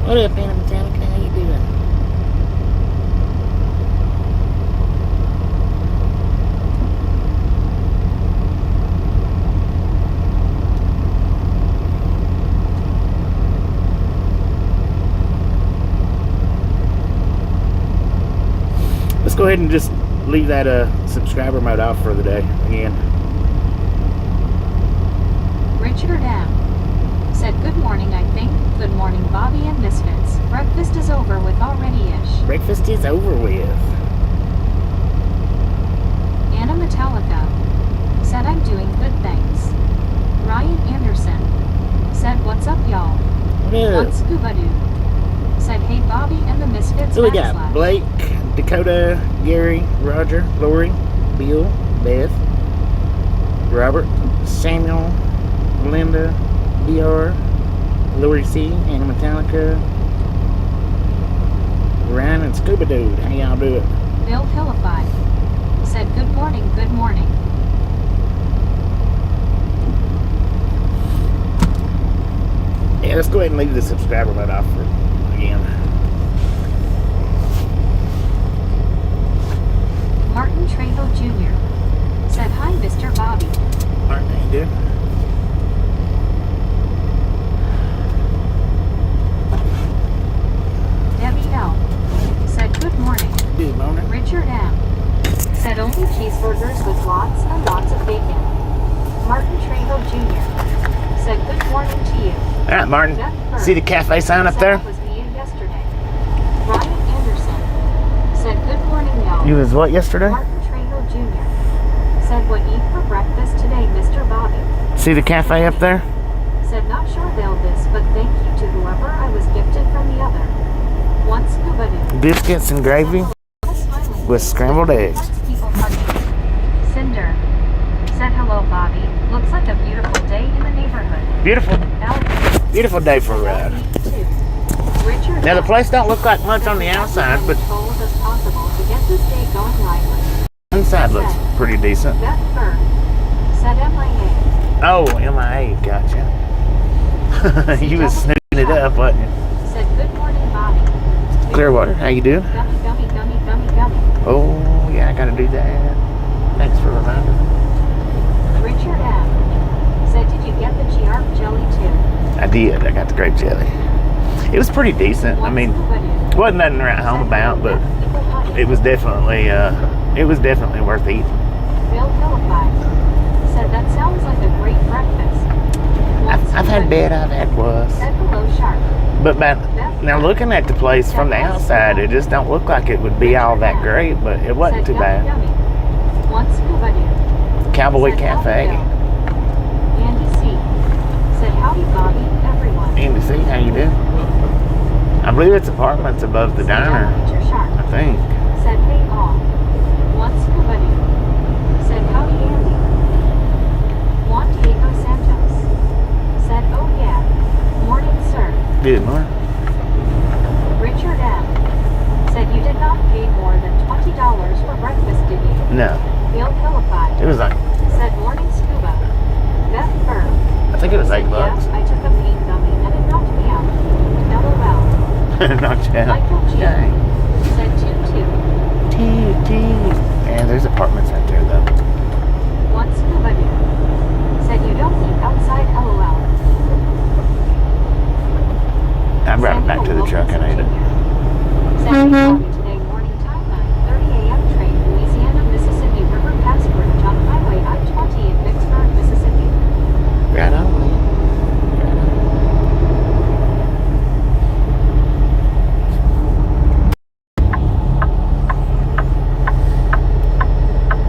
What up, Anna Metallica? How you doing? Let's go ahead and just leave that subscriber mode off for the day again. Richard M. said, "Good morning, I think. Good morning, Bobby and Misfits. Breakfast is over with already-ish." Breakfast is over with. Anna Metallica said, "I'm doing good, thanks." Ryan Anderson said, "What's up, y'all?" What up? One Scuba Dude said, "Hey, Bobby and the Misfits." So we got Blake, Dakota, Gary, Roger, Lori, Bill, Beth, Robert, Samuel, Linda, DR, Lori C, Anna Metallica, Ryan, and Scuba Dude. How y'all doing? Bill Hillify said, "Good morning, good morning." Yeah, let's go ahead and leave the subscriber mode off for again. Martin Trejo Jr. said, "Hi, Mr. Bobby." Martin, how you doing? Debbie L. said, "Good morning." Good morning. Richard M. said, "Only cheeseburgers with lots and lots of bacon." Martin Trejo Jr. said, "Good morning to you." All right, Martin. See the cafe sign up there? That was me yesterday. Ryan Anderson said, "Good morning, y'all." You was what yesterday? Martin Trejo Jr. said, "What eat for breakfast today, Mr. Bobby?" See the cafe up there? Said, "Not sure they'll this, but thank you to whoever I was gifted from the other." One Scuba Dude. Biscuits and gravy with scrambled eggs. Cinder said, "Hello, Bobby. Looks like a beautiful day in the neighborhood." Beautiful. Elvis Beautiful day for a ride. Richard Now the place don't look like much on the outside, but as possible to get this day going lively. inside looks pretty decent. Beth Bird said, "MIA." Oh, MIA, gotcha. You was snooping it up, wasn't you? Said, "Good morning, Bobby." Clearwater, how you doing? Gummy, gummy, gummy, gummy, gummy. Oh, yeah, I gotta do that. Thanks for reminding me. Richard M. said, "Did you get the GR jelly too?" I did. I got the grape jelly. It was pretty decent. I mean, wasn't nothing to write home about, but it was definitely worth eating. Bill Philippi said, "That sounds like a great breakfast." I've had bed, I've had was. Said, "Hello, Shark." But now looking at the place from the outside, it just don't look like it would be all that great, but it wasn't too bad. One Scuba Dude. Cowboy Said, Cafe. Andy C. said, "Howdy, Bobby, everyone." Andy C, how you doing? I believe it's apartments above the diner, Shark. I think. Said, "Hey, all." One Scuba Dude. Said, "Howdy, Andy." Juan Diego Santos said, "Oh yeah, morning, sir." Good morning. Richard M. said, "You did not pay more than $20 for breakfast, did you?" No, Bill Philippi it was like, said, "Morning, Scuba." Beth Bird I think it was said, $8. "Yeah, I took a pain gummy and it knocked me out." LOL. Knocked you out. Michael G. Dang. said, "Toot T. Yeah, there's apartments out there though. One Scuba Dude said, "You don't eat outside, LOL." I brought it back to the truck and ate it. Said, "Hey, Bobby, today morning time, 9:30 a.m. train, Louisiana, Mississippi River Pass Bridge on Highway I-20 in Vicksburg, Mississippi." Right on.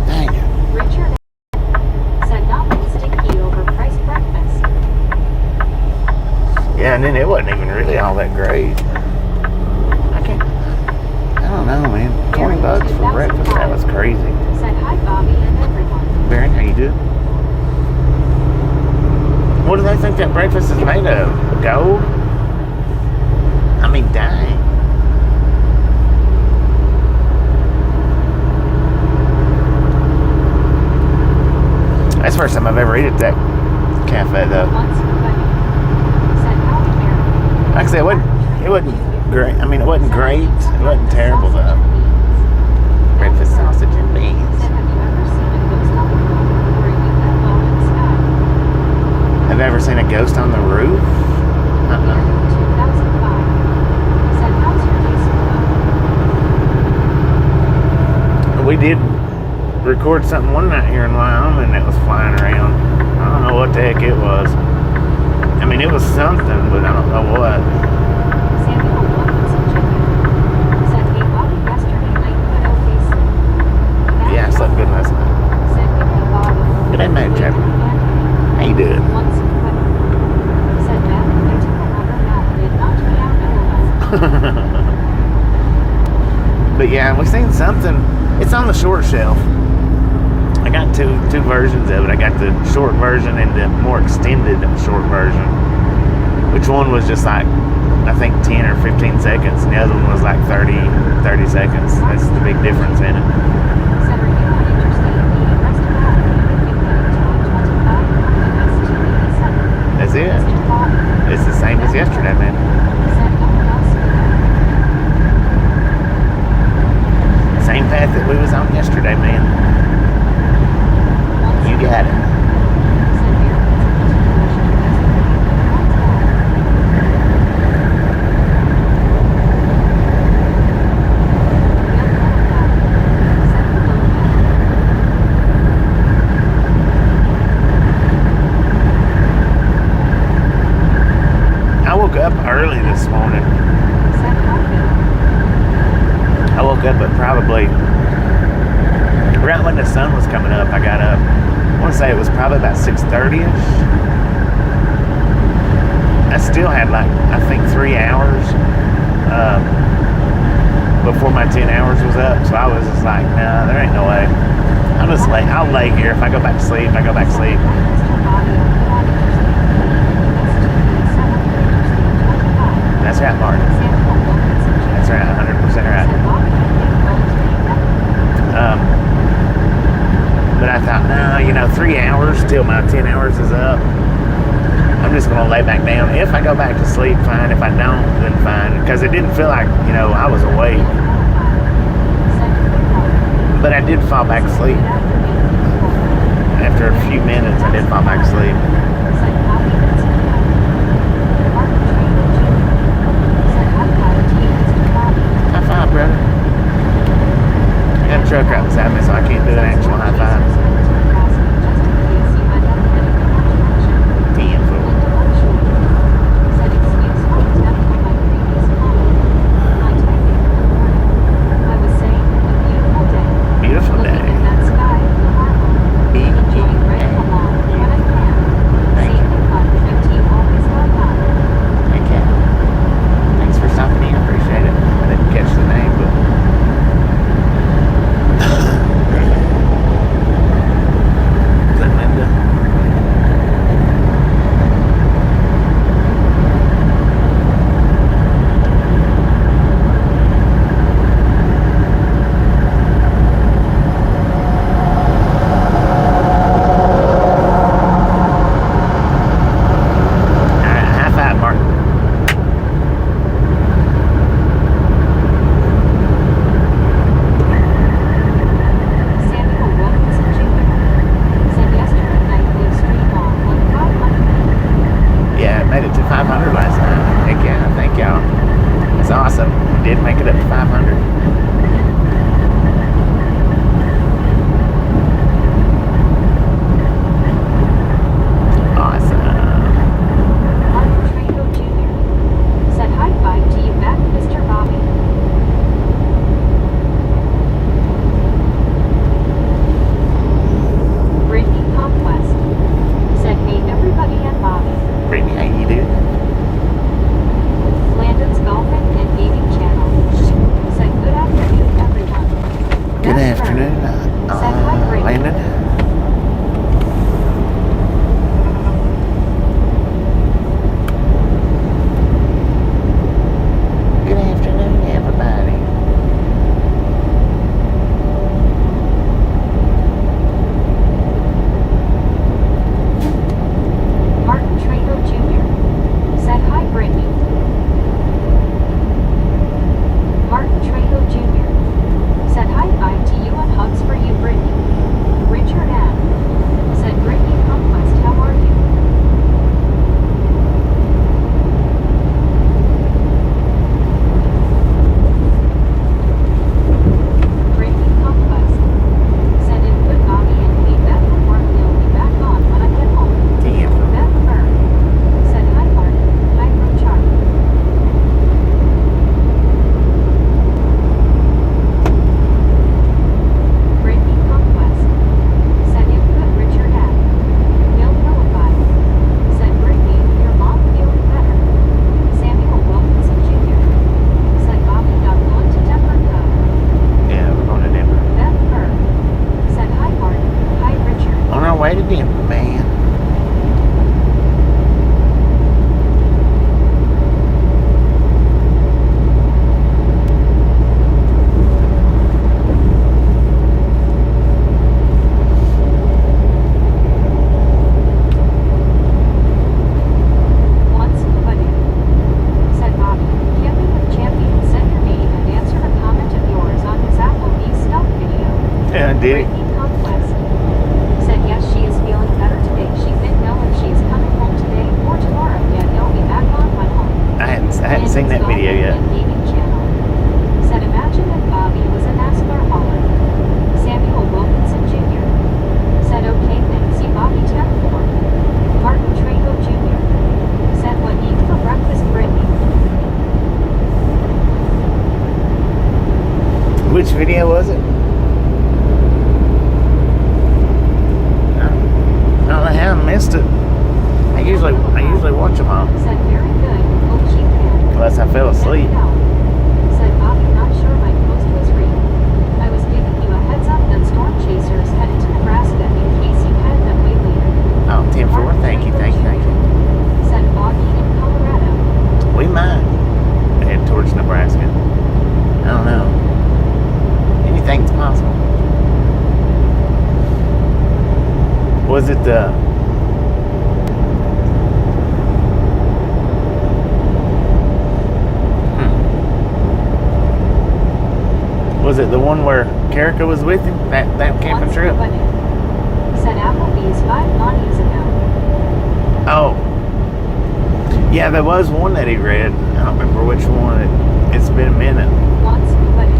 Dang it. Richard said, "Nothing stinky over priced breakfast." Yeah, and then it wasn't even really all that great. I don't know, man. $20 for breakfast, that was crazy. Said, "Hi, Bobby and everyone." Baron, how you doing? What do they think that breakfast is made of? Gold? I mean, dang. That's the first time I've ever eaten at that cafe, though. Once, but said, "Howdy, Mary." Like I said, It wasn't great. I mean, it wasn't great. It wasn't terrible though. Breakfast sausage and beans. Have you ever seen a ghost on the roof? We did record something one night here in Wyoming that was flying around. I don't know what the heck it was. I mean, it was something, but I don't know what. Yeah, I slept good last night. Good day, man, Trevor. How you doing? But yeah, we seen something. It's on the short shelf. I got two versions of it. I got the short version and the more extended short version. Which one was just like, I think 10 or 15 seconds, and the other one was like 30 seconds. That's the big difference in it. That's it. It's the same as yesterday, man. Same path that we was on yesterday, man. You got it. I woke up early this morning. I woke up at probably right when the sun was coming up. I got up. I want to say it was probably about 6:30ish. I still had like, I think 3 hours before my 10 hours was up. So I was just like, nah, there ain't no way. I'll lay here. If I go back to sleep, I go back to sleep. That's right, Martin. That's right, 100% right. But I thought, no, 3 hours till my 10 hours is up. I'm just going to lay back down. If I go back to sleep, fine. If I don't, then fine. Because it didn't feel like, I was awake. But I did fall back asleep. After a few minutes, I did fall back asleep. High five, brother. I got a truck right beside me, so I can't do an actual high five. Damn fool. Beautiful day. Thanks for stopping in. I appreciate it. I didn't catch the name, but Write it in, man. What's nobody? Said Bobby. Camping with Champion. Said your name and answered a comment of yours on his Applebee's stuff video. Yeah, did it? Brittany Conquest said yes, she is feeling better today. She didn't know if she is coming home today or tomorrow yet. He'll be back on my home. I hadn't seen that video yet. Gaming channel said imagine if Bobby was a NASCAR hauler. Samuel Wilkinson Jr. said okay thanks. See Bobby 10-4. Martin Trejo Jr. said what eat for breakfast, Brittany. Which video was it? I don't know how I missed it. I usually watch them all Said very good. Hope she can. unless I fell asleep. Let me know. Said Bobby, not sure my post was real. I was giving you a heads up that storm chasers headed to Nebraska in case you had them way later. Oh, 10-4. Thank you. Said Bobby in Colorado. We might head towards Nebraska. I don't know. Anything's possible. Was it the... Was it the one where Karika was with him? That camping Once trip? nobody. Said Applebee's 5 Mondays ago. Oh. Yeah, there was one that he read. I don't remember which one. It's been a minute. Once nobody.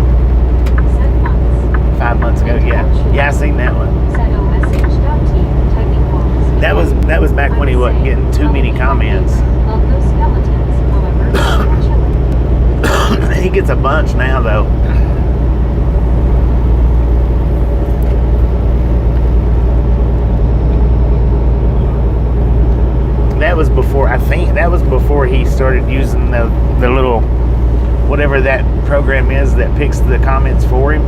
Said months. 5 months ago, yeah. Yeah, I seen that one. Said OSH.T. Typing walls. That was back when he wasn't getting too many comments. Love those skeletons, however, they're chilling. He gets a bunch now, though. That was before, I think, that was before he started using the little, whatever that program is that picks the comments for him.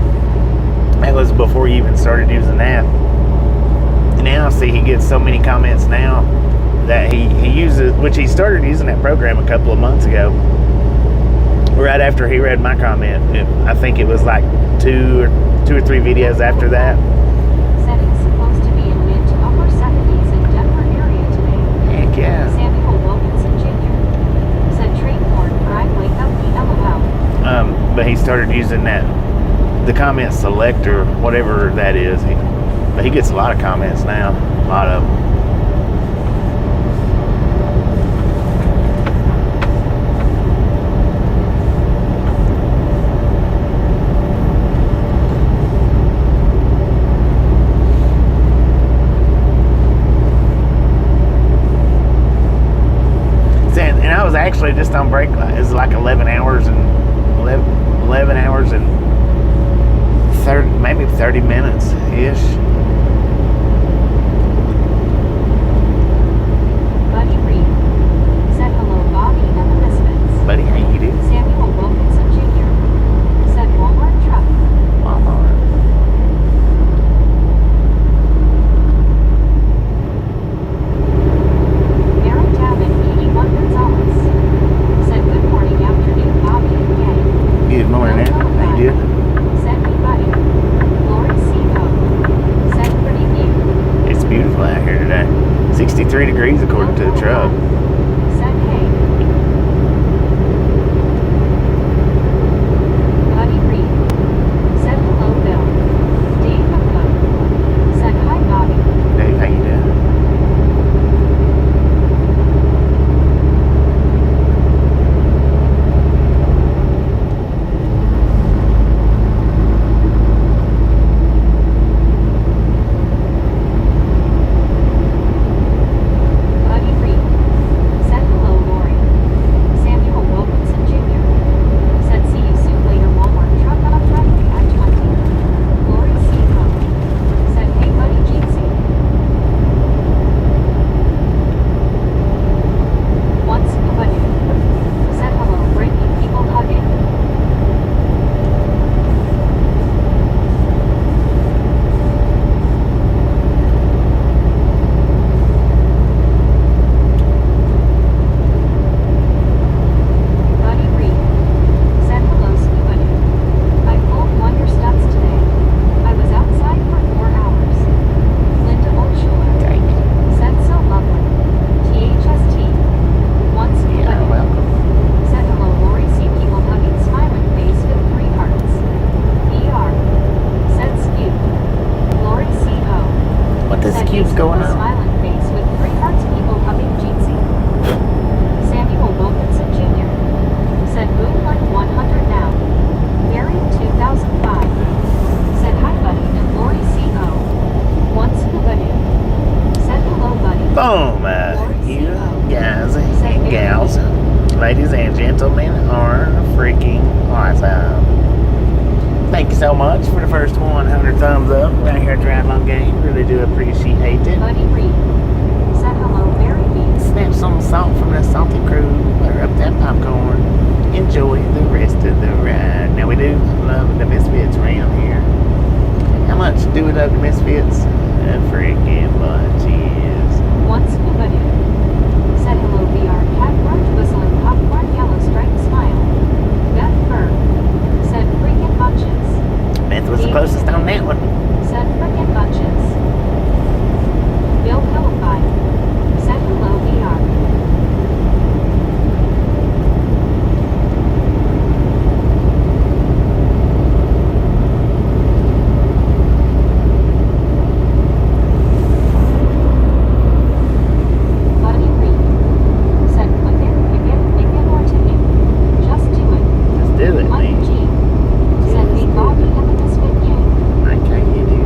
That was before he even started using that. Now, see, he gets so many comments now that he uses, which he started using that program a couple of months ago. Right after he read my comment. I think it was like two or three videos after that. Said it's supposed to be in mid to upper 70s in Denver area today. Heck yeah. Samuel Wilkinson Jr. said train horn for I wake up the LOL. But he started using the comment selector, whatever that is. But he gets a lot of comments now. A lot of them. And I was actually just on break. It was like 11 hours and 30, maybe 30 minutes ish. Buddy Reed said hello, Bobby and the Misfits. Buddy, how you doing? Samuel Wilkinson Jr. said Walmart truck. Walmart. Aaron Tavin, 81 Gonzalez said good morning, afternoon, Bobby and gang. Good morning, Aaron. How you doing? Said me buddy. Lori C.O. said pretty view. It's beautiful out here today. 63 degrees according to the truck. Said hey. Buddy Reed said hello, Bill. Dave McCook said hi, Bobby. Dave, how you doing? Buddy Reed this said keeps Mason going with a up. smiling face with 3 hearts people hugging Jeetsy. Samuel Wilkinson Jr. said boom like 100 now. Barry 2005 said hi buddy and Lori CO. Once Scooby-Doo said hello buddy. Boom! You guys and gals, ladies and gentlemen, are freaking awesome. Thank you so much for the first 100 thumbs up right here at Drive On Game. Really do appreciate it. Buddy Reed said hello Barry B. Snap some salt from the salty crew. Butter up that popcorn. Enjoy the rest of the ride. Now we do love the Misfits around here. How much do we love the Misfits? A freaking bunches. Once Scooby-Doo said hello VR cat roach whistling popcorn yellow striped smile. Beth Berg said freaking bunches. Beth was the closest on that one. Said frickin' bunches. Bill Philippi said hello VR. Buddy Reed said click it or ticket. Just do it. Let's do it, Mike man. G said meet Bobby and the Misfit Gang. Okay, you do.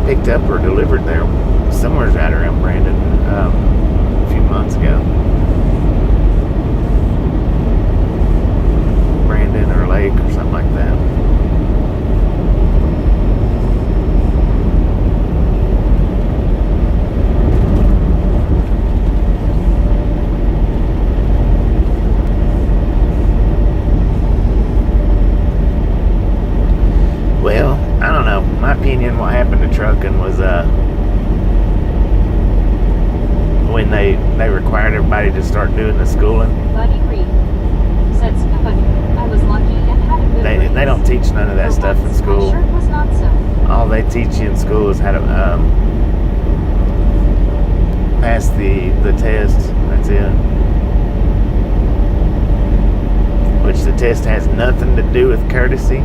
picked up or delivered there somewhere right around Brandon a few months ago. Brandon or Lake or something like that. Well, I don't know. My opinion, what happened to trucking was when they required everybody to start doing the schooling. Buddy Reed said, "Buddy, I was lucky and had a good raise. They don't teach none of that For stuff in once, school. My shirt was not so. All they teach you in school is how to pass the test. That's it. Which the test has nothing to do with courtesy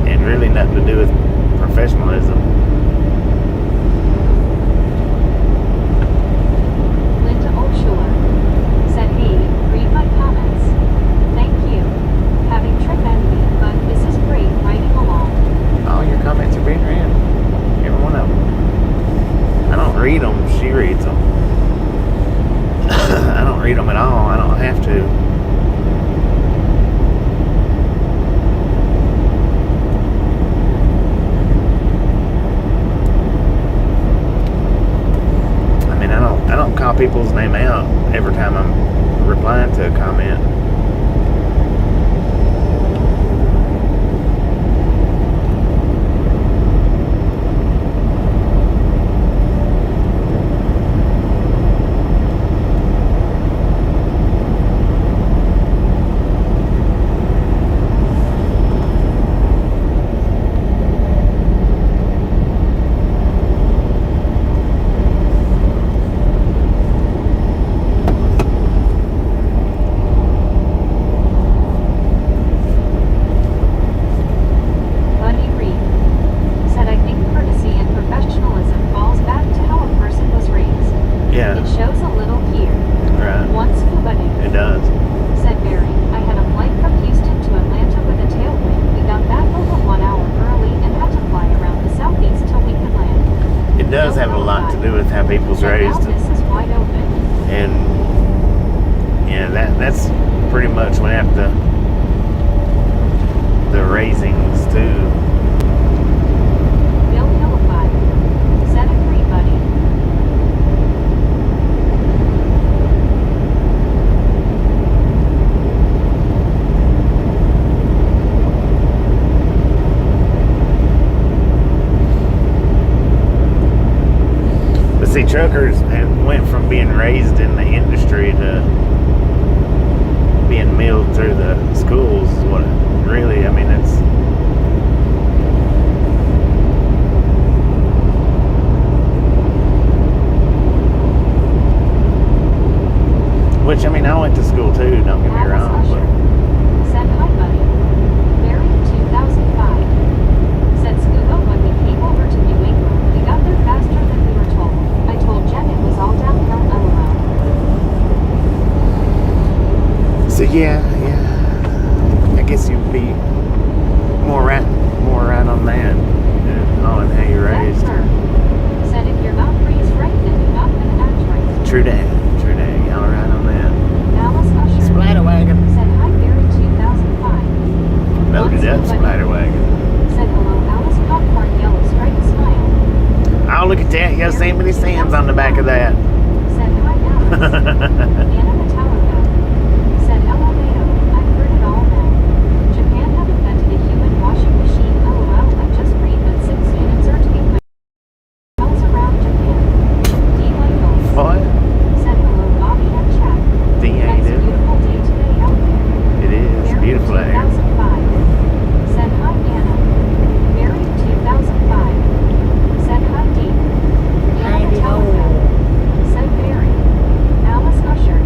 and really nothing to do with professionalism. Linda O'Schuler said, "Hey, read my comments. Thank you. Having trip envy, but this is great riding along." All your comments are being read. Every one of them. I don't read them. She reads them. I don't read them at all. I don't have to. I mean, I don't call people's name out every time I'm replying to a comment. Buddy Reed said, "I think courtesy and professionalism falls back to how a person was raised. Yeah, It shows a little here. right. Once Kubani," It does. said Barry, "I had a flight from Houston to Atlanta with a tailwind. We got back over 1 hour early and had to fly around the southeast till we could land. It does have a lot to do with how people's Said, now raised, this is wide open." and yeah, that's pretty much what after the raisings too. Bill Hillify said, "Agree, buddy." But see, truckers went from being raised in the industry to being milled through the schools. Is what really, I mean, it's. Which, I mean, I went to school too, don't get me Alice wrong. Usher said, "Hi, buddy." Barry 2005 said, "Scuba, when we came over to New England, we got there faster than we were told. I told Jen it was all downhill, LOL." So yeah, I guess you'd be more right on that, on how you're raised. That her said, "If you're not raised right, then you're not gonna act right." True that. Y'all are right on that. Alice Usher Splatter wagon. said, "Hi, Barry 2005. Loaded up splatter wagon. Said, "Hello, Alice Popcorn Yellow Stripe Smile." Oh, look at that. Yosemite Sam's on the back of that. Said, "Hi, Alice." Anna Metallica said, "LMAO, I've heard it all now. Japan have invented a human washing machine. LOL, I just read that 6 units are to be miles around Japan." D. Michael What? said, "Hello, Bobby and Chad. D ain't It's a it? beautiful day today out there." It is. Barry Beautiful out here. 2005 said, "Hi, Anna." Barry 2005 said, "Hi, Dee." Anna Metallica said, "Barry." Alice Usher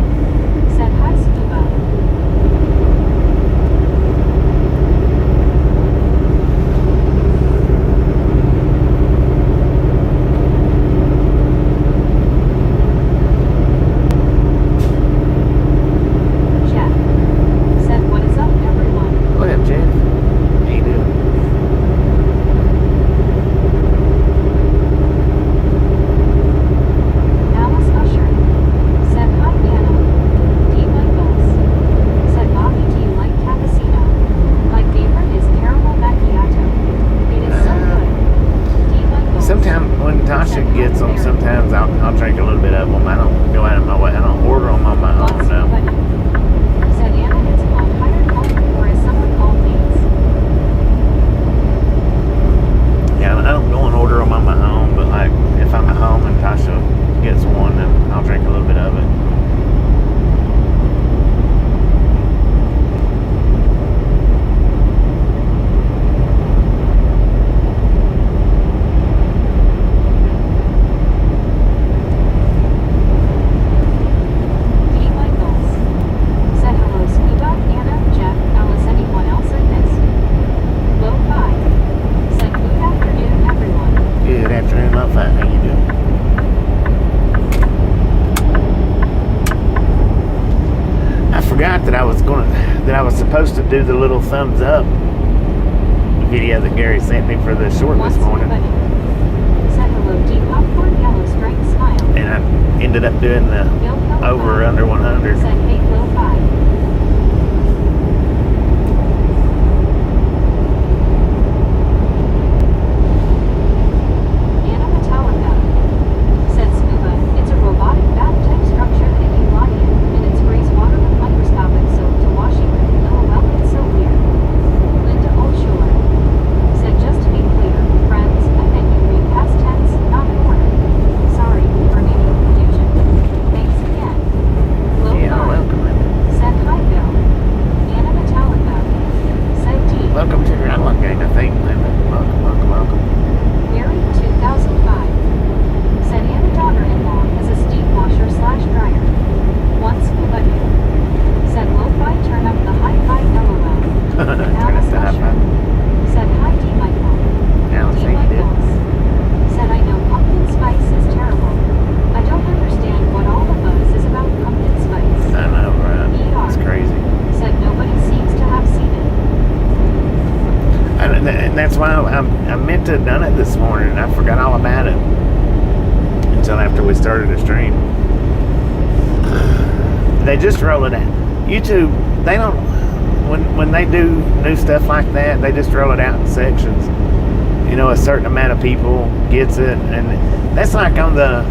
I'll drink a little bit of them. I don't go out of my way. I don't order them on my own now. Said Anna, it's called hired help, or as someone called these. Yeah, I don't go and order them on my own, but like if I'm at home and Tasha gets one, then I'll drink a little bit of it. D. Michaels. Said hello, Scuba, Anna, Jeff, Alice, anyone else I missed? Low five. Said good afternoon, everyone. Good afternoon, love. How you doing? I forgot that I was supposed to do the little thumbs up video that Gary sent me for the short this morning, Said hello, D. Popcorn, yellow striped smile. and I ended up doing the Bill Hill over or five. under 100. Said hey, Bill 5. Anna Metallica. Said Scuba, it's a robotic bat-type structure that you lie in, and it sprays water with microscopic soap to wash you with. LOL, it's so weird. Linda Olshore. Said just to be clear, friends, and then you read past tense, not corner. Sorry for any confusion. Thanks again. Low Yeah, five. welcome. Said hi, Bill. Anna Metallica. Said D. Welcome to your Outlook gang, I think. Welcome. Mary 2005. Said Anna daughter-in-law has a steam washer / dryer. Once Scuba knew. Said lo-fi turn up the hi-fi LOL. Turn up Alice the hi-fi. Usher. Said hi D. Michael. Alice, D. thank you, dude. Michaels. Said I know pumpkin spice is terrible. I don't understand what all the buzz is about pumpkin spice. I know, right? It's crazy. Said nobody seems to have seen it. And that's why I meant to have done it this morning, and I forgot all about it until after we started the stream. They just roll it out. YouTube, they don't, when they do new stuff like that, they just roll it out in sections. You know, a certain amount of people gets it, and that's like on the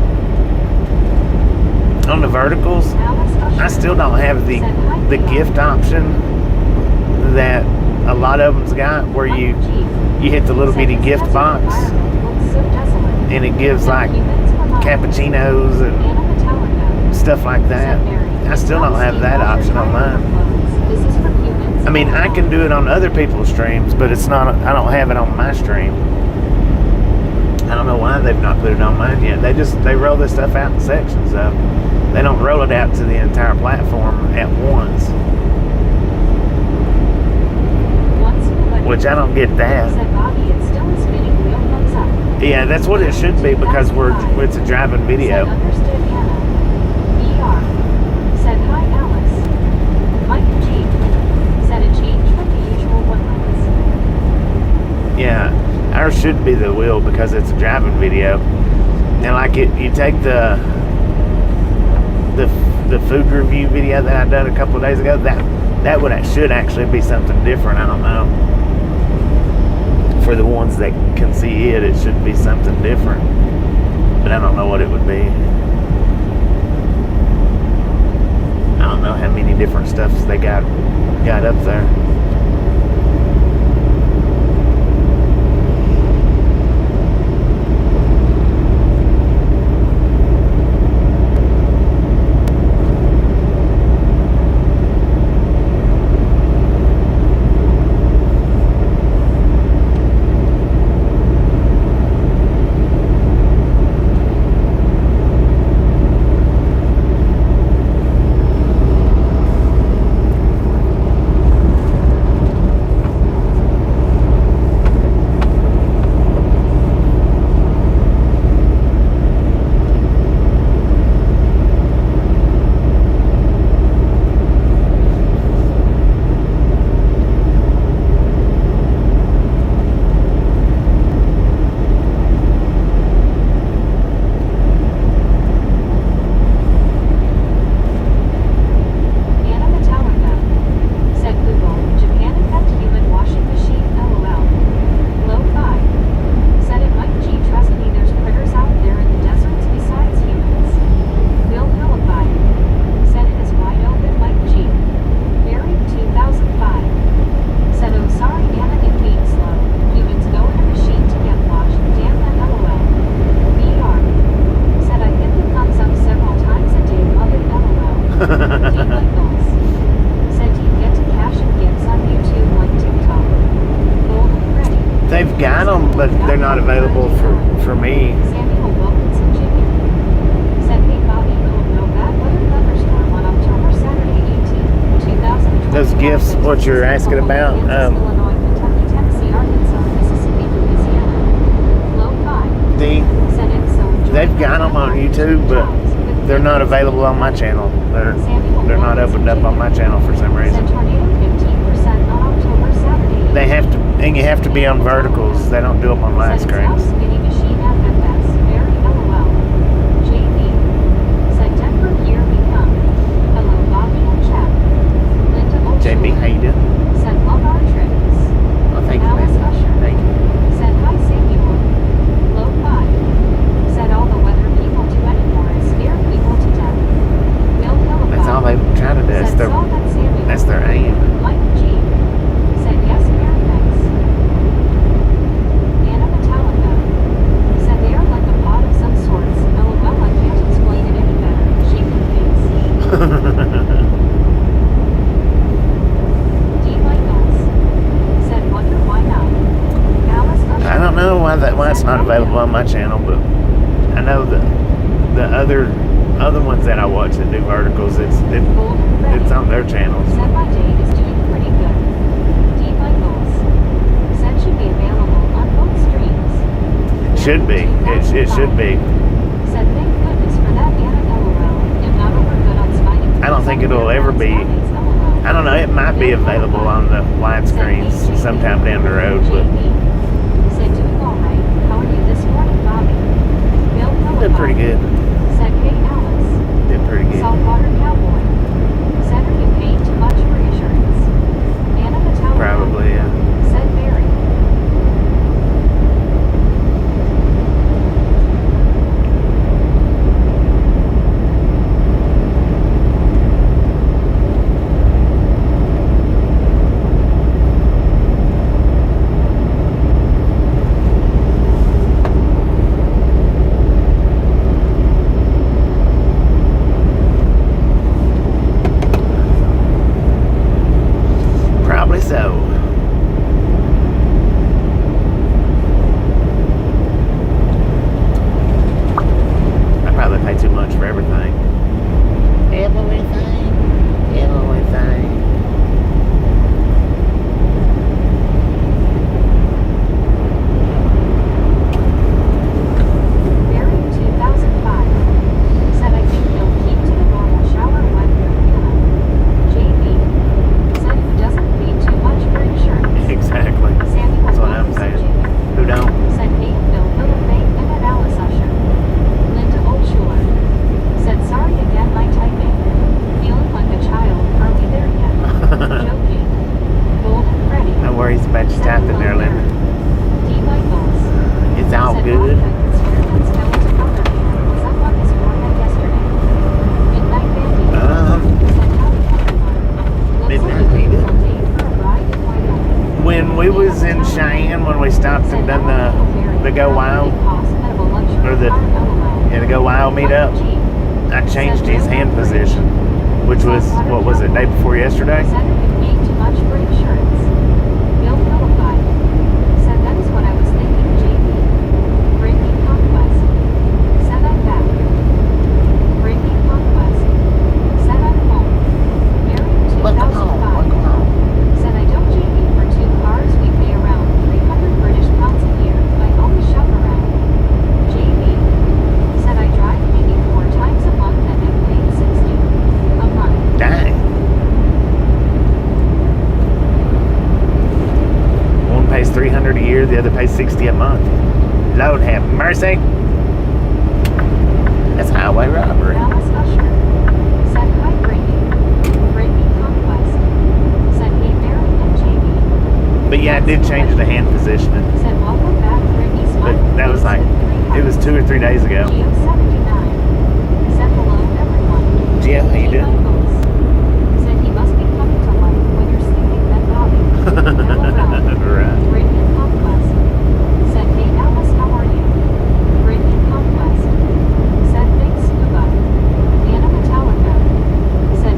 verticals. Alice Usher. I still don't have the gift option that a lot of them's got, where you hit the little bitty gift box and it gives like cappuccinos and stuff like that. I still don't have that option on mine. I mean, I can do it on other people's streams, but it's not. I don't have it on my stream. I don't know why they've not put it on mine yet. They roll this stuff out in sections, though. They don't roll it out to the entire platform at once, which I don't get that. Yeah, that's what it should be, because it's a driving video. Understood Anna. ER. Said hi Alice. Mike G. Said a change from the usual one-lines. Yeah, ours should be the wheel because it's a driving video. And like you take the food review video that I done a couple of days ago, that should actually be something different. I don't know. For the ones that can see it, it should be something different, but I don't know what it would be. I don't know how many different stuffs they got up there. Beckons. Said you get to cash and gifts on YouTube like TikTok. Golden Freddy. They've got them, but they're not available for me. Samuel Wilkinson Jr. Said, hey Bobby, you'll know bad weather thunderstorm on October Saturday 18, 2020. Those gifts, what you're asking about, Illinois, Kentucky, Tennessee, Arkansas, Mississippi, Louisiana. Low 5. Said it, so enjoy they've got them on YouTube, but they're not available on my channel. They're not opened up on my channel for some reason. Said tornado 15% on October Saturday. They have to, and you have to be on verticals. They don't do them on live screens. Spinny machine FFS, very LOL. JB. Said Denver, here we come. Hello, Bobby and Chad. Linda Ochoa. JB, how you doing? Said love our trips. Oh, thank you, Alice man. Usher. Thank you. Said hi Samuel. Low 5. Said all the weather people do anymore is scare people to death. Bill Hillabot. That's all they try to do. Said saw that Samuel. That's their aim. Mike G. Said yes, Mary, thanks. Anna Metallica. Said they are like a pod of some sorts. LOL, I can't explain it any better. Shaking face. D. Michaels. Said wonder why not. Alice Usher. I don't know why it's not available on my channel, but I know the other ones that I watch that do verticals, it's on their channels. Said my date is doing pretty good. D. Michaels. Said should be available on both streams. Should be. It should be. Said thank goodness for that Anna LOL. Am not over good on spiding. I don't think it'll ever be. I don't know. It might be available on the wide screens sometime down the road, but Said doing all right. How are you this morning, Bobby? Bill Hillabot. did pretty good. Said hey Alice. Did pretty good. Saltwater Cowboy. Said are you paying too much for insurance? Anna Metallica. Probably, yeah. Said Barry. Probably so. I probably pay too much for everything. Everything. Barry 2005. Said I think he'll keep to the normal shower weather. JB. Said who doesn't pay too much for insurance? Exactly. Samuel That's what I'm Wilkinson saying. Jr. Who don't? Said Kate Bill Hillabot and at Alice Usher. Linda Ochoa. Said sorry again my typing. Feeling like a child. Are we there yet? Joking. Golden Freddy. No worries about you typing there, Linda. D. Michaels. It's all Said good. Bobby, I could swear that skeleton color hand was up on his forehead yesterday. Midnight Bandy. Said howdy everyone. Looks Midnight like a Bandy. beautiful day for a ride in Wyoming. When we was in Cheyenne, when we stopped and done the Go Wild, or the Go Wild meetup, I changed his hand position, which was, what was it, day before yesterday? Said it could pay too much for insurance. Bill Hillabot. Said that is what I was thinking, JB. Breaking Conquest. Said I'm back. Breaking Conquest. Said I'm home. Barry 2005. Said I don't JB for 2 cars we pay around 300 British pounds a year. I always shop around. JB. Said I drive maybe 4 times a month and am paying 60 a month. Dang. One pays $300 a year, the other pays $60 a month. Lord have mercy. That's highway robbery. Alice Usher. Said hi Brittany. Brittany Conquest. Said hey Mary and Jamie. But yeah, I did change the hand positioning. Said welcome back Brittany But Smiley. that was like, it was 2 or 3 days ago. Geo 79. Said hello everyone. Gio, how you Hey, doing? Michaels. Said he must be coming to life when you're sleeping then Bobby. LOL. Right. Brittany Conquest. Said hey Alice, how are you? Brittany Conquest. Said thanks Scuba. Anna Metallica. Said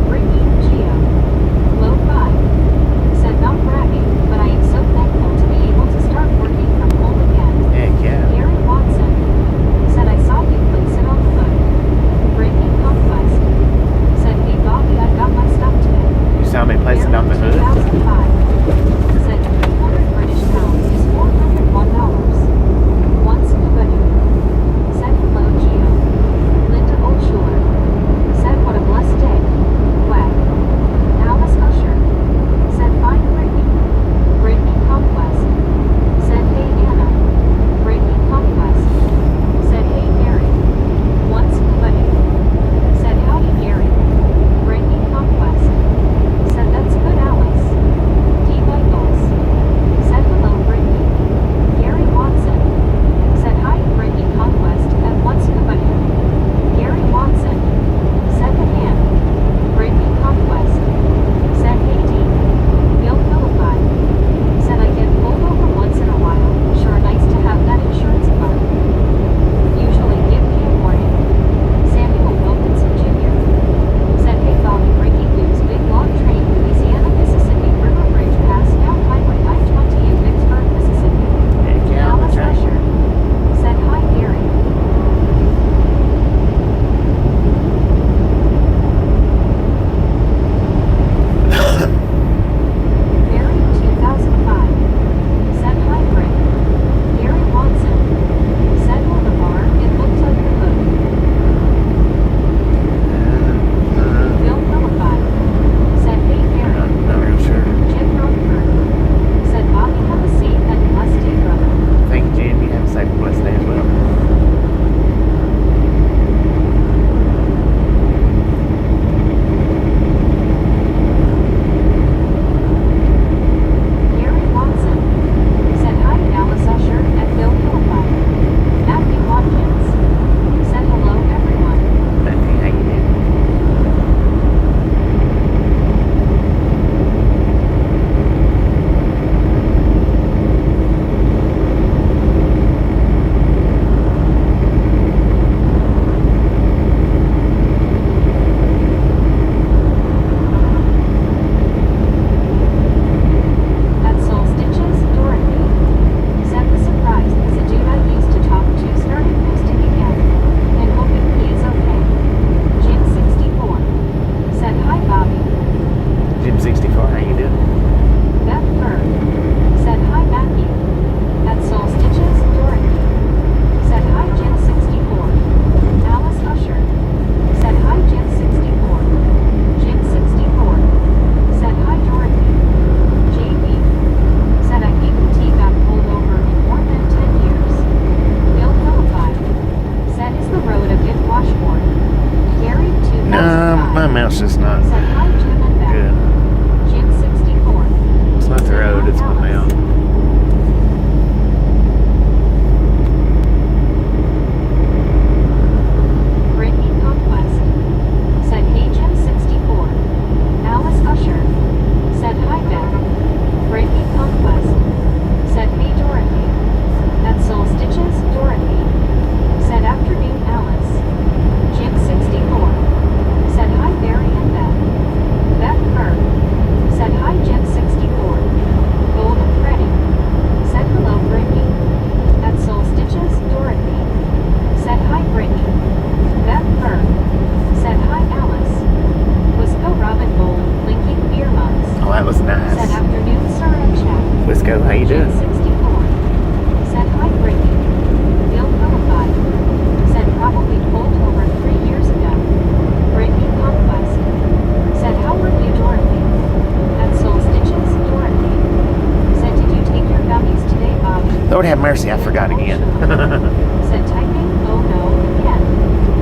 mercy, I forgot again. Said typing, oh no, again.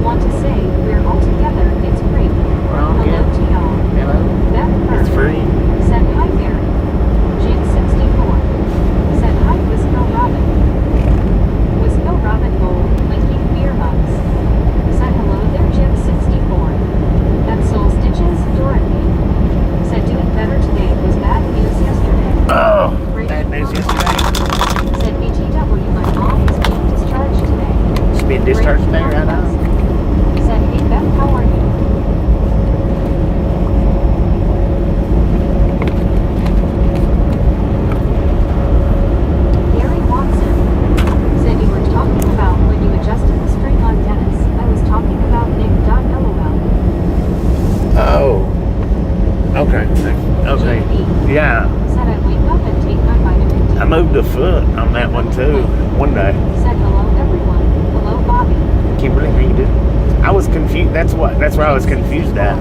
Want to say, we're all together, it's great. Hello to y'all. Hello. Beth It's Bird. free. Said hi Mary. Jane 64. Said hi Wisco Robin. Wisco Robin Gold, linking beer mugs. Said hello there Jim 64. That Soul Stitches, Dorothy. Said doing better today was bad news yesterday. Oh, Great bad news yesterday. Said BTW, my mom is being discharged today. She's being discharged today, right now. Said hey Beth, how are you? Gary Watson. Said you were talking about when you adjusted the string on Dennis. I was talking about Nick.lol. Oh. Okay. Okay. Yeah. Said I wake up and take my vitamin D. I moved a foot on that one too. One day. Said hello everyone. Hello Bobby. Kimberly, how you doing? I was confused. That's where I was confused at.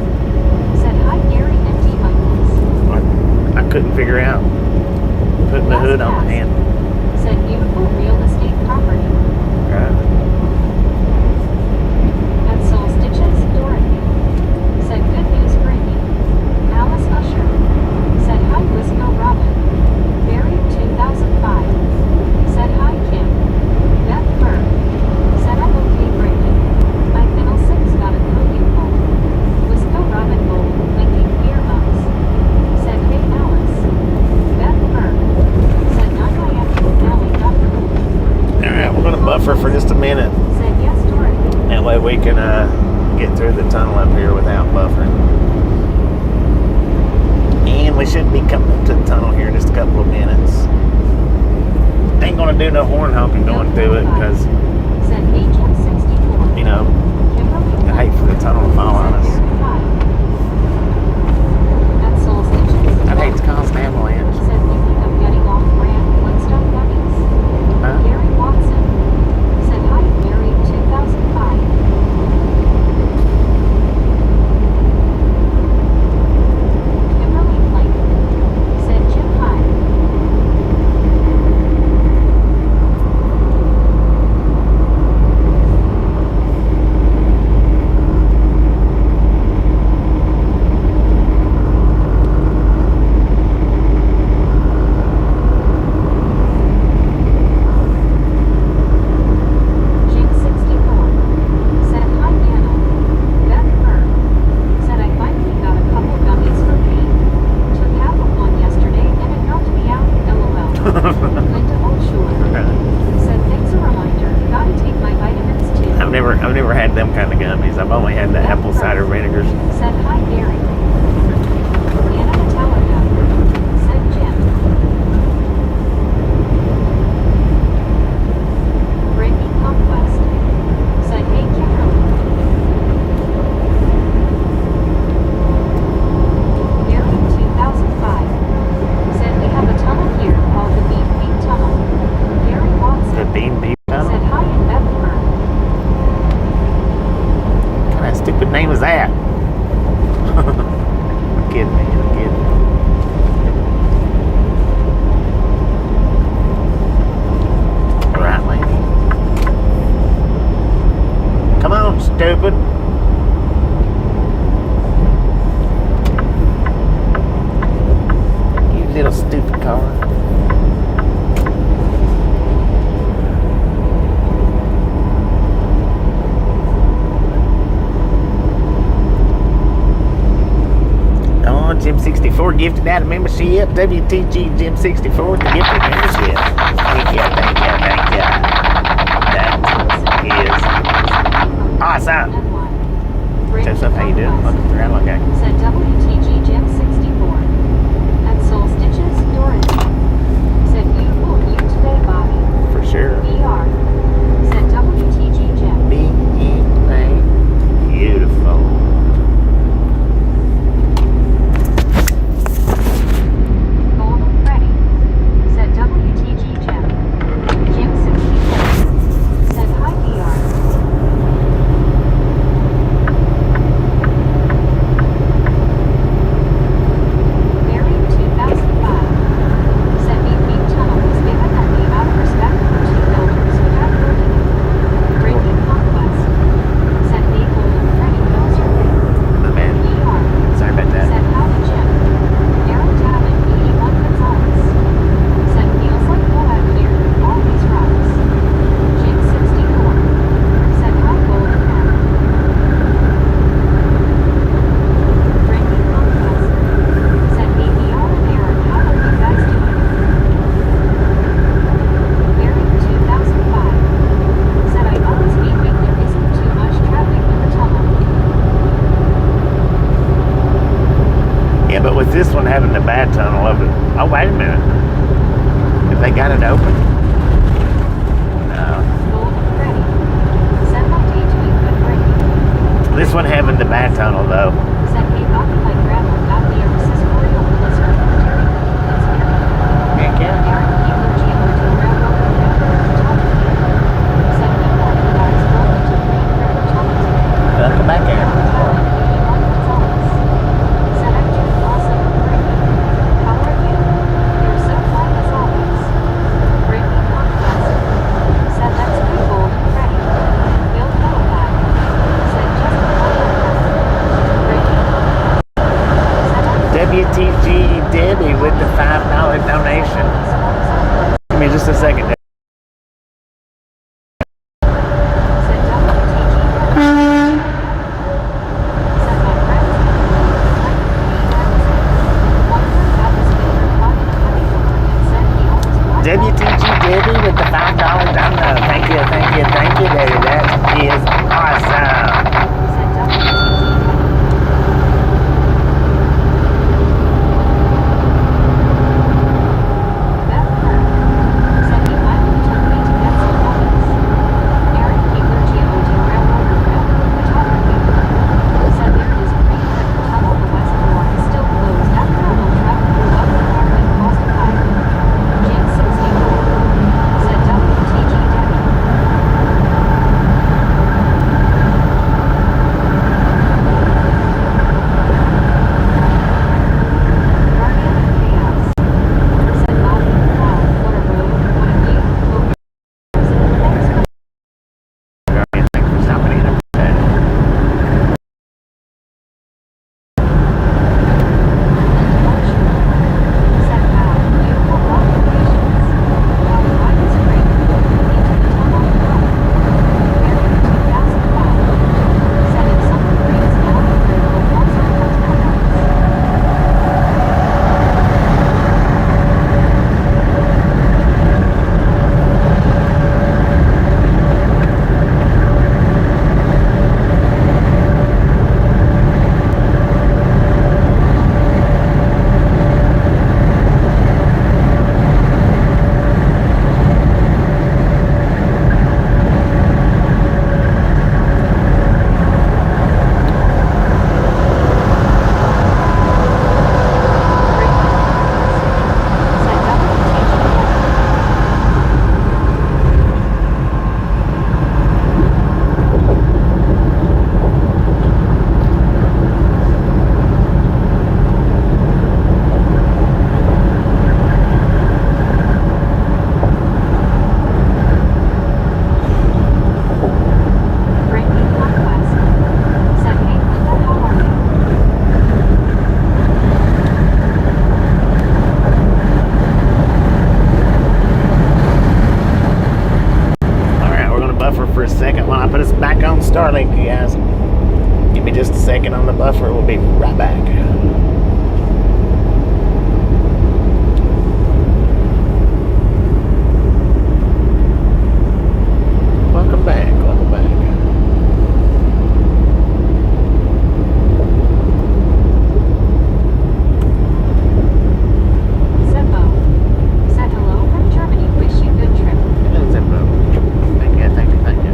Said hi Gary and D Michaels. I couldn't figure out putting the hood on the hand. Said beautiful real estate property. Right. At Soul Stitches, Dorothy. Said good news Brandy. Alice Usher. Said hi Wisco Robin. Barry 2005. Said hi Kim. Beth Bird. Said I'm okay Brandy. My middle six got a cooking bowl. Wisco Robin Gold, linking beer mugs. Said hey Alice. Beth Bird. Said not my actual Nelly Duffer. Alright, we're gonna buffer for just a minute. Said yes Dorothy. That way we can get through the tunnel up here without buffering. And we should be coming up to the tunnel here in just a couple of minutes. Ain't gonna do no horn honking going through it because, Said Agent 64. you know, Kimberly I hate for the tunnel to fall on us. At Soul Stitches. I'd hate to cause an avalanche. Said thinking of getting off brand Flintstone gummies. Huh? Gary Watson. Said hi Gary 2005. Kimberly Flake. Said Jim hi. Jim 64. Said hi Anna. Beth Bird. Said I finally got a couple gummies for pain. Took half of one yesterday and it knocked me out. LOL. Linda Olshore. Said thanks a reminder. Gotta take my vitamins too. I've never had them kind of gummies. I've only had the apple cider vinegars. Said hi Gary. Anna Metallica. Said Jim. Breaking Conquest. Said hey Kimberly. Gary 2005. Said we have a tunnel here called the Bean Bean Tunnel. Gary Watson. The Bean Bean Said Tunnel? hi in Bethlehem. What kind of stupid name is that? I'm kidding, man. I'm kidding. All right, lady. Come on, stupid. You little stupid car. Oh, Jim 64 gifted out a membership. WTG Jim 64 the gifted membership. Thank you. That is awesome. Joseph, how you doing? Welcome to Ground Gang. Said WTG Jim 64. At Soul Stitches, Dorothy. Said beautiful view today, Bobby. For sure. BR. Said WTG Jim. Beautiful. Golden Freddy. Said WTG Jim. Jim 64. Said hi BR. having the bad tunnel of it. Oh, wait a minute. If they got it open? No. This one having the bad tunnel though. Heck yeah. Welcome back, Aaron. WTG Debbie with the $5 donation. Give me just a second. WTG Debbie with the $5 donation. Thank you, thank you, thank you, Debbie. That is awesome. Starlink, you guys. Give me just a second on the buffer. We'll be right back. Welcome back. Welcome back. Said hello from Germany. Wish you good trip. Hello, Zimbo. Thank you, thank you, thank you.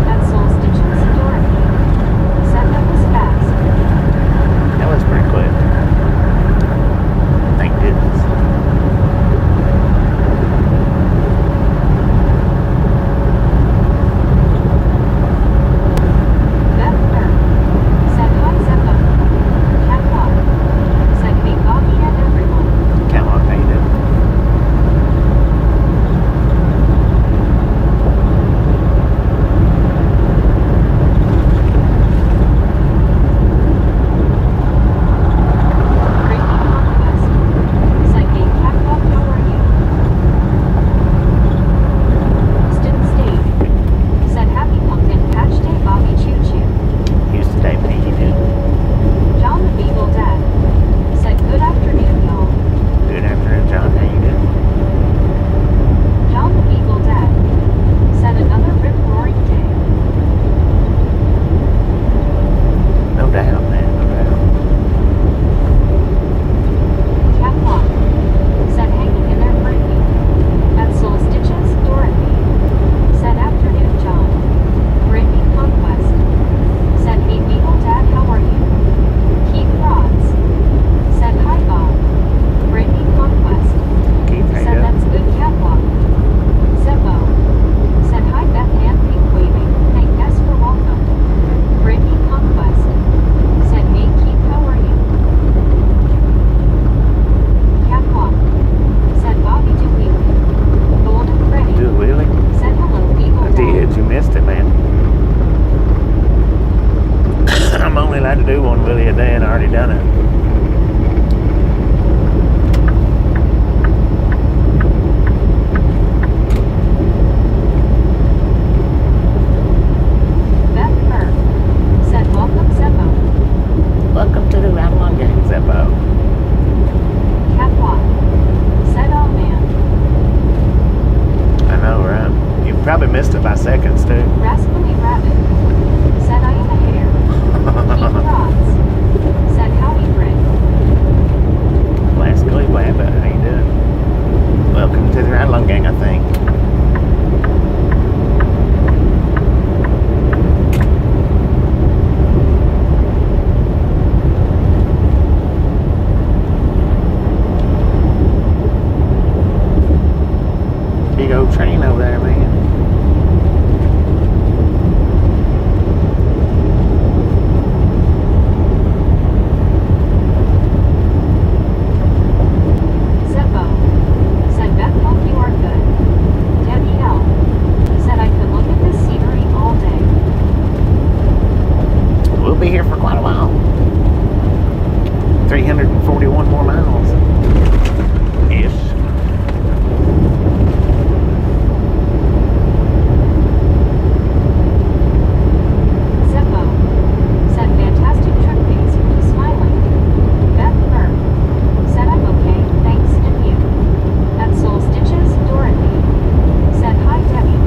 That soul stitches. big old train over there, man. Zeppo. Said Beth, hope you are good. Debbie L. Said I could look at this scenery all day. We'll be here for quite a while. 341 more miles. Ish. Zeppo. Said fantastic trip face with you smiling. Beth Murr. Said I'm okay, thanks, and you. At Soul Stitches, Dorothy. Said hi Debbie.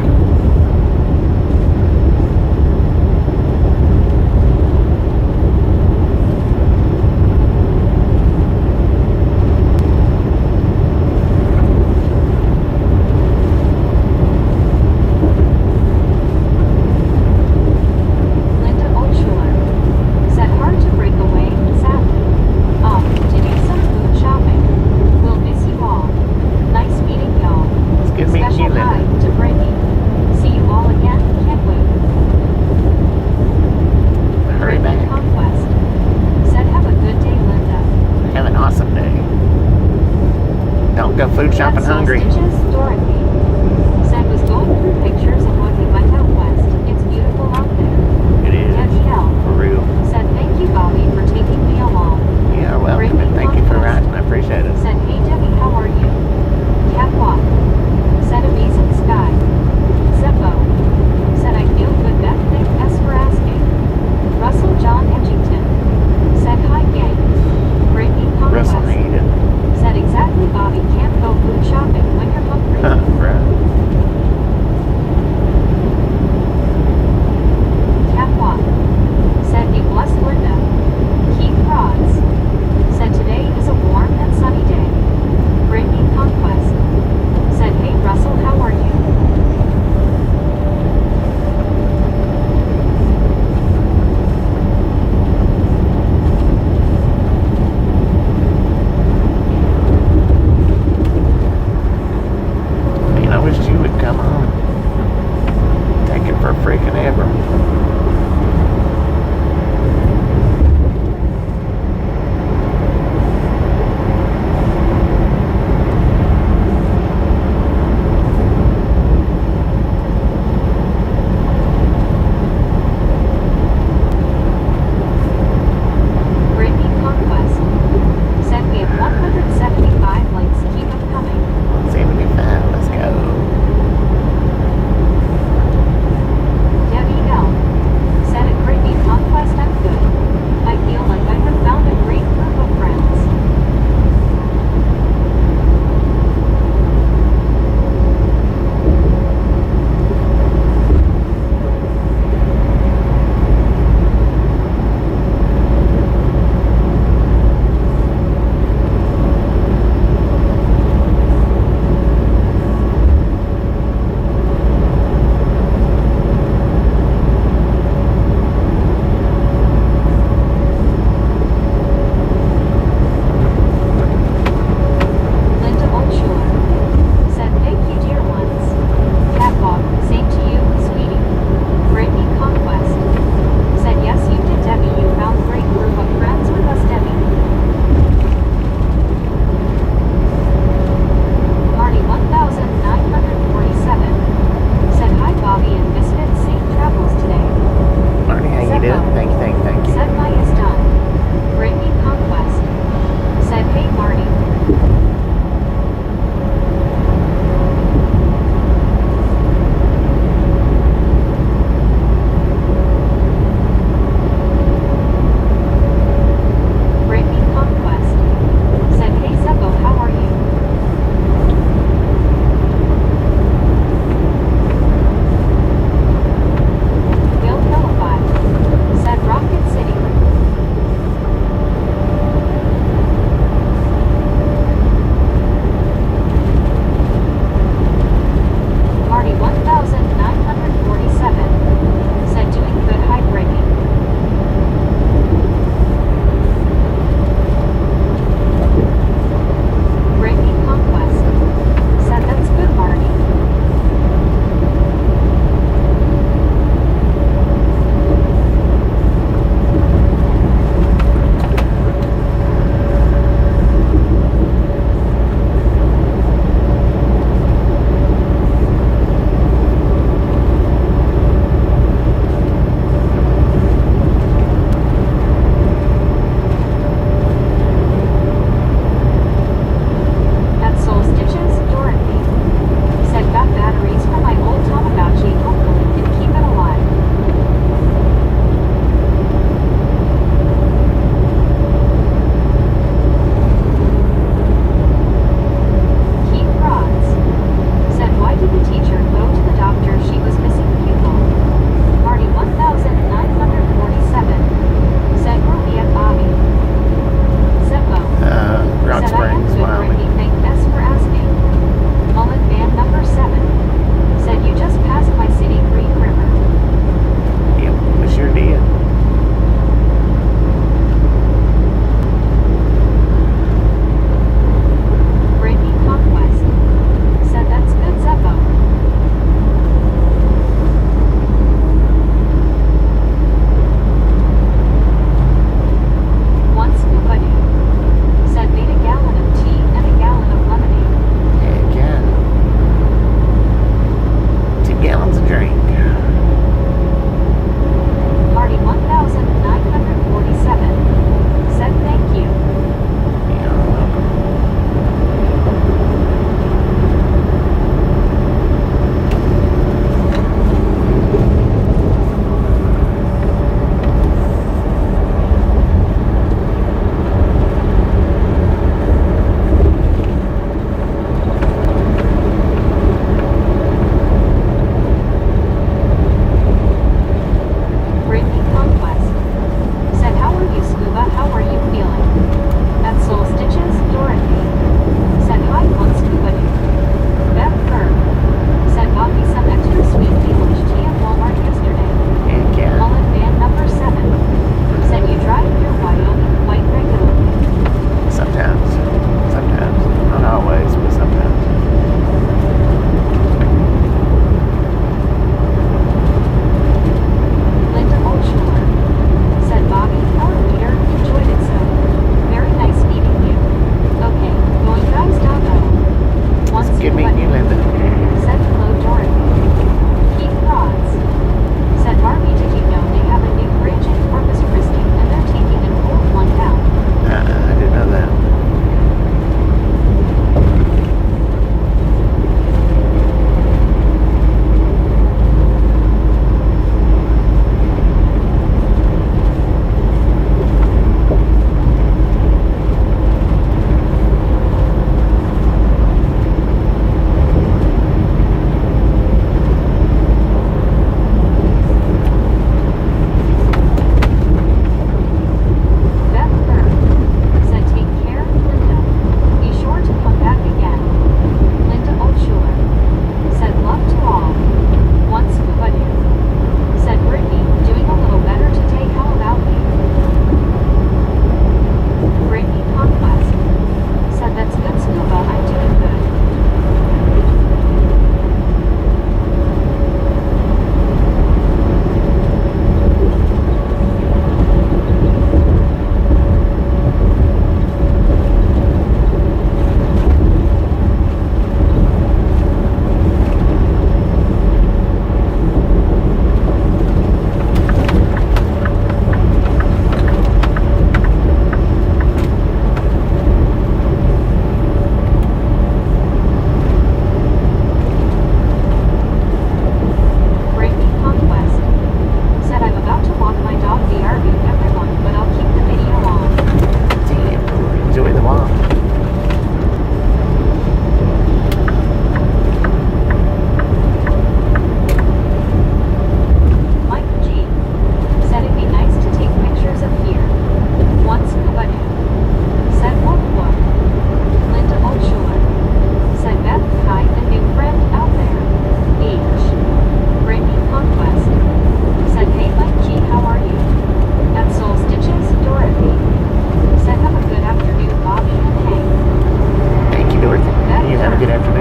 Linda Oldschuler. Said hard to break away, sadly. To do some food shopping. We'll miss you all. Nice meeting y'all. It's good meeting Special you, hi Linda. to Brittany. See you all again, can't wait. Hurry Brittany back. Conquest. Said have a good day, Linda. Have an awesome day. Don't go food shopping At Soul hungry. Stitches, Dorothy. Said was going through pictures of when we went out west. It's beautiful out there. It is. Debbie L. For real. Said thank you, Bobby, for taking me along. Yeah, welcome and thank you for riding. I appreciate it. Said hey Debbie, how are you? Catwalk. Said amazing sky. Zeppo. Said I feel good, Beth, thanks for asking. Russell John Edgington. Said hi gang. Brittany Russell Conquest. Hayden. Said exactly, Bobby, can't go food shopping when you're hungry. Right.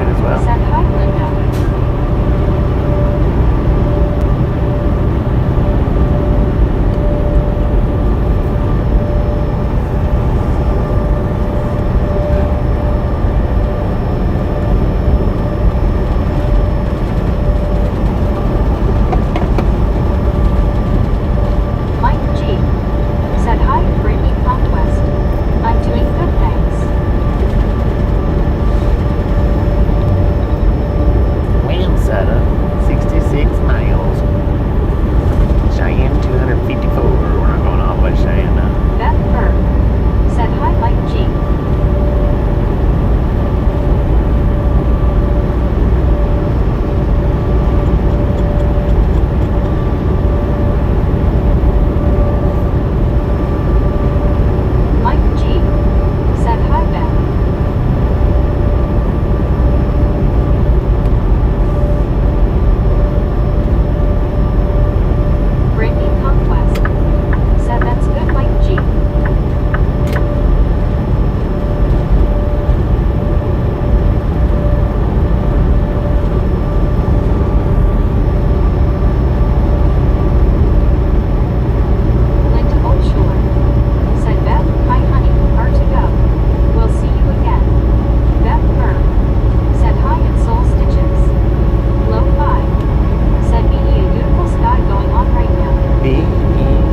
as well. Said hi, Linda. Mike G. said hi, Brittany Conquest. I'm doing good, thanks. Well, Sutter, 66 miles. Cheyenne 254. We're not going all the way to Cheyenne now. Beth Berg said hi, Mike G. Mike G. said hi, Beth. Brittany Conquest said that's good, Mike G. Linda Olshore said Beth, hi honey, hard to go. We'll see you again. Beth Berg said hi and soul stitches. Low 5 said me a beautiful sky going on right now.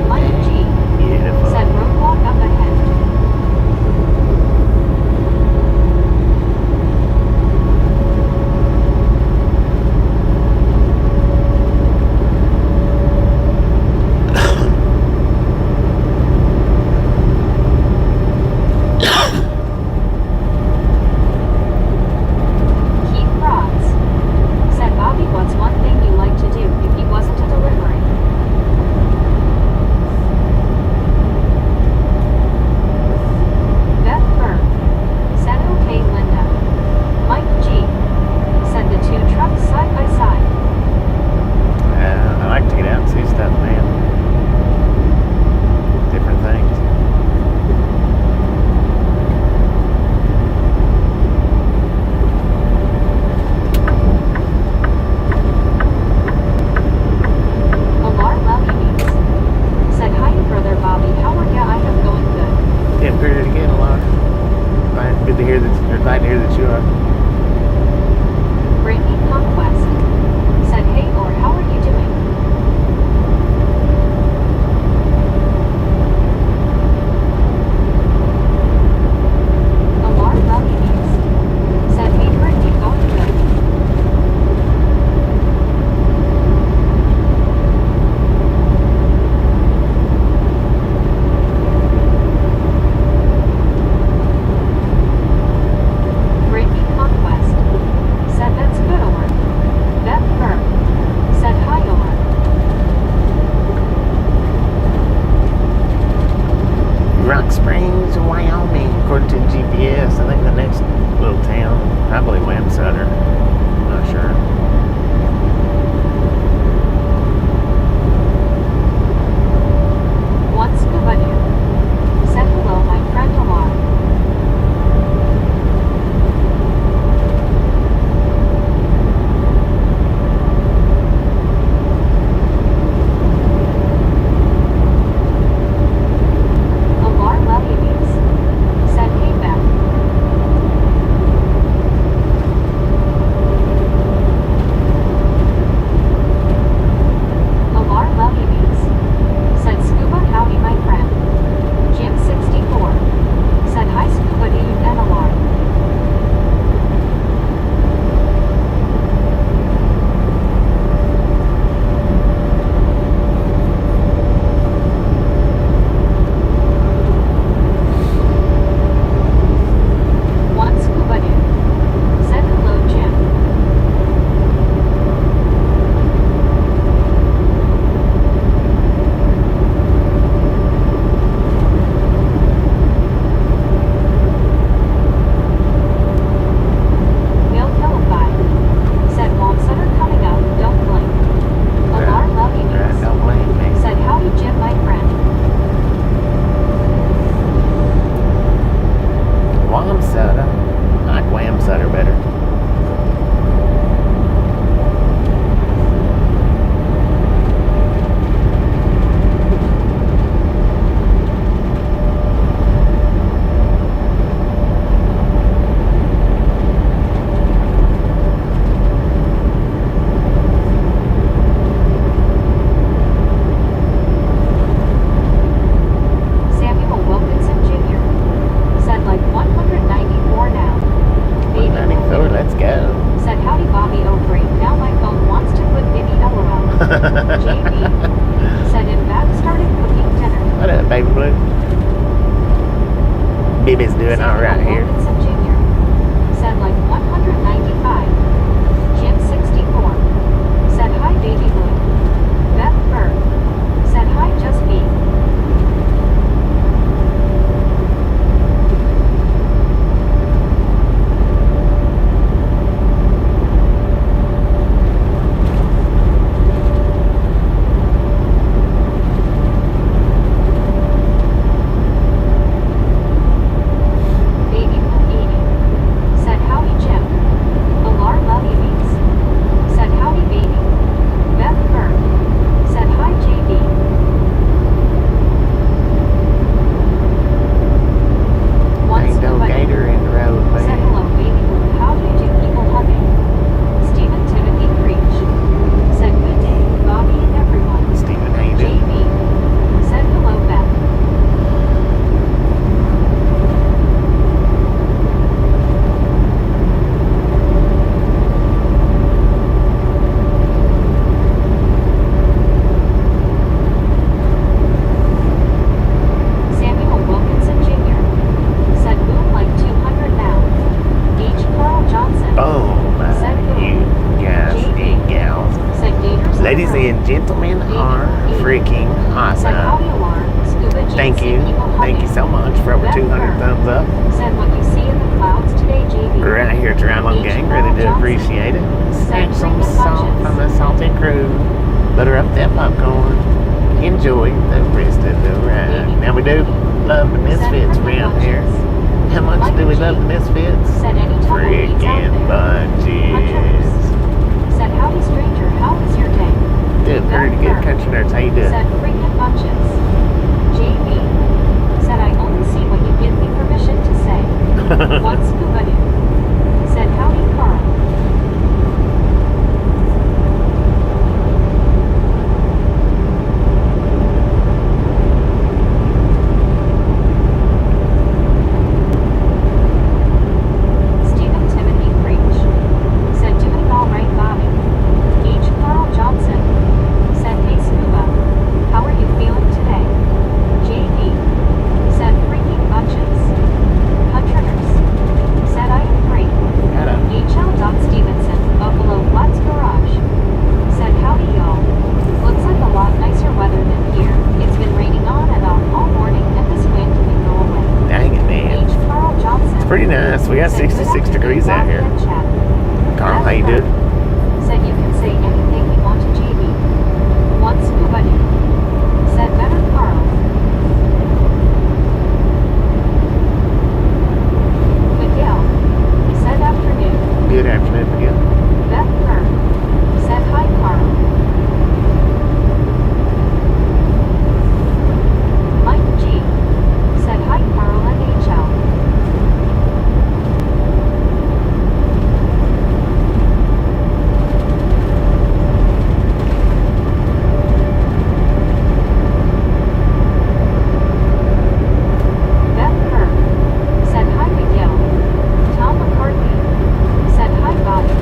Mike G. Beautiful. said roadblock up ahead. Keith Rods said Bobby, what's one thing you like to do if he wasn't a delivery? Beth Berg said okay, Linda. Mike G. said the two trucks side by side. I like to get out and see stuff, man. Different things. Alar Levy said hi, brother Bobby. How are ya? I am going good. Getting pretty again a lot. Good to hear that. You're glad to hear that you are. Brittany Conquest said hey, or how are you doing? Alar Levy said hey, Brittany, going good. Brittany Conquest said that's good, Or. Beth Berg said hi, Or. Rock Springs, Wyoming, according to GPS. I think the next little town, probably Wamsutter. Not sure. One scuba dude said hello, my friend Alar. Alar Levy said hey, Beth. JB said in back started cooking dinner. What up, baby blue? Baby's doing all right Samuel here. Wilkinson Jr. said like 195. Jim 64 said hi baby blue. Beth Bird said hi just me. Baby Blue 80 said howdy Jim. Alar Lovey Beats said howdy baby. Beth Bird said hi JB. One Ain't no Scuba gator in the road, said man. hello baby blue, how do you do people hugging? Stephen Timothy Preach said good day, Bobby and everyone. Stephen, how you doing? JB said hello Beth. Samuel Wilkinson Jr. said boom like 200 now. H. Carl Johnson Boom, said you guys and gals. said gators on Ladies the road. and gentlemen are freaking Said howdy awesome. alarm, scuba G Thank you. Thank you so much for over 200 thumbs up. Said what you see in the clouds today, JB. We're out here at Drylon Gang. Really do appreciate it. Snatch some salt from the salty crew. Butter up that popcorn. Enjoy the rest of the ride. Now we do love the misfits around here. How much do we love the misfits? Said any tumbleweeds out Freaking there. bunches. Said howdy stranger, how was your day? Doing pretty good, country nerds. How you doing? Said freaking bunches. JB said I only see what you give me permission to say. One scuba dude said howdy Carl. Stephen Timothy Preach said doing all right Bobby. H. Carl Johnson said hey scuba, how are you feeling today? JB said freaking bunches. Huntrunners said I am great. Got a H.L. Stevenson, Buffalo Flats Garage said howdy y'all. Looks like a lot nicer weather than here. It's been raining on and off all morning and this wind can go away. dang it, man. H. Carl Johnson. It's pretty nice. We got said, "Good 66 degrees out afternoon, here. Bobby and Chad." Carl, how you Beth doing? said you can say anything you want to JB. One scuba dude said better Carl. Miguel said afternoon. Good afternoon, Miguel. Beth Kern said hi Carl. Mike G said hi Carl and HL. Beth Kern said hi Miguel. Tom McCarthy said hi Bobby.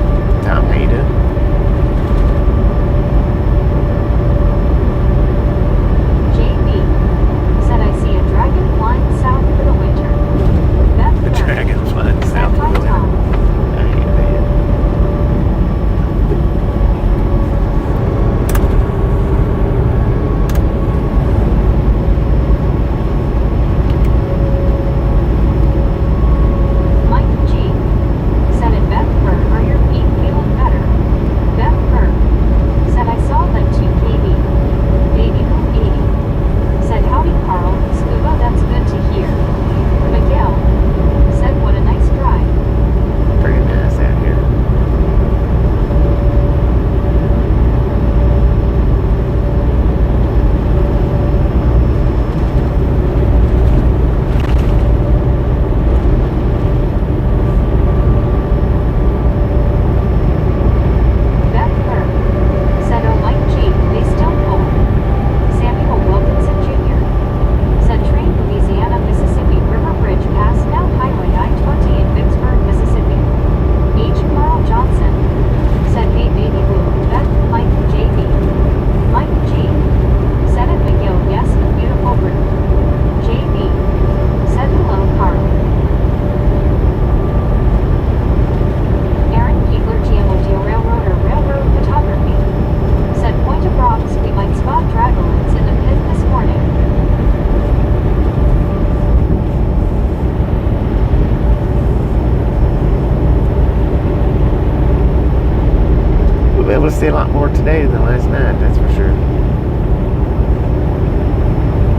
We'll be able to see a lot more today than last night, that's for sure.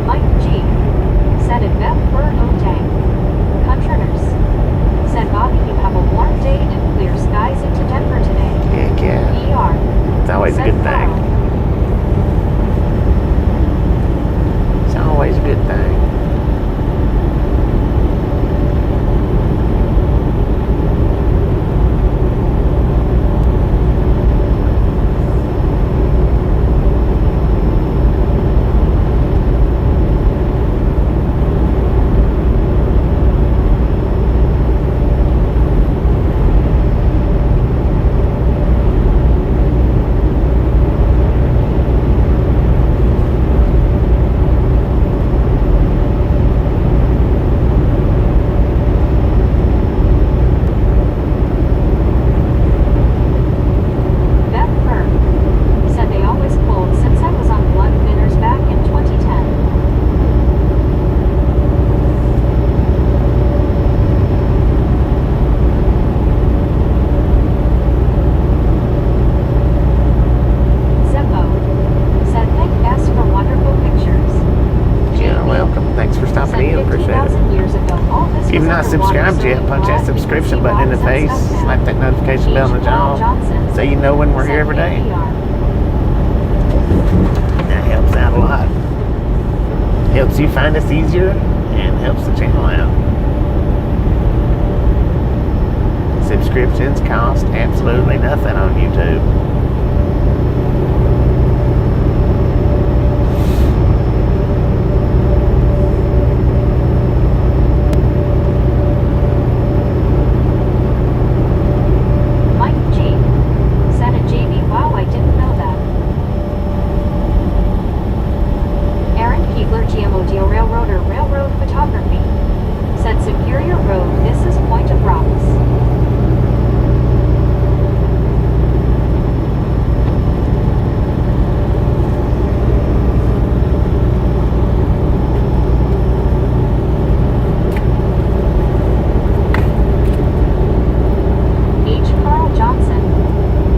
Mike G. said in Beth Bird O'Dang. Countryers. Said Bobby, you have a warm day and clear skies into Denver today. Heck yeah. PR. It's always a said good thing. Carl. It's always a good thing. Beth Bird. Said they always pulled since I was on blood thinners back in 2010. Zeppo. Said thank Bess for wonderful pictures. You're welcome. Thanks for Said stopping in. Appreciate it. 50,000 years ago, all this If you've was not underwater, subscribed so yet, you punch that glad you can subscription see button in the rocks and face, stuff now. slap that notification bell on the H. Carl jaw, Johnson. so you know when we're here every Said day. APR. That helps out a lot. Helps you find us easier and helps the channel out. Subscriptions cost absolutely nothing on YouTube. Mike G. said at JB, wow, I didn't know that. Aaron Keegler, GMODO Railroader, Railroad Photography. Said Superior Road, this is Point of Rocks. H. Carl Johnson.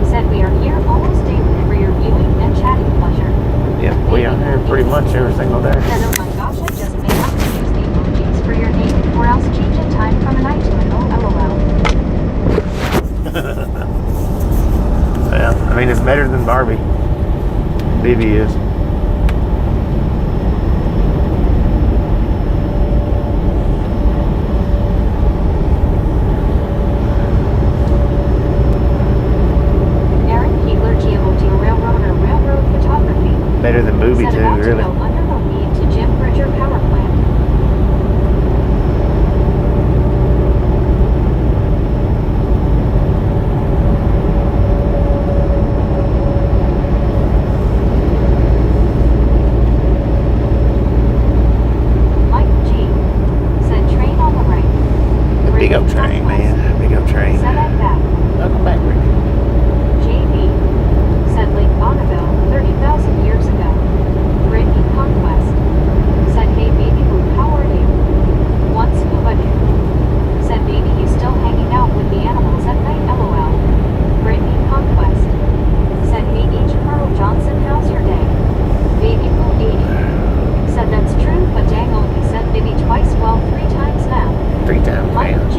Said we are here almost daily for your viewing and chatting pleasure. Yep, we are here pretty much every single day. Said, oh my gosh, I just may have to use the emojis for your name, or else change in time from an I to an O, LOL. Well, I mean, it's better than Barbie. Bibi is. Aaron Keegler, GMODO Railroader, Railroad Photography. Better than Booby Said too, about to really. go under the lead to Jim Bridger Power Plant. Mike G. said train on the right. Big old train, man. Big old train. Said I'm back. Welcome back, Ricky. JB. Said Lake Bonneville, 30,000 years ago. Brittany Conquest. Said hey baby boo, how are you? One scuba dude. Said baby you still hanging out with the animals at night, LOL. Brittany Conquest. Said hey H. Carl Johnson, how's your day? Baby boo 80. Said that's true, but dang only said maybe twice, well 3 times now. 3 times, Mike man. G.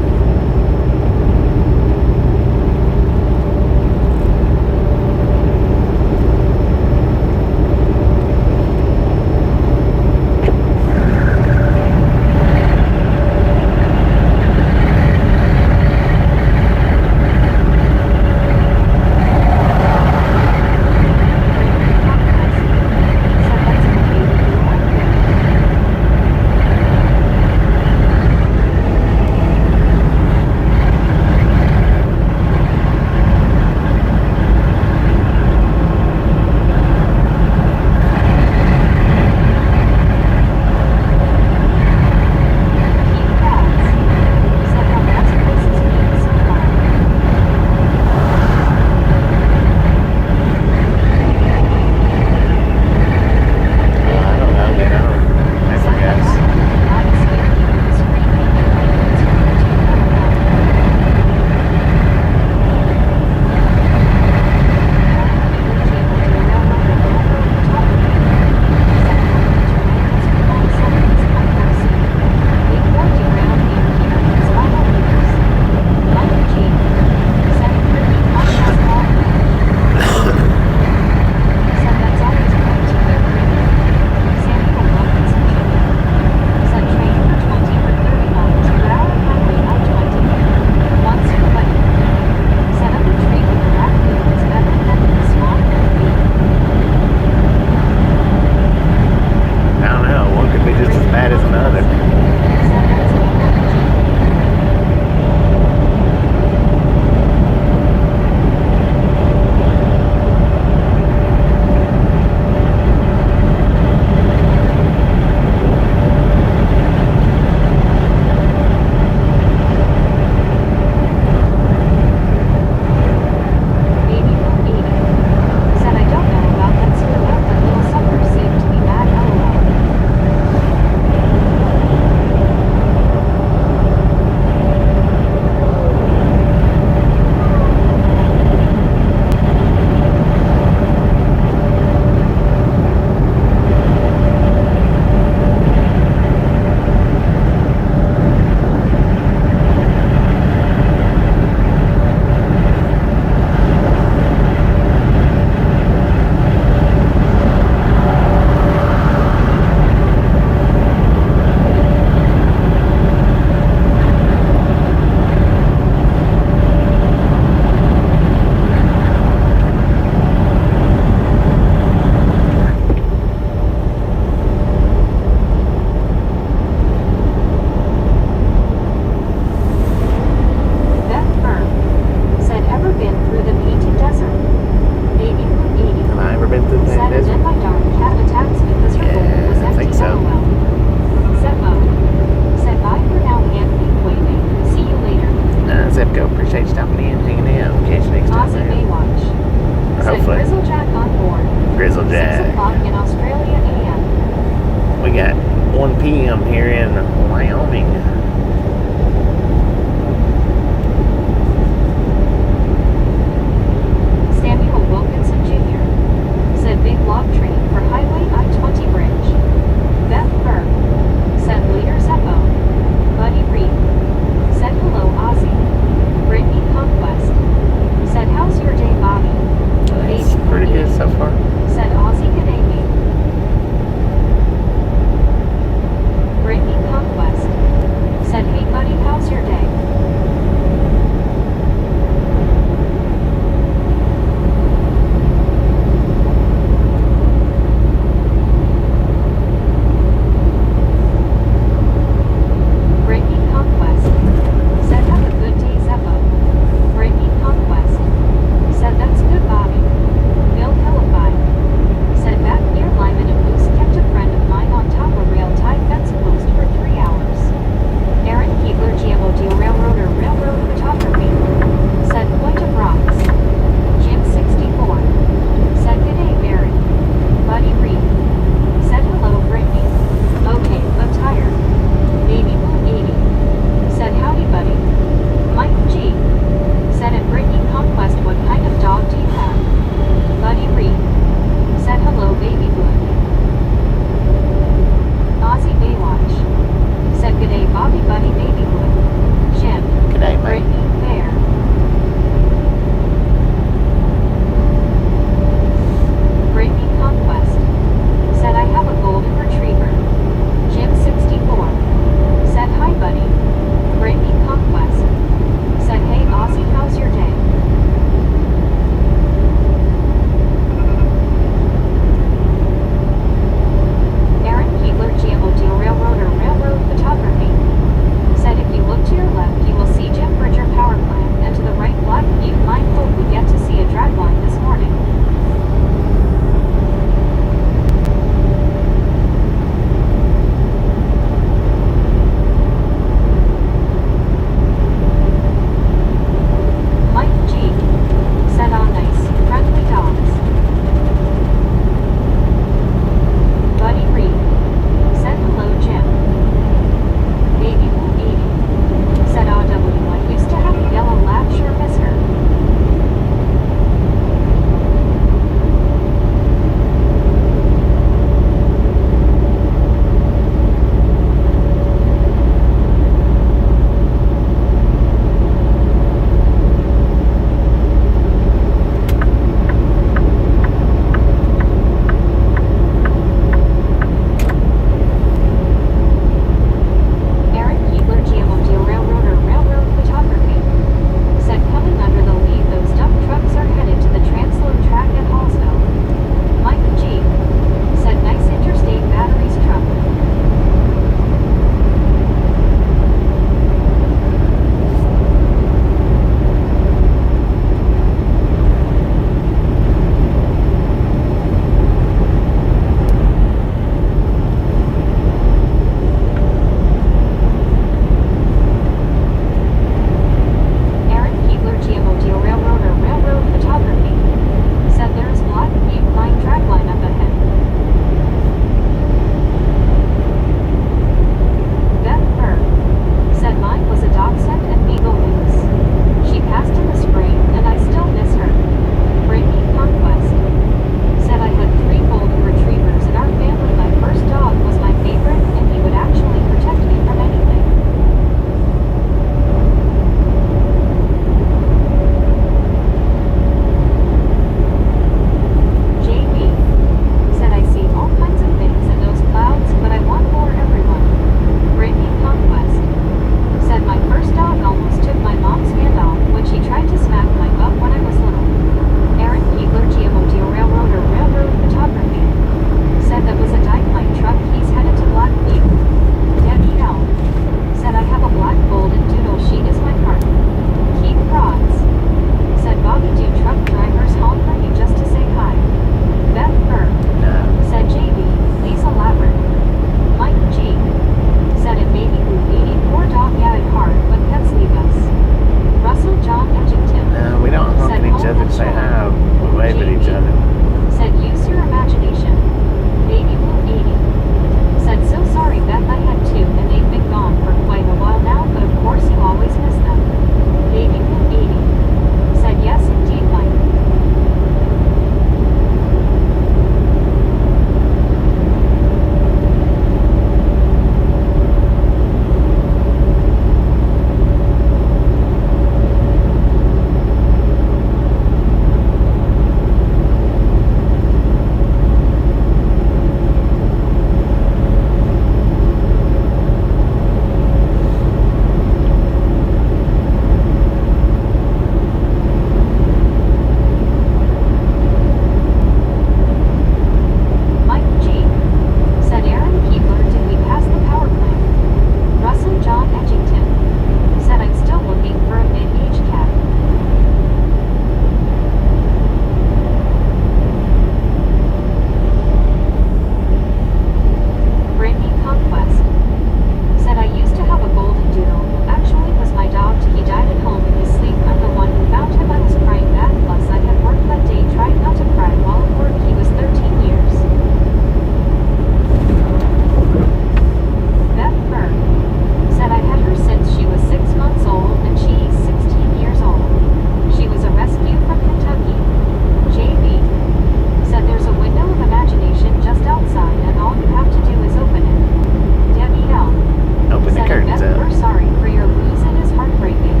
what's said, up. we're sorry for your lose. It is heartbreaking.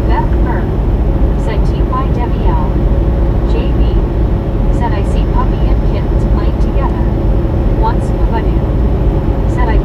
Beth Burr said TYWL. JB said I see puppy and kittens playing together. Once Pavadu said I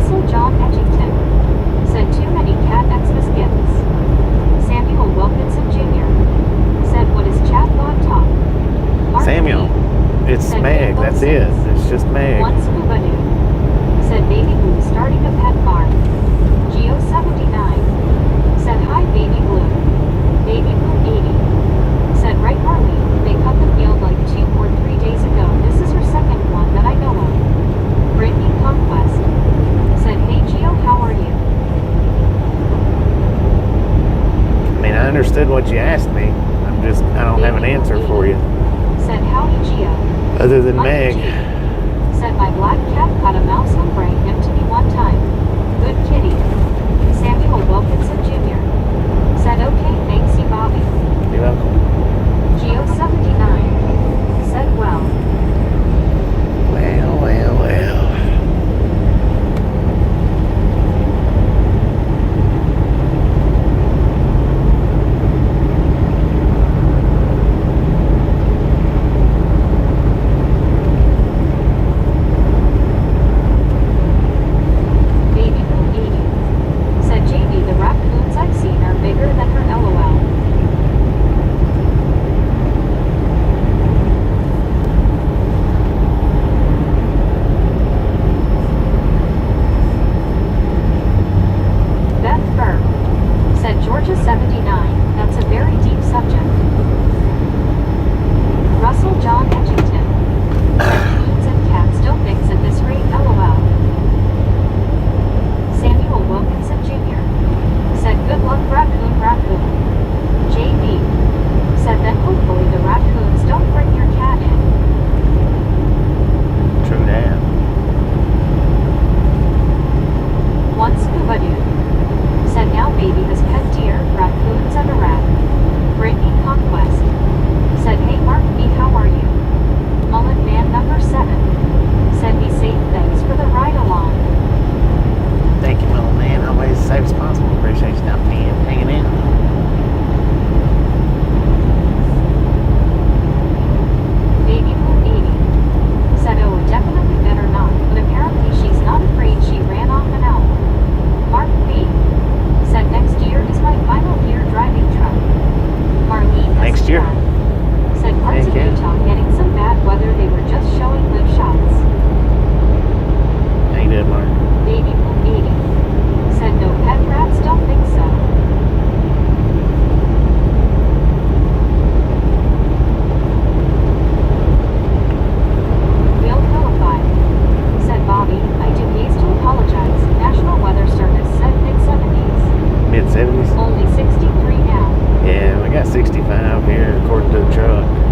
Russell John Edgington said too many cat Xmas gifts. Samuel Wilkinson Jr. said what is chatbot talk. Mark Samuel. B. It's said Meg. Rainbow That's Six. it. It's just Meg. One Scuba Doo said Baby Blue starting a pet farm. Geo79 said hi Baby Blue. Baby Blue 80 said right Marley, they cut the field like 2 or 3 days ago. This is her second one that I know of. Brittany Conquest said hey Geo, how are you? I mean, I understood what you asked me. I don't have an answer for you. Said howdy Geo. Other than Mike Meg. G said my black cat caught a mouse and bring him to me one time. Good kitty. Samuel Wilkinson Jr. said okay thanks you Bobby. You're welcome. Geo79 said well. Well, well, well. Baby Blue 80 said JB the raccoons I've seen are bigger than her LOL. Beth Burr said Georgia 79, that's a very deep subject. Russell John Edgington said foods and cats don't mix at this rate LOL. Samuel Wilkinson Jr. said good luck raccoon raccoon. JB said then hopefully the raccoons don't bring your cat in. True that. One Scuba Doo said now baby has pet deer, raccoons and a rat. Brittany Conquest said hey Mark B how are you? Mullet Man number 7 said be safe thanks for the ride along. Thank you, little man. Always as safe as possible. Appreciate you stopping in, hanging in. Baby Blue 80 said oh it definitely better not, but apparently she's not afraid she ran off an owl. Mark B said next year is my final year driving truck. Marlene Next year? Escobar said parts of Heck yeah. Utah getting some bad weather, they were just showing good shots. How you doing, Mark? Baby Blue 80 said no pet rats, don't think so. Will Philippi said Bobby, I do haste to apologize. National Weather Service said mid-70s. Mid-70s? Only 63 now. Yeah, we got 65 here according to the truck.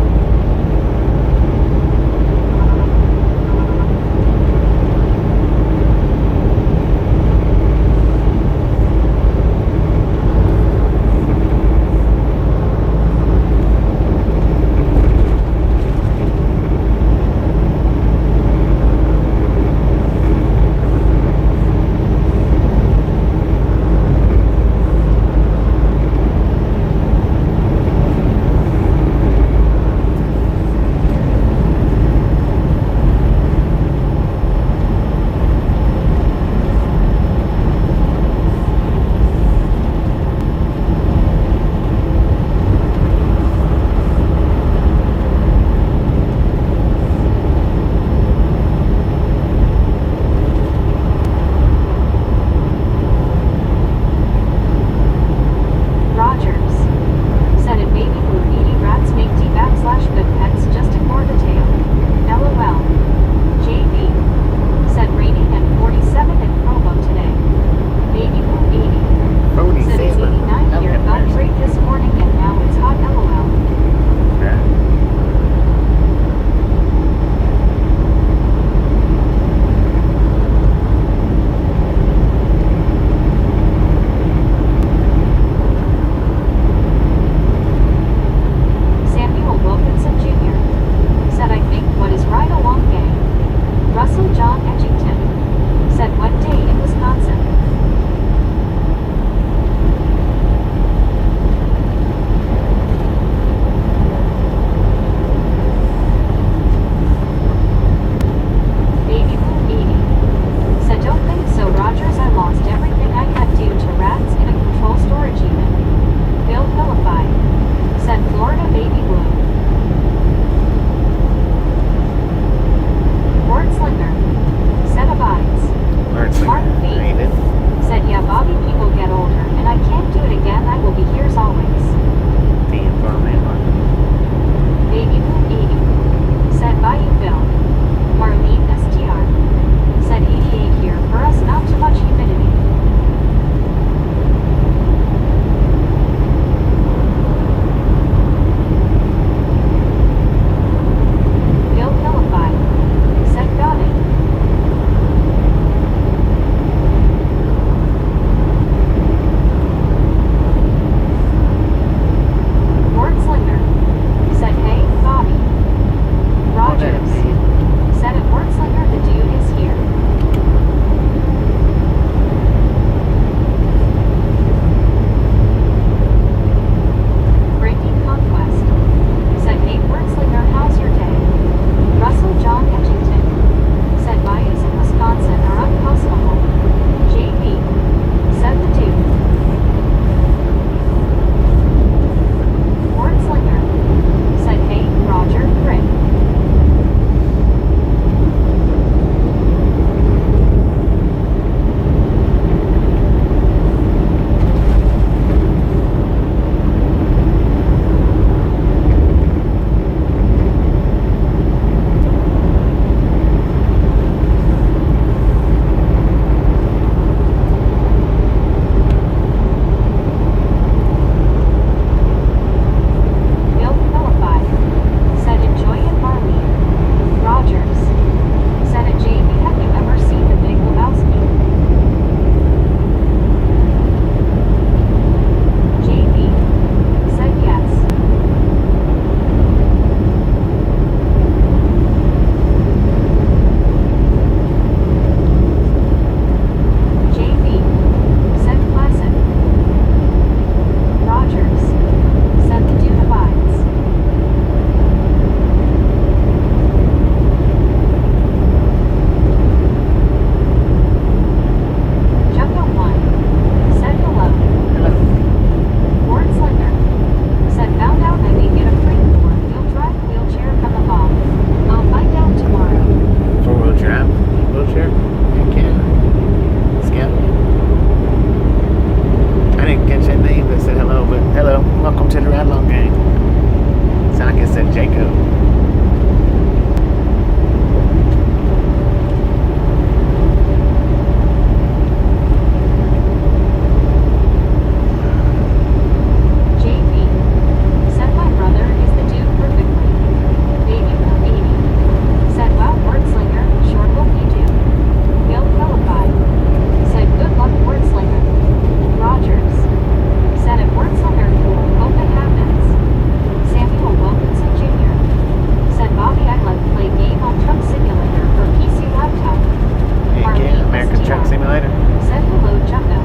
me later. Said hello, Jucko.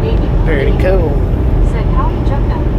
Baby. Pretty cool. Said howdy, Jucko.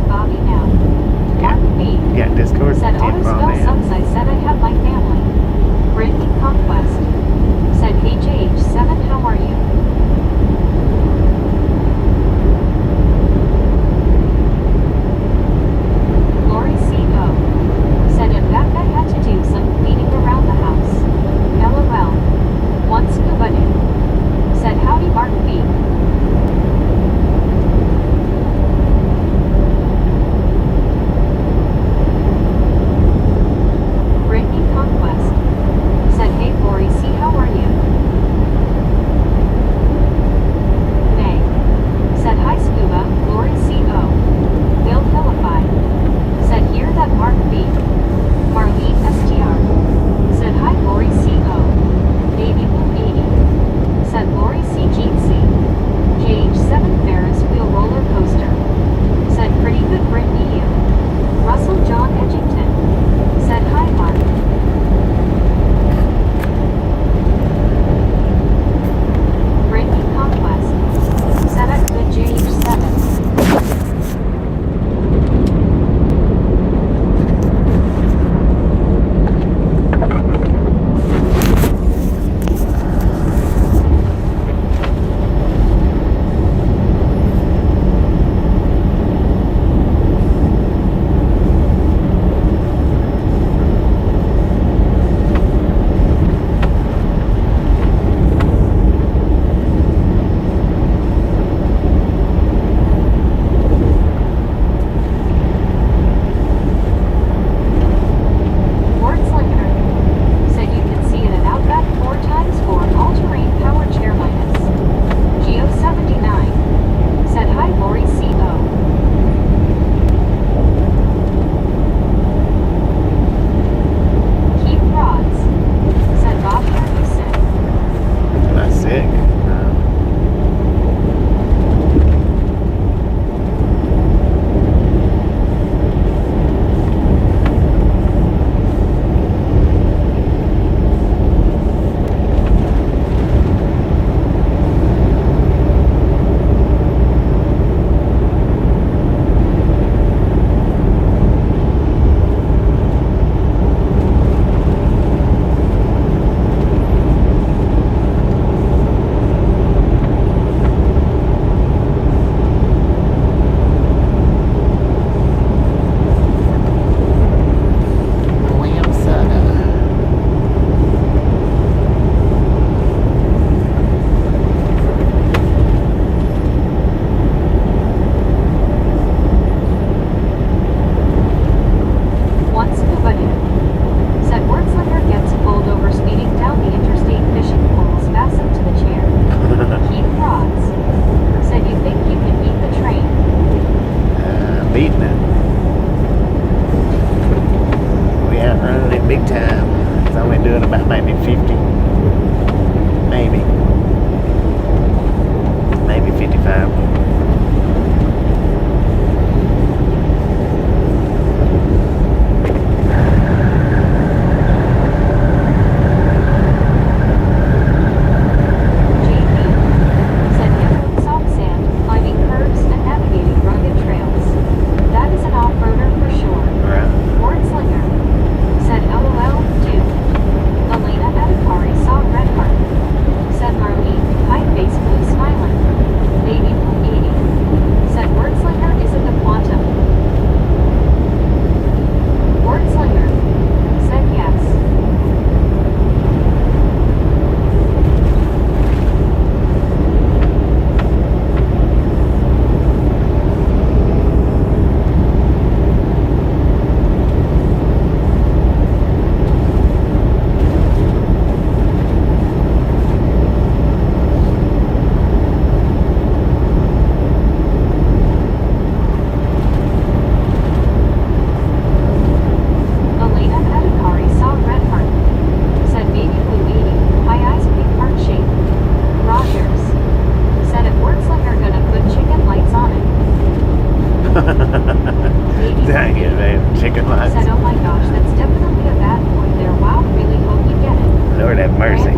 Bobby now.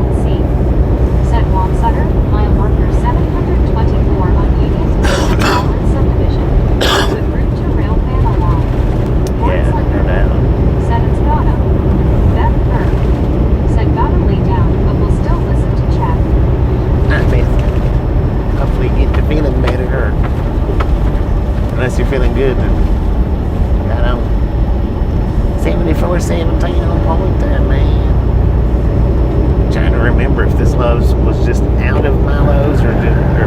Brandon C. Said Juan Sutter, mile marker 724 on Union Holland subdivision. With route to rail van along. Yeah, I know that one. Said it's gotta. Beth Burke. Said gotta lay down, but we'll still listen to chat. I mean, hopefully you get to feeling better, or unless you're feeling good, then I don't. 74-17 on point there, man. Trying to remember if this was just out of Milo's or if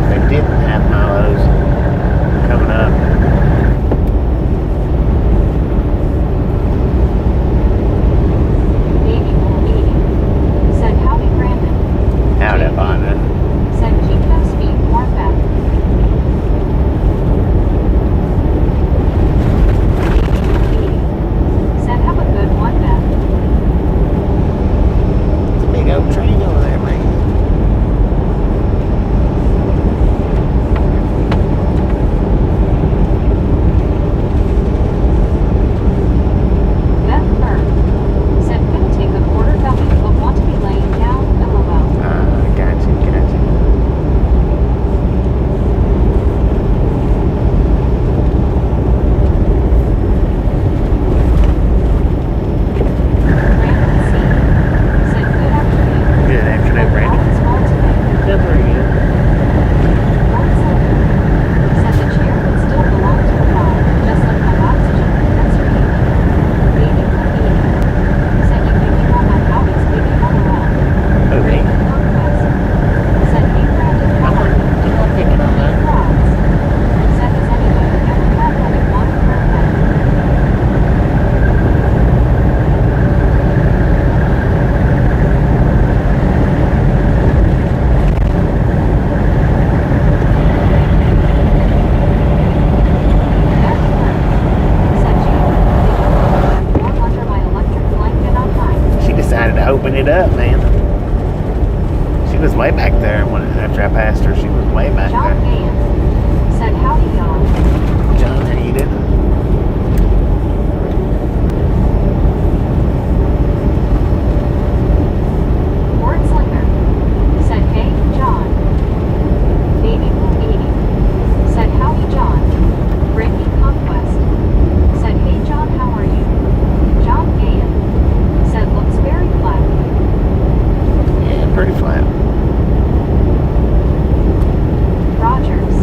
they didn't have Milo's coming up. Baby will eating. Said howdy Brandon. Howdy, partner. Said keep those feet warm back. Said have a good one, Beth. It's a big old train over there, man. Beth Burke. Said gonna take a quarter dummy, but want to be laying down, LOL. Gotcha. Brandon C. Said good afternoon. Good afternoon, Brandon. All is well today. Yeah, pretty good. One second. Said the chair would still belong to the car, just like my oxygen. That's for you. Baby will eating. Said you picking on my howdies, baby LOL. Okay. Conquest. Said hey Brandon, how are you? I'm picking on that. Frogs. Said has anybody ever had what they want for a pet? Beth Burke. Said Jane, did you warm under my electric blanket on high? She decided to open it up, man. She was way back there after I passed her. She was way back John there. Gann. Said howdy y'all. John, how you doing? Wordslinger. Said hey John. Baby will eating. Said howdy John. Brittany Conquest. Said hey John, how are you? John Gann. Said looks very flat. Yeah, pretty flat. Rogers.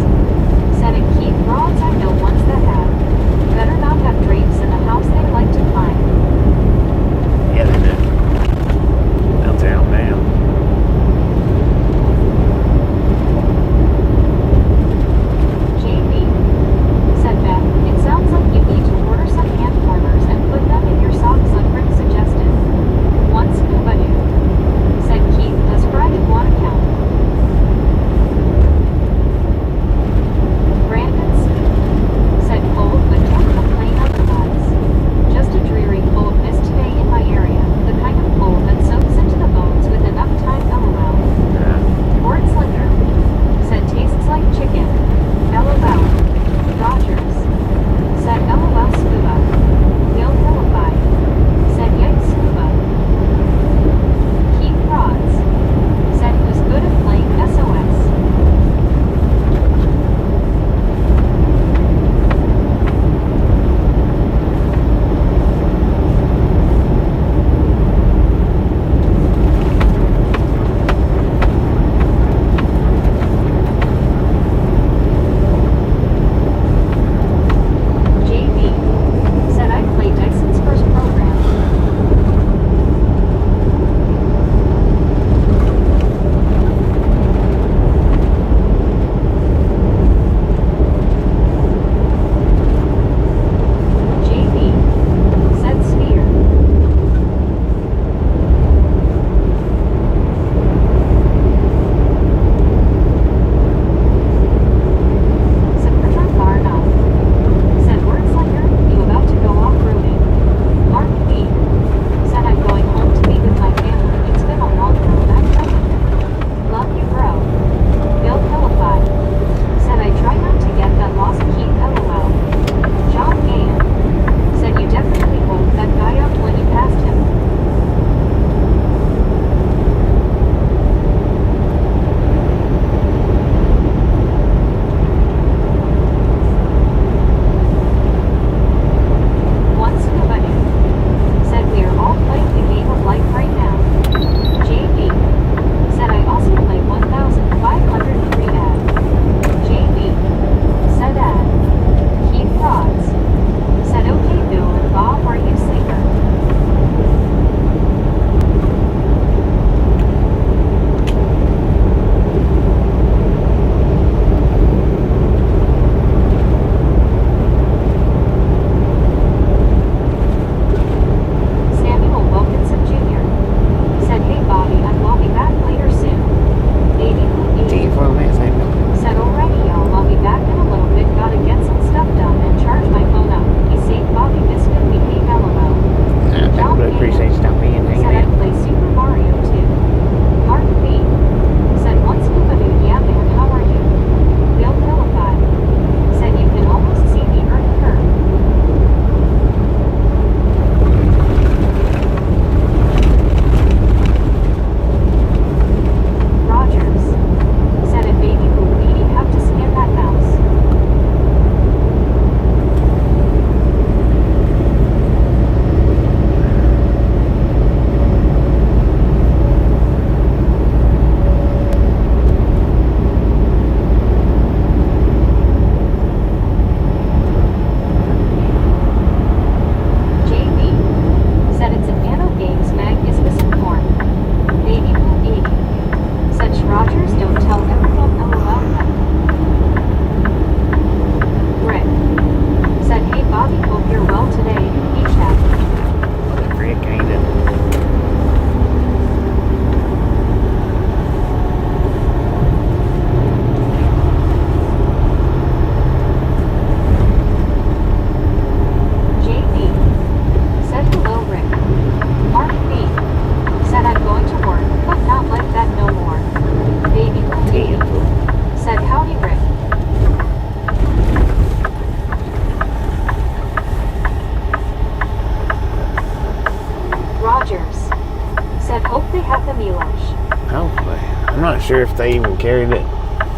I'm not sure if they even carried it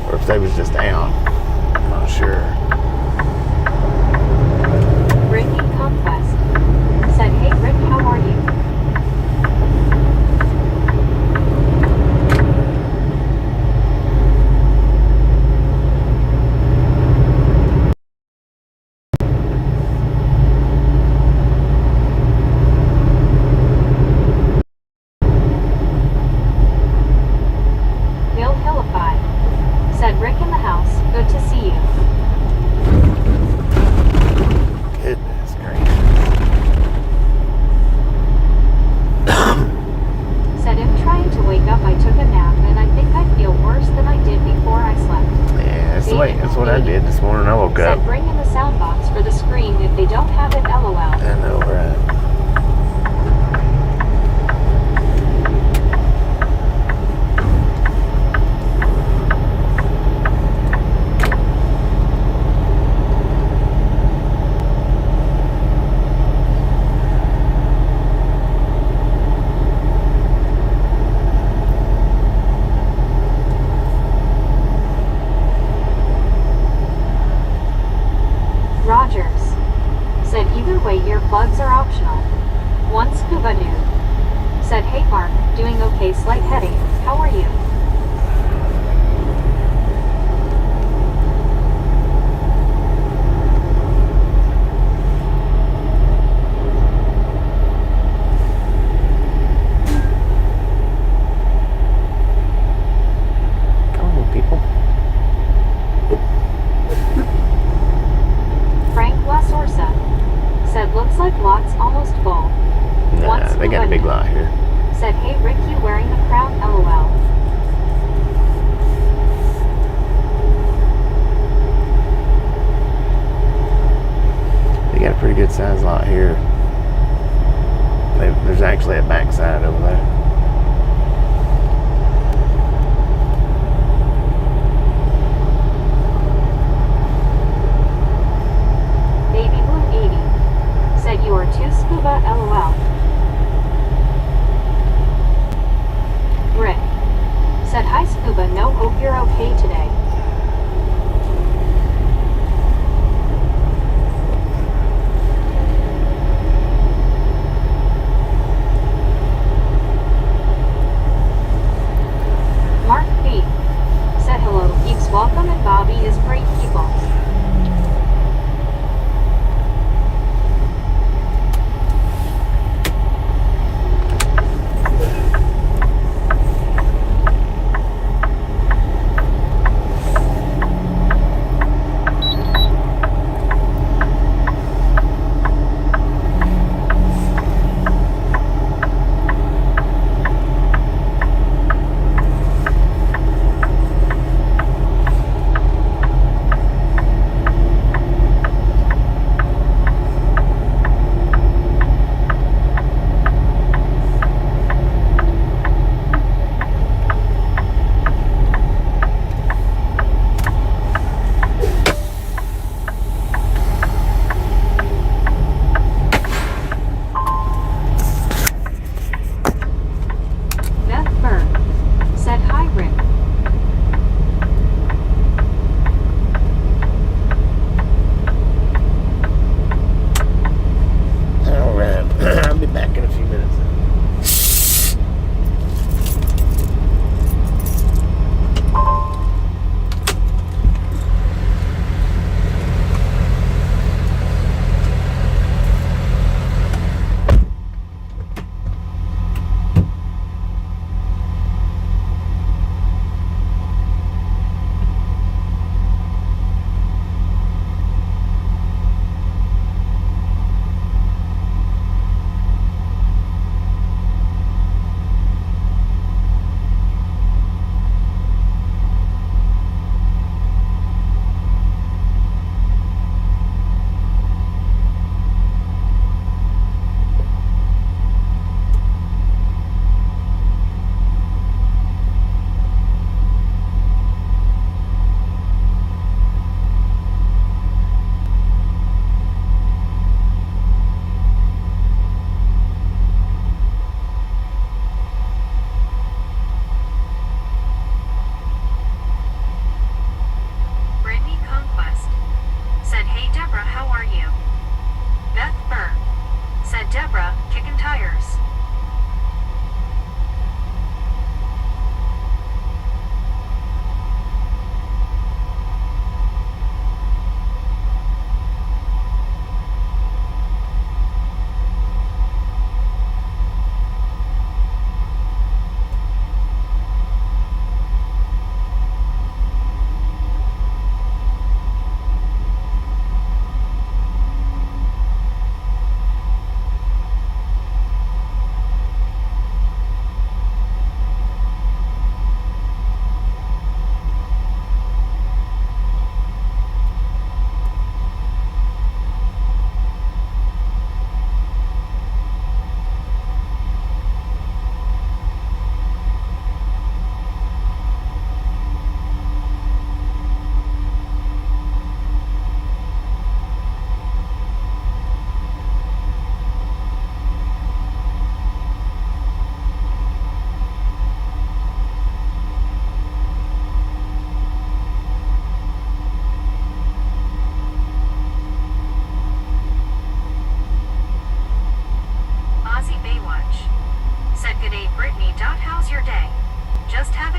or if they was just out. I'm not sure. Ricky Conquest said, "Hey Rick, how are you?" Bill Hillify said, "Rick in the house, good to see you." Goodness gracious. Said, "I'm trying to wake up. I took a nap and I think I feel worse than I did before I slept." Yeah, that's what I did this morning. I woke up. Said, "Bring in the sound box for the screen if they don't have it, LOL." I know, right? Rogers said, "Either way, earplugs are optional." One scuba dude said, "Hey Mark, doing okay, slight headache, how are you?" Come on, people. Frank Lasorsa said, "Looks like lot's almost full." One Nah, they got a big scuba lot here. dude said, "Hey Rick, you wearing the crown, LOL." They got a pretty good size lot here. There's actually a backside over there. Baby Blue 80 said, "You are too scuba, LOL." Rick said, "Hi scuba, no, hope you're okay today." Mark B said, "Hello, peeps, welcome, and Bobby is great people."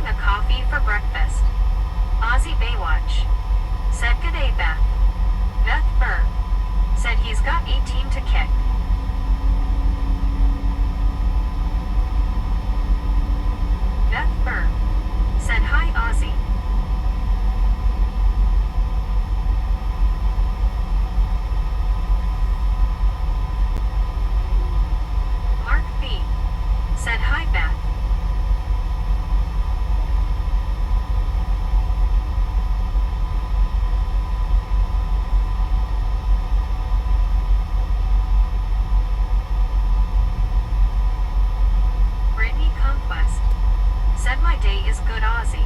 a coffee for breakfast. Aussie Baywatch. Said g'day Beth. Beth Burr. Said he's got 18 to kick. Beth Burr. Said hi Aussie. Mark B. Said hi Beth. Brittany Conquest. Said my day is good Aussie.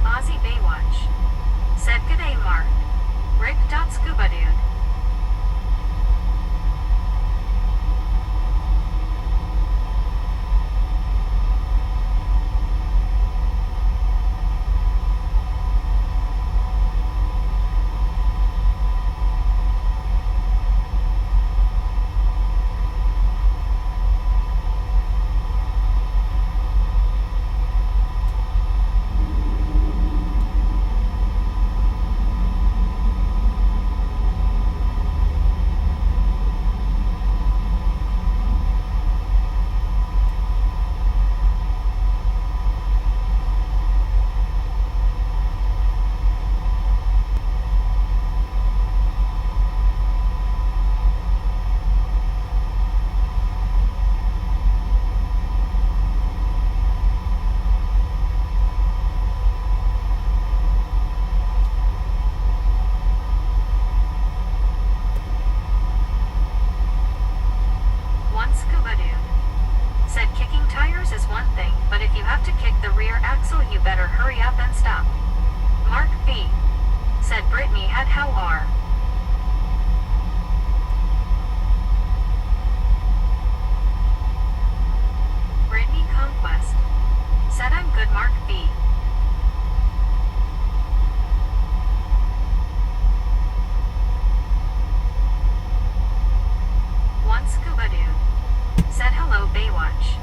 Aussie Baywatch. Said g'day Mark. Scuba Dude. One Scuba Dude. Said kicking tires is one thing, but if you have to kick the rear axle you better hurry up and stop. Mark V. Said Brittany had how are. Brittany Conquest. Said I'm good Mark V. One Scuba Dude. Said hello Baywatch.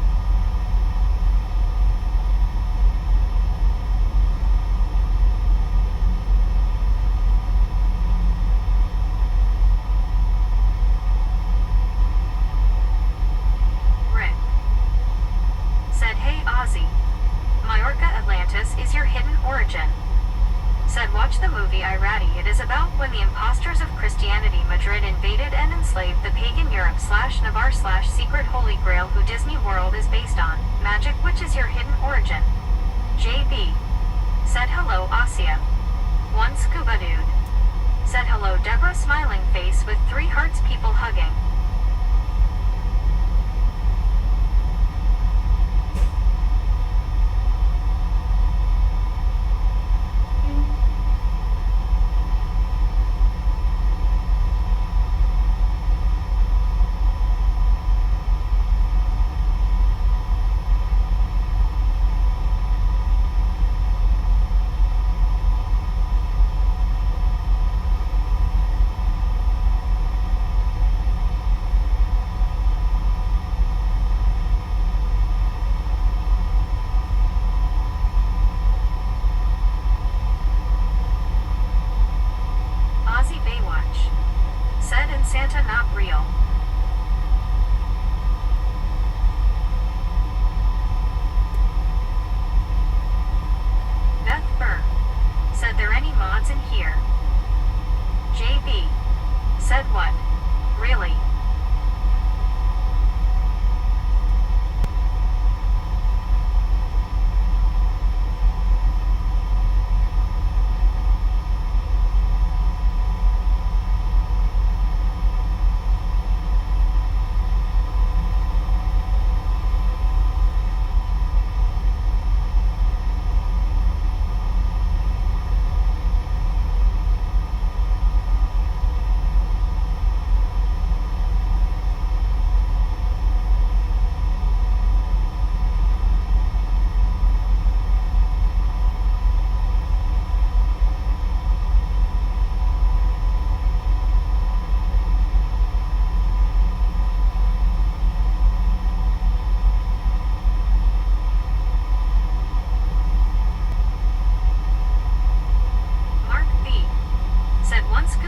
Rick. Said hey Aussie. Majorca Atlantis is your hidden origin. Said watch the movie Irati. It is about when the impostors of Christianity Madrid invaded and enslaved the pagan Europe / Navarre / secret Holy Grail who Disney World is based on. Magic which is your hidden origin. JB. Said hello Asia. One Scuba Dude. Said hello Deborah smiling face with 3 hearts people hugging. Aussie Baywatch. Said and Santa not real. Beth Burr. Said there any mods in here? JB. Said what? Really?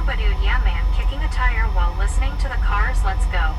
Aqua dude, yeah man, kicking a tire while listening to the Cars, let's go.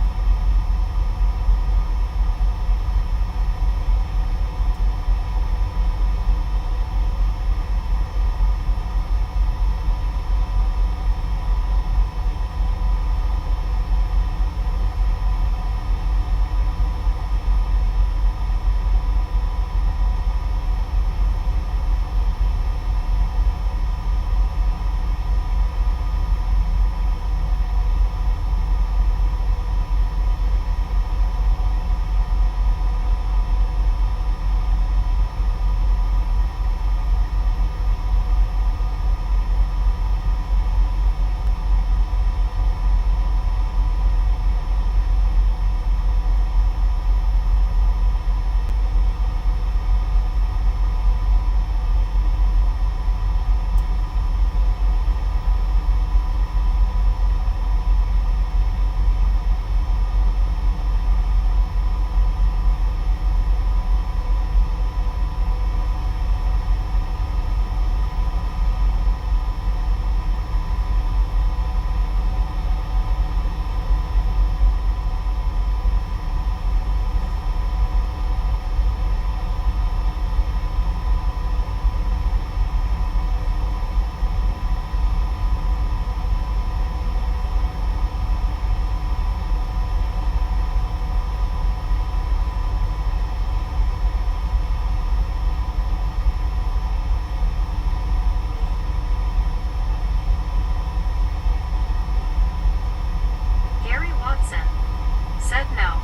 Said no.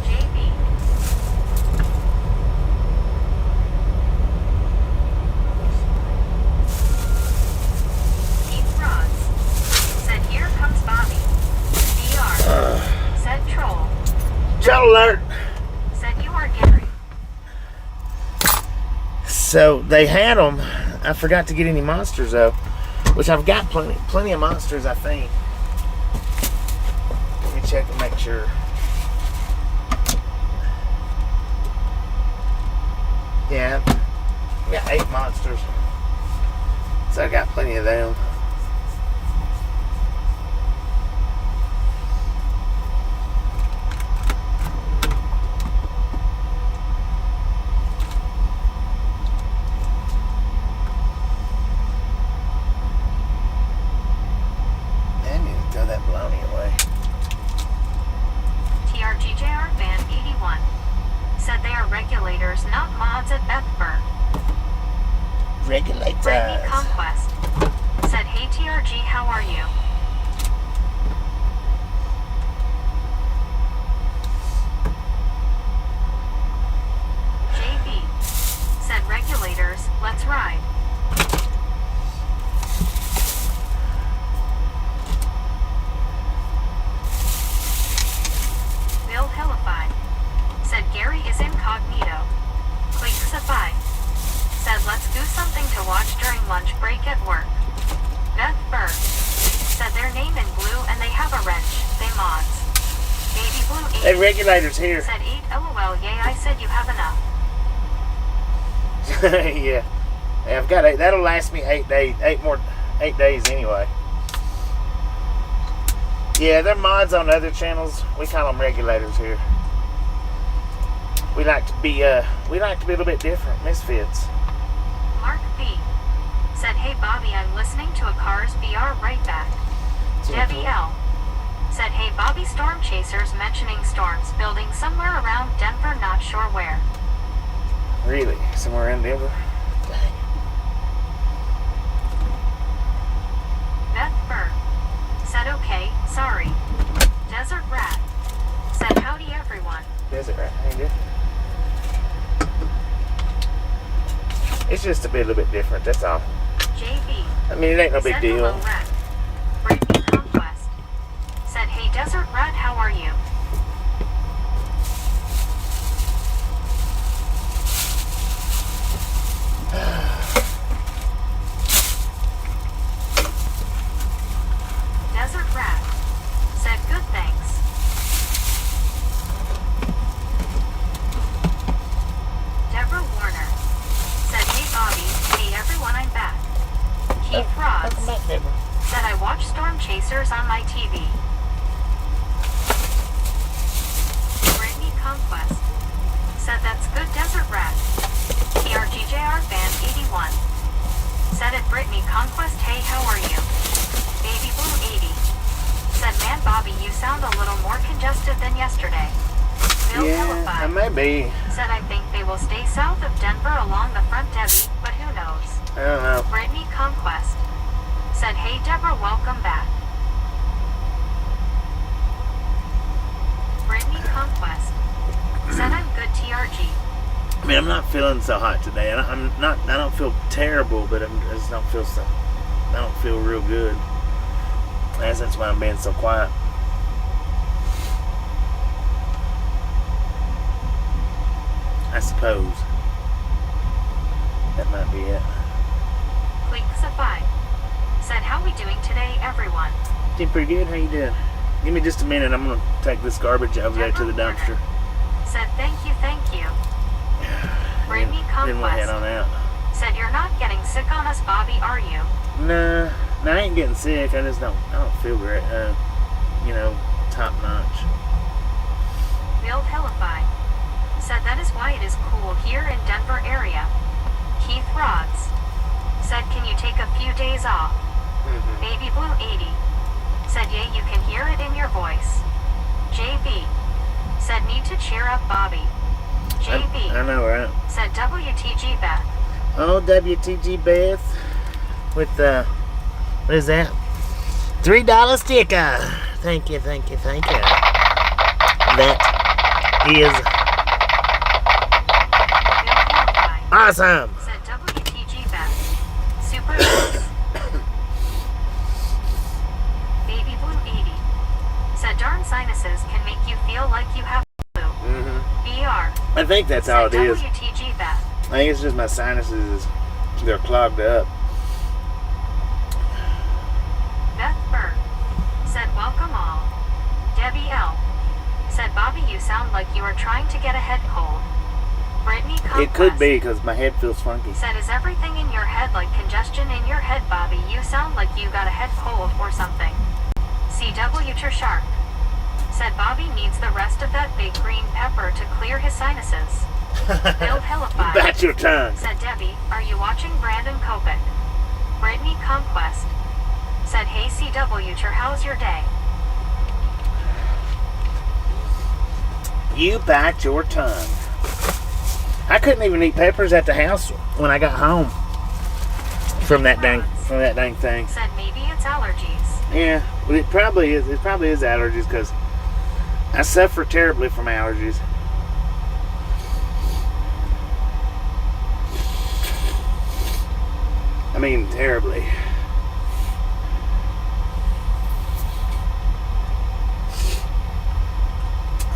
JB. Keith Rods. Said here comes Bobby. DR. Said troll. Troll alert. Said you are Gary. So they had them. I forgot to get any monsters though, which I've got plenty of monsters. I think. Let me check and make sure. Yeah, I got 8 monsters, so I got plenty of them. TRGJR Band 81 said they are regulators, not mods at Bethburg. Regulators. Brittany Conquest said, hey TRG, how are you? JB said, regulators, let's ride. Bill Hillified said Gary is incognito. Cleaksify said let's do something to watch during lunch break at work. Beth Berg said their name in blue and they have a wrench. They mods. Baby Blue 8 Hey, regulators here. said 8 LOL, yay, I said you have enough. Yeah. Yeah, I've got 8. That'll last me 8 days. 8 days anyway. Yeah, they're mods on other channels. We call them regulators here. We like to be a little bit different, misfits. Mark B said, hey Bobby, I'm listening to a Cars BR right back. Debbie L said, hey Bobby, storm chasers mentioning storms building somewhere around Denver, not sure where. Really? Somewhere in Denver? Dang. Beth Berg said, okay, sorry. Desert Rat said, howdy everyone. Desert rat, ain't it? It's just a little bit different, that's all. JB I mean, it ain't no big said, deal. hello Rat. Brittany Conquest said, hey Desert Rat, how are you? Desert Said I watch Storm Chasers on my TV. Brittany Conquest. Said that's good Desert Rat. TRGJR Fan 81. Said at Brittany Conquest, hey, how are you? Baby Blue 80. Said, man, Bobby, you sound a little more congested than yesterday. Bill Yeah, maybe. Said I think they will stay south of Denver along the front, Debbie, but who knows? I don't know. Brittany Conquest. Said, hey, Deborah, welcome back. Brittany Conquest. Said I'm good, TRG. I mean, I'm not feeling so hot today. I don't feel terrible, but I just don't feel so. I don't feel real good. I guess that's why I'm being so quiet. I suppose that might be it. Clicksify. Said, how we doing today, everyone? Doing pretty good. How you doing? Give me just a minute. I'm gonna take this garbage over there to the dumpster. Said, thank you, thank you. Brittany Then we'll head Conquest. on out. Said, you're not getting sick on us, Bobby, are you? Nah, I ain't getting sick. I don't feel great. Top notch. Bill Hillify. Said that is why it is cool here in Denver area. Keith Rods. Said, can you take a few days off? Baby Blue 80. Said, yeah, you can hear it in your voice. JB. Said, need to cheer up, Bobby. JB. I know, right? Said, WTG Beth. Oh, WTG Beth with what is that? $3 sticker. Thank you. That is Bill Hillify. awesome. Said WTG Beth. Super nice. Baby Blue 80. Said darn sinuses can make you feel like you have flu. BR. I think that's all it Said is. WTG Beth. I think it's just my sinuses. They're clogged up. Beth Berg. Said welcome all. Debbie L. Said Bobby, you sound like you are trying to get a head cold. Brittany Conquest. It could be because my head feels funky. Said, is everything in your head like congestion in your head, Bobby? You sound like you got a head cold or something. CW Shark. Said Bobby needs the rest of that big green pepper to clear his sinuses. Bill Hillify. Bite your tongue. Said Debbie, are you watching Brandon Kopic? Brittany Conquest. Said, hey CW, how's your day? You bite your tongue. I couldn't even eat peppers at the house when I got home from that dang thing. Said maybe it's allergies. Yeah, well, it probably is. It probably is allergies because I suffer terribly from allergies. I mean, terribly.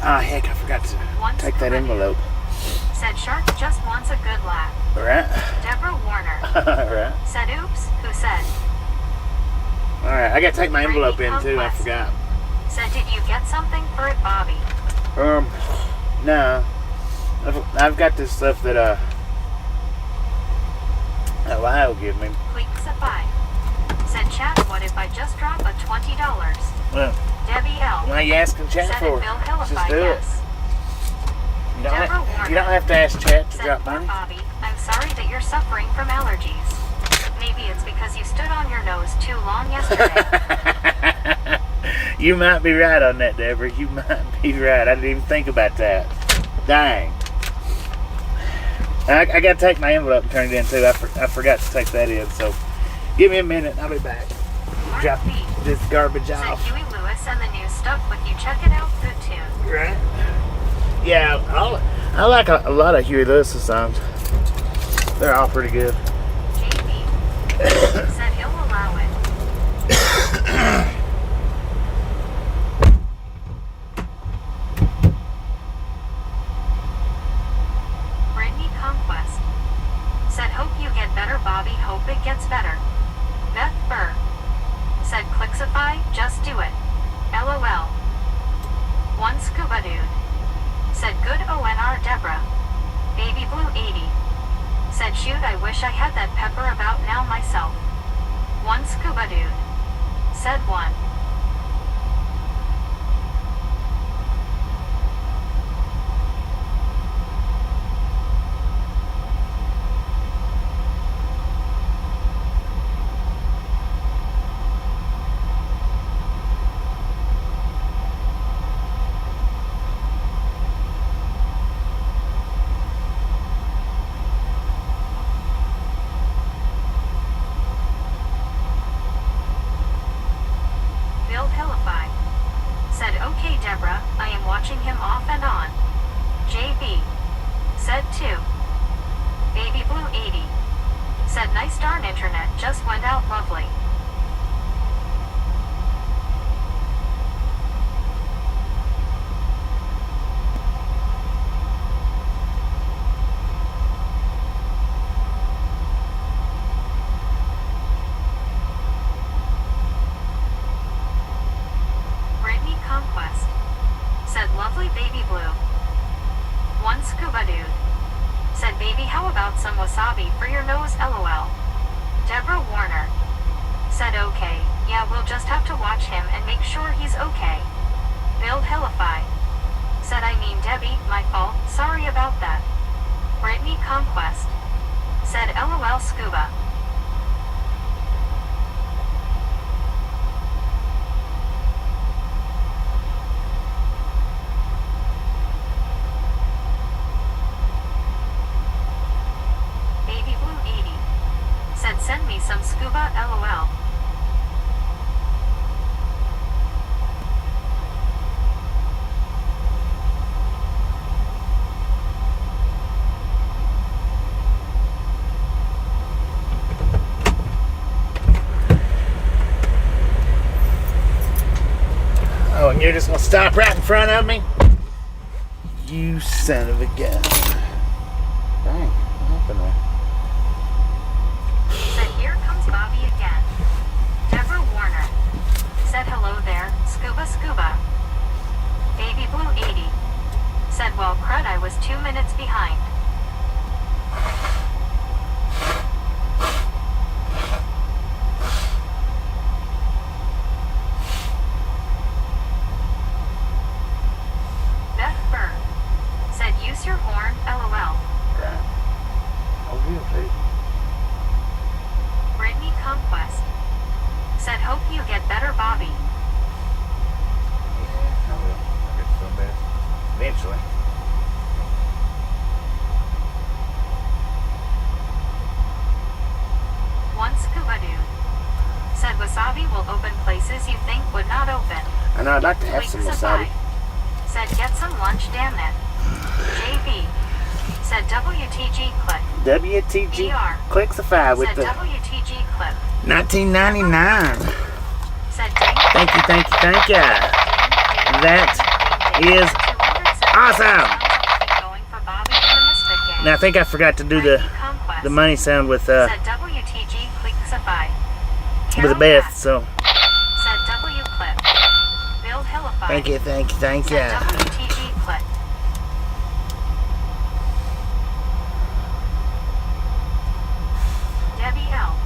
Ah, heck, I forgot to take that envelope. Said Shark just wants a good laugh. Alright. Deborah Warner. Alright. Said oops, who said? Alright, I gotta take my envelope in too, I forgot. Said, did you get something for it, Bobby? No. I've got this stuff that, Lyle give me. Clicksify. Said, chat, what if I just drop a $20? Well, Debbie L. why are you asking chat Said for? it, Bill Just Hillify, do it. yes. You Deborah Warner. don't have to ask chat to Said, drop poor money. Bobby, I'm sorry that you're suffering from allergies. Maybe it's because you stood on your nose too long yesterday. You might be right on that, Deborah. You might be right. I didn't even think about that. Dang. I gotta take my envelope and turn it in too. I forgot to take that in, so give me a minute and I'll be back. Mark Drop B. this garbage Said off. Huey Lewis and the new stuff with you. Check it out. Good tune. Right? Yeah, I like a lot of Huey Lewis songs. They're all pretty good. JB. Said he'll allow it. Brittany Conquest. Said hope you get better, Bobby. Hope it gets better. Beth Burr. Said Clicksify, just do it. LOL. One scuba dude. Said good ONR Deborah. Baby Blue 80. Said shoot, I wish I had that pepper about now myself. One scuba dude. Said one. Said, okay, Deborah, I am watching him off and on. JB. Said 2. Baby Blue 80. Said, nice darn internet, just went out lovely. Said lovely baby blue. One scuba dude. Said baby how about some wasabi for your nose lol. Deborah Warner. Said okay, yeah we'll just have to watch him and make sure he's okay. Bill Hillify. Said I mean Debbie, my fault, sorry about that. Brittany Conquest. Said lol scuba. Said send me some scuba lol. Oh, and you're just gonna stop right in front of me? You son of a gun. Dang, what happened there? Said here comes Bobby again. Deborah Warner. Said hello there, scuba scuba. Baby Blue 80. Said well crud I was 2 minutes behind. Beth Burr. Said use your horn lol. Right. Oh, you please. Brittany Conquest. Said hope you get better Bobby. Yeah, I will. I'll get some better. Eventually. One scuba dude. Said wasabi will open places you think would not open. I know I'd like to have some wasabi. Said get some lunch damn it. JB. Said WTG clip. WTG ER. Clixify with Said the WTG clip. 1999. Said Thank you, thank you, thank you. That is awesome. Now I think I forgot to do the money sound with Said WTG Clixify. with Beth, so Said W clip. Bill Hillify. thank you, thank you, thank you. Said WTG clip. Debbie L.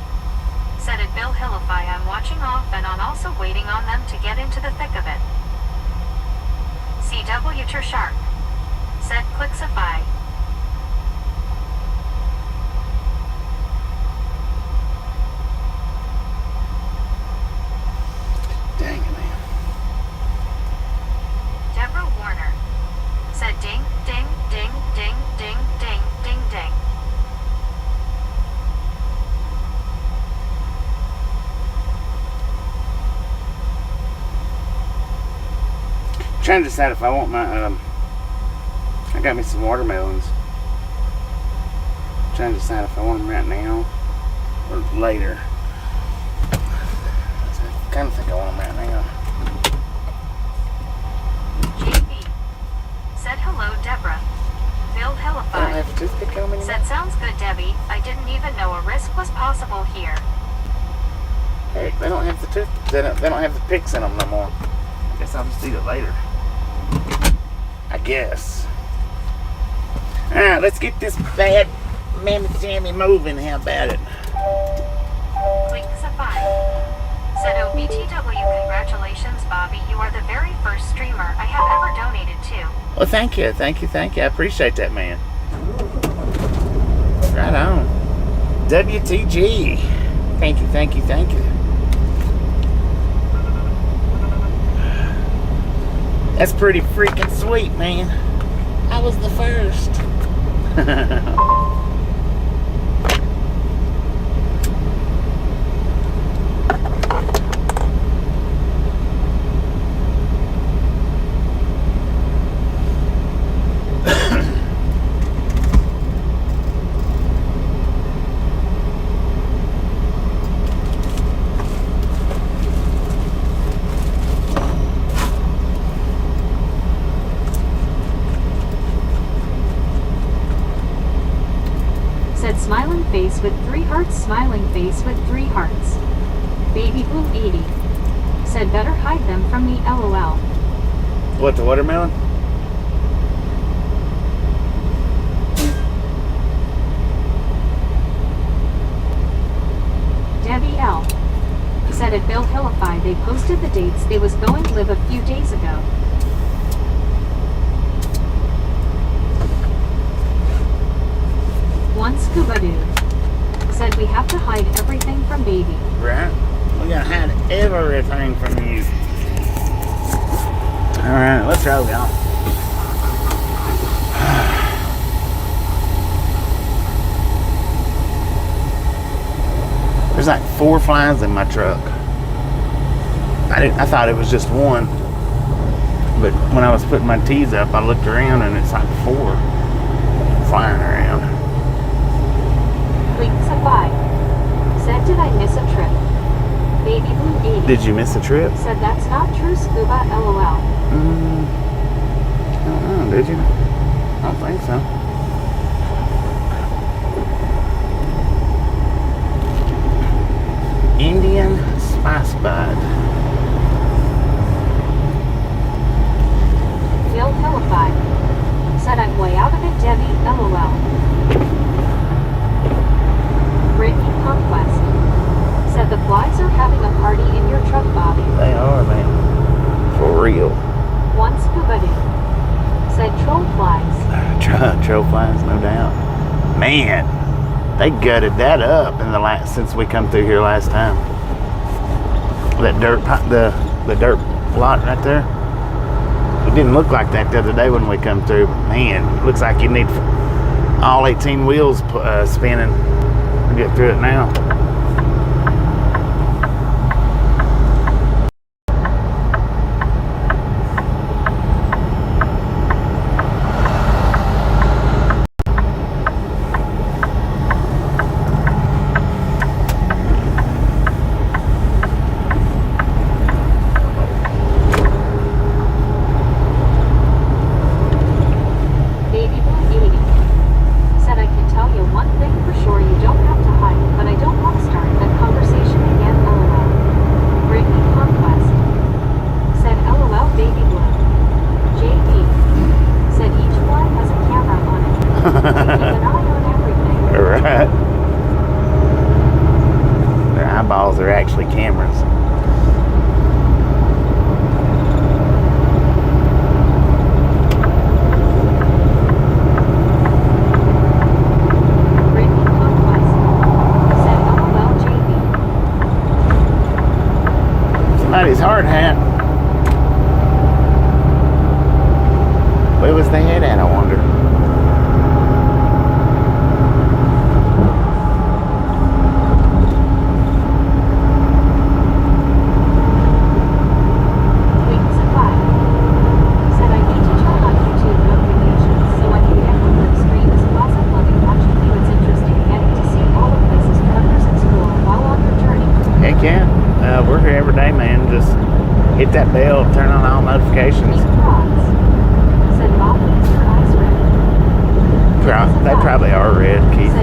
Said it Bill Hillify I'm watching off and on also waiting on them to get into the thick of it. CW Shark. Said Clixify. Dang it, man. Deborah Warner. Said ding, ding, ding, ding, ding, ding, ding, ding. Trying to decide if I want my I got me some watermelons. Trying to decide if I want them right now or later. I kind of think I want them right now. JB. Said hello, Deborah. Bill I don't Hillify. have a toothpick on me anymore. Said sounds good, Debbie. I didn't even know a risk was possible here. Heck, they don't have the they don't have the picks in them no more. I guess I'll just eat it later. I guess. Alright, let's get this bad mammy jammy moving. How about it? Weeks of 5. Said OBTW, congratulations, Bobby. You are the very first streamer I have ever donated to. Well, thank you. I appreciate that, man. Right on. WTG. Thank you. That's pretty freaking sweet, man. I was the first. Smiling face with 3 hearts, smiling face with 3 hearts. Baby Blue 80. Said better hide them from me, LOL. What, the watermelon? Debbie L. Said at Bill Hillify they posted the dates they was going live a few days ago. One Scuba Dude. Said we have to hide everything from baby. Right. We gotta hide everything from you. Alright, let's roll, y'all. There's like 4 flies in my truck. I thought it was just one. But when I was putting my tees up, I looked around and it's like 4 flying around. Weeks of 5. Said did I miss a trip? Baby Blue 80. Did you miss a trip? Said that's not true, Scuba, LOL. I don't know, did you? I don't think so. Indian Spice Bud. Bill Hillify. Said I'm way out of it, Debbie, LOL. Brittany Conquest. Said the flies are having a party in your truck, Bobby. They are, man. For real. One Scuba Dude. Said troll flies. Troll flies, no doubt. Man, they gutted that up in the since we come through here last time. That dirt, the dirt lot right there. It didn't look like that the other day when we come through. But man, it looks like you need all 18 wheels spinning to get through it now. Right. Their eyeballs are actually cameras. Somebody's hard hat. Where was they head at, I wonder? We're here every day, man. Just hit that bell, turn on all notifications. They probably are red, Keith.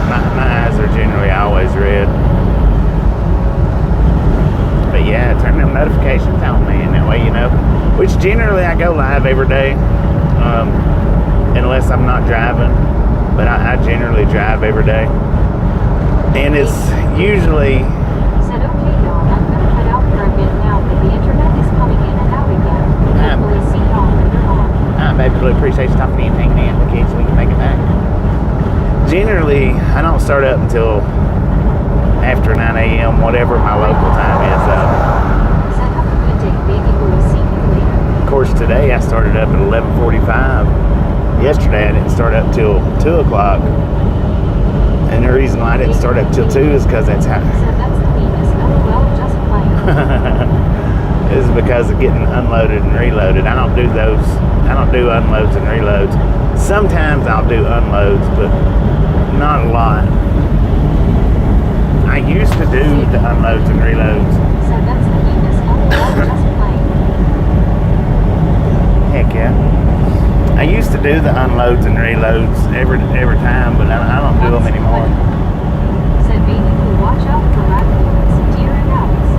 My eyes are generally always red. But yeah, turn them notifications on, man. That way you know. Which generally I go live every day, unless I'm not driving. but I generally drive every day. And it's usually... Said, okay, y'all, I'm going to cut out for a bit now, but the internet is coming in and out again. Hopefully see y'all later on. Baby Blue, appreciate you talking in, hanging in, okay, so we can make it back. Generally, I don't start up until after 9 a.m., whatever my local time is. Said, have a good day, baby Blue. See you later. Of course, today I started up at 11:45. Yesterday I didn't start up till 2 o'clock. And the reason why I didn't start up till 2 is because that's how... Said, that's the meanest. LOL, just playing. This is because of getting unloaded and reloaded. I don't do those. I don't do unloads and reloads. Sometimes I'll do unloads, but not a lot. I used to do the unloads and reloads. Said, that's the meanest. LOL, just playing. Heck yeah. I used to do the unloads and reloads every time, but I don't do them anymore. Said, baby Blue, watch out for raccoons, deer, and owls.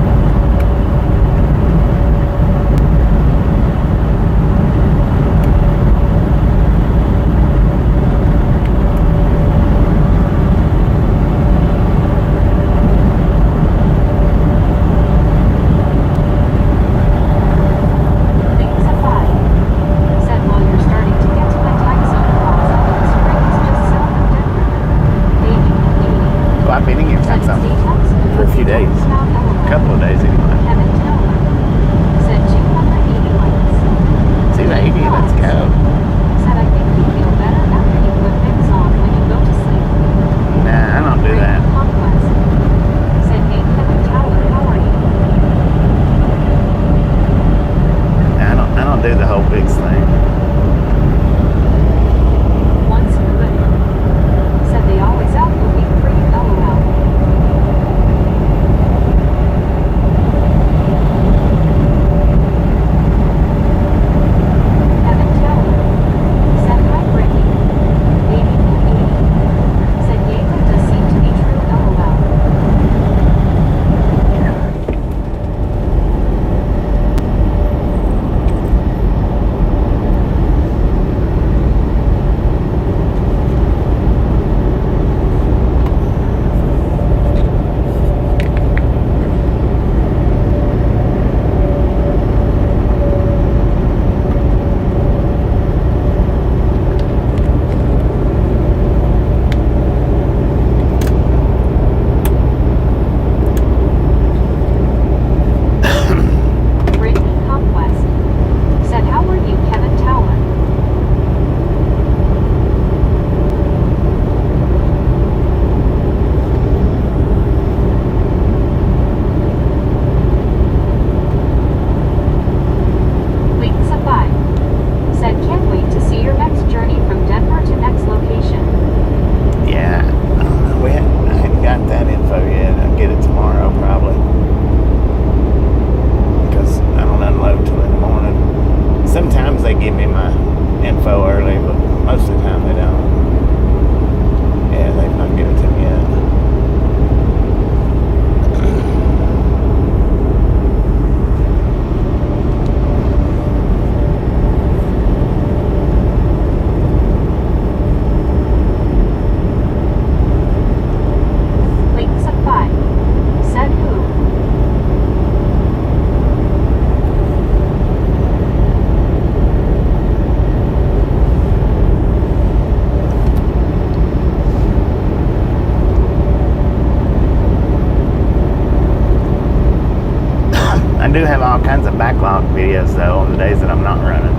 I do have all kinds of backlog videos though on the days that I'm not running.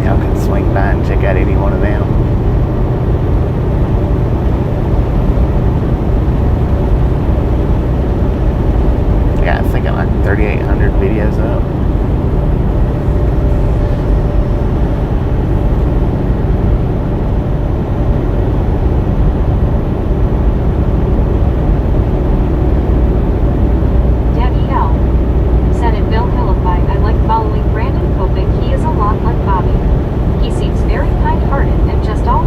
Y'all can swing by and check out any one of them. I think I like 3,800 videos up. He is a lot like Bobby. He seems very kind-hearted and just all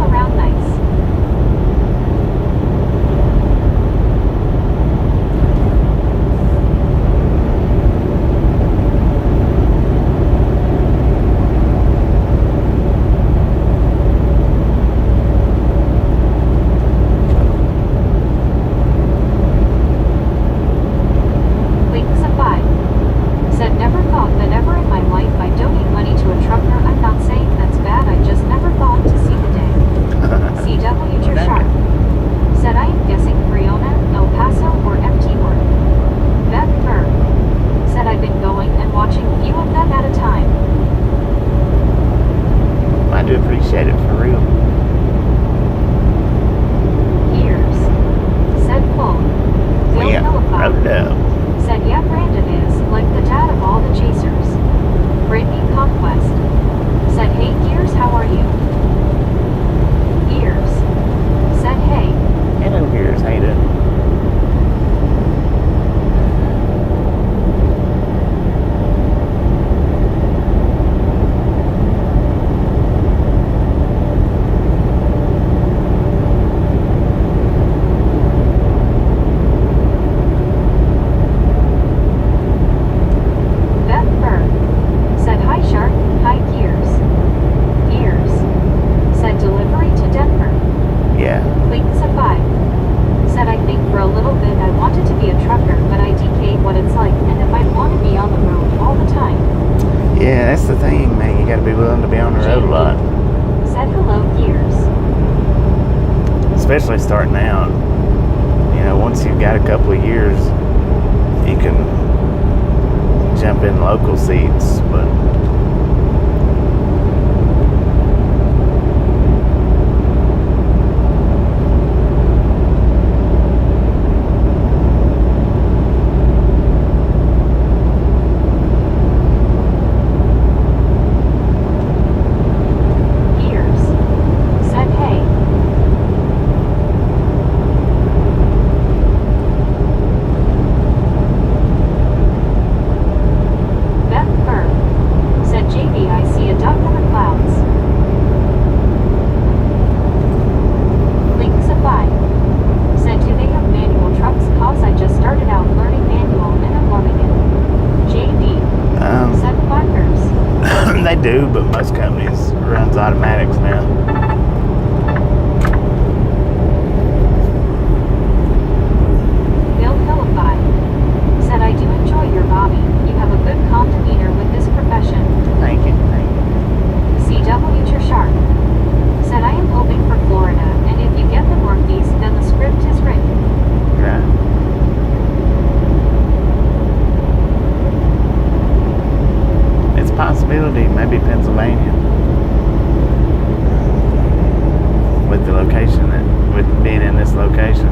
Yeah, that's the thing, man. You got to be willing to be on the road a lot, Said hello, gears. especially starting out. You know, once you've got a couple of years, you can jump in local seats, but Gears. Said hey. Beth Burr. Said JB, I see a duck in the clouds. Link Supply. Said do they have manual trucks? Cause I just started out learning manual and I'm loving it. JB. Said Bikers. they do. But most companies runs automatics now. Bill Philippi. Said I do enjoy your Bobby. You have a good calm demeanor with this profession. Thank you. Thank you. CW Sharp. Said I am hoping for Florida, and if you get the Northeast, then the script is written. Right. It's a possibility. Maybe Pennsylvania. With the location with being in this location.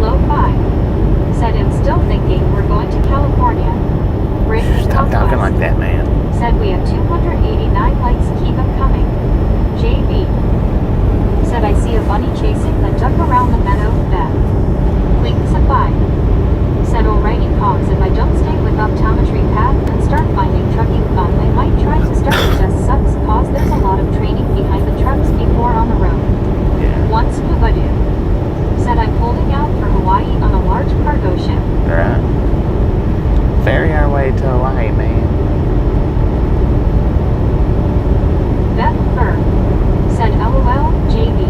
Lo-Fi. Said I'm still thinking we're going to California. Brittany Stop talking like that, man. Said we have 289 likes, keep them coming. JB. Said I see a bunny chasing the duck around the meadow, Beth. Link Supply. Said alrighty cogs, if I don't stay with optometry path and start finding trucking fun, I might try to start. It just sucks cause there's a lot of training behind the trucks before on the road. Yeah. One scuba dude. Said I'm holding out for Hawaii on a large cargo ship. Alright. Ferry our way to Hawaii, man. Beth Burr. Said LOL, JB.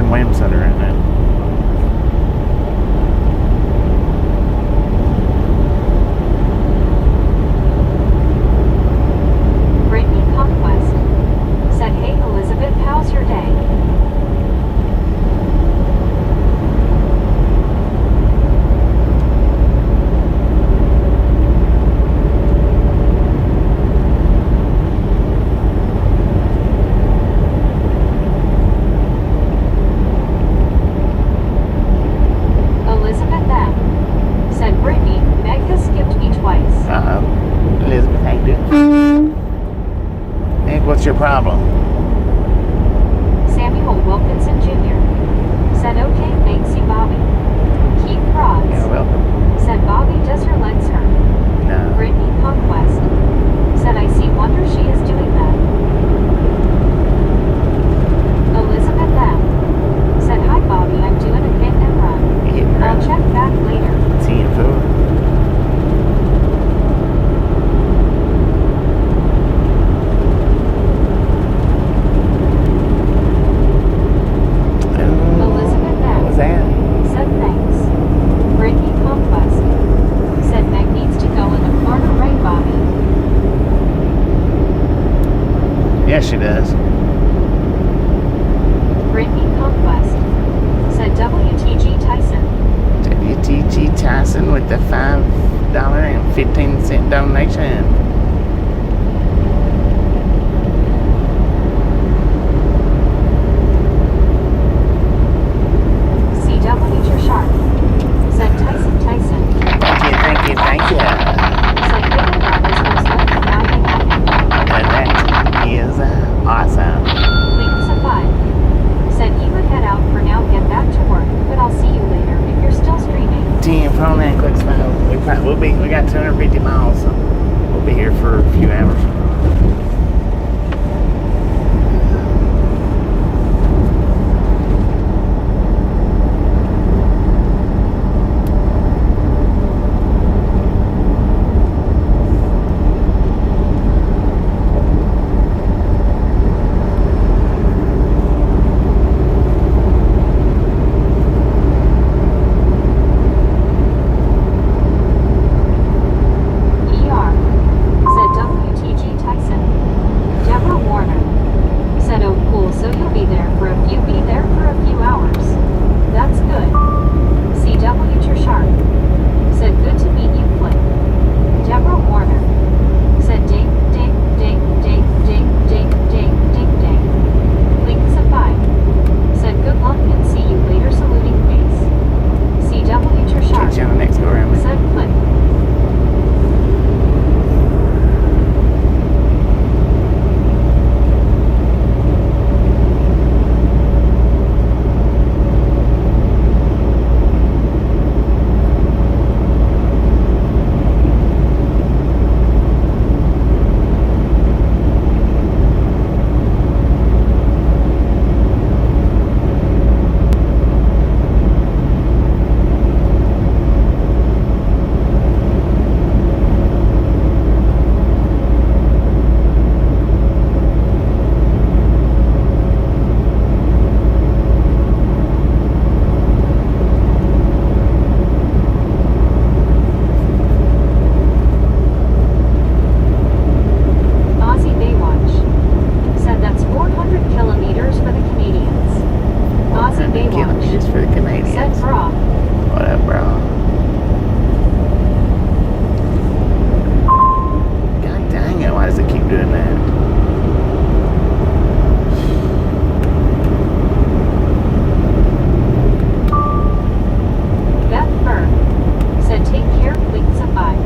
some whims that are in it. Brittany Conquest said, "Hey Elizabeth, how's your day?" Elizabeth M. said, "Brittany, Meg has skipped me twice." Uh-oh. Elizabeth, how you doing? Meg, what's your problem? Samuel Wilkinson Jr. said, "Okay, thanks you, Bobby." Keith Prods You're welcome. said, "Bobby, does your legs hurt?" No. Brittany Conquest said, "I see wonder she is doing that." Elizabeth M. said, "Hi Bobby, I'm doing a hit and run. You hit and I'll run. check back later." See you, fool. Elizabeth What was M. that? said, "Thanks." Brittany Conquest said, "Meg needs to go in the corner, right Bobby?" Yes, she does. Brittany Conquest said, "WTG Tyson." WTG Tyson with the $5.15 donation. CW Sharp said, "Tyson Tyson." Thank you, thank you, thank you. Said, "Hit and run is most lucky Friday night." And that is awesome. Lisa 5 said, "He would head out for now, get back to work, but I'll see you later if you're still streaming." Team phone and quick smile. We got 250 miles, so we'll be here for a few hours. ER said, "WTG Tyson." Deborah Warner said, "Oh cool, so you'll be there for a few hours. That's good." CW Sharp said, "Good to meet you, Flip." Deborah Warner said, "Ding, ding, ding, ding, ding, ding, ding, ding, ding." Lisa 5 said, "Good luck and see you later, saluting face." CW Sharp Catch you on the next go around. said, "Click." Aussie Baywatch said, "That's 400 kilometers for the Canadians." Aussie Baywatch Just for the said, Canadians. "Bra." What up, bro? God dang it, why does it keep doing that? Beth Burr said, "Take care, Lisa 5.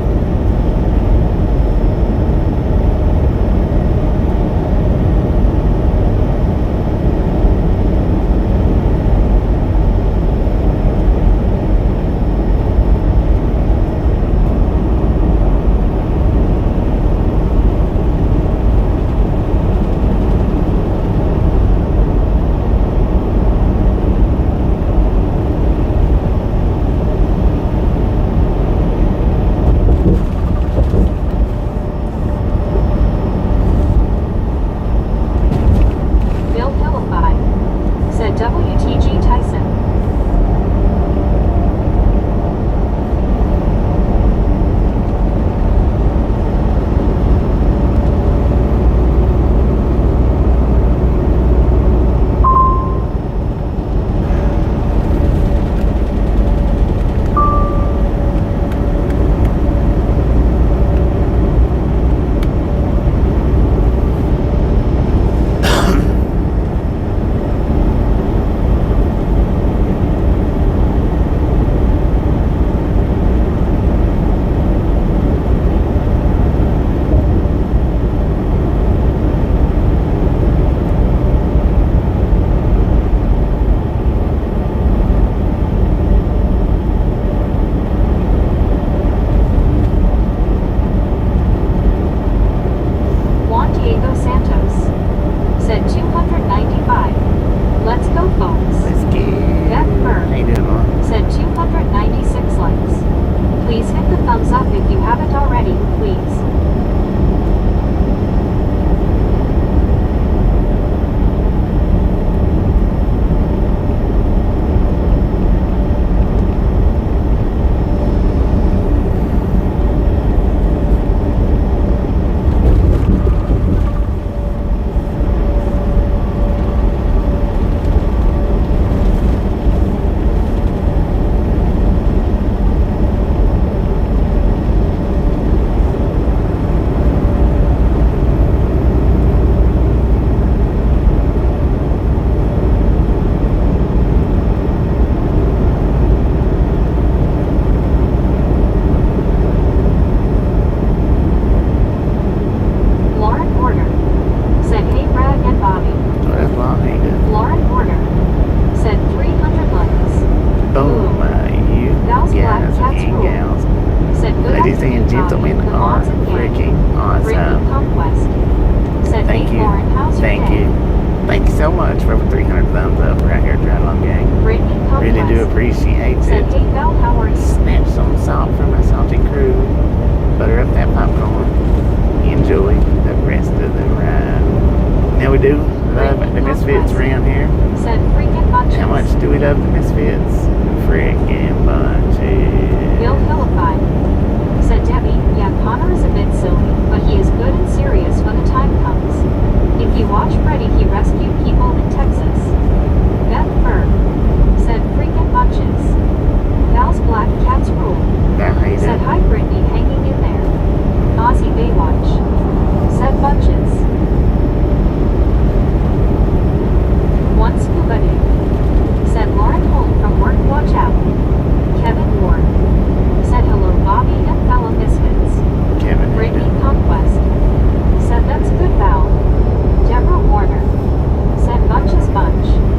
appreciates Said, it. hey Val, how are you? Snatch some salt from my salty crew. Butter up that popcorn. Enjoy the rest of the ride. Now we do love the Misfits around here. Said, freaking bunches. How much do we love the Misfits? Freaking bunches. Bill Philippine. Said Debbie, yeah, Connor is a bit silly, but he is good and serious when the time comes. If you watch Freddy, he rescued people in Texas. Beth Berg. Said, freaking bunches. Val's Black Cats rule. Said, hi Brittany, hanging in there. Aussie Baywatch. Said bunches. One scuba day. Said Lauren home from work, watch out. Kevin Ward. Said hello Bobby and fellow misfits. Kevin. Brittany Conquest. Said that's good Val. Deborah Warner. Said bunches bunch.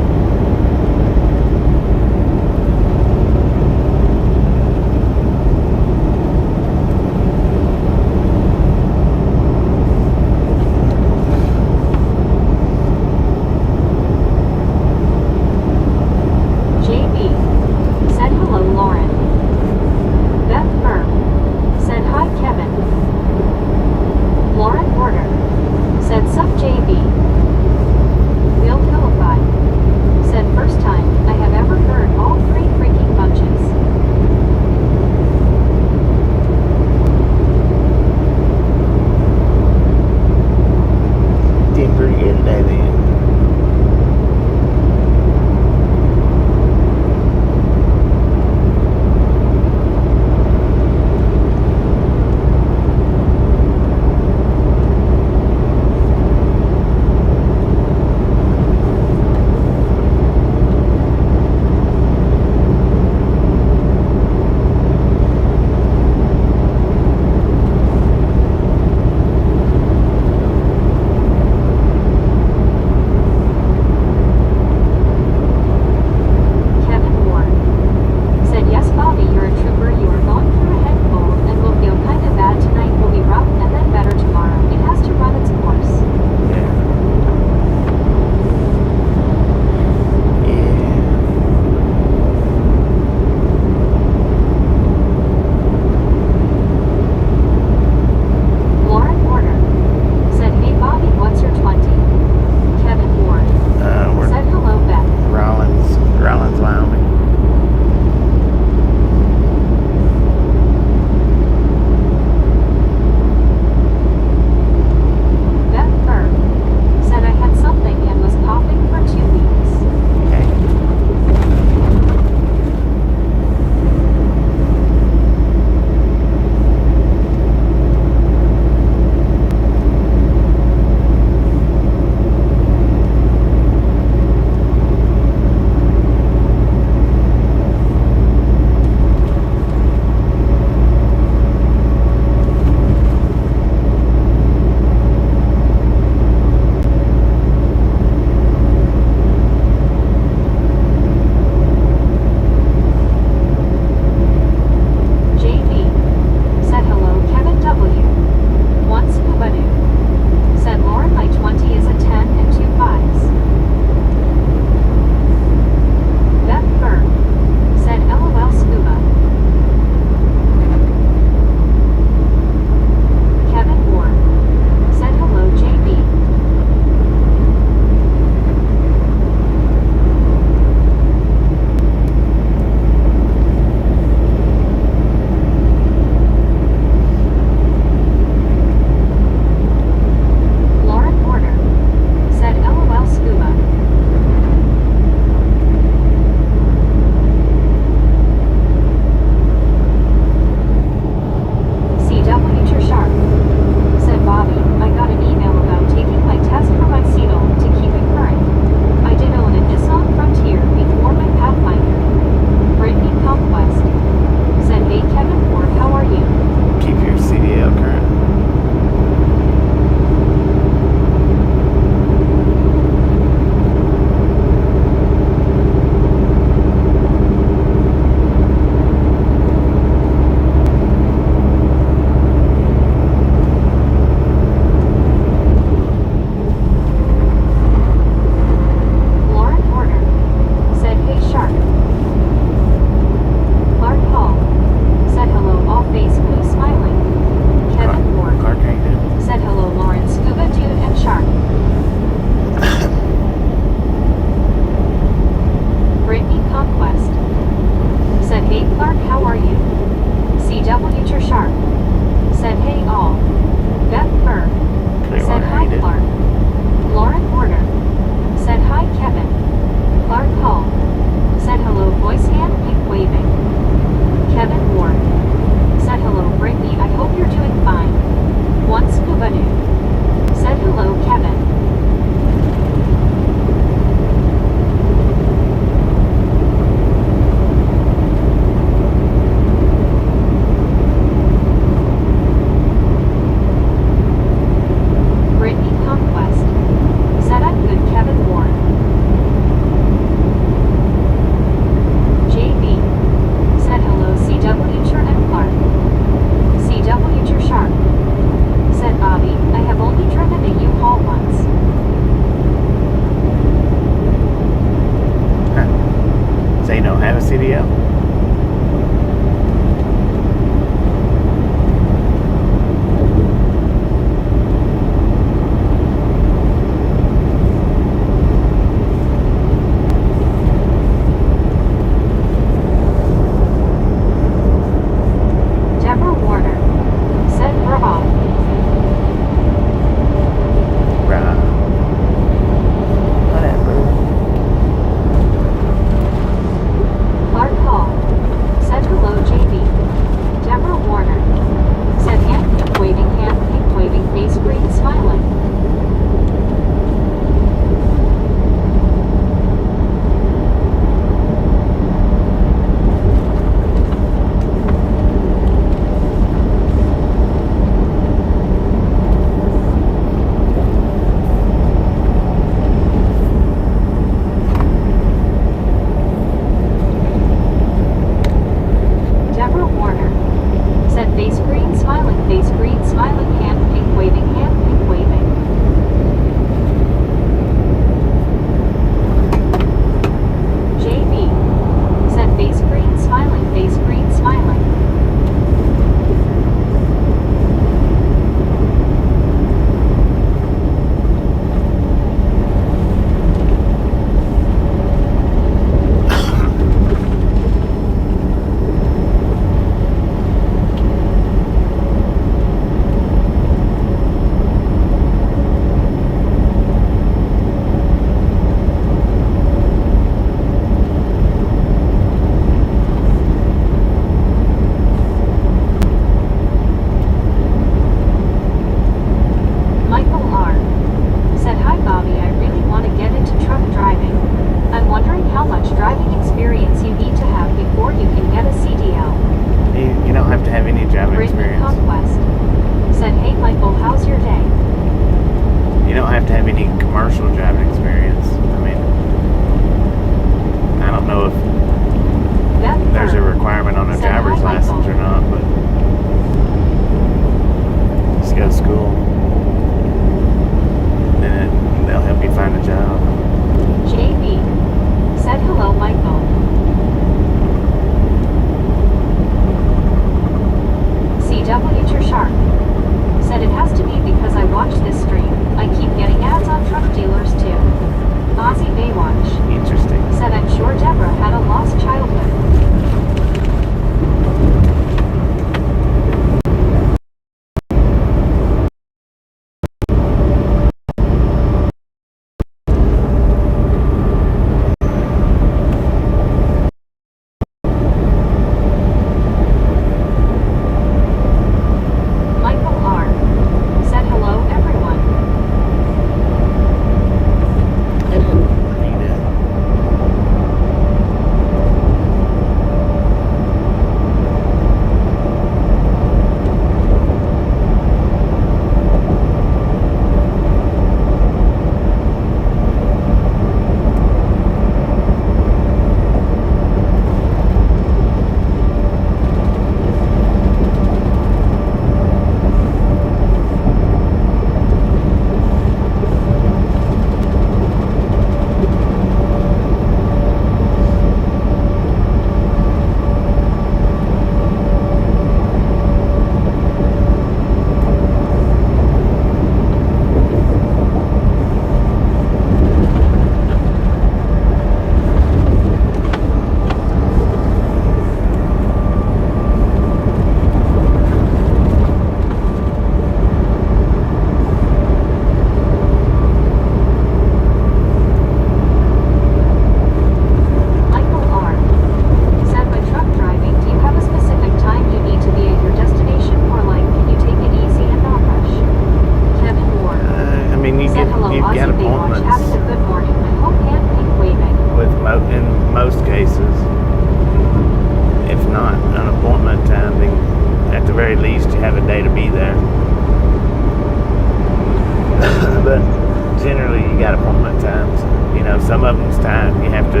some of them's tight. You have to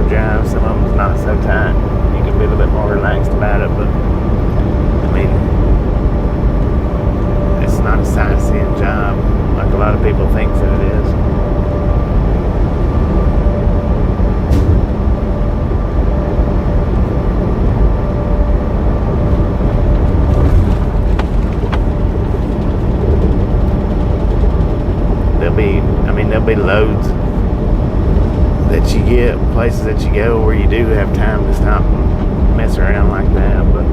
drive. Some of them's not so tight. You can be a little bit more relaxed about it, but I mean, it's not a sightseeing job like a lot of people think that it is. There'll be loads that you get, places that you go where you do have time to stop and mess around like that, but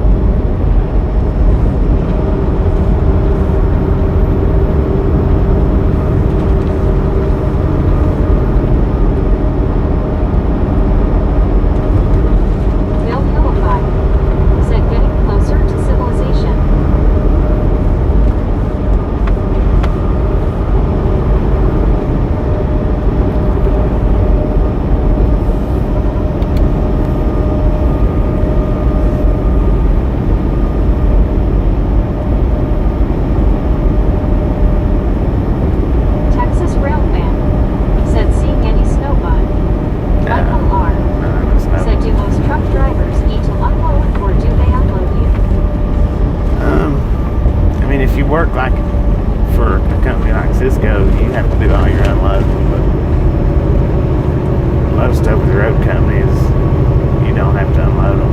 work like for a company like Cisco, you have to do all your unloading, but most over-the-road companies, you don't have to unload them.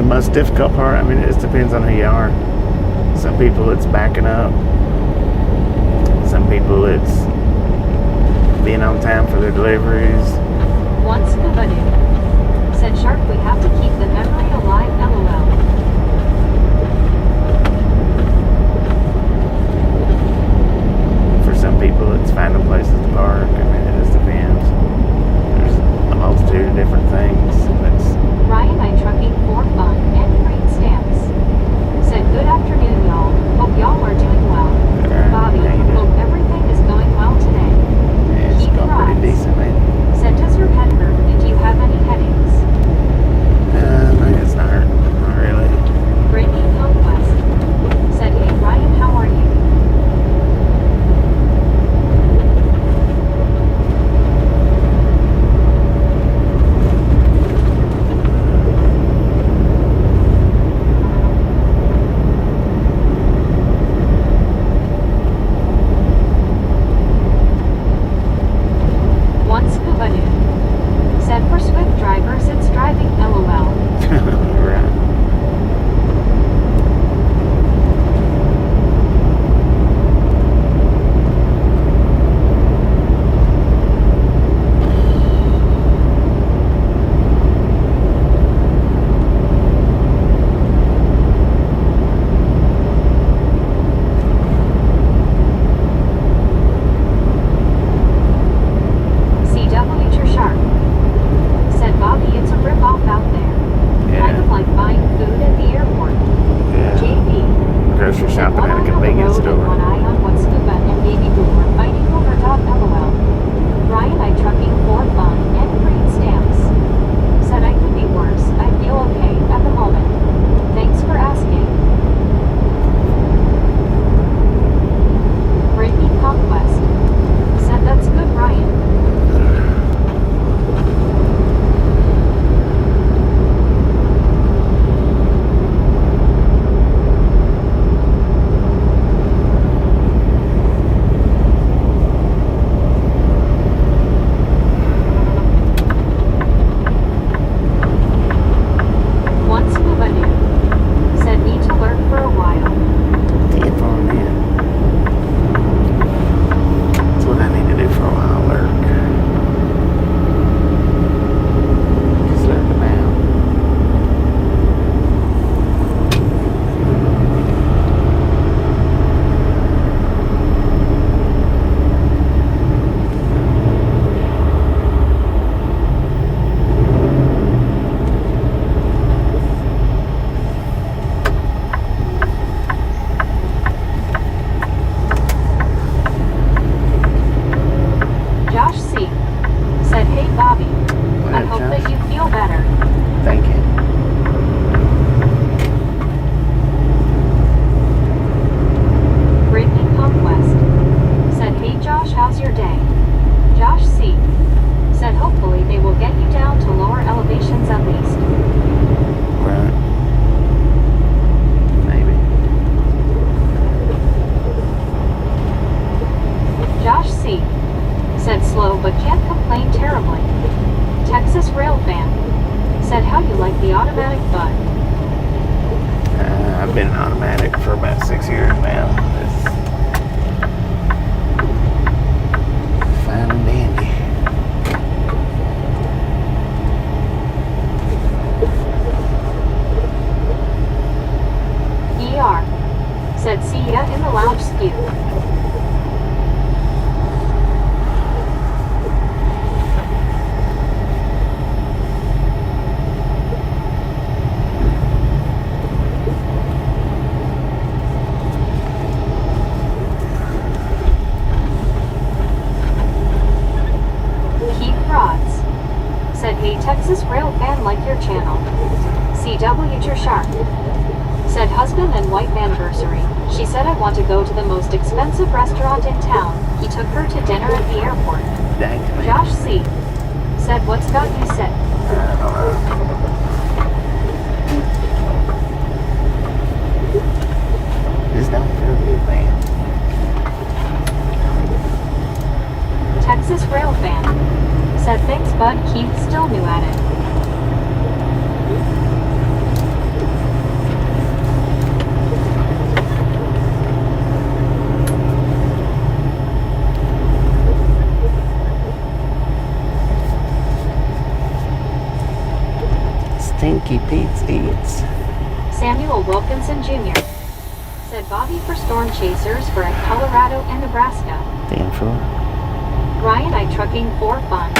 Most difficult part, I mean, it just depends on who you are. Some people it's backing up. Some people it's being on time for their deliveries. Once Scuba Dude said, Shark, we have to keep the memory alive, LOL. I've been automatic for about 6 years now. It's fine and dandy. ER. Said see ya in the lounge skew. Said, hey, Texas Rail fan, like your channel. CW your shark. Said, husband and wife anniversary. She said, I want to go to the most expensive restaurant in town. He took her to dinner at the airport. Dang it. Josh C. Said, what's got you sick? I don't know. This don't feel good, man. Texas Rail fan. Said, thanks, bud. Keith's still new at it. Stinky Pete's eats. Samuel Wilkinson Jr. Said, Bobby for storm chasers for at Colorado and Nebraska. Damn sure. Ryan I trucking for fun.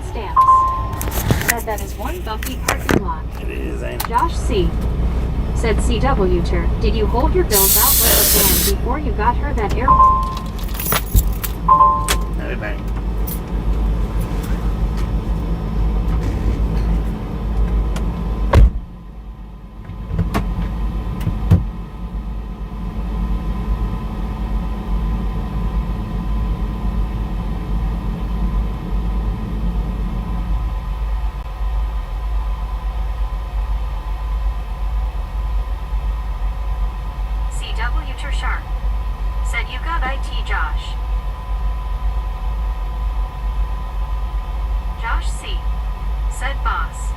Stamps. Said that is one bumpy parking lot. It is, ain't it? Josh C. Said CW ter. Did you hold your bills out with the van before you got her that airport? No, it ain't. CW ter sharp. Said you got IT Josh. Josh C. Said boss.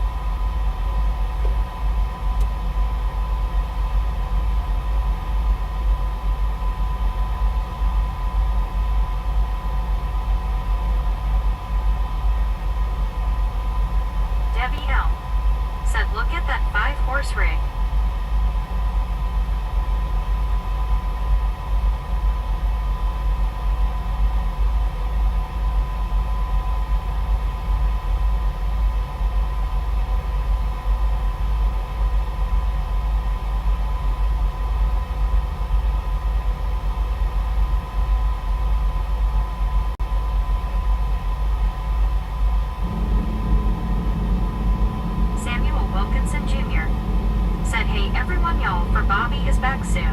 Debbie L. Said look at that 5-horse rig. Samuel Wilkinson Jr. Said, hey everyone y'all, for Bobby is back soon.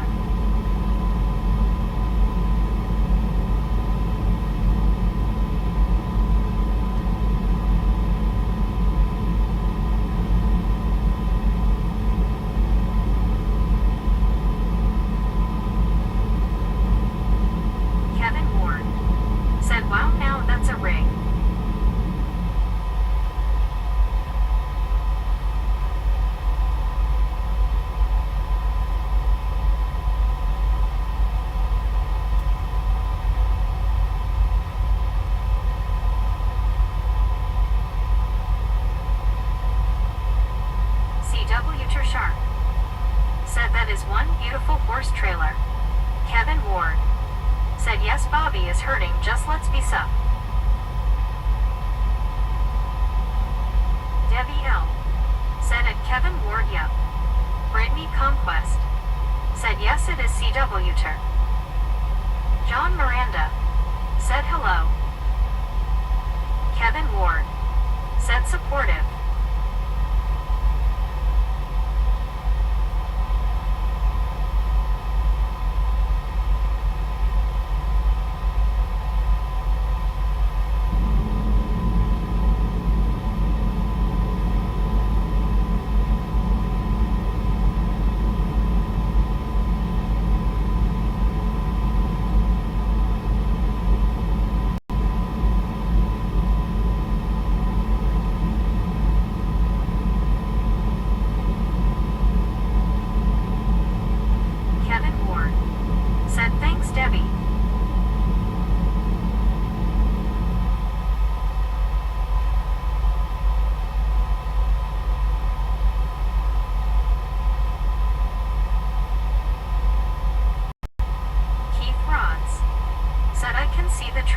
Kevin Ward. Said, wow, now that's a rig. CW ter sharp. Said that is one beautiful horse trailer. Kevin Ward. Said yes, Bobby is hurting, just let's be sup. Debbie L. Said at Kevin Ward yup. Brittany Conquest. Said yes, it is CW ter. John Miranda. Said hello. Kevin Ward. Said supportive.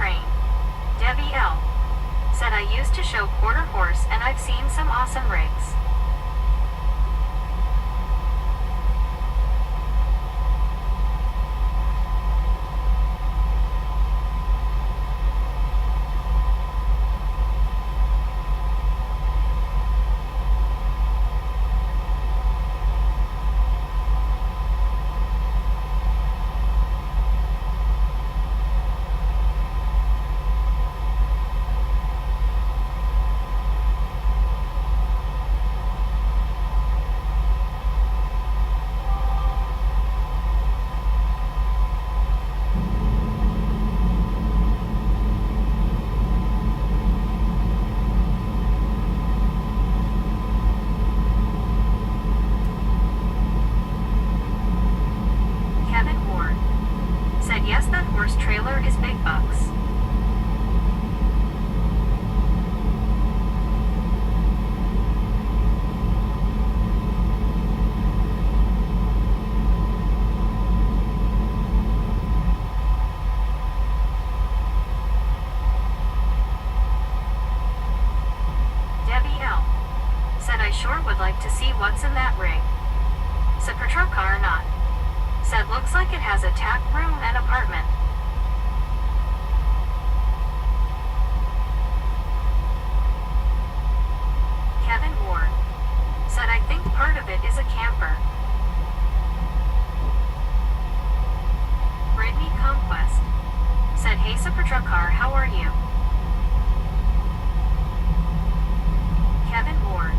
train. Debbie L. said, I used to show quarter horse and I've seen some awesome rigs. Yes, that horse trailer is big bucks. Debbie L. said, I sure would like to see what's in that rig. Said per truck car or not. Said looks like it has a tap room and apartment. Kevin Ward said, I think part of it is a camper. Brittany Conquest said, hey Super Truck Car, how are you? Kevin Ward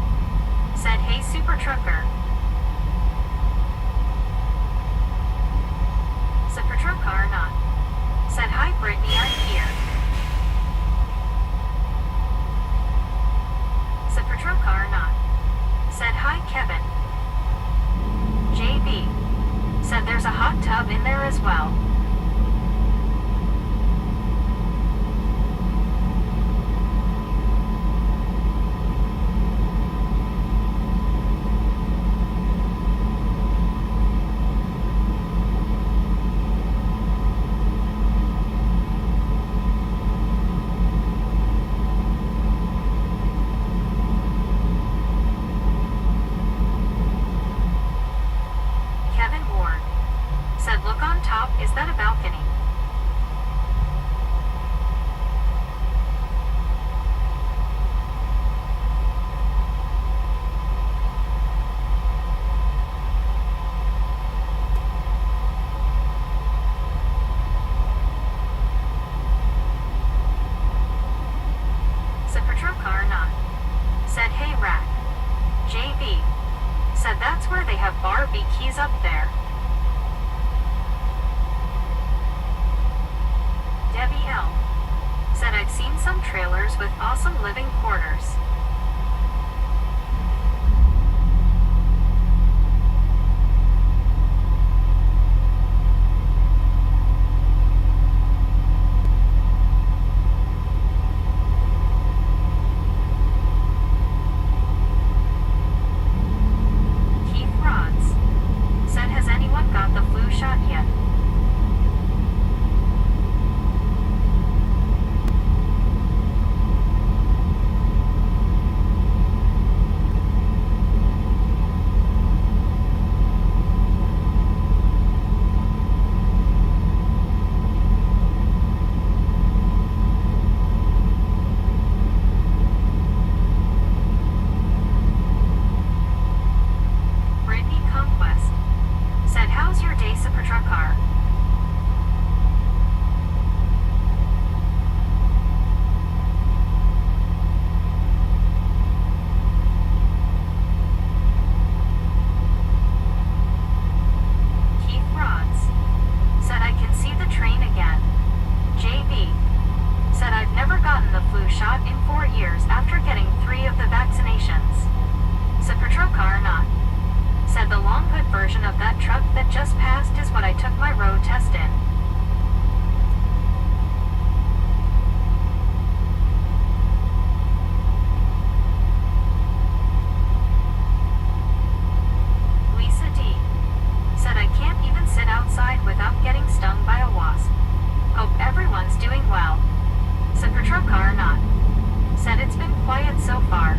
said, hey Super Trucker. Super Truck Car not said, hi Brittany, I'm here. Super Truck Car not said, hi Kevin. JB said, there's a hot tub in there as well. Look on top, is that a balcony? Super Truck Car not said, hey Rack. JB said, that's where they have Barbie keys up there. Debbie L. said, I've seen some trailers with awesome living quarters. Keith Rods said, has anyone got the flu shot yet? Version of that truck that just passed is what I took my patrol car or not. Said it's been quiet so far.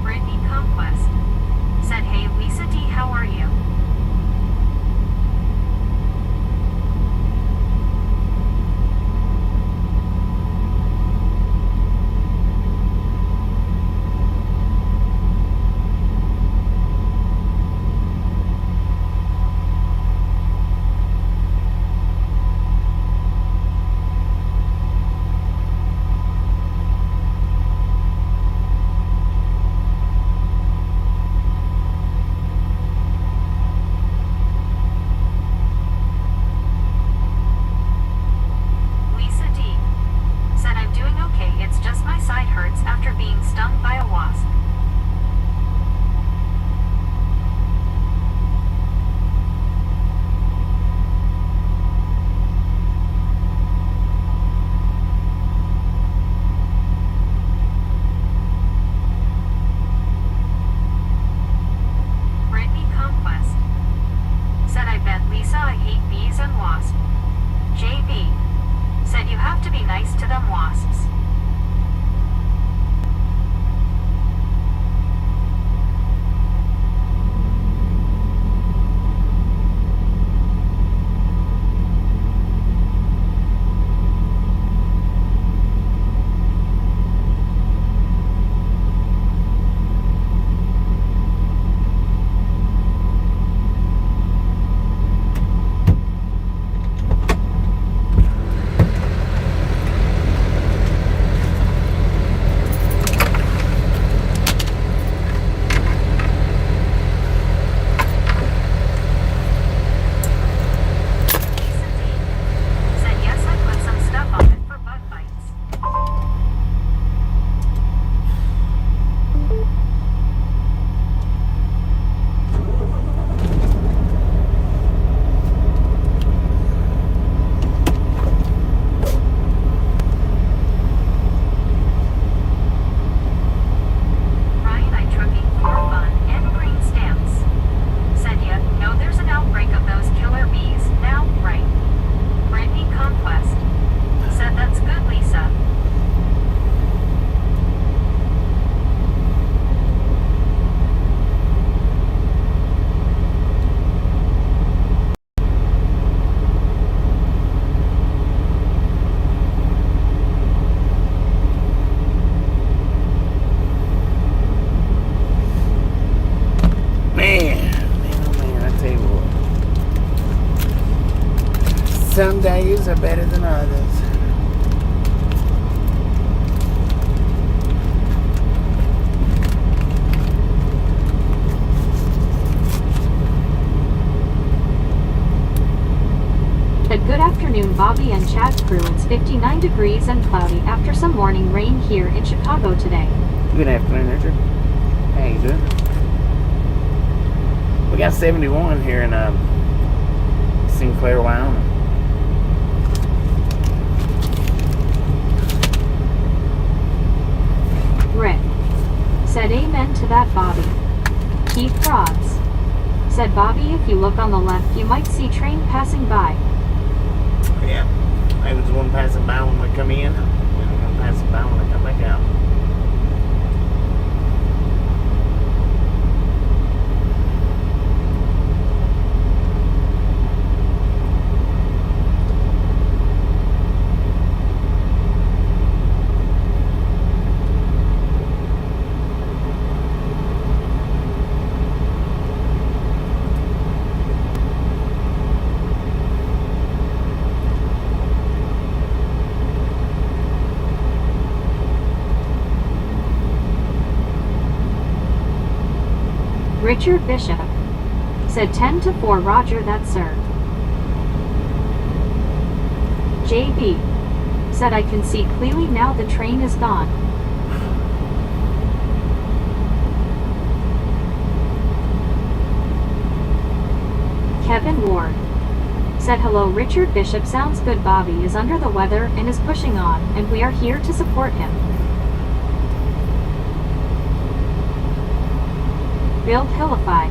Brittany Conquest said, hey Lisa D, how are you? Lisa D said, I'm doing okay, it's just my side hurts after being stung by a wasp. Brittany Conquest said, I bet Lisa I hate bees and wasps. JB said, you have to be nice to them wasps. Lisa D said, yes, I put some stuff on it for bug bites. Ryan I trucking for fun and green stamps said, ya know there's an outbreak of those killer bees now, right? Brittany Conquest said, that's good, Lisa. Man, I tell you what. Some days are better than others. Said, good afternoon, Bobby and Chad's crew. It's 59 degrees and cloudy after some morning rain here in Chicago today. Good afternoon, Richard. How you doing? We got 71 here in Sinclair, Wyoming. Rick said, amen to that, Bobby. Keith Rods said, Bobby, if you look on the left, you might see train passing by. Yeah. I was the one passing by when we come in, and the one passing by when I come back out. Richard Bishop said, 10 to 4, roger that, sir. JB said, I can see clearly now, the train is gone. Kevin Ward said, hello Richard Bishop, sounds good. Bobby is under the weather and is pushing on, and we are here to support him. Bill Hillify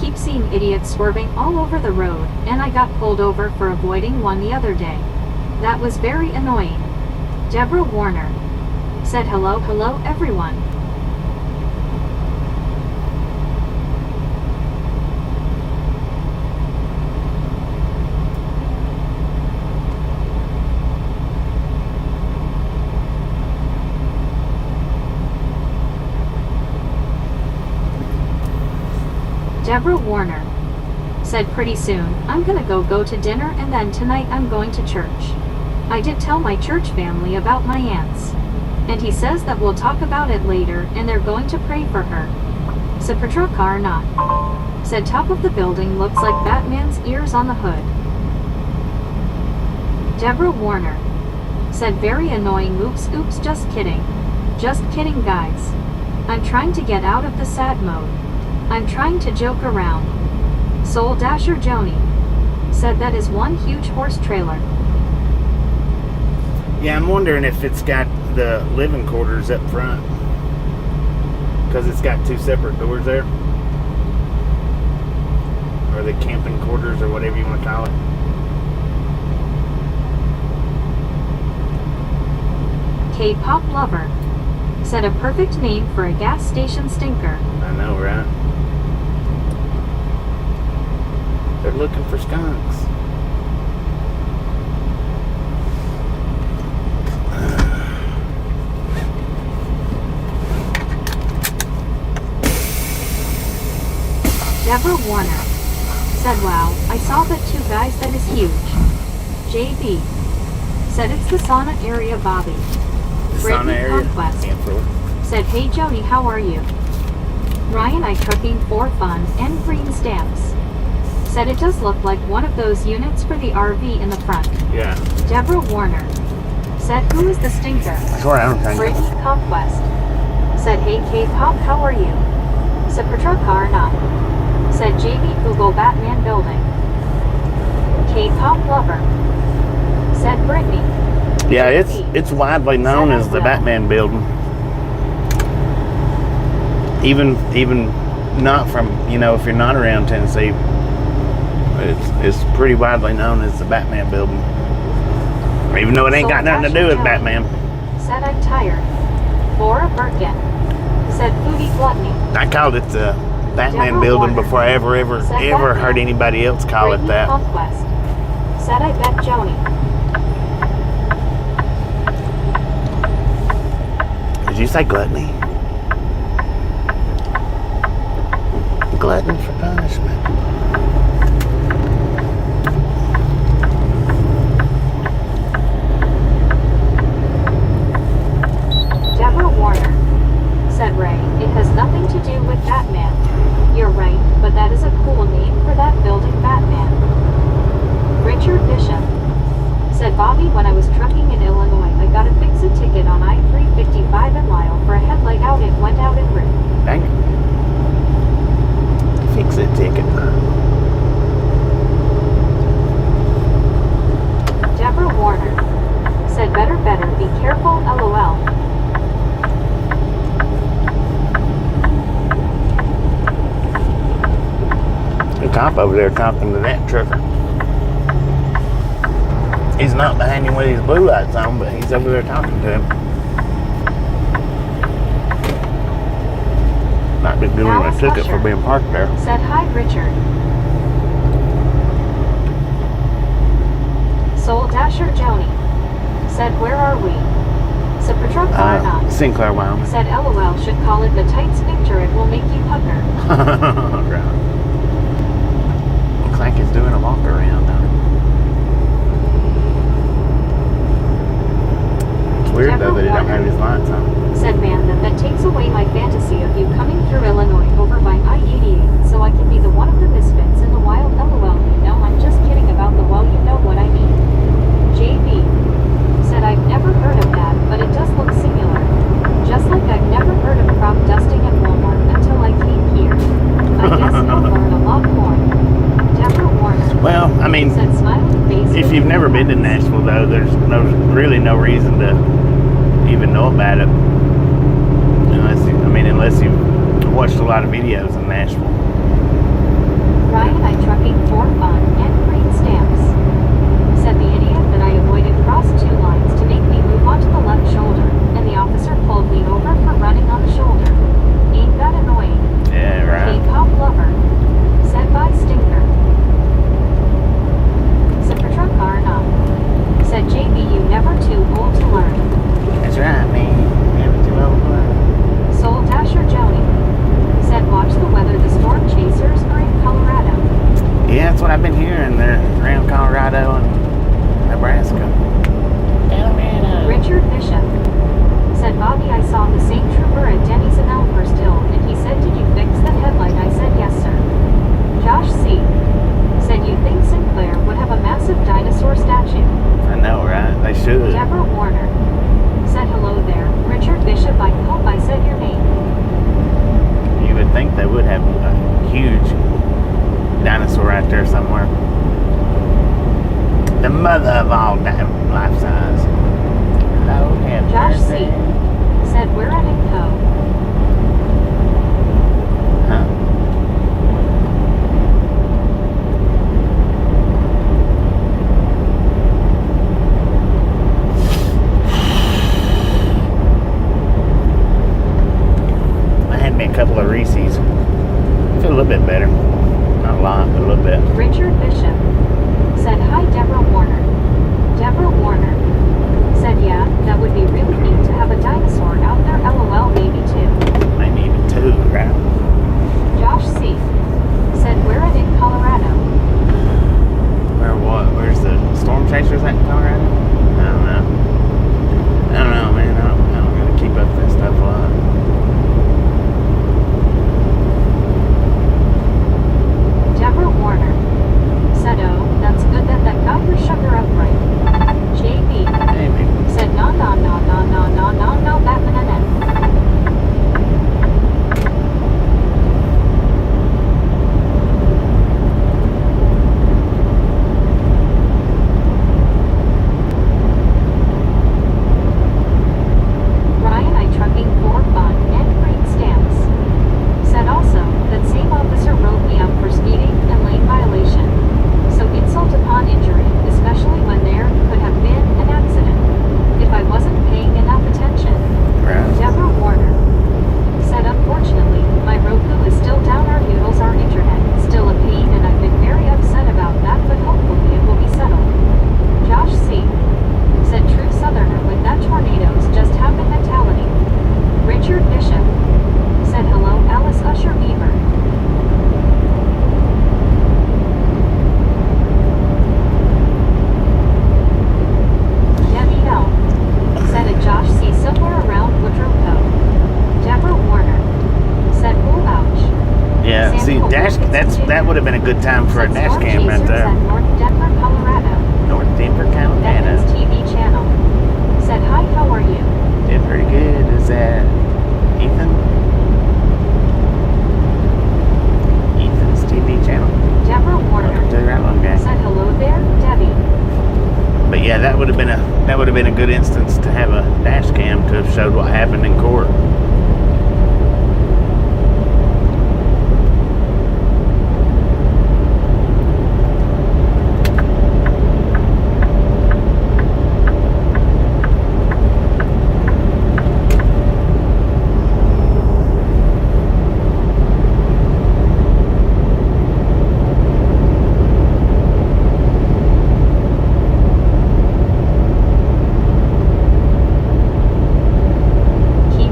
keep seeing idiots swerving all over the road, and I got pulled over for avoiding one the other day. That was very annoying. Deborah Warner said hello everyone. Deborah Warner said, pretty soon, I'm gonna go to dinner and then tonight I'm going to church. I did tell my church family about my aunts. And he says that we'll talk about it later and they're going to pray for her. Said Patraka or not. Said top of the building looks like Batman's ears on the hood. Deborah Warner said, very annoying, oops, just kidding. Just kidding, guys. I'm trying to get out of the sad mode. I'm trying to joke around. Soul Dasher Joni said that is one huge horse trailer. Yeah, I'm wondering if it's got the living quarters up front. Because it's got two separate doors there. Or the camping quarters or whatever you want to call it. K-pop lover said, a perfect name for a gas station stinker. I know, right? They're looking for skunks. Deborah Warner said, wow, I saw that two guys, that is huge. JB said, it's the sauna area, Bobby. Sauna area? Conquest said, hey Joni, how are you? Ryan I trucking for fun and green stamps said, it does look like one of those units for the RV in the front. Yeah. Deborah Warner said, who is the stinker? Sure, I don't think. Brittany Conquest said, hey K-pop, how are you? Said Patraka or not. Said JB, Google Batman building. K-pop lover said Brittany. Yeah, it's widely known as the Batman building. Even not from, if you're not around Tennessee, it's pretty widely known as the Batman building. Even though it ain't got nothing to do with Batman. Said I'm tired. Laura Birkin said foodie gluttony. I called it the Batman building before I ever heard anybody else call it that. Conquest said, I bet Joni. Did you say gluttony? Glutton for punishment. Deborah Warner said, Ray, it has nothing to do with Batman. You're right, but that is a cool name for that building, Batman. Richard Bishop said, Bobby, when I was trucking in Illinois, I got to fix a ticket on I-355 in Lyle for a headlight out. It went out en route. Dang it. Fix it ticket. Deborah Warner said, better, be careful, LOL. The cop over there talking to that trucker. He's not behind him with his blue lights on, but he's over there talking to him. Might be giving him a ticket for being parked there. Said, hi, Richard. Soul Dasher Joni said, where are we? Said Patraka or not. Sinclair, Wyoming. Said, LOL, should call it the tight sphincter, it will make you pucker. Right. Looks like he's doing a walk around now. It's weird though that he don't have his lights on. Said, man, that takes away my fantasy of you coming through Illinois over by I-88, so I can be the one of the misfits in the wild. LOL, I'm just kidding about the well, you know what I mean. JB said, I've never heard of that, but it does look similar. Just like I've never heard of crop dusting at Walmart until I came here. I guess you'll learn a lot more. Deborah Warner. Well, I mean, said, smiling face, if you've never been to Nashville though, there's really no reason to even know about it. Unless you've watched a lot of videos in Nashville. Ryan I trucking for fun and green stamps said, the idiot that I avoided crossed two lines to make me move onto the left shoulder, and the officer pulled me over for running on the shoulder. Ain't that annoying? Yeah, right. K-pop lover said, by stinker. Said Patraka or not. Said, JB, you never too old to learn. That's right, man. Never too old to learn. Soul Dasher Joni said, watch the weather, the storm in there around Colorado and Nebraska. Colorado. Richard Bishop said, Bobby, I saw the same trooper at Denny's in Elmhurst Hill, and he said, did you fix the headlight? I said, yes, sir. Josh C. said, you think Sinclair would have a massive dinosaur statue? I know, right? They should. Deborah Warner said, hello there. Richard Bishop, I hope I said your name. You would think they would have a huge dinosaur right there somewhere. The mother of all life size. Hello, Josh C. said, we're at Inco. Huh? I had me a couple of Reese's. Feel a little bit better. Not a lot, but a little bit. Richard Bishop said, hi, Deborah Warner. Deborah Warner said, yeah, that would be really neat to have a dinosaur out there. LOL, maybe two. Maybe even two, right? Josh C. said, we're in Colorado. Where what? Where's the storm chasers at in Colorado? I don't know. I don't know, man. I don't really keep up with that stuff a lot. Deborah Warner said, oh, that's good that got your sugar up right. JB Maybe. said, no, Batman and M. Ryan I trucking for fun and green stamps said also that same officer wrote me up for speeding and lane violation. So insult upon injury, especially when there could have been an accident. If I wasn't paying enough attention. Right. Deborah Warner said, unfortunately, my Roku is still down. Our noodles, our internet, still a pain, and I've been very upset about that, but hopefully it will be settled. Josh C. said, true southerner with that tornadoes just happen mentality. Richard Bishop said, hello, Alice Usher Beaver. Debbie L. said, a Josh C. somewhere around Woodrow Cove. Deborah Warner said, oh, ouch. Yeah, see, Samuel Wilkinson Jr. that would have been a good time for a said, dash storm cam right chasers there. at North Denver, Colorado. North Denver, Beckons Colorado. TV channel said, hi, how are you? Did pretty good. Is that Ethan? Ethan's TV channel. Deborah Warner Welcome to the Right Long Guy. said, hello there, Debbie. But yeah, that would have been a good instance to have a dash cam to have showed what happened in court. Keep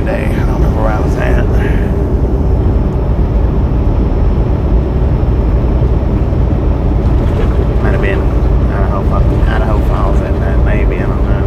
other day. I don't remember where I was at. Might have been Idaho Falls that night, maybe. I don't know.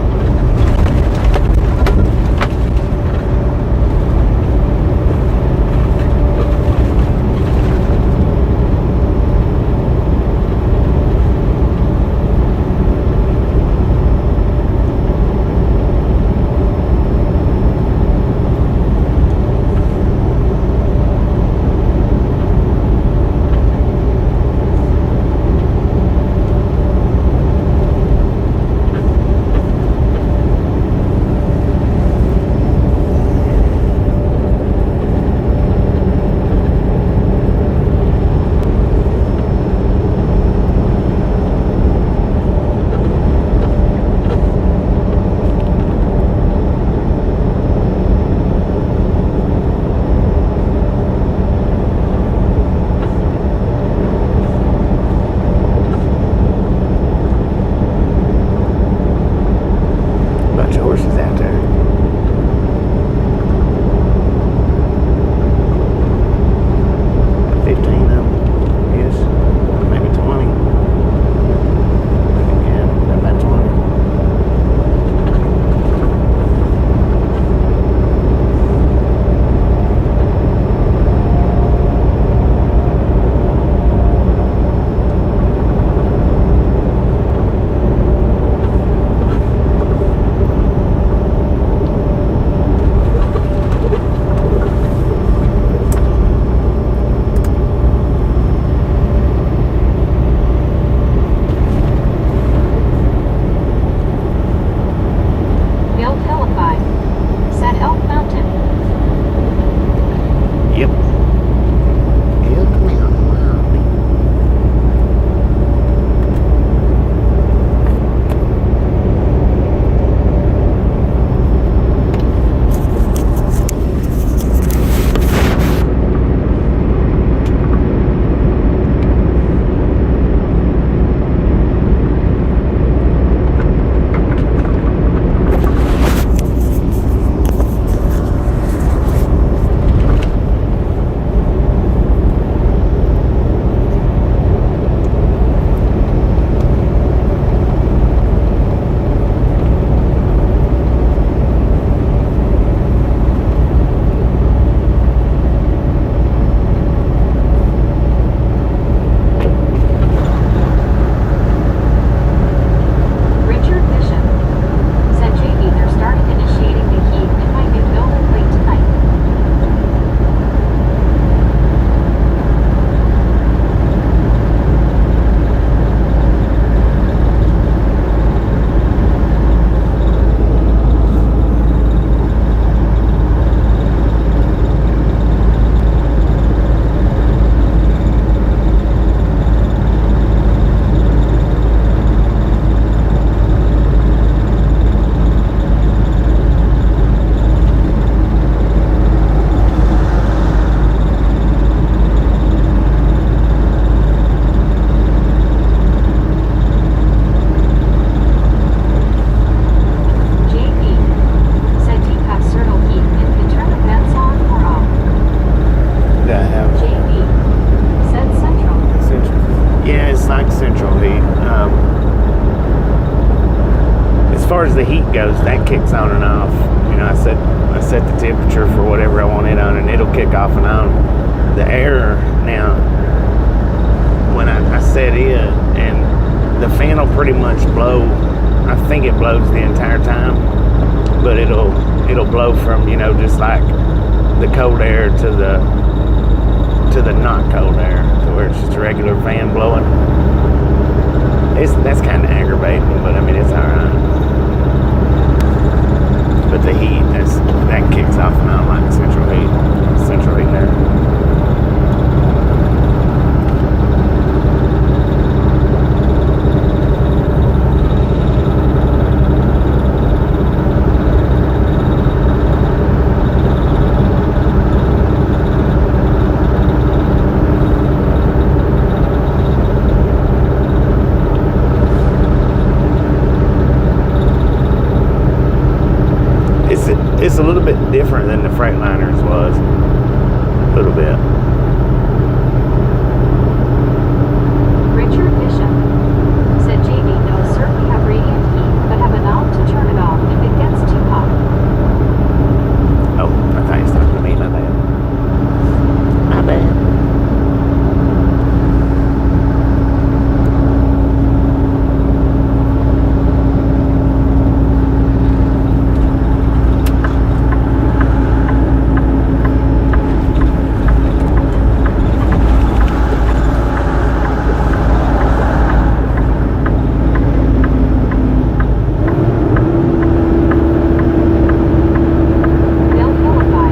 far as the heat goes, that kicks on and off. You know, I set the temperature for whatever I want it on, and it'll kick off and on. The air now, when I set it, and the fan will pretty much blow. I think it blows the entire time, but it'll blow from, you know, just like the cold air to the not cold air, to where it's just a regular fan blowing. That's kind of aggravating, but I mean, it's alright. But the heat, that kicks off and on like central heat there. it's a little bit different than the Freightliners was. A little bit. Richard Bishop said, JB, no, sir, we have radiant heat, but have a knob to turn it off if it gets too hot. Oh, I thought you was talking to me. My bad. My bad. Bill Philippi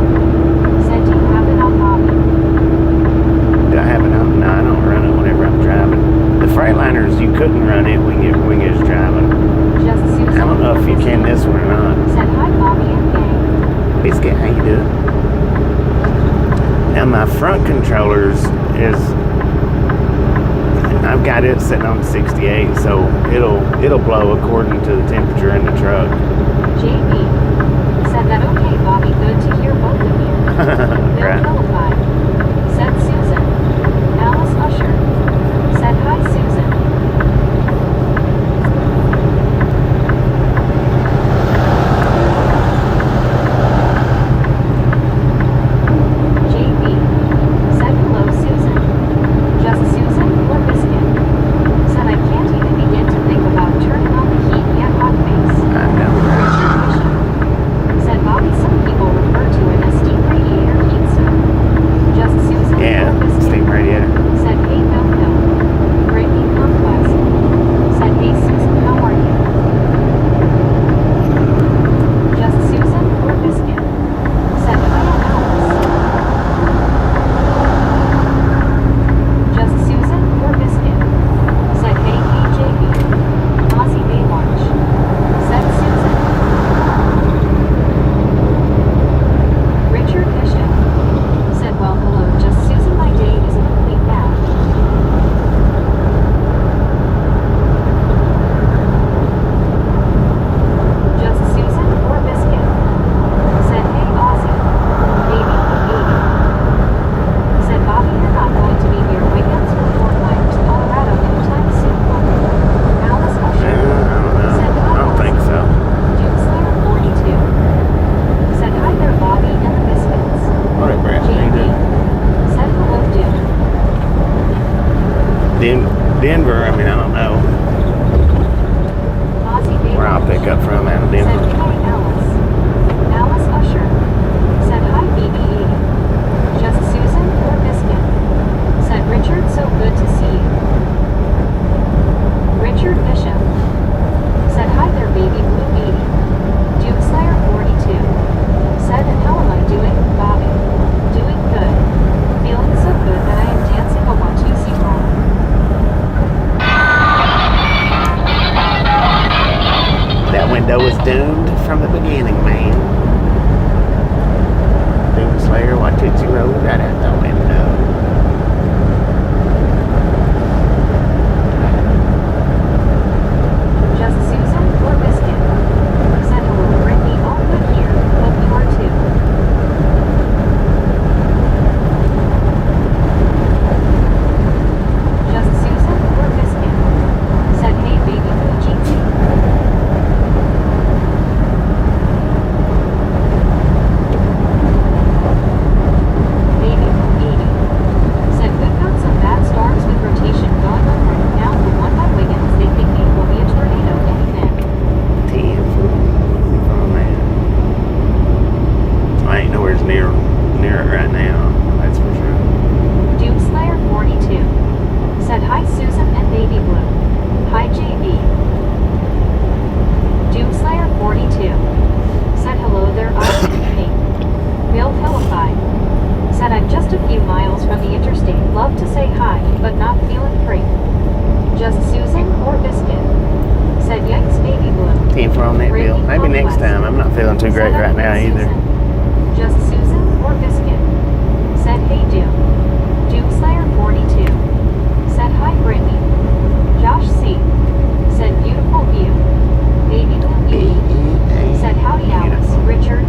said, do you have it on Bobby? Do I have it out? No, I don't run it whenever I'm driving. The Freightliners, you couldn't run it when you was driving. Just Susan. I don't know if you can this one or not. Said, hi, Bobby and gang. Biscuit, how you doing? Now my front controllers is, I've got it sitting on 68, so it'll blow according to the temperature in the truck. JB said that, okay, Bobby, good to hear both of you. Bill Right. Philippi said, Susan. Alice Usher said, hi, Susan. JB said, hello, Susan. Just Susan or Biscuit? Said, I can't even begin to think about turning on the heat yet, hot face. I know, right? Richard Bishop said, Bobby, some people refer to it as steam radiator heat soak. Just Susan Yeah, or Biscuit? steam radiator. Said, hey, Bill Hill. Brittany Conquest said, hey, Susan, how are you? Just Susan or Biscuit? Said, I don't know. Just Susan or Biscuit? Said, hey, JB. Ozzy Baywatch said, Susan. Richard Bishop said, well, hello, just Susan, my day is a complete nap. Just Susan or Biscuit? Said, hey, Ozzy. Baby, baby. Said, Bobby, you're not going to be near Wiggins or Fort Myers, Colorado anytime soon, will you? Alice Yeah, Usher I don't know. said, I don't think so. Duke Slayer 42 said, hi there, Bobby and the Biscuits. All right, Brad. How you JB doing? said, hello, Duke. Denver, I mean, I don't know Ozzy where I'll pick up from out of said, Denver. hi, Alice. Alice Usher said, hi, BB80. Just Susan or Biscuit? Said, Richard, so good to see you. Richard Bishop said, hi there, baby blue 80. Duke Slayer 42 said, and how am I doing, Bobby? Doing good. Feeling so good that I am dancing a one two see wrong. That window was doomed from the beginning, man. Doom Slayer, watch it, you roll right out the window. Just Susan or Biscuit? Said, hello, Brittany, all good here. Hope you are too. Just Susan or Biscuit? Said, hey, baby blue GT. Baby blue 80 said, we've got some bad storms with rotation going on right now. The one by Wiggins, they think it will be a tornado any minute. 10 foot from man. I ain't nowhere near it right now, that's for sure. Duke Slayer 42 said, hi, Susan and Baby Blue. Hi, JB. Duke Slayer 42 said, hello there, Ozzy and Pink. Bill Philippi said, I'm just a few miles from the interstate. Love to say hi, but not feeling great. Just Susan or Biscuit? Said, yikes, Baby Blue. 10 for on that bill. Maybe next time. I'm not feeling too great right now either. Just Susan or Biscuit? Said, hey, Duke. Duke Slayer 42 said, hi, Brittany. Josh C said, beautiful view. Baby Blue Beauty said, howdy, Alice. Richard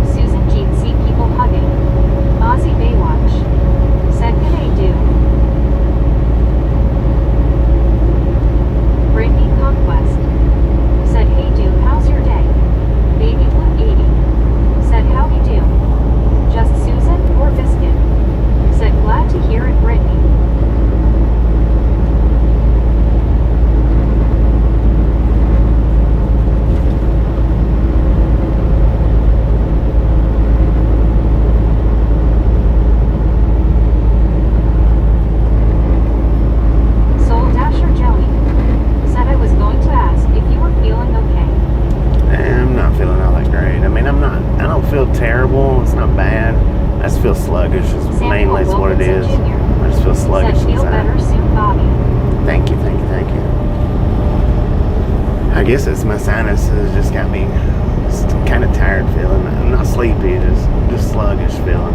feel terrible. It's not bad. I just feel sluggish. Is mainly is what it is. I just feel sluggish Said feel inside. better soon, Bobby. Thank you. I guess it's my sinuses just got me just kind of tired feeling. I'm not sleepy, just sluggish feeling.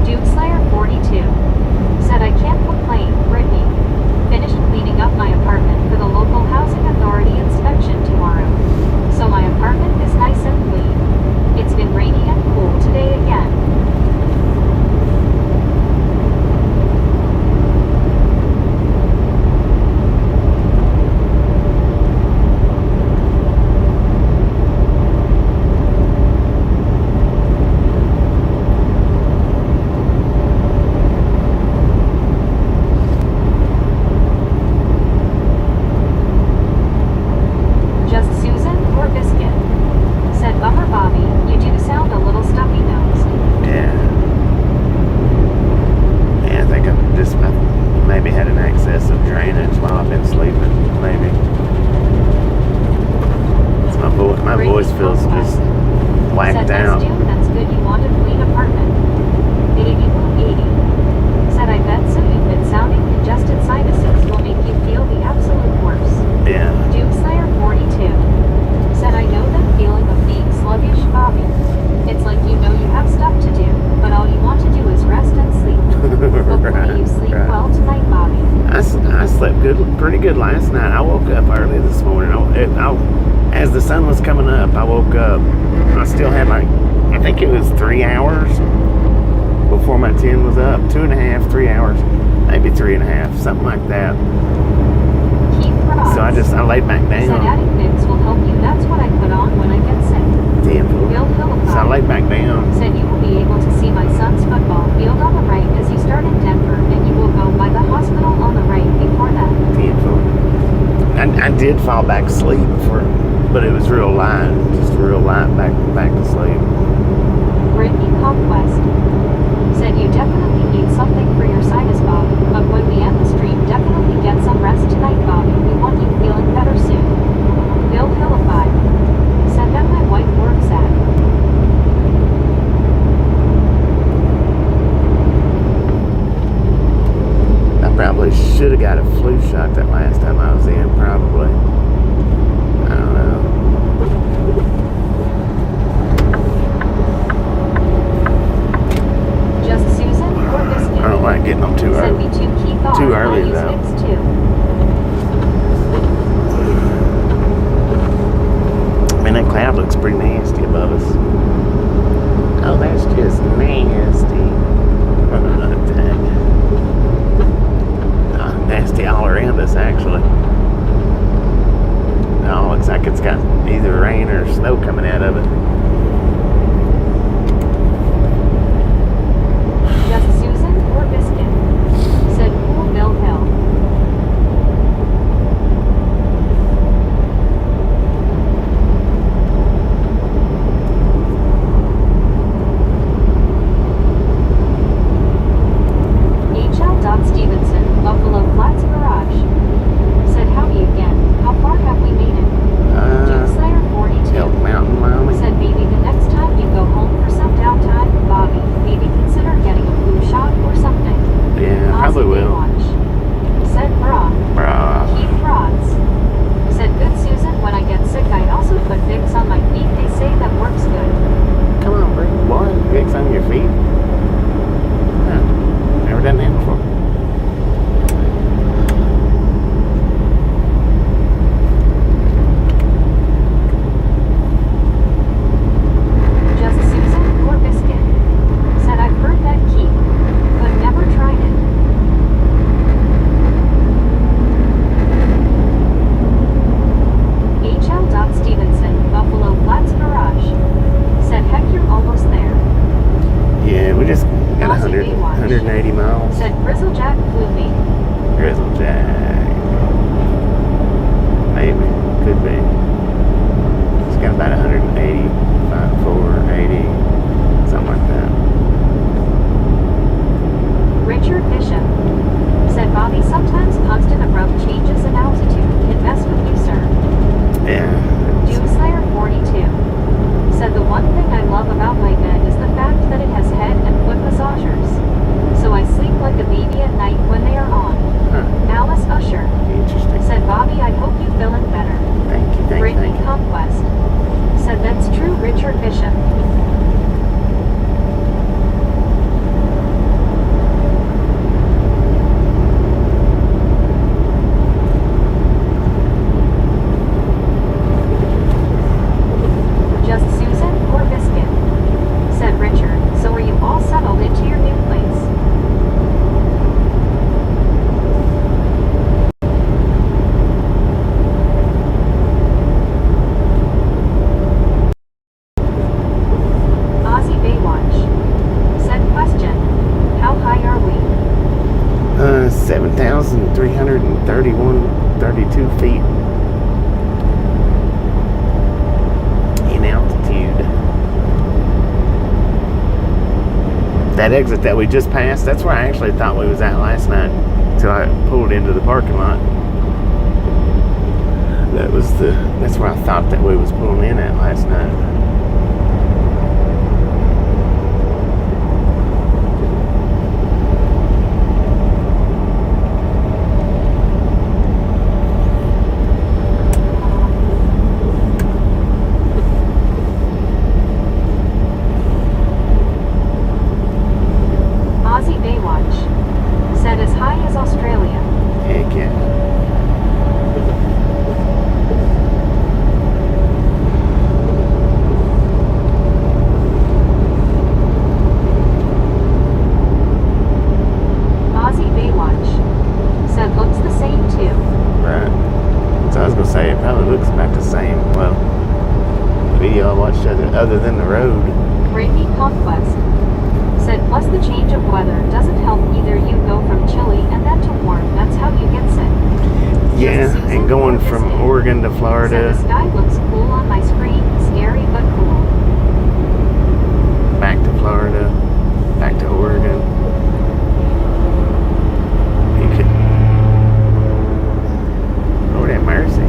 Duke Slayer 42 said I can't complain, Brittany. Finished cleaning up my apartment for the local housing authority inspection tomorrow. So my apartment is nice and clean. It's been rainy and cool today again. Just Susan or Biscuit? Said Bummer Bobby, you do sound a little stuffy nosed. Yeah, I think I maybe had an excess of drainage while I've been sleeping. Maybe. It's my voice feels just whacked Said out. That's good you want a clean apartment. Baby Blue 80 said I bet so you've been sounding congested sinuses will make you feel the absolute worst. Yeah. Duke Slayer 42 said I know that feeling of being sluggish, Bobby. It's like you know you have stuff to do, but all you want to do is rest and sleep. Hopefully you sleep well tonight, Bobby. I slept pretty good last night. I woke up early this morning. As the sun was coming up, I woke up. I still had I think it was 3 hours before my 10 was up. 2.5, 3 hours, maybe 3.5, something like that. Keep So I laid back said down. adding things will help you. That's what I put on when I get sick. Damn. Bill Philippi So I laid back down. said you will be able to see my son's football field on the right as you start in Denver, and you will go by the hospital on the right before that. I did fall back asleep but it was real light, just real light back to sleep. Brittany Conquest said you definitely need something for your sinus, Bobby, but when we end the stream, definitely get some rest tonight, Bobby. We want you feeling better soon. Bill Philippi said that my wife works at. I probably should have got a flu shot that last time I was in, probably. I don't know. Just Susan or Biscuit? I don't like getting them too Said early. me to keep on. Too early, I use though. Vicks too. Man, that cloud looks pretty nasty above us. Oh, that's just nasty. Nasty all around us, actually. Oh, looks like it's got either rain or snow coming out of it. Just Susan or Biscuit? Said cool Bill Hill. H.L. Stevenson, Buffalo Flats Garage. Said howdy again. How far have we made it? Duke Slayer 42 Elk Mountain, Wyoming. said maybe the next time you go home for some downtime, Bobby, maybe consider getting a flu shot or something. Yeah, probably Possibly will. watch. Said Bra. Keith Rods said good Susan, when I get sick I also put Vicks on my feet. They say that works good. Come on, bring one. Vicks on your feet. Huh. Never done that before. Just Susan or Biscuit? Said I've heard that Keith, but never tried it. H.L. Stevenson, Buffalo Flats Garage. Said heck you're almost there. Yeah, we just got Aussie 100, Baywatch. 180 miles. Said Grizzlejack flew me. Grizzlejack. Maybe. Could be. It's got about 180, 480, something like that. Richard Bishop said Bobby, sometimes constant abrupt changes in altitude can mess with you, sir. Yeah. Doom Slayer 42 that exit that we just passed, that's where I actually thought we was at last night until I pulled into the parking lot. That's where I thought that we was pulling in at last night. Other than the road. Brittany Conquest said, plus the change of weather doesn't help either. You go from chilly and then to warm. That's how you get sick. Yeah, and going from Oregon to Florida. Said, the sky looks cool on my screen. Scary but cool. Back to Florida. Back to Oregon. You could. Lord have mercy.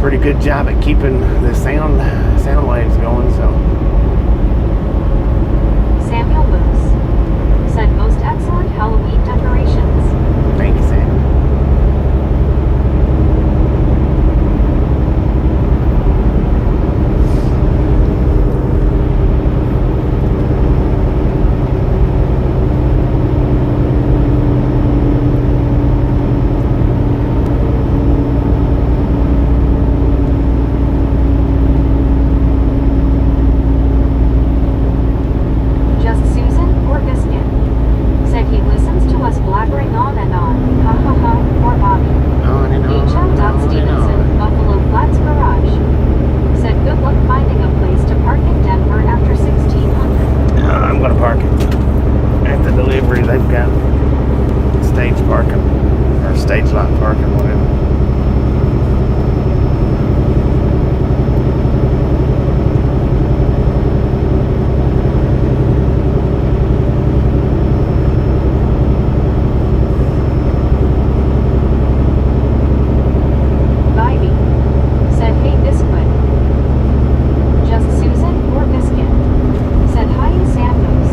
pretty good job at keeping the sound waves going. So Samuel Moose said most excellent Halloween decorations. thank you, Sam. Just Susan or Biscuit said he listens to us blabbering on and on. Ha ha ha. Poor Bobby. On and on, H.L. on and Stevenson, on. Buffalo Flats Garage, said good luck finding a place to park in Denver after 1600. I'm gonna park it at the delivery. They've got stage parking or stage lot parking, whatever. Vibey said hey Biscuit. Just Susan or Biscuit said hi to Santos.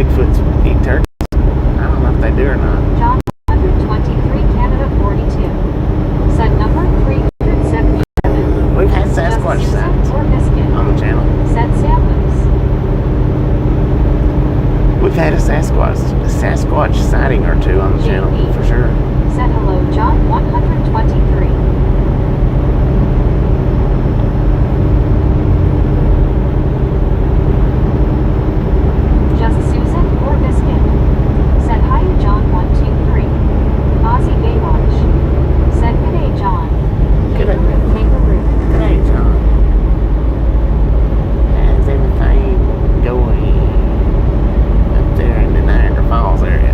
Bigfoots eat turkeys. I don't know if they do or not. John 123, Canada 42. Said number 377. We've had Sasquatch Just sightings Susan or Biscuit. on the channel. Said Sam Moose. We've had a Sasquatch sighting or two on the channel for sure. Said hello, John 123. Just Susan or Biscuit. Said hi, John 123. Ozzy Baywatch. Said good day, John. Good day. Kangaroo. Hey, John. How's everything going up there in the Niagara Falls area?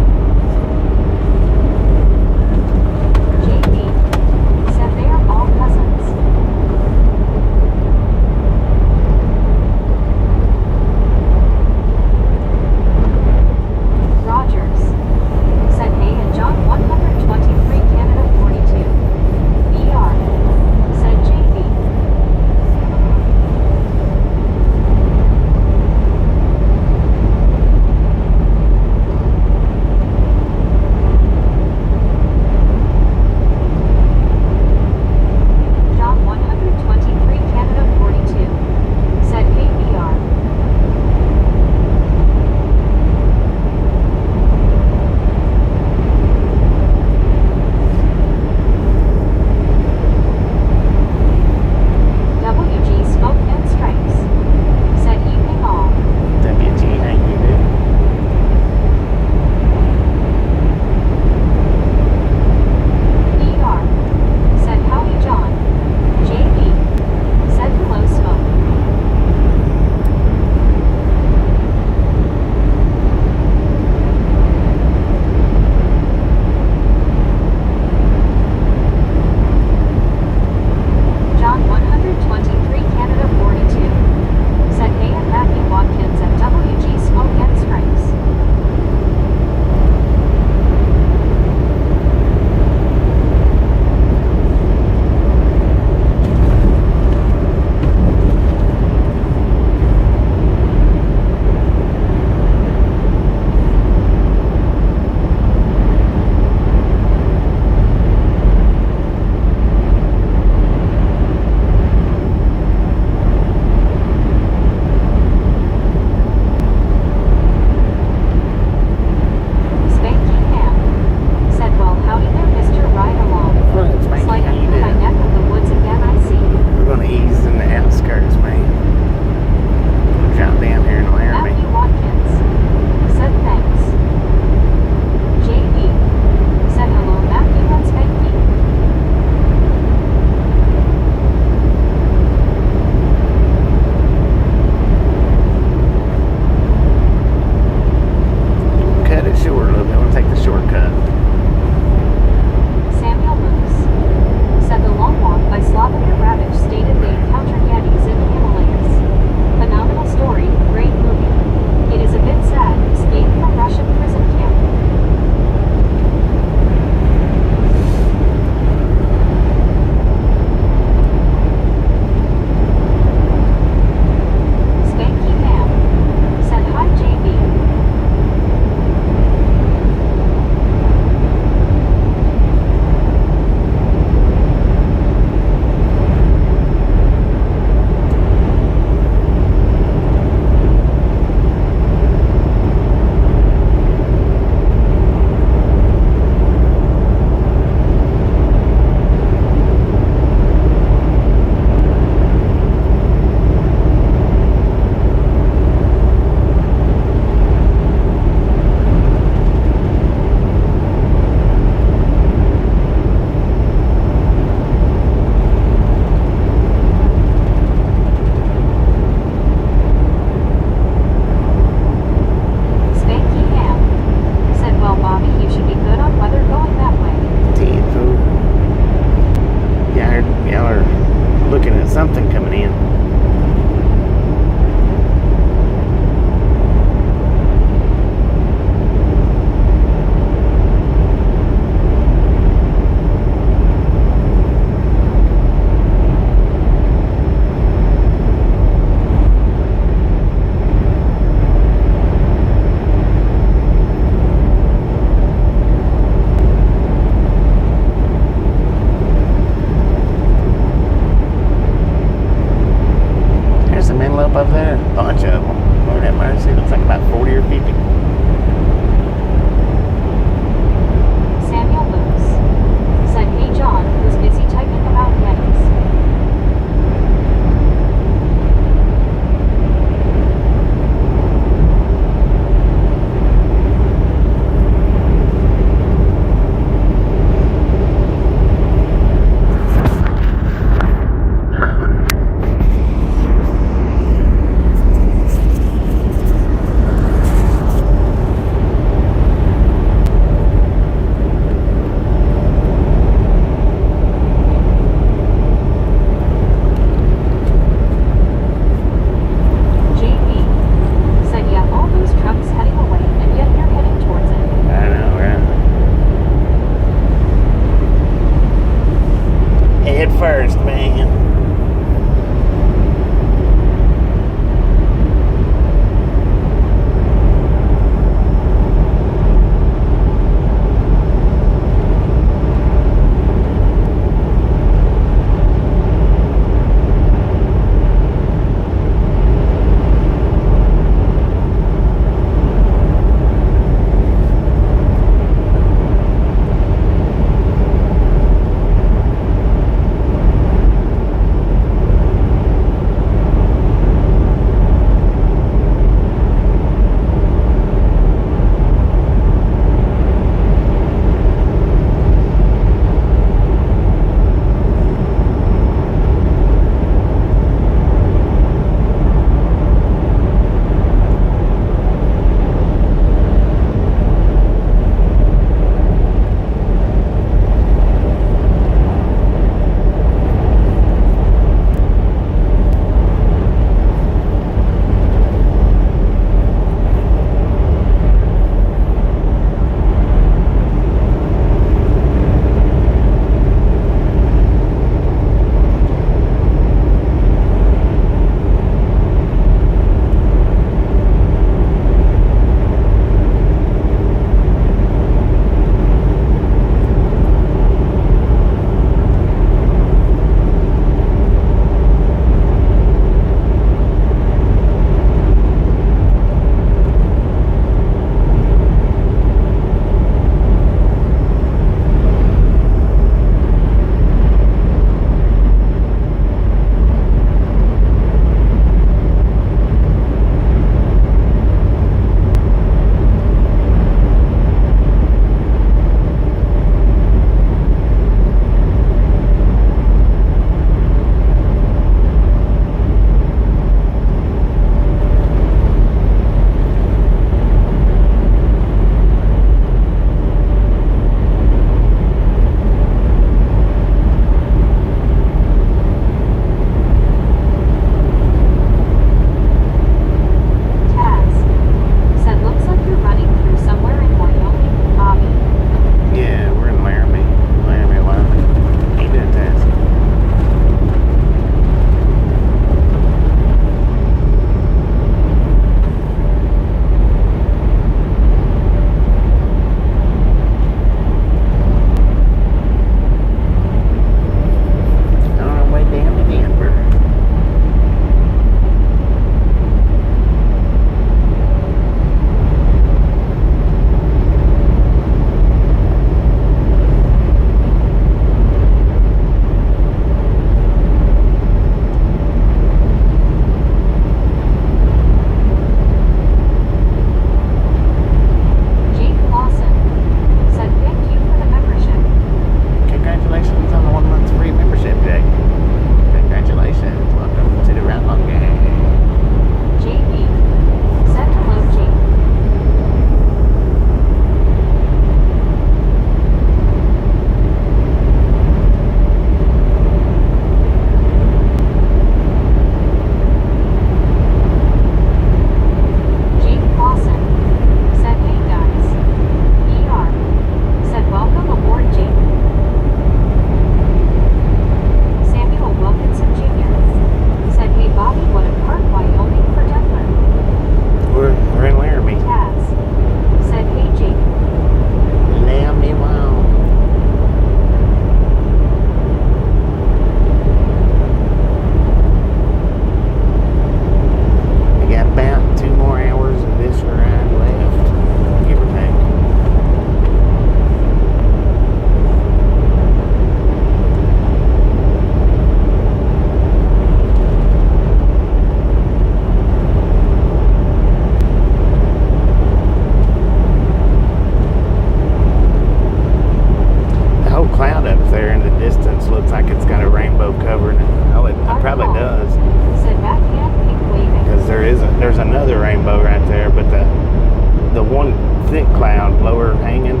one thick cloud lower hanging.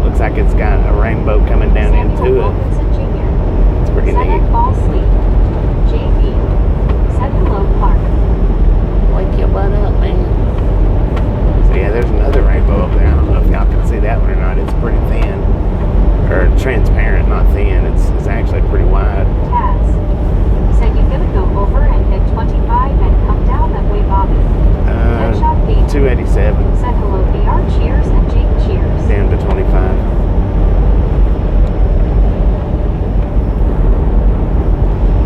Looks like it's got a rainbow coming down into Samuel it. Wilkinson Jr. It's pretty said neat. I'd fall asleep. JB said hello, Clark. Wake your butt up, man. So yeah, there's another rainbow up there. I don't know if y'all can see that one or not. It's pretty thin. Or transparent, not thin. It's actually pretty wide. Taz said you gotta go over and hit 25 and come down that way, Bobby. Headshot B 287 said hello, BR cheers and Jake cheers. down to 25.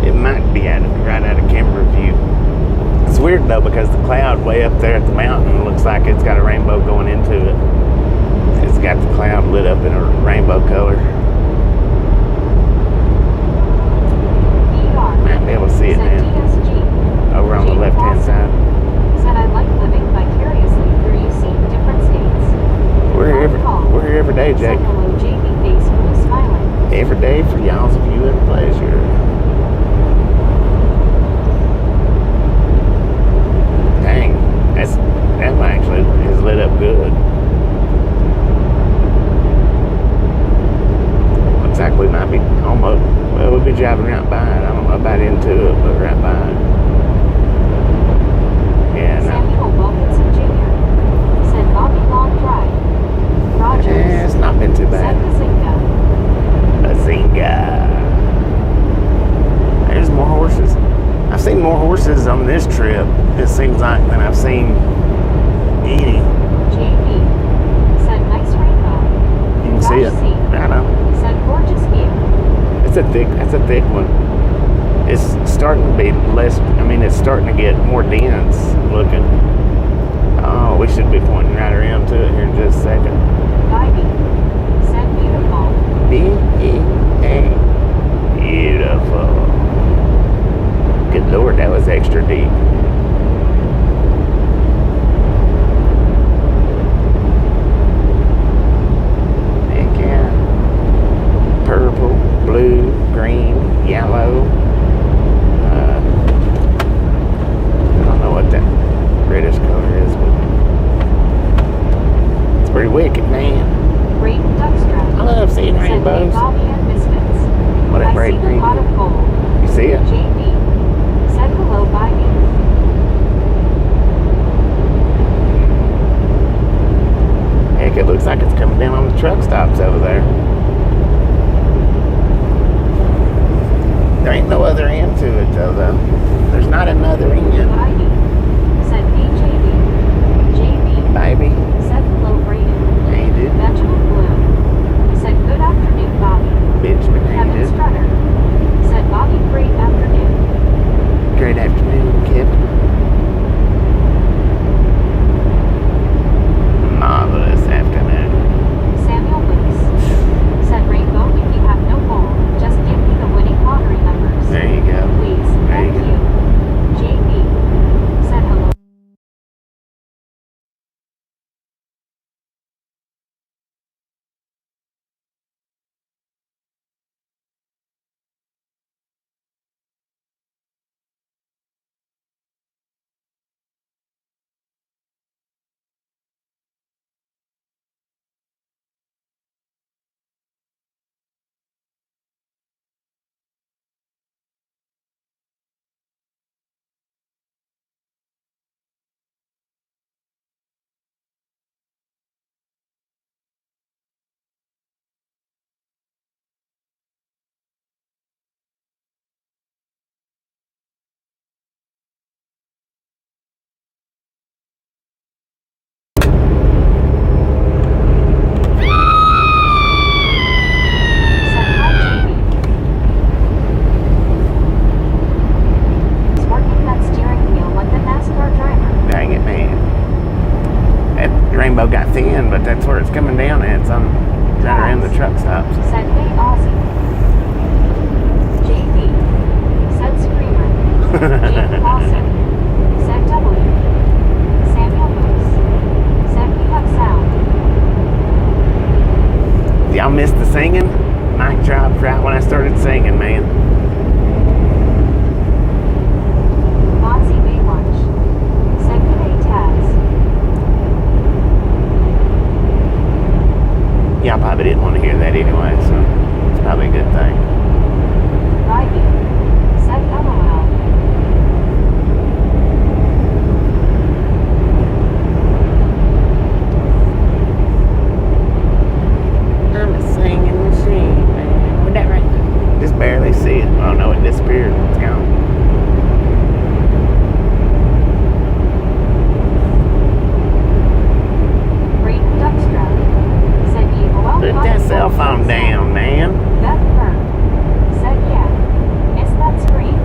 It might be right out of camera view. It's weird though because the cloud way up there at the mountain looks like it's got a rainbow going into it. It's got the cloud lit up in a rainbow color. BR Might be able to see it said now. DSG Over on the left hand side. said I like living vicariously through you, seeing different states. We're here every day, Said Jake. hello, JB face full of smiling. Every day for y'all's viewing pleasure. Dang, that one actually is lit up good. Looks like we might be almost, well, we'll be driving right by it. I don't know about into it, but right by it. Yeah, no. Samuel Wilkinson Jr. said Bobby long drive. Rogers Yeah, it's not been too said bad. Bazinga. Bazinga. There's more horses. I've seen more horses on this trip, it seems like, than I've seen any. JB said nice rainbow. You can see it. Josh C. I know. said gorgeous view. That's a thick one. It's starting to be less, it's starting to get more dense looking. Oh, we should be pointing right around to it here in just a second. Ivy said beautiful. Beautiful. Good Lord, that was extra deep. Heck yeah. Purple, blue, green, yellow. I don't know what that reddish color is, but it's pretty wicked, man. Braden Duckstra I love seeing said rainbows. Bobby and Misfits. What that I see bright the green pot of is. gold. You see it? JB said hello, Bobby. Heck, it looks like it's coming down on the truck stops over there. There ain't no other end to it, though. There's not another end. Ivy said hey, JB. JB Baby. said hello, Braden. Hey, dude. Benjamin Blue said good afternoon, Bobby. Benjamin, hey, Kevin dude. Strutter said Bobby, great afternoon. Great afternoon, Kevin. Marvelous afternoon. Samuel Luce said rainbow, if you have no goal, just give me the winning lottery numbers. There you go. Please, There you thank go. you. JB said hello. Said hi, JB. Sparking that steering wheel like a NASCAR driver. Dang it, man. That rainbow got thin, but that's where it's coming down at. It's on right around the truck stops. Said hey, Aussie. JB said screamer. Jake Lawson said W. Samuel Moose said we have sound. Y'all missed the singing? Mic dropped right when I started singing, man. probably didn't want to hear that anyway, so it's probably a good thing. Ivy said LOL. I'm a singing machine, man. With that right? Just barely see it. Oh no, it disappeared. It's gone. Braden Duckstra said EOL. Put that cell phone down, man. Beth Byrne said yeah. Miss that screen.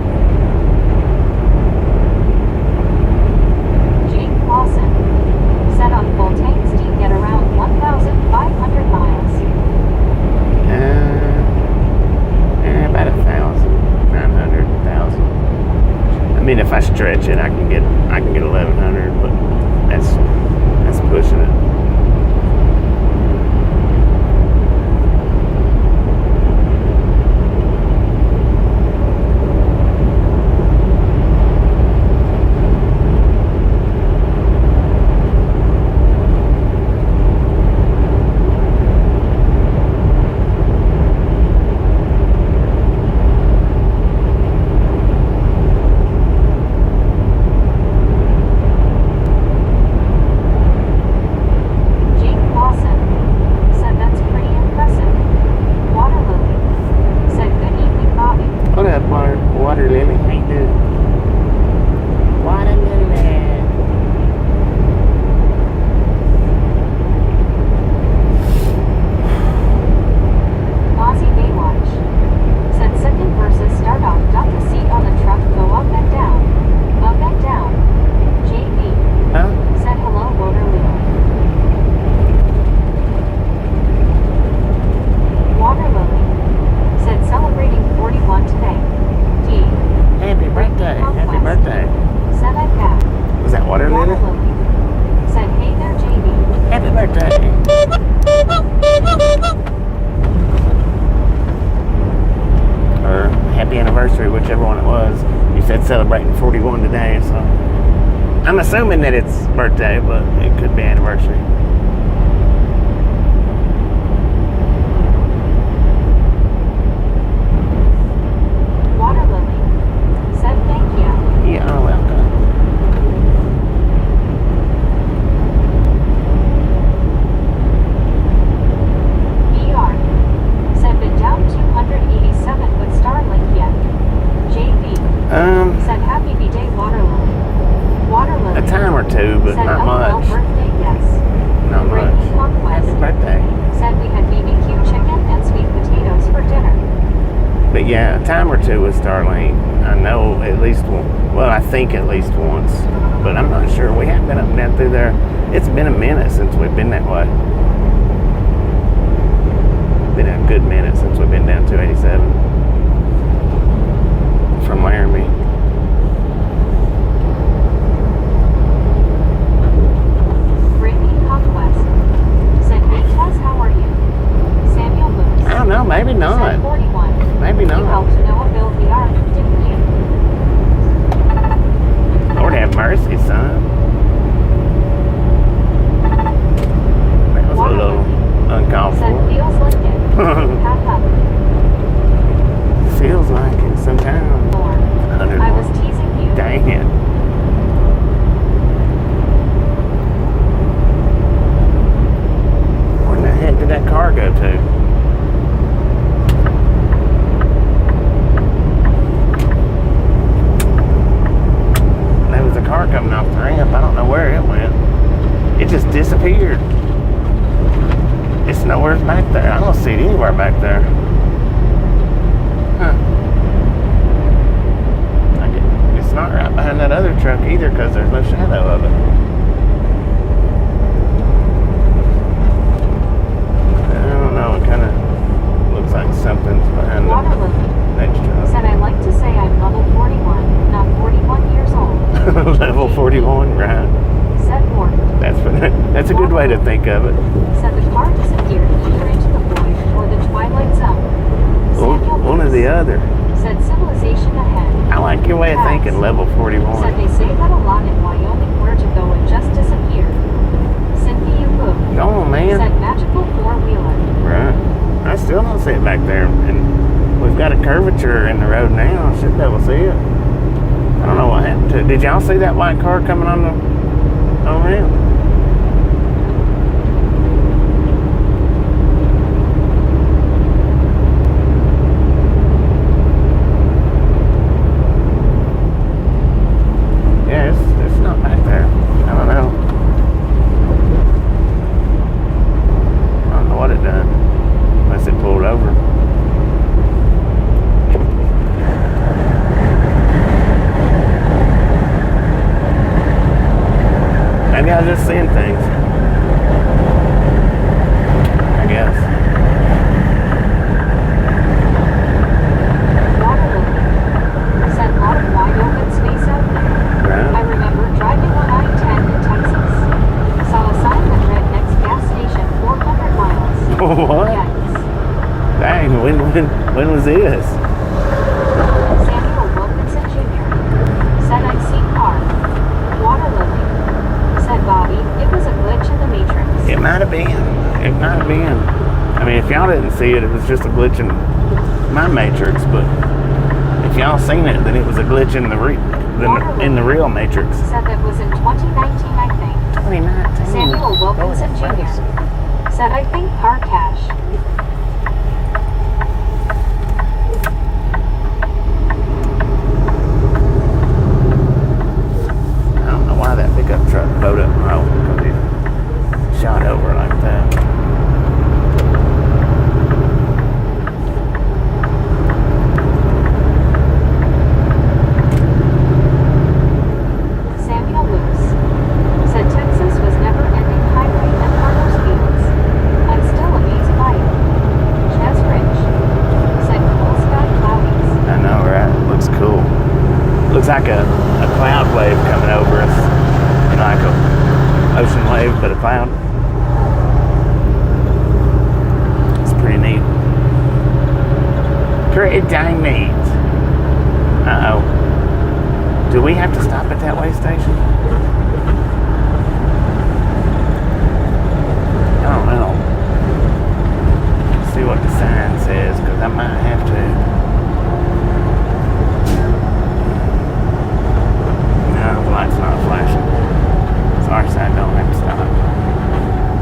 Jake Lawson said on full tanks do you get around 1,500 miles. About 1,000, 900, 1,000. I mean, if I stretch it, I can get 1,100, but that's pushing it. Water lily, ain't good. Water lily. Aussie Baywatch said second versus start off. Got the seat on the truck, go up and down. Up and down. JB said hello, Waterloo. Water Lily said celebrating 41 today. Happy birthday, happy birthday. Said I'm back. Was that Water Lily? Said hey there, JB. Happy birthday. Or happy anniversary, whichever one it was. You said celebrating 41 today, so I'm assuming that it's birthday, but it could be anniversary. You're welcome. BR said been down 287 with Starlink yet. JB said happy B-Day Waterloo. A time or two, but said not LOL much. birthday, yes. Not much. Happy birthday. Said we had BBQ chicken and sweet potatoes for dinner. But yeah, a time or two with Starlink. I know at least one. Well, I think at least once, but I'm not sure. We haven't been up and down through there. It's been a minute since we've been that way. Been a good minute since we've been down 287 from Laramie. Brittany Conquest said, hey Tess, how are you? Samuel Lewis. I don't know, maybe not. Said 41. Maybe not. You helped Noah build the ark, didn't you? Lord have mercy, son. That was a little uncalled Said for. feels like it. Haha. Feels like it sometimes. I was teasing you. Dang it. Where the heck did that car go to? There was a car coming off the ramp. I don't know where it went. It just disappeared. It's nowhere back there. I don't see it anywhere back there. Huh. It's not right behind that other truck either because there's no shadow of it. I don't know. It kind of looks like something's behind the next truck. Said I like to say I'm level 41, not 41 years old. Level 41, right? Said Morton. That's a good way to think of it. Said the car disappeared either into the void or the twilight zone. One or the other. Said civilization ahead. I like your way of thinking, level 41. Said they say that a lot in Wyoming where to go and just disappeared. Cynthia Boo. Go on, man. Said magical four-wheeler. Did y'all see that white car coming on the ramp? Yeah, it's not back there. I don't know. I don't know what it done. Unless it pulled over. Maybe I was just seeing things. I guess. Said a lot of wide open space out there. Right. I remember driving on I-10 in Texas. Saw a sign that read next gas station 400 miles. What? Yikes. Dang, when was this? Samuel Wilkinson Jr. said I'd seen car. Water lily. Said Bobby, it was a glitch in the matrix. It might have been. It might have been. I mean, if y'all didn't see it, it was just a glitch in my matrix. But if y'all seen it, then it was a glitch in the real matrix. Said that was in 2019, I think. 2019. Samuel Wilkinson Jr. said I think car cash. I don't know why that pickup truck bowed up the road, because it shot over like that. Samuel Lewis said Texas was never-ending highway and farmers' fields. I'm still amazed by it. Ches Rich said cool sky cloudies. I know, right? Looks cool. Looks like a cloud wave coming over us. You know, like a ocean wave, but a cloud. It's pretty neat. Pretty dang neat. Uh-oh. Do we have to stop at that way station? I don't know. Let's see what the sign says, because I might have to. No, the light's not flashing. Sorry, so I don't have to stop.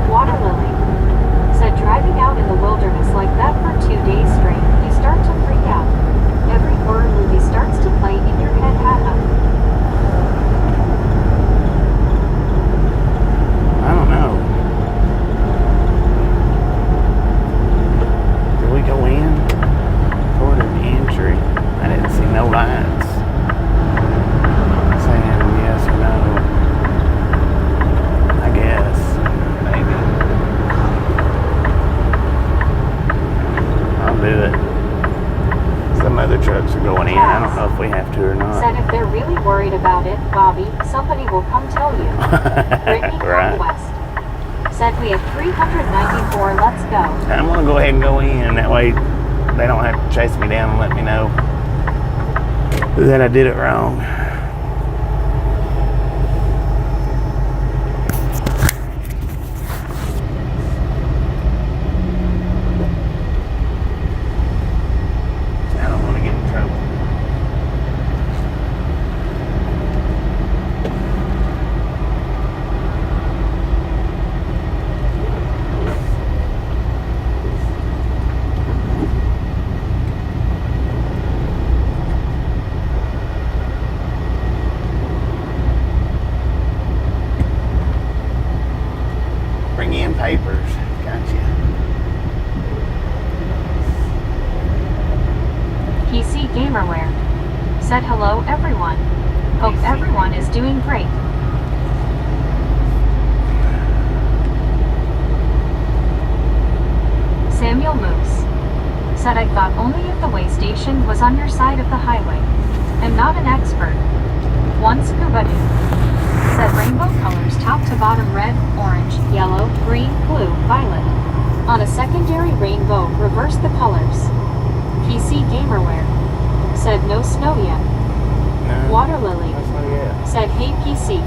Water lily said driving out in the wilderness like that for 2 days straight, you start to freak out. Every horror movie starts to play in your head. Haha. I don't know. Did we go in? Toward the entry. I didn't see no lights saying yes or no. I guess. Maybe. I'll do it. Some other trucks are going in. I don't know if we have to or not. Said if they're really worried about it, Bobby, somebody will come tell you. Brittany Right. Conquest said we have 394, let's go. I'm gonna go ahead and go in. That way they don't have to chase me down and let me know that I did it wrong. I don't want to get in trouble. Bring in papers. Gotcha. PC Gamerware said hello everyone. Hope everyone is doing great. Samuel Moose said I thought only if the way station was on your side of the highway. I'm not an expert. One scuba dude said rainbow colors top to bottom, red, orange, yellow, green, blue, violet. On a secondary rainbow, reverse the colors. PC Gamerware said no snow yet. No, Water Lily that's not yet. said hey PC.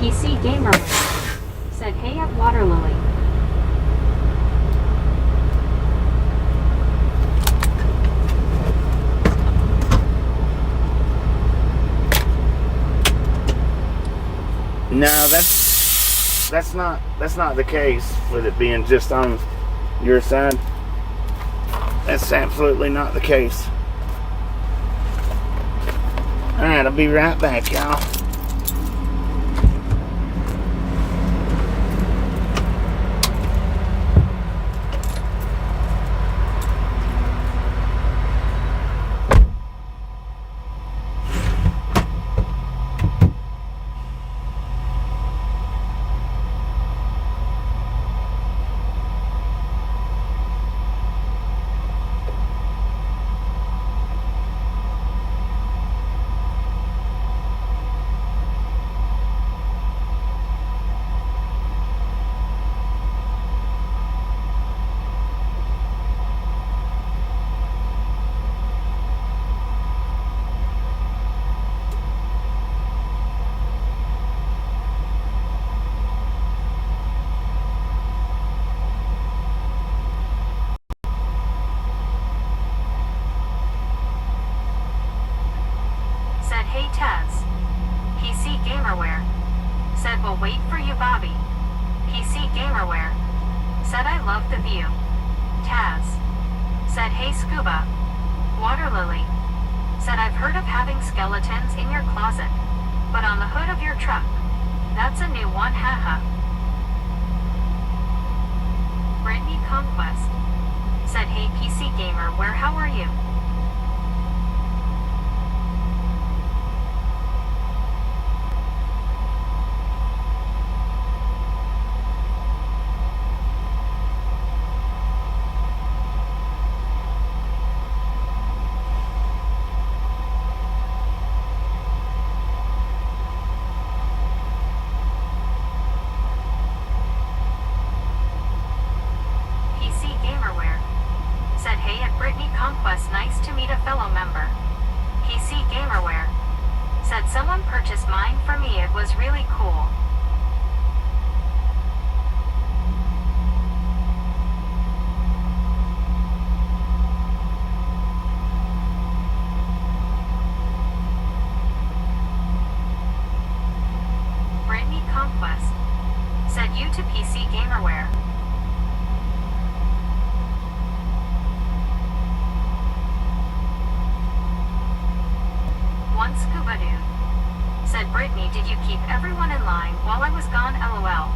PC Gamerware said hey at Water Lily. No, that's not the case with it being just on your side. That's absolutely not the case. Alright, I'll be right back, y'all. Said, hey Taz. PC Gamerware. Said, we'll wait for you, Bobby. PC Gamerware. Said, I love the view. Taz. Said, hey Scuba. Water Lily. Said, I've heard of having skeletons in your closet. But on the hood of your truck. That's a new one, haha. Brittany Conquest. Said, hey PC Gamerware, how are you? Conquest, nice to meet a fellow member. PC Gamerware. Said someone purchased mine for me, it was really cool. Brittany Conquest. Said you to PC Gamerware. One Scuba Dude. Said Brittany, did you keep everyone in line while I was gone, LOL?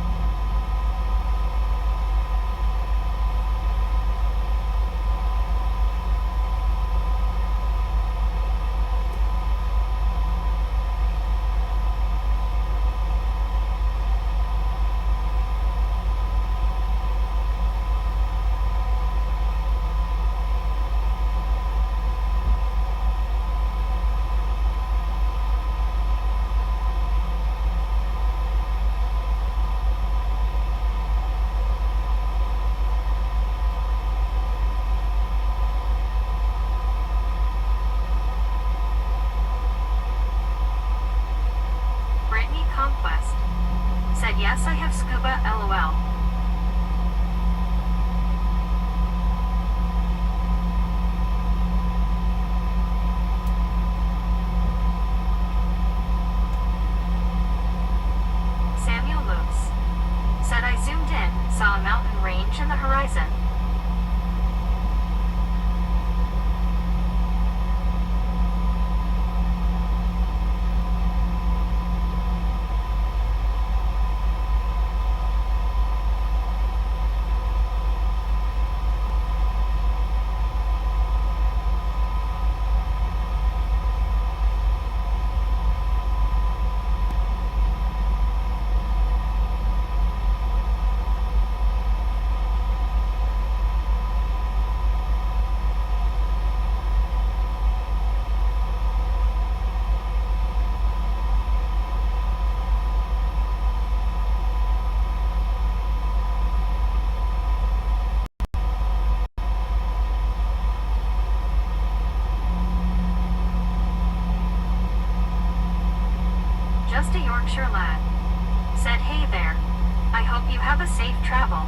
Conquest. Said yes, I have scuba, LOL. Samuel Moose. Said I zoomed in, saw a mountain range in the horizon. Just a Yorkshire lad. Said hey there. I hope you have a safe travel.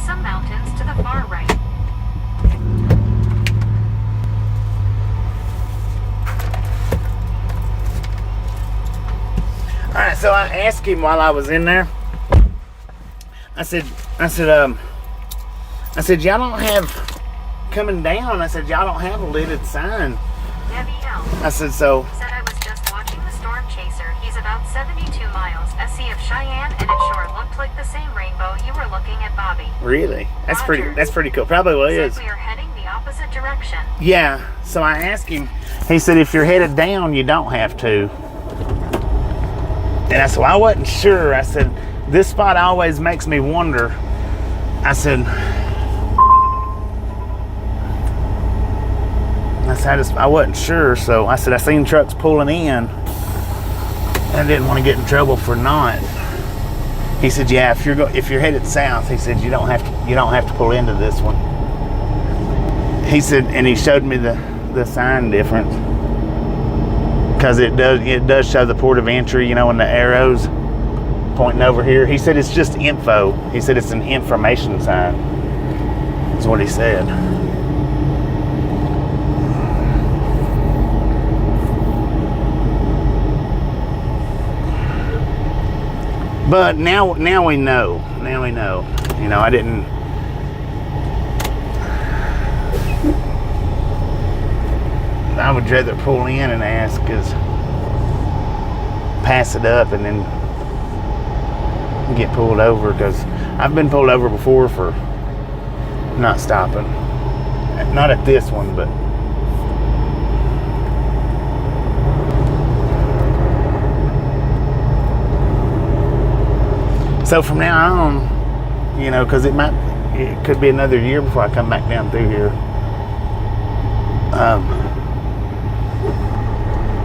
some mountains to the far right. All right, so I asked him while I was in there. I said, y'all don't have coming down. I said, y'all don't have a lidded sign. Debbie L. I said, so. Said I was just watching the storm chaser. He's about 72 miles, SC of Cheyenne, and it sure looked like the same rainbow you were looking at, Bobby. Really? That's Roger. pretty cool. Probably what it is. Said we are heading the opposite direction. Yeah. So I asked him. He said, if you're headed down, you don't have to. And I said, well, I wasn't sure. I said, this spot always makes me wonder. I said, I wasn't sure. So I said, I seen trucks pulling in. And I didn't want to get in trouble for not. He said, yeah, if you're headed south, he said, you don't have to pull into this one. He said, and he showed me the sign difference. Because it does show the port of entry, you know, and the arrows pointing over here. He said it's just info. He said it's an information sign. That's what he said. But now we know. Now we know. You know, I didn't. I would rather pull in and ask, cause pass it up and then get pulled over, because I've been pulled over before for not stopping. Not at this one, but so from now on, you know, because it could be another year before I come back down through here.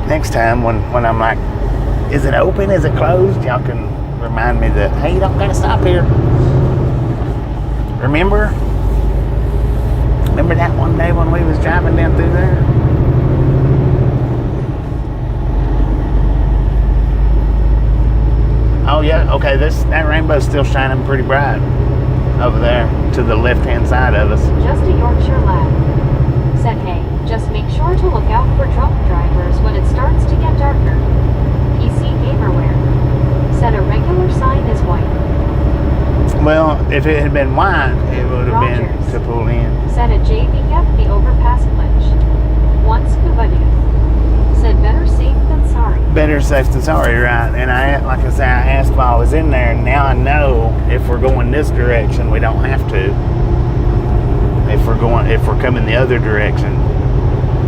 Next time when I'm like, is it open? Is it closed? Y'all can remind me that, hey, you don't gotta stop here. Remember that one day when we was driving down through there? Oh yeah, okay, that rainbow's still shining pretty bright over there to the left-hand side of us. Just a Yorkshire lad. Said, hey, just make sure to look out for drunk drivers when it starts to get darker. PC Gamerware. Said a regular sign is white. Well, if it had been white, it would have been to pull in. Said a JVF the overpass glitch. One scuba dude. Said better safe than sorry. Better safe than sorry, right? And like I say, I asked while I was in there, and now I know if we're going this direction, we don't have to. If we're coming the other direction,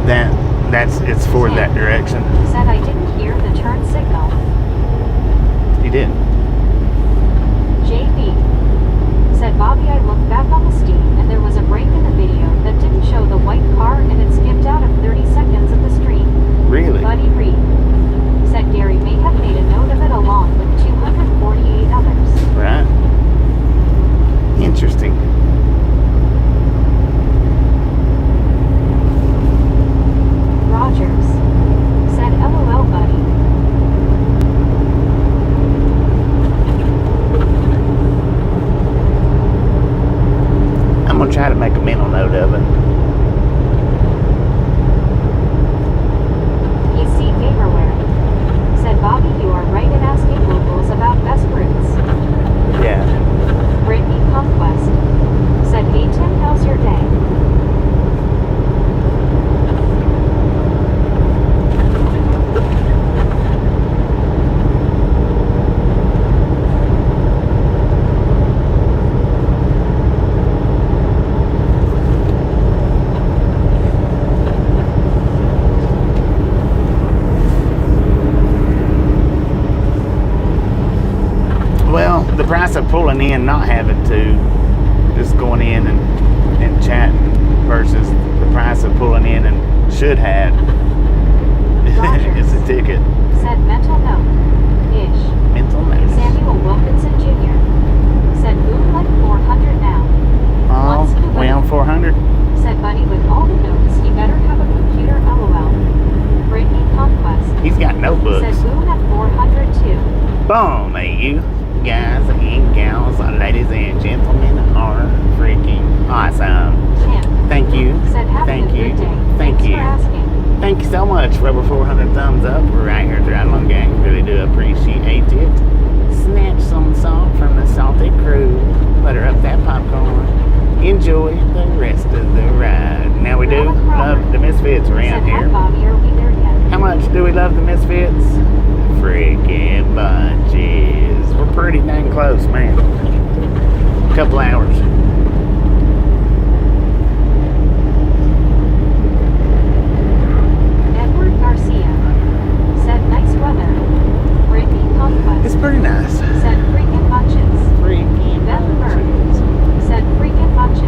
it's for that direction. Said I didn't hear the turn signal. You didn't. JB. Said Bobby, I looked back on the Steam and there was a break in the video that didn't show the white car and it skipped out of 30 seconds of the stream. Really? Buddy Reed. Said Gary may have made a note of it along with 248 others. Right. Interesting. Rogers. Said LOL, buddy. I'm going to try to make a mental note of it. PC Gamerware. Said Bobby, you are right in asking locals about best routes. Yeah. Brittany Conquest. Said, hey Tim, how's your day? Well, the price of pulling in, not having to, just going in and chatting, versus the price of pulling in and should have. It's a ticket. Said mental note. Ish. Mental note. Samuel Wilkinson Jr. Said boom like 400 now. Oh, we on 400? Said buddy, with all the notes, he better have a computer, LOL. Brittany Conquest. He's got notebooks. Said boom at 400 too. Boom, you guys and gals, ladies and gentlemen, are Awesome. Champ Thank you. said, having Thank a you. good day. Thank Thanks you. for asking. Thank you so much for over 400 thumbs up. We're right here at the Ride Along Gang. Really do appreciate it. Snatch some salt from the salty crew. Butter up that popcorn. Enjoy the rest of the ride. Now we do love the Misfits Said, around hi, here. Bobby, are we there yet? How much do we love the Misfits? Freaking bunches. We're pretty dang close, man. Couple hours. Edward Garcia said, nice weather. Brittany Conquest It's pretty nice. said, freaking bunches. Freaking Beth bunches. Said, freaking bunches.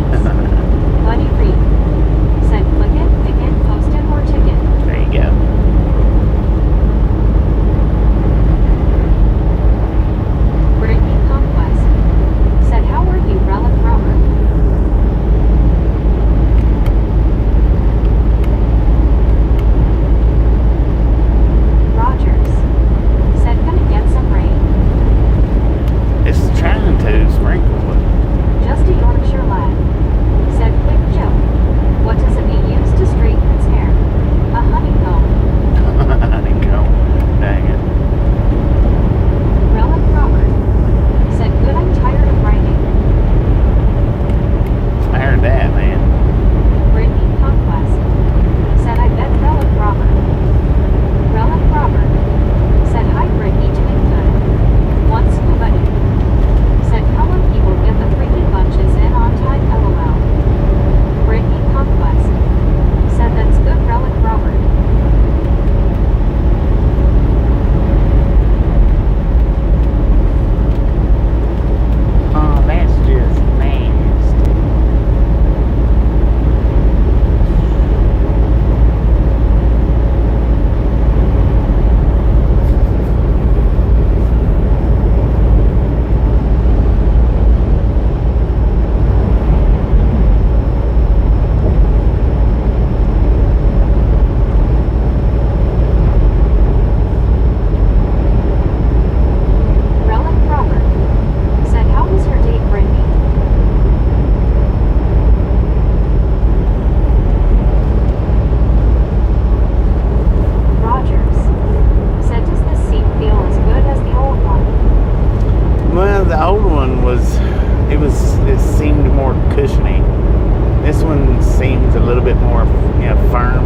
Buddy Reed said, click it, pick it, post it, or ticket. There you go. Brittany Conquest said, how are you, Relic Robert? Rogers said, gonna get some rain. It's trying to sprinkle. Just a Yorkshire lad said, quick joke. What does it be used to straighten its hair? A honeycomb. Honeycomb. Dang it. Relic Robert said, good, I'm tired of writing. I heard that, man. Brittany Conquest said, I bet Relic Robert. Relic Robert said, hi Brittany, doing good. One scuba dude said, how will people get the freaking bunches in on time, LOL. Brittany Conquest said, that's good, Relic Robert. Oh, that's just nasty. Relic Robert said, how was your date, Brittany? Rogers said, does this seat feel as good as the old one? Well, the old one it seemed more cushiony. This one seems a little bit more, firm.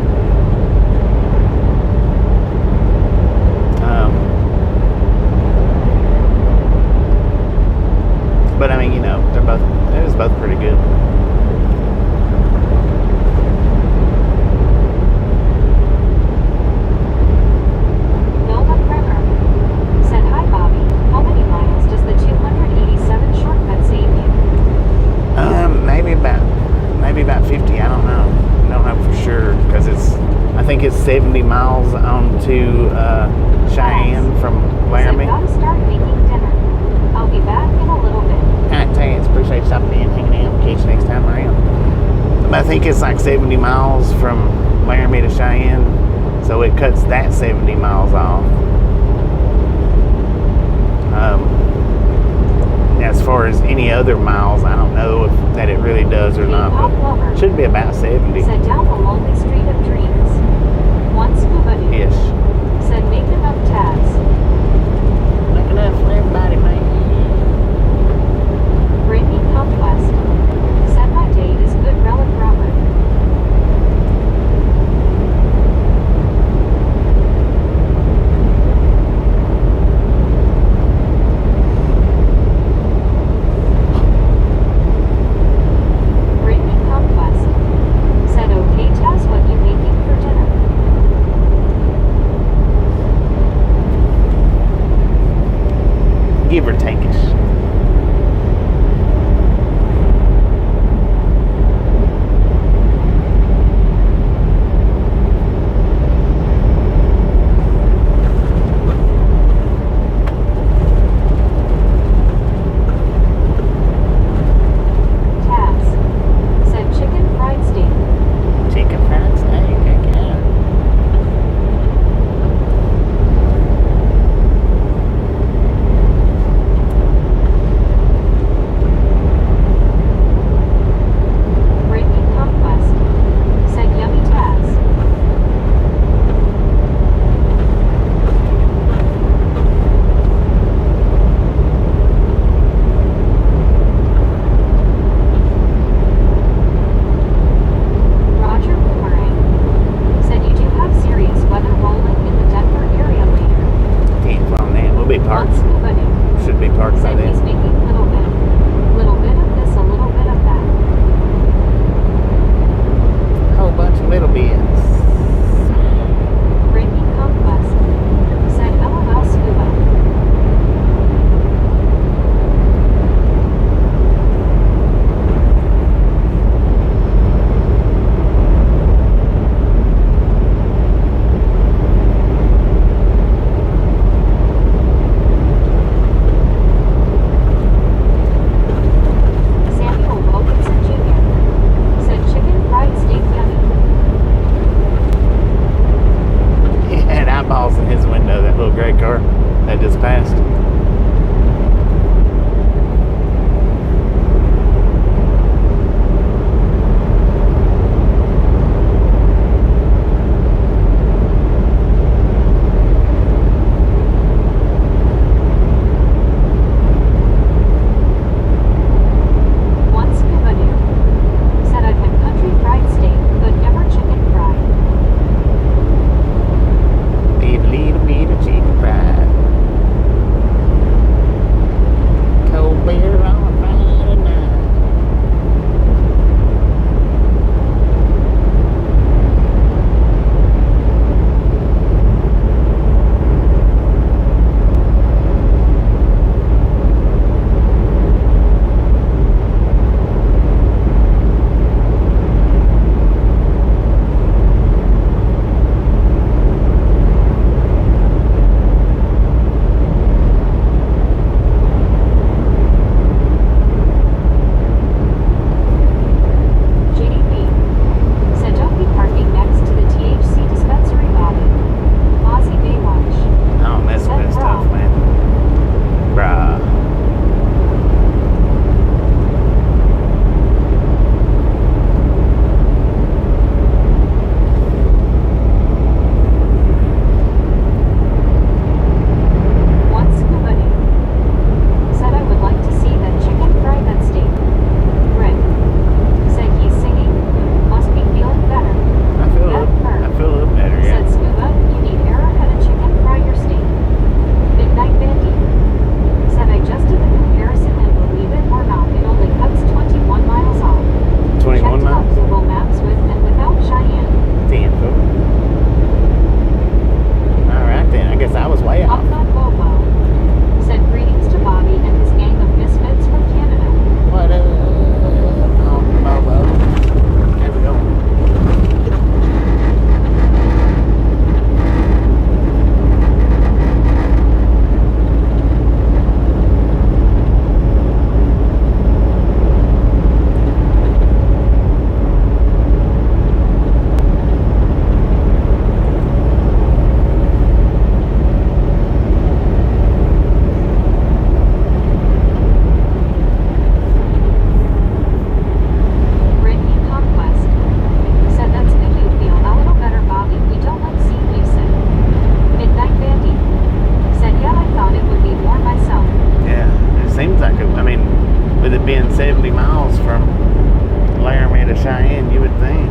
But I mean, it was both pretty good. Nova Kremer said, hi Bobby, how many miles does the 287 shortcut save you? Maybe about 50. I don't know. Don't know for sure because I think it's 70 miles on to Cheyenne from Laramie. Said, gotta start making dinner. I'll be back in a little bit. Alright, thanks. Appreciate you stopping in, hanging out. Catch you next time around. But I think it's like 70 miles from Laramie to Cheyenne, so it cuts that 70 miles off. As far as any other miles, I don't know if that it really does or not, but it should be about 70. Said, down the lonely street of dreams. One scuba dude Ish. said, make enough tabs. Look enough for everybody, man. Brittany Conquest said, my date is good, Relic Robert. Brittany Conquest said, okay, Taz, what you making for dinner? Give or take. miles from Laramie to Cheyenne, you would think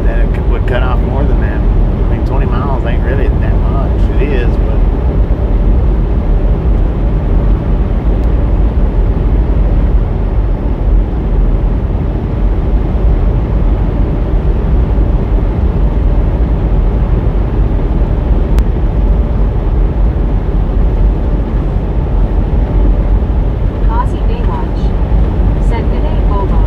that it would cut off more than that. I mean, 20 miles ain't really that much. It is, but Ozzy Baywatch said good day, Bobo.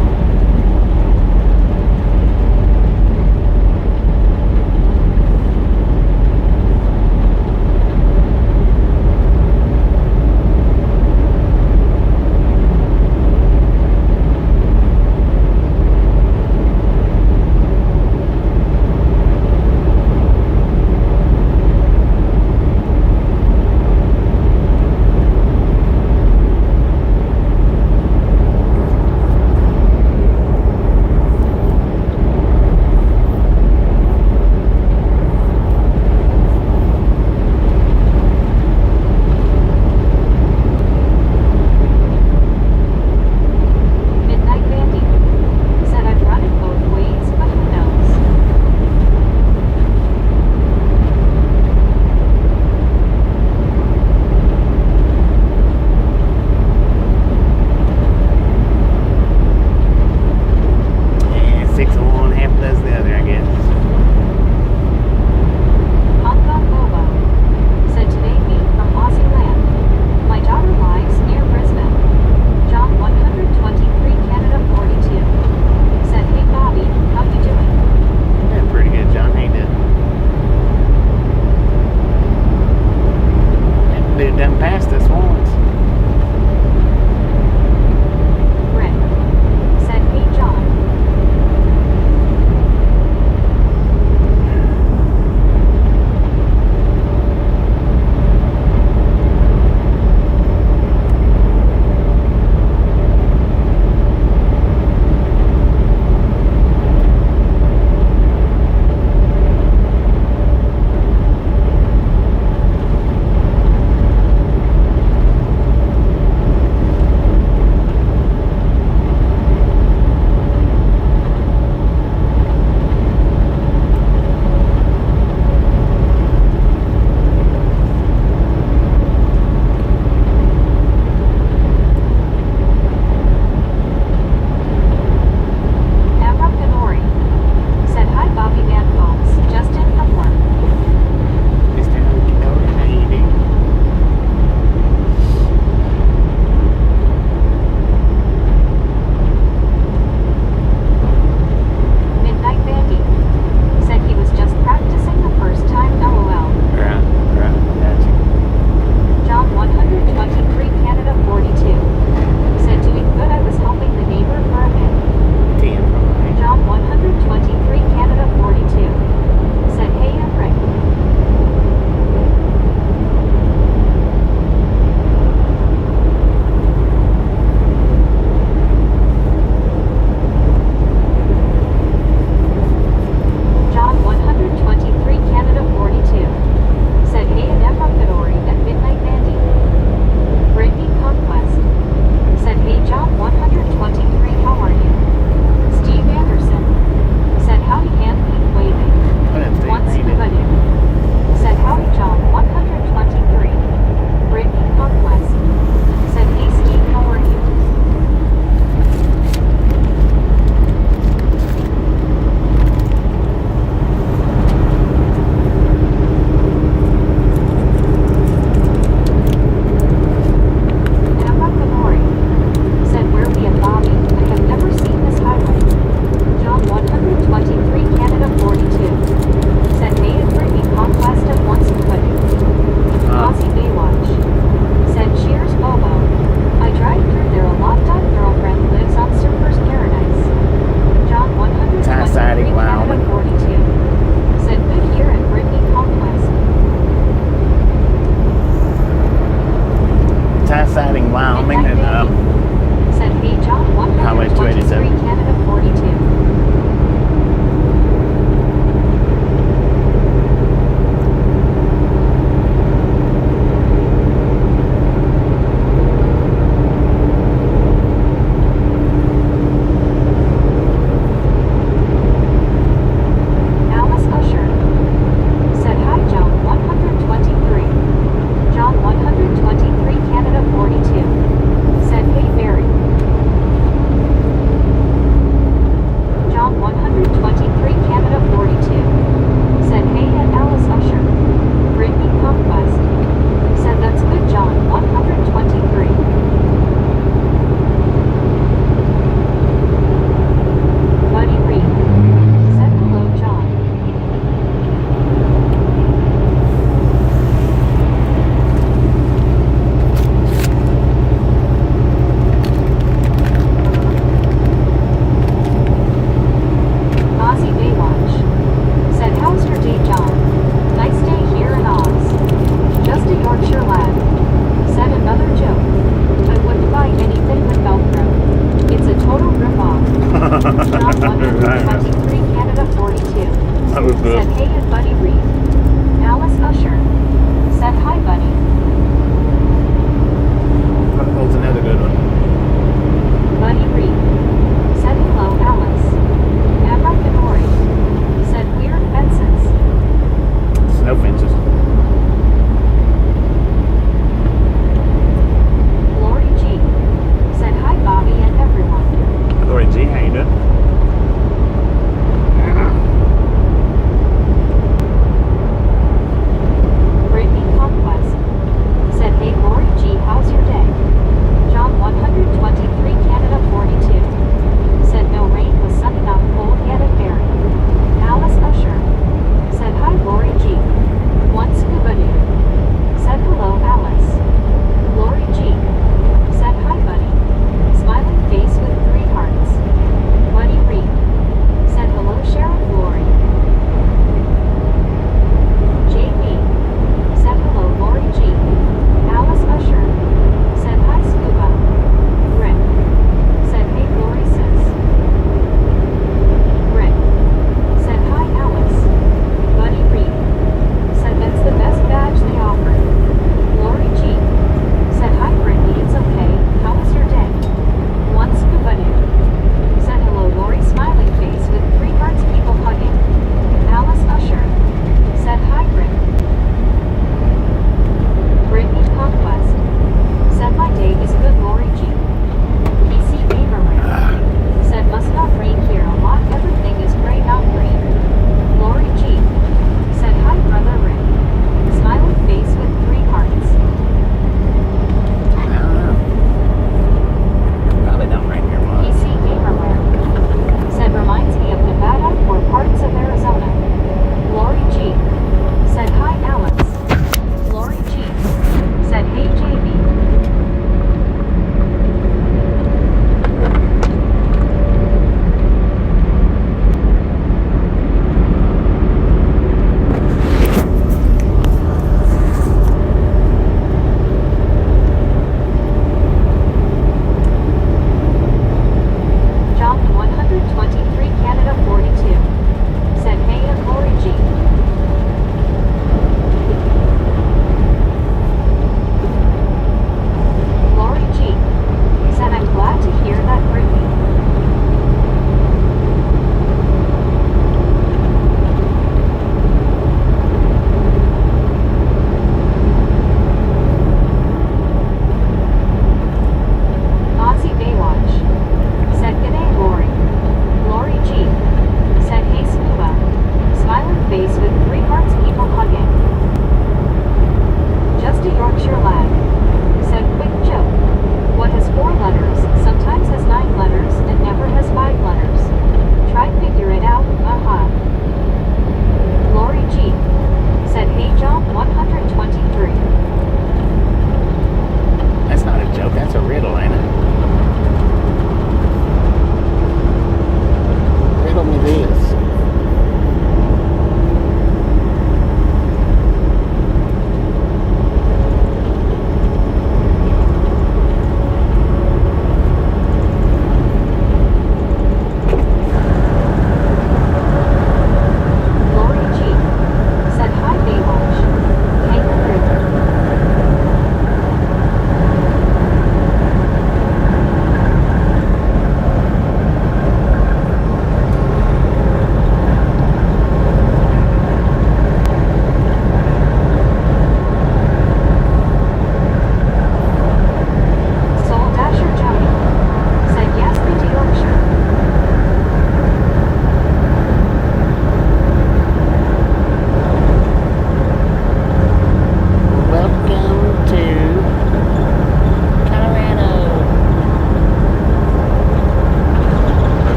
Midnight Bandy said I'd run it both ways, but who knows? yeah, 6 of one, half does the other, I guess. Hong Kong Bobo said today meet from Aussie land. My daughter lives near Brisbane. John 123 Canada 42 said hey Bobby, how you doing? Yeah, pretty good, John. Ain't it? That dude done passed us once. Rick said hey John. Amram Ganori said hi Bobby Van folks, just in from work. Mr. Hunky-Dory, how you doing? Midnight Bandy said he was just practicing the first time LOL. Right, gotcha. John 123 Canada 42 said doing good, I was helping the neighbor for a bit. 10 probably. John 123 Canada 42 said hey I'm Rick. John 123 Canada 42 said hey and Ephraim Fedori at Midnight Bandy. Brittany Conquest said hey John 123 how are you? Steve Anderson said howdy hand keep waving. What up, Steve? Once How you doing? Bugadu said howdy John 123. Brittany Conquest said hey Steve how are you? Emma Ganori said where we at Bobby, I have never seen this highway. John 123 Canada 42 said hey and Brittany Conquest at once Bugadu. Ozzy Baywatch said cheers Bobo. I drive through there a lot. Girlfriend lives on Surfer's Paradise. John 123 Tie-siding, Canada Wyoming. 42 said good year and Brittany Conquest. Tie-siding, Wyoming, Midnight and Bandy said hey John Highway 123 287. Canada 42.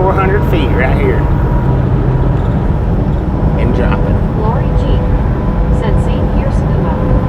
400 feet right here. And dropping. Lori G. said same here, Scuba.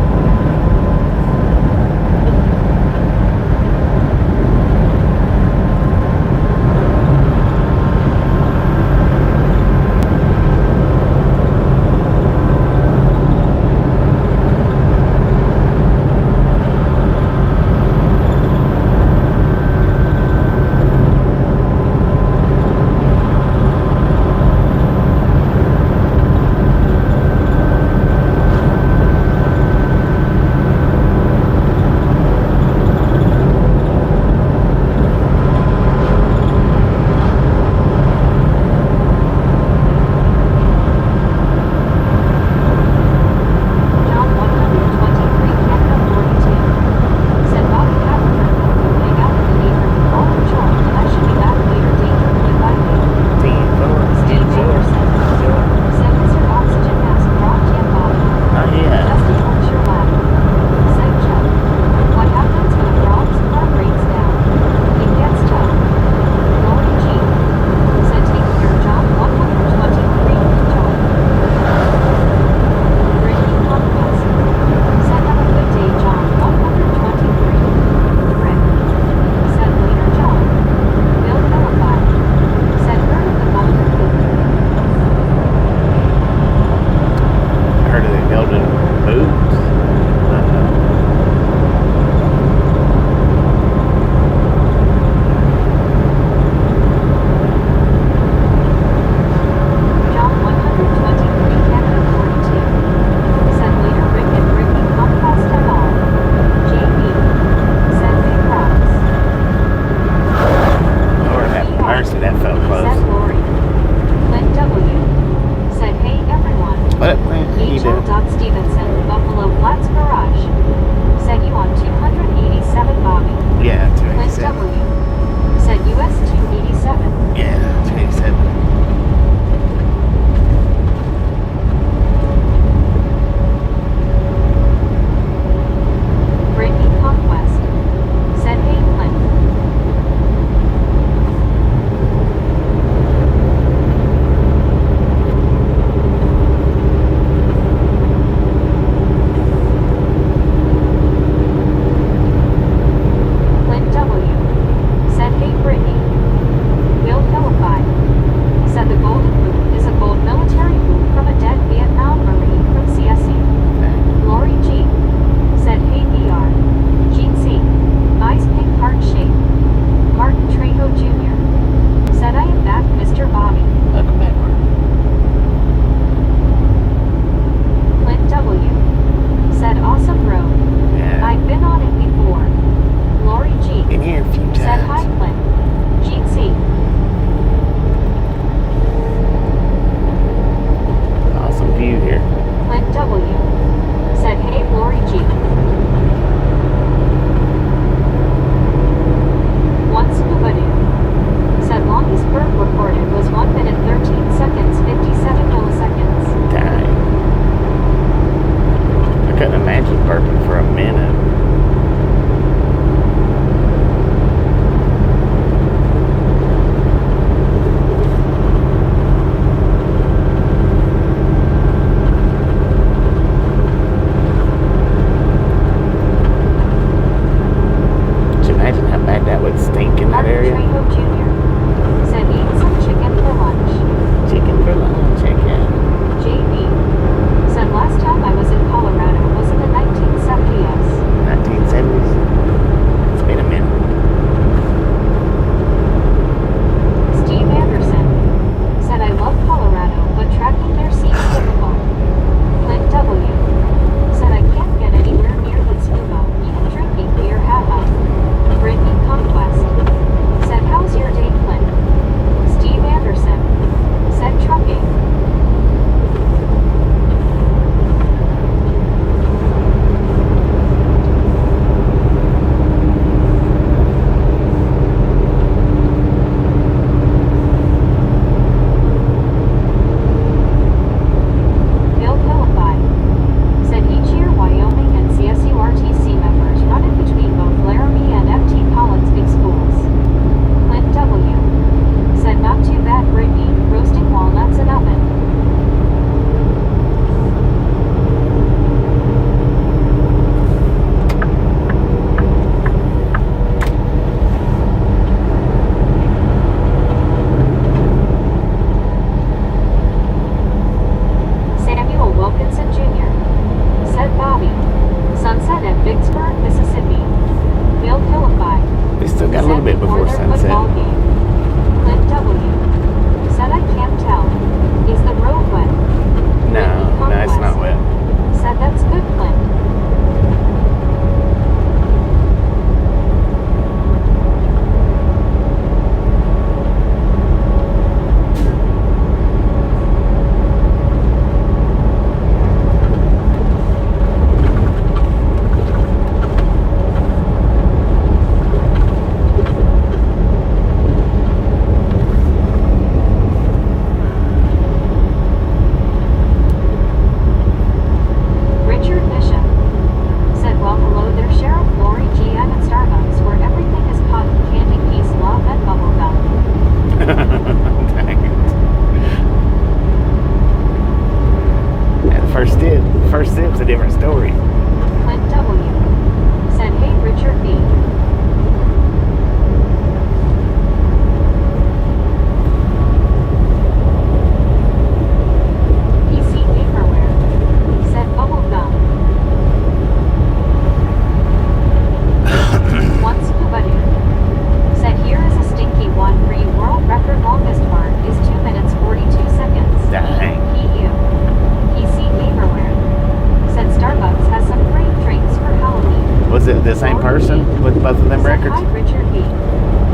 with both of them Said, records? hi, Richard B.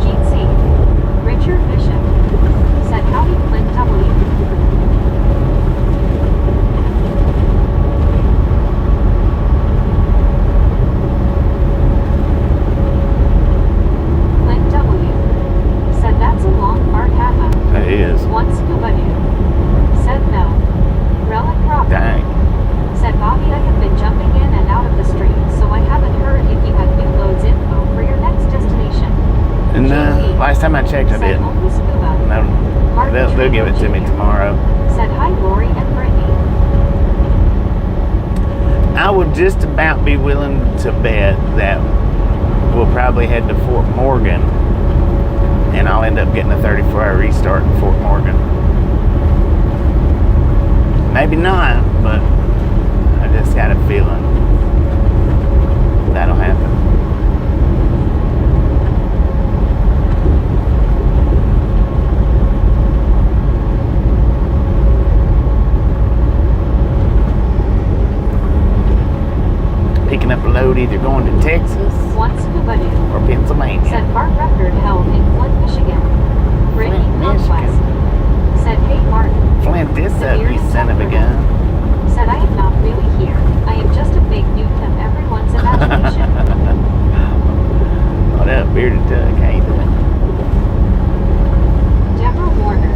Gene C. Richard Bishop. Said, howdy, Clint W. Clint W. Said, that's a long part, haha. It is. One scuba dude. Said, no. Relic Robert. Dang. Said, Bobby, I have been jumping in and out of the stream, so I haven't heard if you had new loads info for your next destination. And last time I checked, I Said, didn't. only scuba. No, Martin they'll give it to me Jr. tomorrow. Said, hi, Lori and Brittany. I would just about be willing to bet that we'll probably head to Fort Morgan, and I'll end up getting a 34-hour restart in Fort Morgan. Maybe not, but I just got a feeling that'll happen. Picking up a load either going to Texas One scuba dude. or Pennsylvania. Said, Bart record held in Flint, Michigan. Brittany Flint, Conquest. Said, hey, Martin. Flint this up, you son of a gun. Said, I am not really here. I am just a big nuke of everyone's imagination. What up, bearded duck? How you doing? Deborah Warner.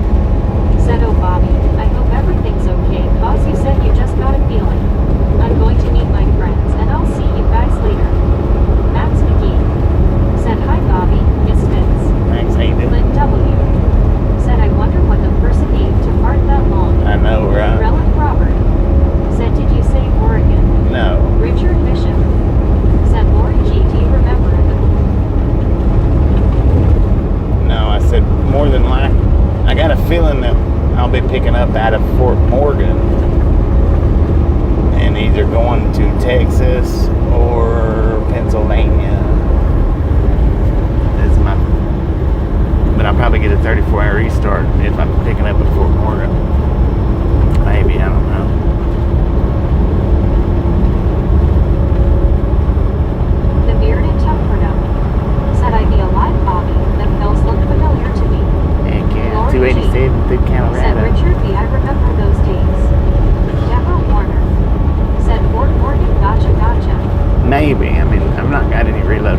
Said, oh, Bobby, I hope everything's okay, cause you said you just got a feeling. I'm going to meet my friends, and I'll see you guys later. Max McGee. Said, hi, Bobby, Misfits. Thanks, how you doing? Lynn W. Said, I wonder what the person ate to fart that long. I know, right? Relic Robert. Said, did you say Oregon? No. Richard Bishop. Said, Lori G, do you remember the... No, I said more than likely. I got a feeling that I'll be picking up out of Fort Morgan and either going to Texas or Pennsylvania. That's my. But I'll probably get a 34-hour restart if I'm picking up at Fort Morgan. Maybe, I don't know. The bearded Tuckerdo. Said, I'd be alive, Bobby. Them hills look familiar to me. Heck yeah, Lori G. 287 through Said, Colorado. Richard B, I remember those days. Deborah Warner. Said, Fort Morgan, gotcha, gotcha. Maybe. I mean, I've not got any reload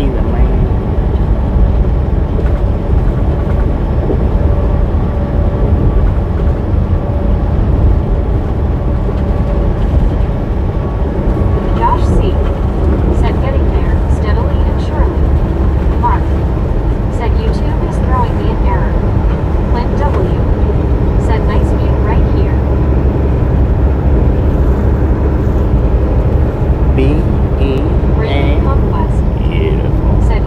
be the man. Josh C. said getting there steadily and surely. Mark said YouTube is throwing me an error. Clint W. said nice view right here. B-E-A. Brittany Conquest Beautiful. said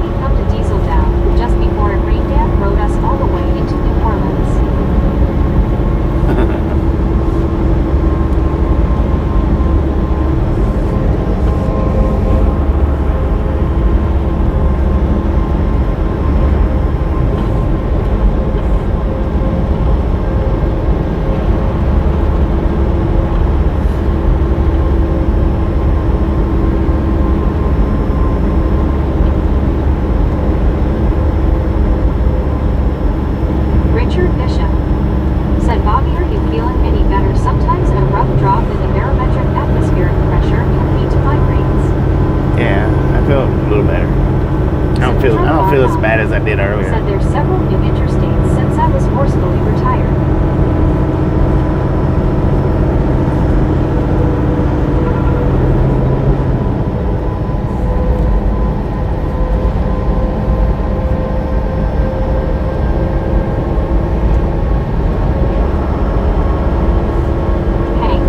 Bobby thumbed a diesel down just before it rained down rode us all the way into New Orleans. Richard Bishop said, Bobby, are you feeling any better? Sometimes a rough drop in the barometric atmospheric pressure can lead to migraines. Yeah, I feel a little better. I don't feel as bad as I did earlier. Said there's several new interstates since I was forcefully retired. Hank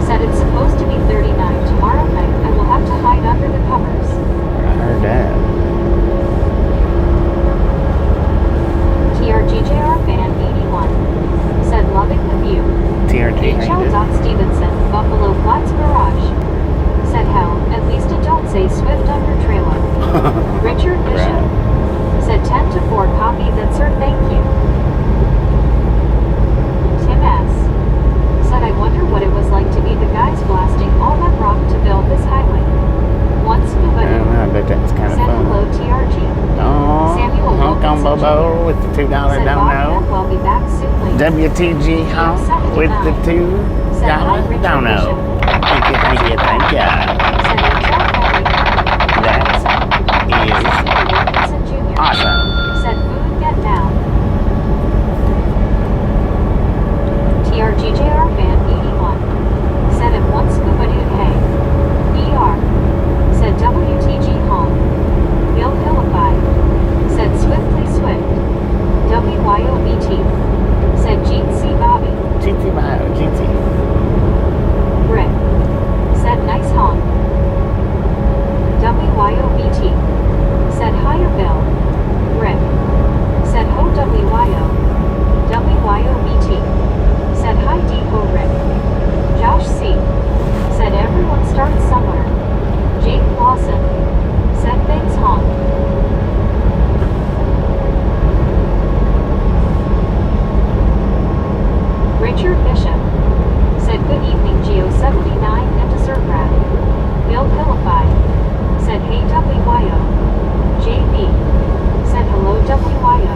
said it's supposed to be 39 tomorrow night. I will have to hide under the covers. I heard that. TRGJR fan 81 said, loving the view. TRT. HL. Stevenson, Buffalo Flats Garage said, hell, at least it don't say Swift on your trailer. Richard Bishop said 10 to 4 copy that, sir, thank you. Tim S. said, I wonder what it was like to be the guys blasting all that rock to build this highway. One scuba I don't know, I bet that's kind of said, fun. hello TRG. Oh, Samuel honk on Wilkinson Bobo with the $2 said, don't Bobby, know. we'll be back soon later. WTG honk with the $2 Said, hi, Richard don't know. Bishop. Thank you, thank you, thank you. Said, HL. That is Wilkinson Jr. awesome. said, food get down. TRGJR fan 81 said, at one scuba dude, hey. ER said, WTG home. Bill Philippi said, swiftly swift. WYOBT said, GC Bobby. GT Bio, GT. Rick said, nice honk. WYOBT said, hiya Bill. Rick said, ho WYO. WYOBT said, hi D-ho Rick. Josh C said, everyone starts somewhere. Jake Lawson said, thanks honk. Richard Bishop said, good evening Geo79 and dessert wrap. Bill Philippi said, hey WYO. JB said, hello WYO.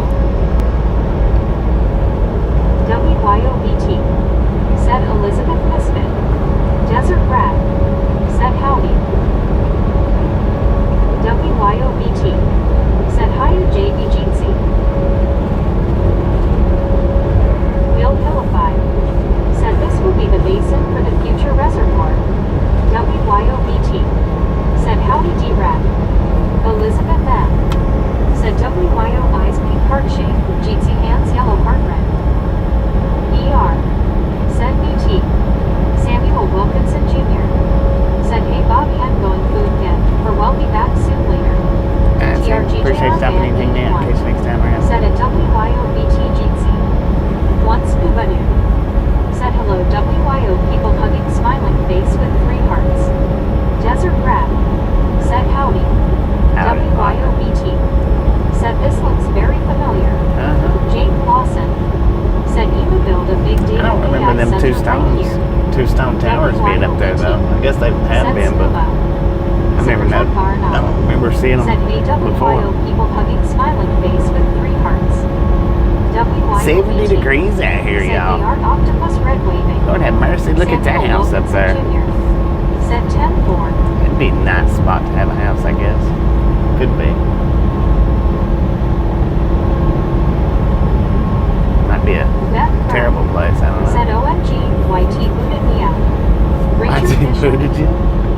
WYOBT said, Elizabeth Misfit. Desert Rat said, howdy. WYOBT said, hiya JB Jeansy. Bill Philippi said, this will be the basin for the future reservoir. WYOBT said, howdy D-Rat. Elizabeth M said, WYO eyes pink heart shape, Jeansy hands yellow heart red. ER said, BT. Samuel Wilkinson Jr. said, hey Bobby, I'm going food get, or we'll be back soon later. Appreciate stopping anything down in case next time around. Said, at WYOBT Jeansy. One scuba dude said, hello WYO people hugging smiling face with 3 hearts. Desert Rat said, howdy. Howdy. WYOBT said, this looks very familiar. Jake Lawson said, you build a big data I don't remember them two stones. Two stone towers being up there though. I guess they have been, but I never know. I don't remember seeing them said, hey before. WYO people hugging smiling face with 3 hearts. WYOBT 70 degrees out here, said, y'all. they are octopus red waving. Lord have mercy, look at that Samuel house up there. Wilkinson Jr. said 10-4. It'd be a nice spot to have a house, I guess. Could be. Might be a Beth terrible place, I don't said, know. OMG, YT booted me out. I Richard did, Bishop did you?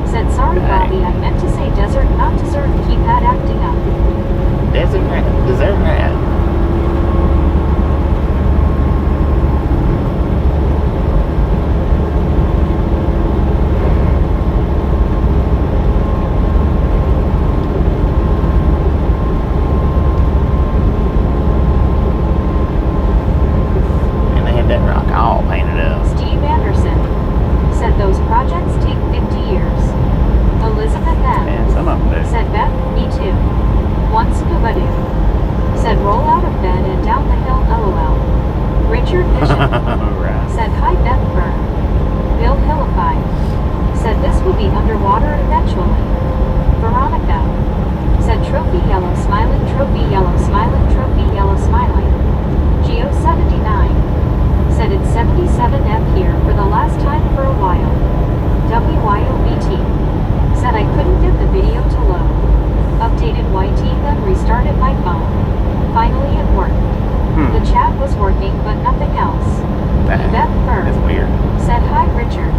said, sorry Right. Bobby, I meant to say desert, not dessert. Keep that acting up. Desert rat, dessert rat. networking but nothing else. That Beth Burr is weird. said hi Richard.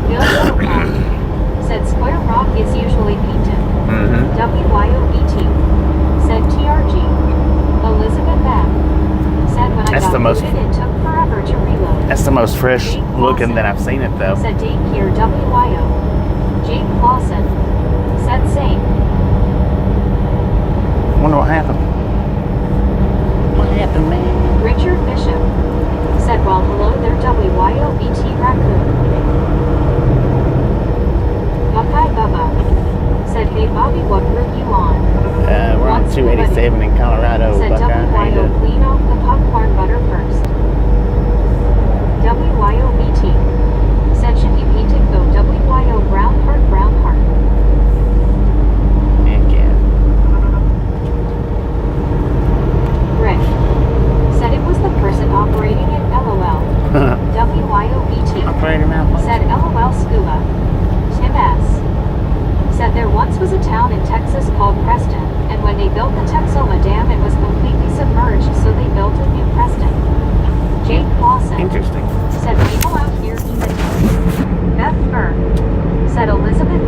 Bill Wilcox said Square Rock is usually painted. Mm-hmm. WYOBT said TRG. Elizabeth M said when I That's got the most- booted it took forever to reload. That's the most fresh Jake looking Lawson that I've seen it though. said daycare WYO. Jake Lawson said same. Wonder what happened. What happened, man? Richard Bishop said well hello there WYOBT raccoon. Buckeye Bubba said hey Bobby what group you on? We're on 287 in Colorado, Said Buckeye. How you WYO doing? clean off the popcorn butter first. WYOBT said should he paint it though WYO brown heart brown heart. Heck yeah. Rick said it was the person operating it LOL. WYOBT Operator malfunction. said LOL scuba. Tim S said there once was a town in Texas called Preston, and when they built the Texoma Dam it was completely submerged so they built a new Preston. Jake Lawson Interesting. said people out here even Beth Burr said Elizabeth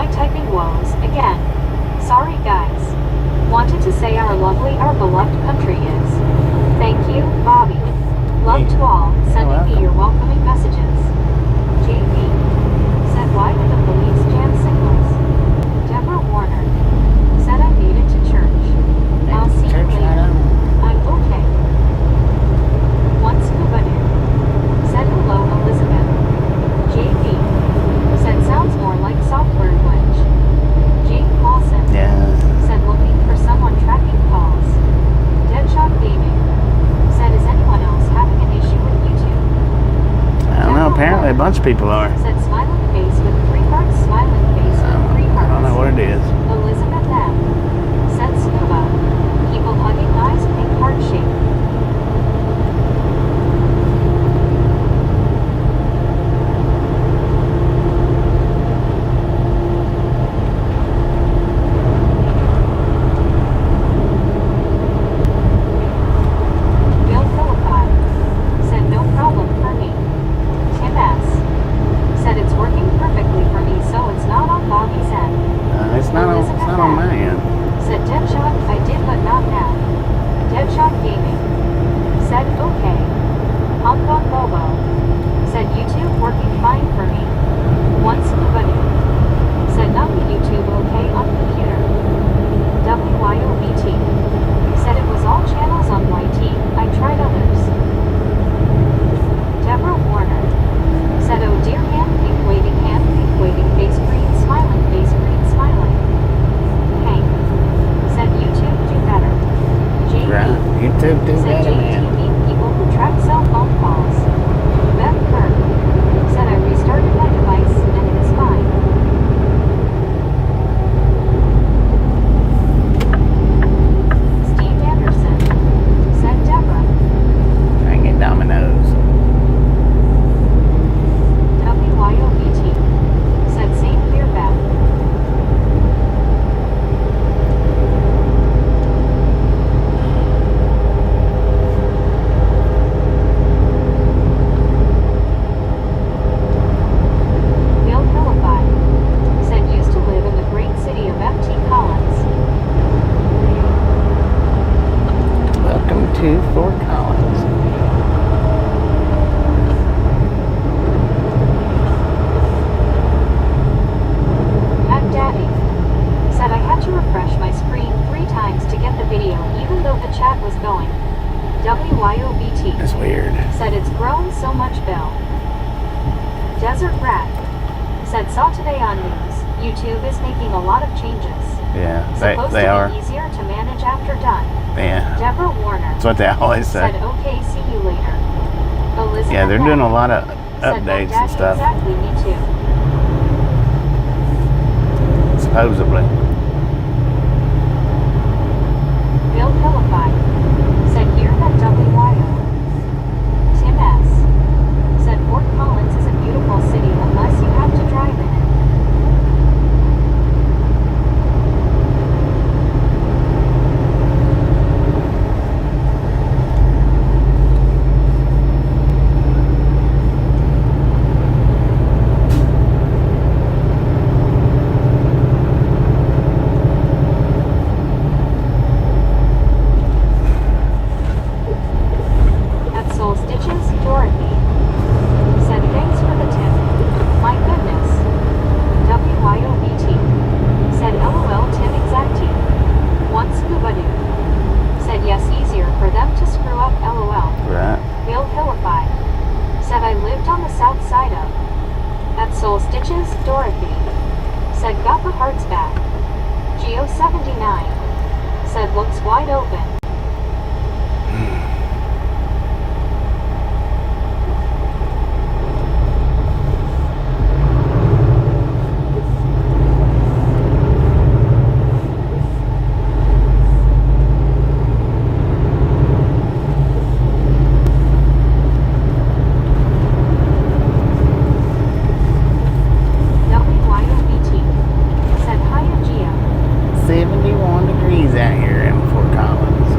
my typing woes again. Sorry guys. Wanted to say our beloved country is. Thank you, Bobby. Love to all, sending me your welcoming messages. JV. Said why did the police jam signals? Deborah Warner. Said I made it to church. I'll see you later. I'm okay. One scuba dude. Said hello Elizabeth. JV. Said sounds more like software glitch. Jake Paulson. Yeah. Said looking for someone tracking calls. Deadshot Gaming. Said is anyone else having an issue with YouTube? I don't know. Apparently a bunch of people are. Said smiling face with 3 hearts, smiling face with 3 hearts. I don't know what it is. Elizabeth M. Said scuba. People hugging eyes, pink heart shape. Bill Philippi. Said no problem for me. Tim S. Said it's working perfectly for me, so it's not on Bobby's end. It's not on my end. Said Deadshot, I did but not now. Deadshot Gaming. Said okay. Hong Kong Bobo. Said YouTube working fine for me. One scuba dude. Said not the YouTube okay on computer. WYOBT. Said it was all channels on YT, I tried others. Deborah Warner. Said oh dear hand pink waving face green smiling. Hank. Said YouTube do better. JP. Right. YouTube do Said better, man. JTV people who track cell phone calls. Beth Kirk. Said I restarted my device and it is fine. Steve Anderson. Said Deborah. Dang it, Dominoes. WYOBT. Said same here, Beth. Bill Philippi. Said used to live in the great city of FT Collins. Welcome to Fort Collins. Matt Daddy. Said I had to refresh my screen 3 times to get the video even though the chat was going. WYOBT. That's weird. Said it's grown so much, Bill. Desert Rat. Said saw today on news. YouTube is making a lot of changes. Yeah, Supposed they to are. be easier to manage after done. Yeah. Deborah Warner. That's what they always say. Said okay, see you later. Elizabeth Yeah, they're doing a M. lot of Said, "Well, updates and Daddy, stuff, exactly, me too. supposedly. Bill Philippi. Said here at WYO. Tim S. Said Fort Collins is a beautiful city unless you have to drive in it. At Soul Stitches, Dorothy. Said thanks for the tip. My goodness. WYOBT. Said LOL Tim Exacti. One scuba dude. Said yes, easier for them to screw up LOL. Right. Bill Philippi. Said I lived on the south side of. At Soul Stitches, Dorothy. Said got the hearts back. Geo79. Said looks wide open. WYOBT. Said hiya Geo. 71 degrees out here in Fort Collins.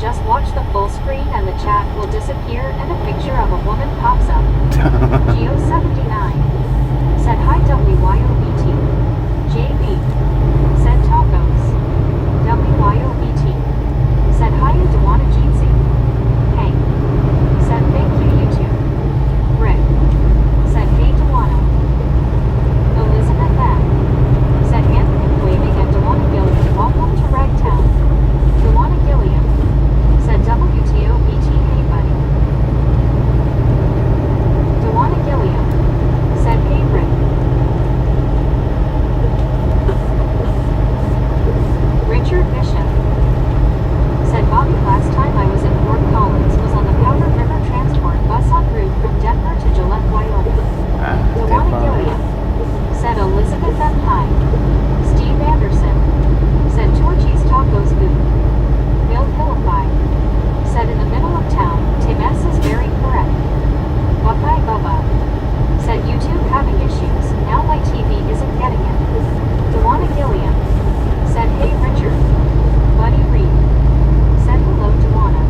just watch the full screen and the chat will disappear and a picture of a woman pops up. Geo79 said hi WYOBT. JB said tacos. WYOBT said hi Dewana Jeezy. Hank said thank you YouTube. Rick said hey Dewana. Elizabeth Mack said hand waving at Dewana Gilliam. Welcome to Ragtown. Dewana Gilliam said WTOBT hey buddy. Dewana Gilliam said hey Rick. Richard Bishop said Bobby last time I was in Fort Collins was on the Powder River Transport bus en route from Denver to Gillette, Wyoming. Dewana Gilliam said Elizabeth M. High. Steve Anderson said Torchy's Tacos Booth. Bill Philippi said in the middle of town. Tim S. is very correct. Buckeye Bubba said YouTube having issues. Now my TV isn't getting it. Dewana Gilliam said hey Richard. Buddy Reed said hello Dewana.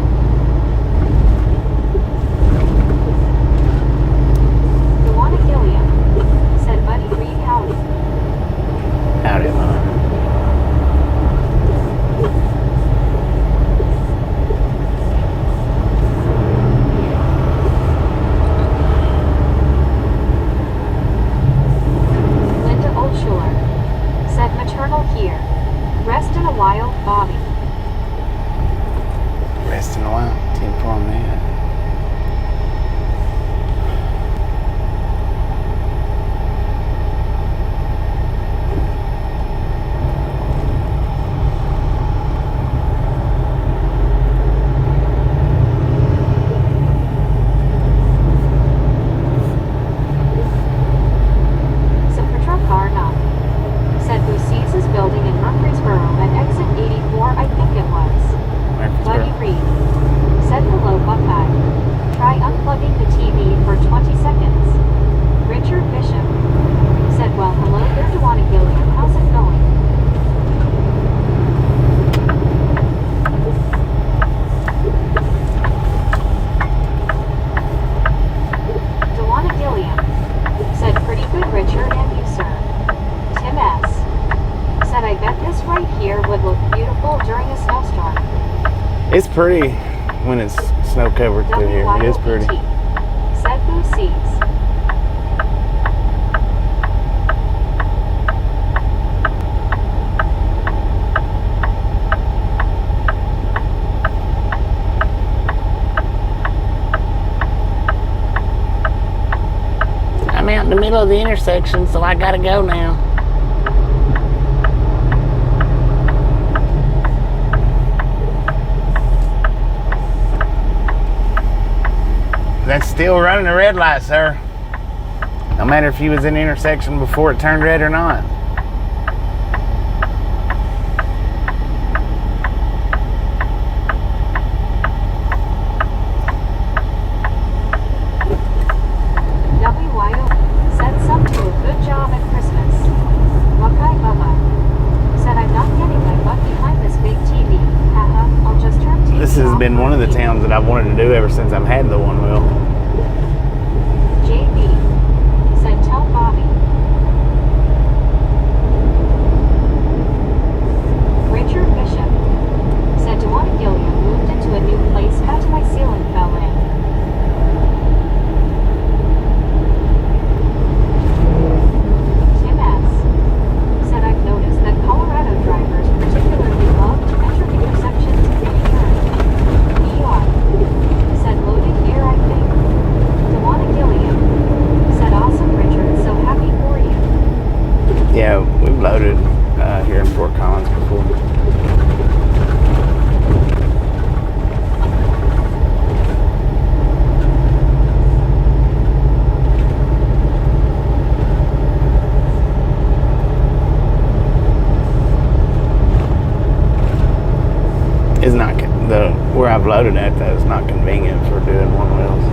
Dewana Gilliam said Buddy Reed howdy. Howdy, man. Linda Oldschuler said maternal here. Rest in a while, Bobby. Rest in a while. 10 for a minute. Saputra Karna said Lucy's is building in Murfreesboro at exit 84 I think it was. Buddy Reed said hello Buckeye. Try unplugging the TV for 20 seconds. Richard Bishop said well hello there Dewana Gilliam, how's it going? Dewana Gilliam said pretty good Richard and you sir. Tim S. said I bet this right here would look beautiful during a snowstorm. It's pretty when it's snow covered through here. It is pretty. WYOBT said Lucy's. I'm out in the middle of the intersection, so I gotta go now. That's still running a red light, sir. No matter if you was in the intersection before it turned red or not. WYO said some do a good job at Christmas. Buckeye Bubba said I'm not getting my butt behind this big TV. Haha, I'll just turn TV This has off been for one of the you. towns that I've wanted to do ever since I've had the one wheel. JB said tell Bobby. Richard Bishop said Dewana Gilliam moved into a new place after my ceiling fell in. Tim S. said I've noticed that Colorado drivers particularly love to enter intersections in any turn. ER said loaded here I think. Dewana Gilliam said awesome Richard, so happy for you. Yeah, we've loaded here in Fort Collins before. It's not where I've loaded at though. It's not convenient for doing one wheels.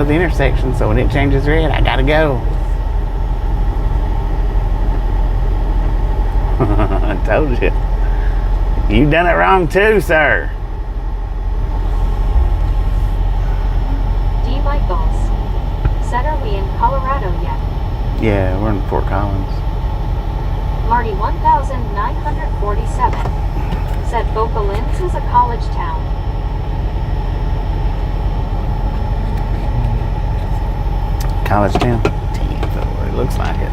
of the intersection, so when it changes red, I gotta go. I told you. You done it wrong too, sir. D. Michaels said, are we in Colorado yet? Yeah, we're in Fort Collins. Marty 1947 said Boca Linz is a college town. College town? It looks like it.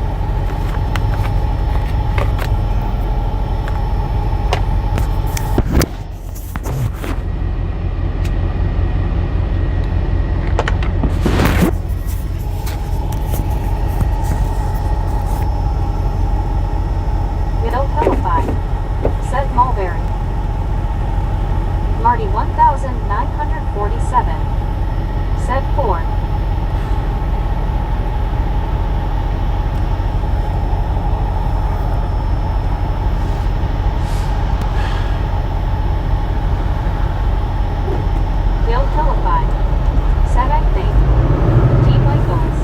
Said Mulberry. Marty 1947 said Ford. Bill Philippi said, I think. D. Michaels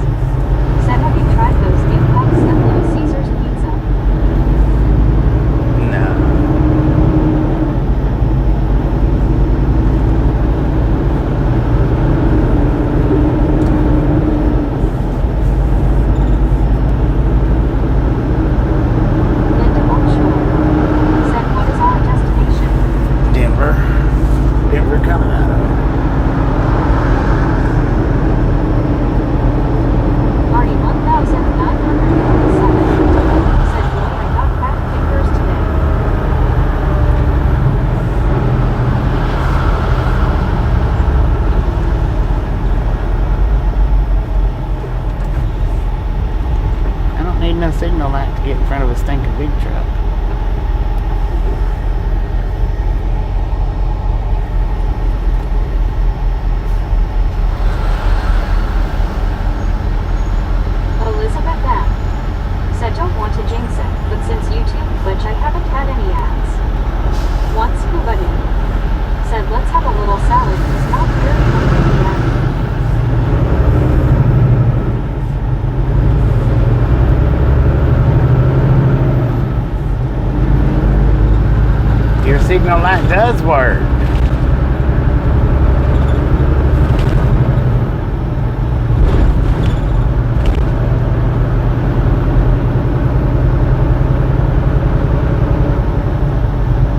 said, have you tried those impacts at Little Caesar's Pizza? No. Linda Onshore said, what is our destination? Denver, Colorado. Marty 1947 said, boy, I got fat fingers today. I don't need no signal light to get in front of a stinking big truck. Elizabeth M. said, don't want to jinx it, but since YouTube glitch, I haven't had any ads. Once Scuba Dude said, let's have a little salad, it's not very hungry yet. Your signal light does work.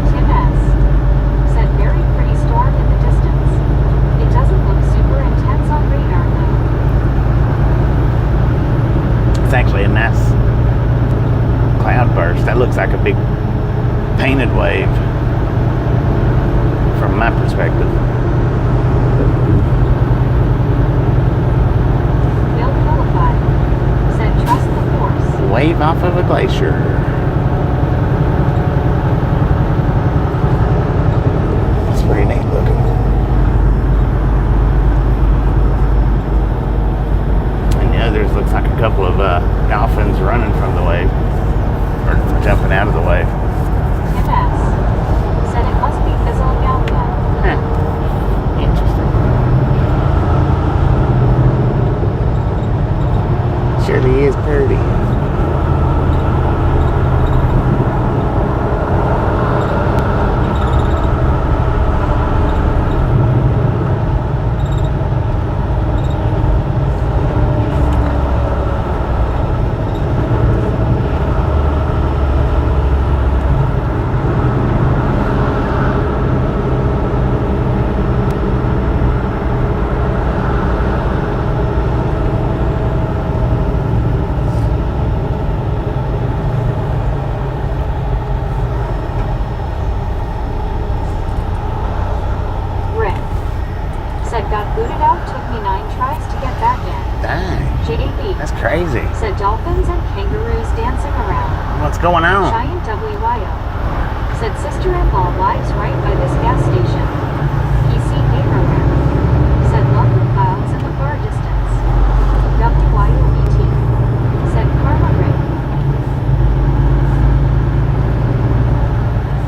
Tim S. said, very pretty storm in the distance. It doesn't look super intense on radar though. It's actually a nice cloud burst. That looks like a big painted wave from my perspective. Bill Philippi said, trust the force. Wave off of a glacier. It's pretty neat looking. And the others looks like a couple of dolphins running from the wave. Or jumping out of the wave. Tim S. said, it must be fizzling out then. Huh. Interesting. Surely is pretty. Rick said, got booted out, took me 9 tries to get back in. Dang. JB That's crazy. said, dolphins and kangaroos dancing around. What's going on? Giant WYO said, sister-in-law lives right by this gas station. PC Gamerware said, lovely clouds in the far distance. WYOBT said, Karma Rick.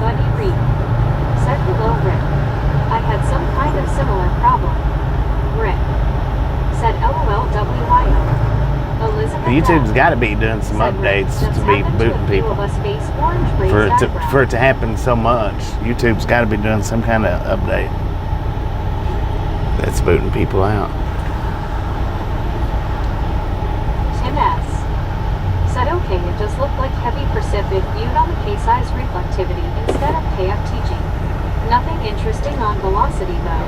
Buddy Reed said, hello Rick. I had some kind of similar problem. Rick said, YouTube's got to be doing some updates to be booting people. For it to happen so much, YouTube's got to be doing some kind of update that's booting people out. Tim S. said, okay, it just looked like heavy precipit viewed on the K-size reflectivity instead of KF teaching. Nothing interesting on velocity though.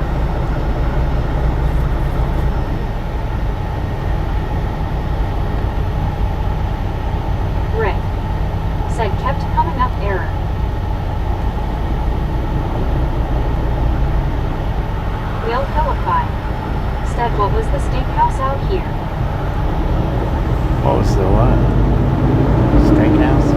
Rick said, kept coming up error. Will Philippi said, what was the steakhouse out here? What was the what? Steakhouse?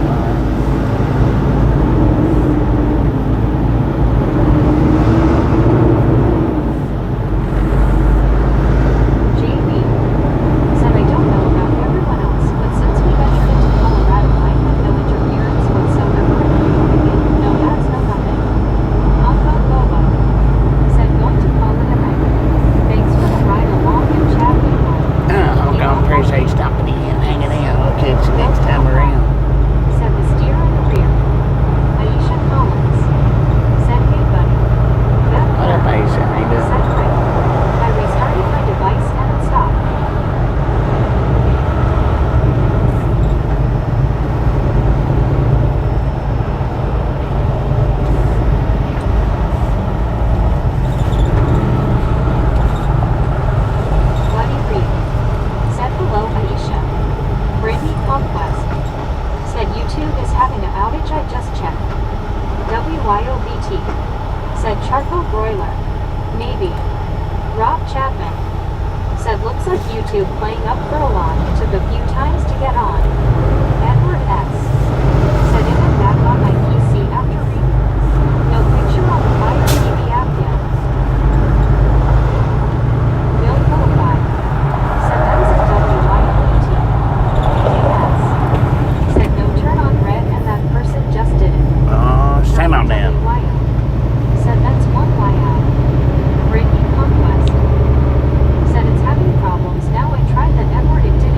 Said it's having problems now. I tried that Edward, it didn't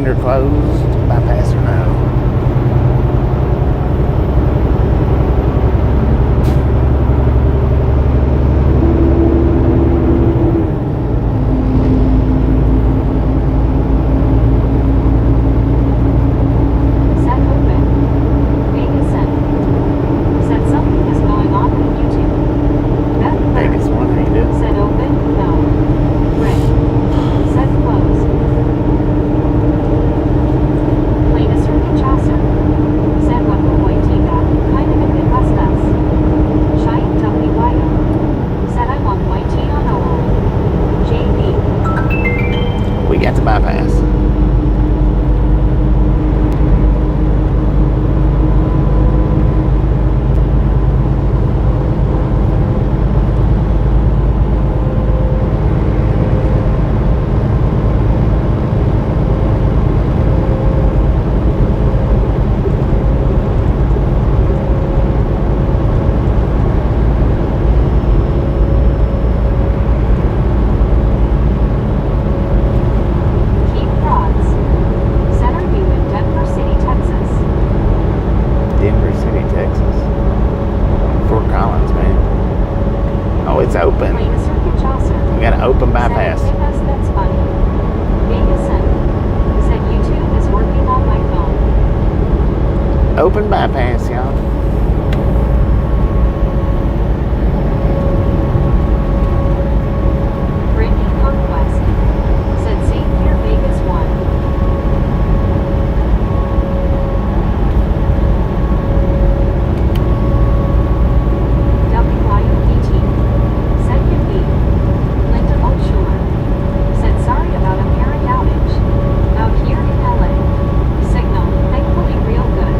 opened or closed, bypass or no. Set open. Vegas set. Said something is going on with YouTube. That Vegas one, how you doing? Said open. No. Red. Said close. Played a circuit Chaucer. Said what the boy Tika. Kind of a bit bust us. Giant WY. Said I want white tea on Owl. JB. We got the bypass. Keep prods. Said are you in Denver City, Texas? Denver City, Texas. Fort Collins, man. Oh, it's open. Played a circuit Chaucer. We got an open bypass. Said that's funny. Vegas sent. Said YouTube is working on my phone. Open bypass, y'all. Brittany Conquest. Said same here Vegas 1. WYODT. Said can be. Linda Oldshore. Said sorry about apparent outage. Out here in LA. Signal, thankfully real good.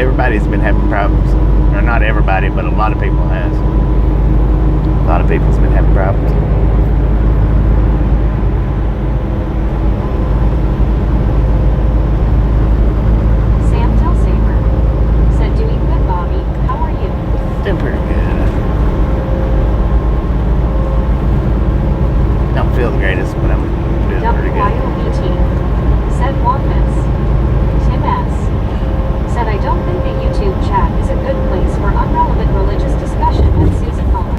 everybody's been having problems. Or not everybody, but a lot of people has. A lot of people's been having problems. Sam Telsaver said, doing good, Bobby. How are you? Doing pretty good. Don't feel the greatest, but I'm doing pretty good. WYOBT said, Wampus. Tim S. said, I don't think the YouTube chat is a good place for unrelevant religious discussion at Susan Muller.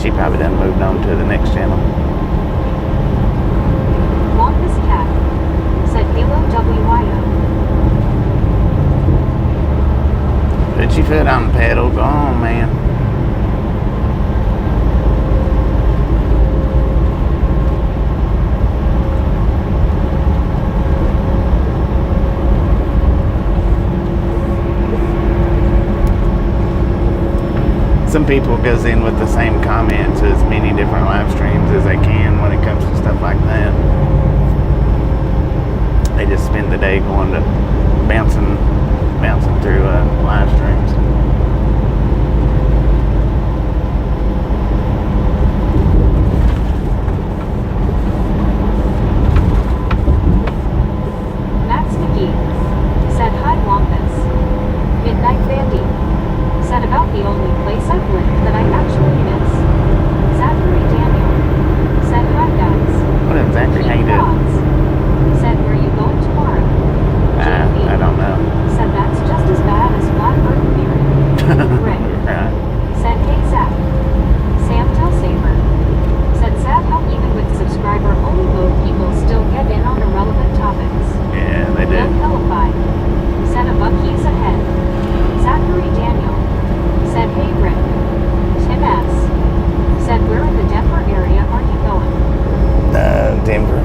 She probably done moved on to the next channel. Wampus Cat said, Halo WYO. Put your foot on the pedal. Go on, man. Some people goes in with the same comment to as many different live streams as they can when it comes to stuff like that. They just spend the day going to bouncing through live streams. Max McGee said, hi, Wampus. Midnight Bandy said, about the only place I've lived that I actually miss. Zachary Daniel said, hi, guys. What up, Zachary? How you doing? Rods said, where you going tomorrow? I don't know. Said, that's just as bad as flat earth theory. Rick Right. said, hey, Zach. Sam Telsaver said, sad how even with subscriber-only mode people still get in on irrelevant topics. Yeah, they do. Bill Hellified said, a buck he's ahead. Zachary Daniel said, hey, Rick. Tim S. said, where in the Denver area are you going? Denver.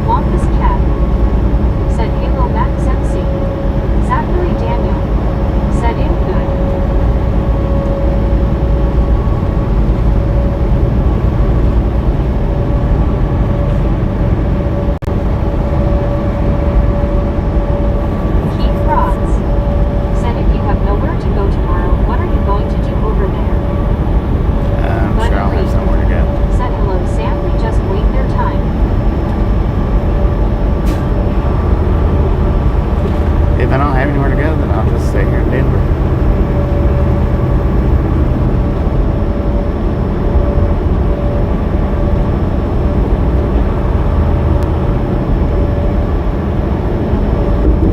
Wampus Cat said, Halo Max MC. Zachary Daniel said, in good. Keith Rods said, if you have nowhere to go tomorrow, what are you going to do over there? I'm Buddy sure I'll have Reed somewhere to go. said, hello, Sam, we just wait their time. If I don't have anywhere to go, then I'll just stay here in Denver.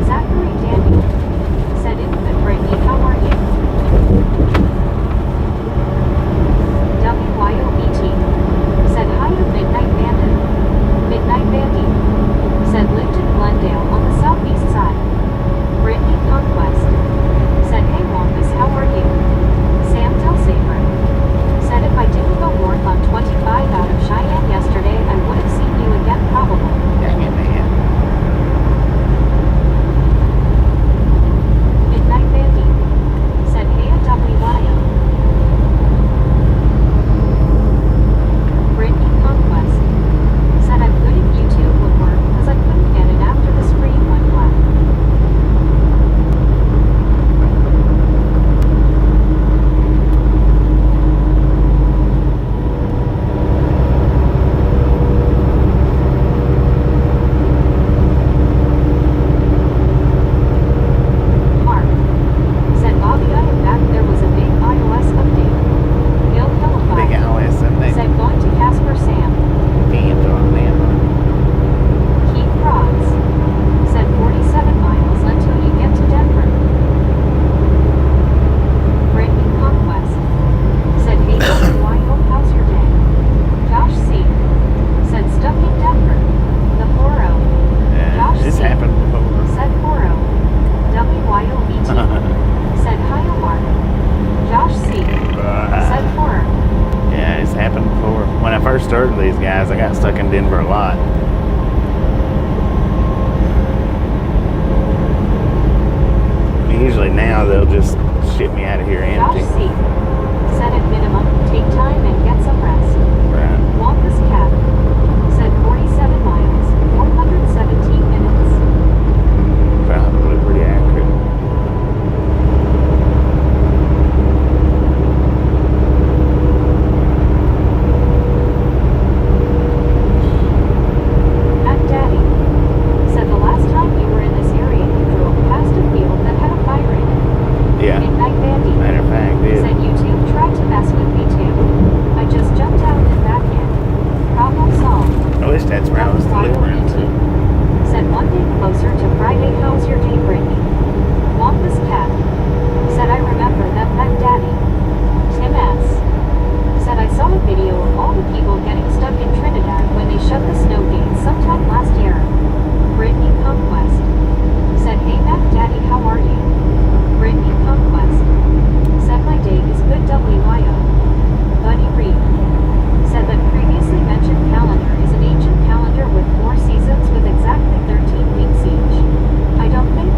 Zachary Daniel said, Infinite Brittany, how are you? WYOBT said, hi to Midnight Bandit. Midnight Bandit said, lived in Glendale on the southeast side. Brittany Conquest said, hey, Wampus, how are you? Sam Telsaver said, if I didn't go north on 25 out of Cheyenne yesterday, I would have seen you again probably. Dang it, man. Midnight Bandy said, hey, at WYO. Brittany Conquest said, I'm good at YouTube would work because I couldn't get it after the screen went black. Mark said, Bobby, I am back. There was a big iOS update. Bill Big Hellified LS update. said, going to Casper Sam. Games on them. Keith Rods said, 47 miles until you get to Denver. Brittany Conquest said, hey, WYO, how's your day? Josh C. said, stuck in Denver. The Horo Yeah, Josh this C. happened before. said, Horo. WYOBT said, hi, Omar. Josh C. said, Horo. Yeah, it's happened before. When I first started these guys, I got stuck in Denver a lot. Usually now they'll just ship me out of here Josh empty. C. said, at minimum, take time and get some rest. Right. Wampus Cat said, 47 miles, 417 minutes. closer to Friday. How's your day, Brittany? Wampus Cat said, I remember that Daddy. Tim S. said, I saw a video of all the people getting stuck in Trinidad when they shut the snow gates sometime last year. Brittany Conquest said, hey Mac Daddy, how are you? Brittany Conquest said, my day is good. WYO. Bunny Reed said that previously mentioned calendar is an ancient calendar with 4 seasons with exactly 13 weeks each. I don't think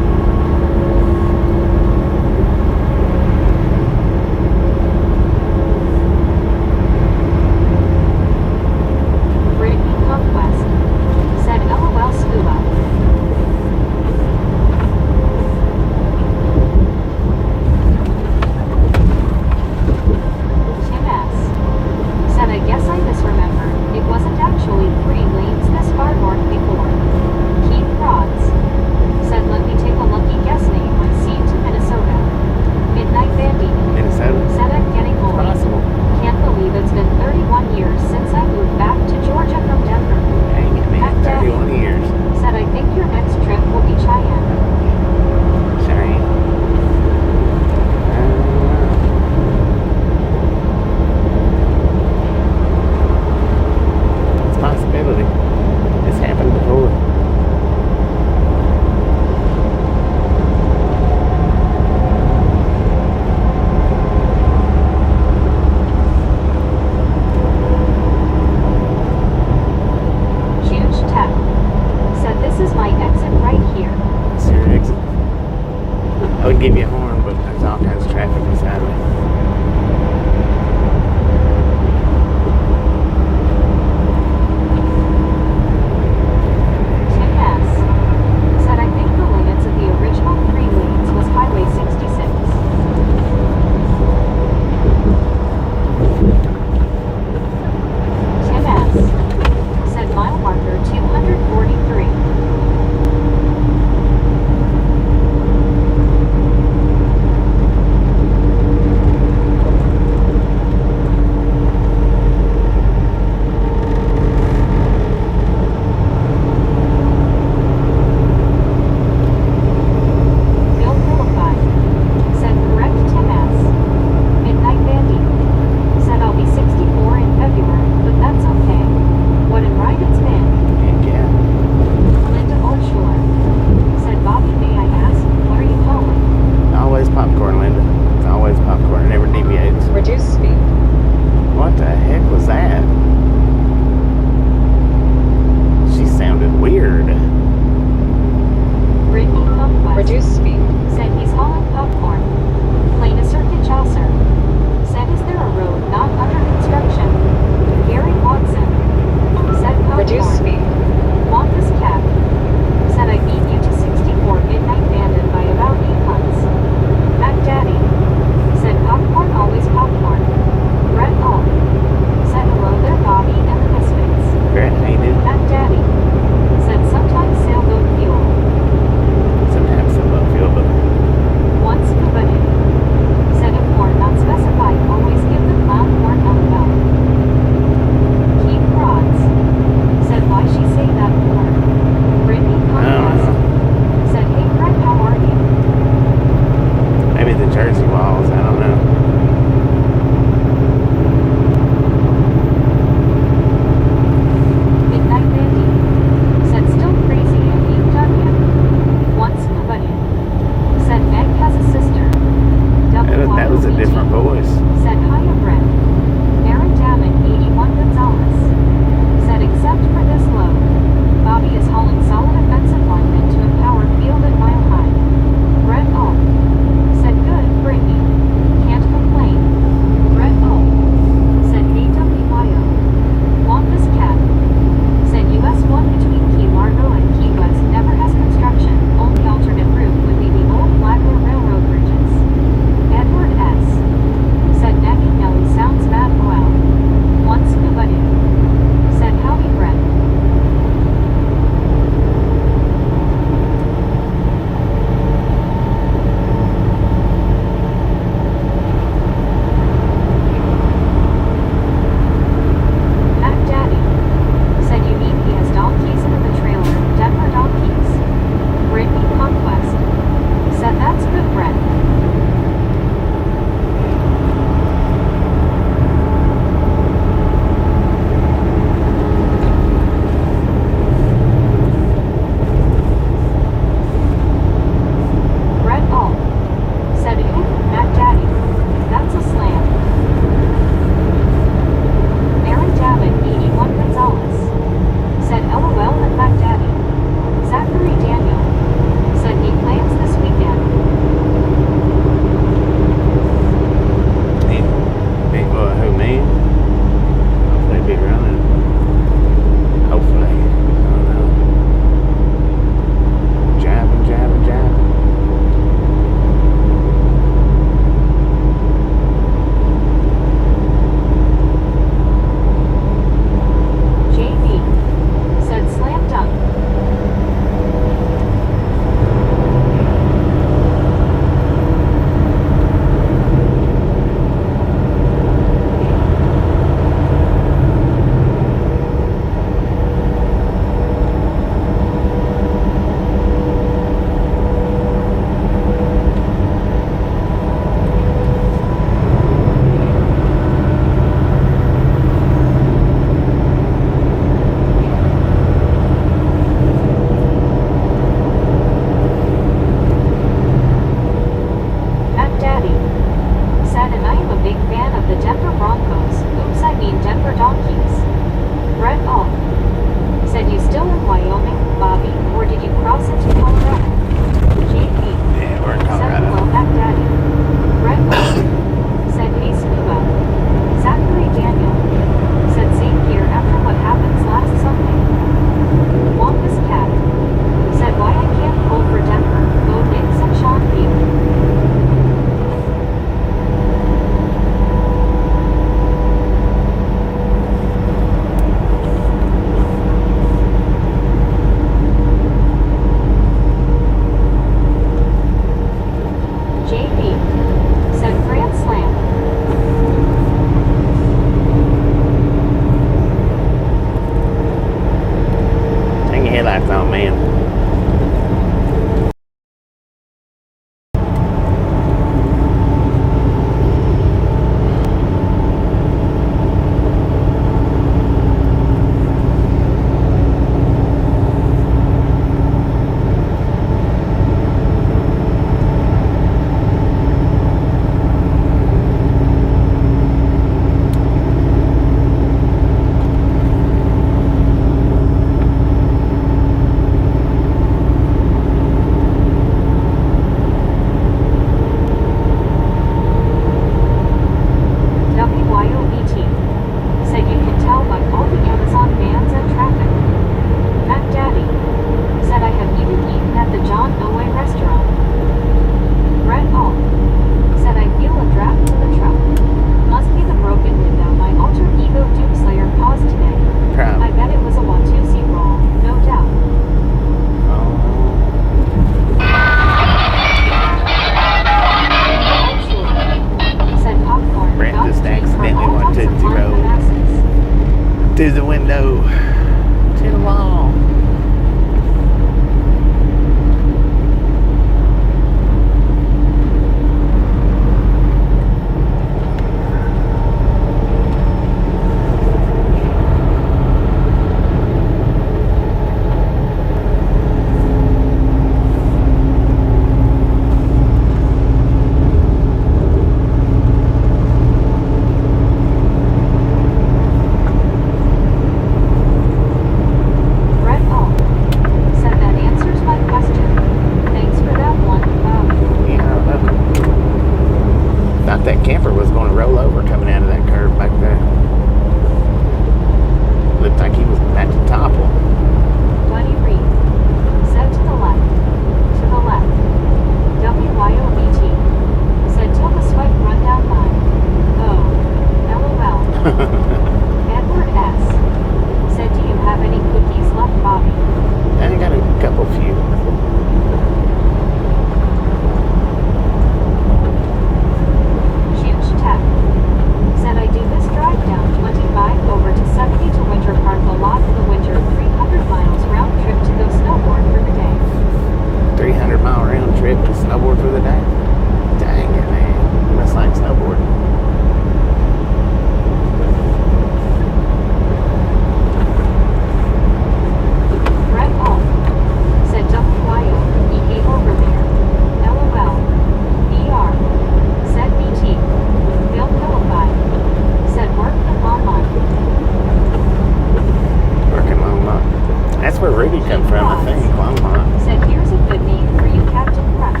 come from, I think, Longmont. Said, here's a good name for you, Captain Crash.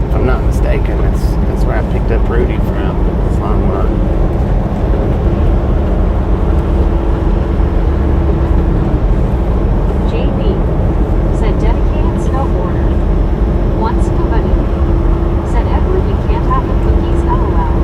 If I'm not mistaken, that's where I picked up Rudy from. It's Longmont. JB. Said, dedicated snowboarder. One scuba newbie. Said, Edward, you can't have the cookies, LOL.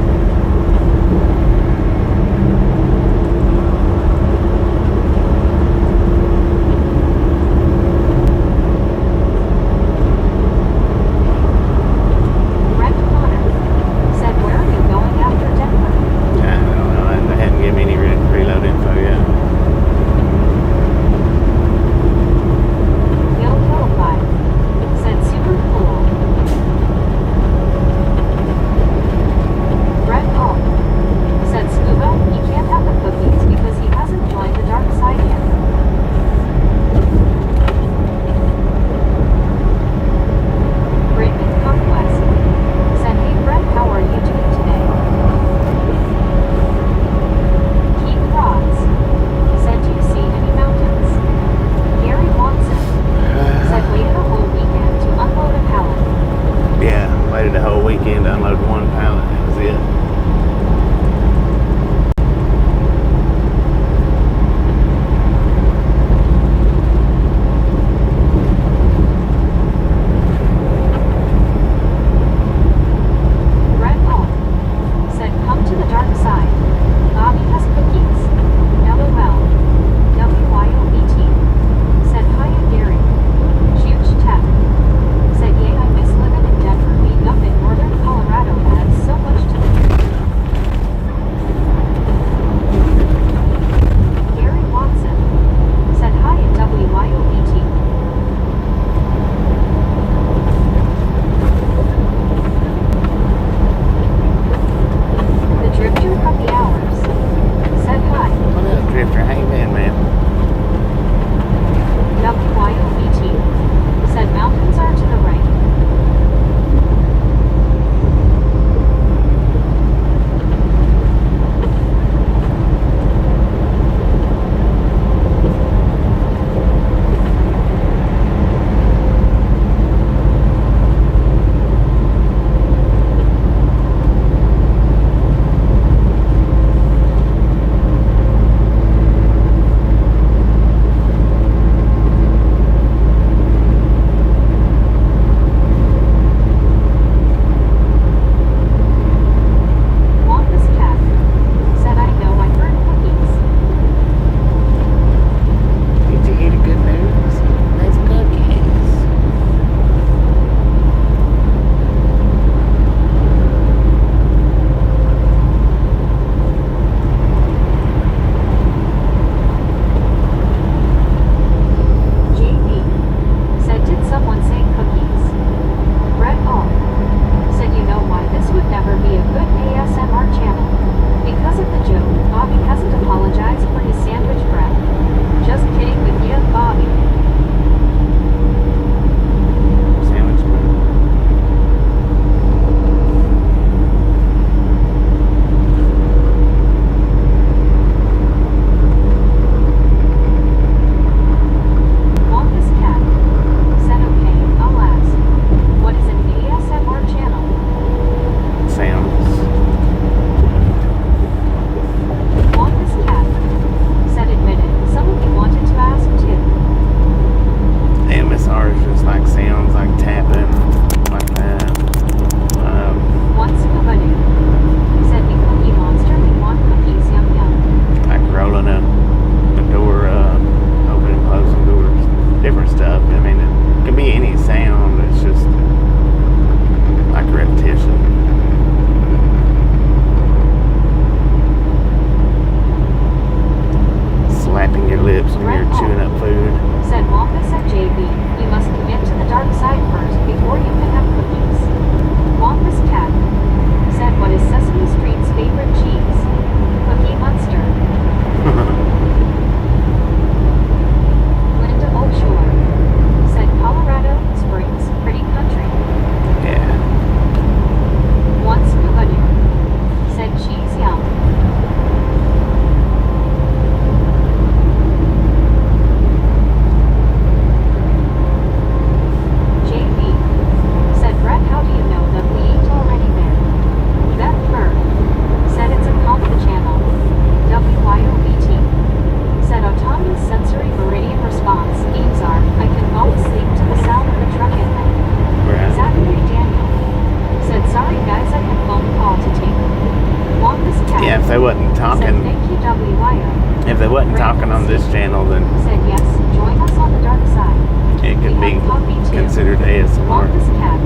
on this channel, then Said yes, join us on the dark side. it could We be have coffee too. considered ASMR. Longest cat.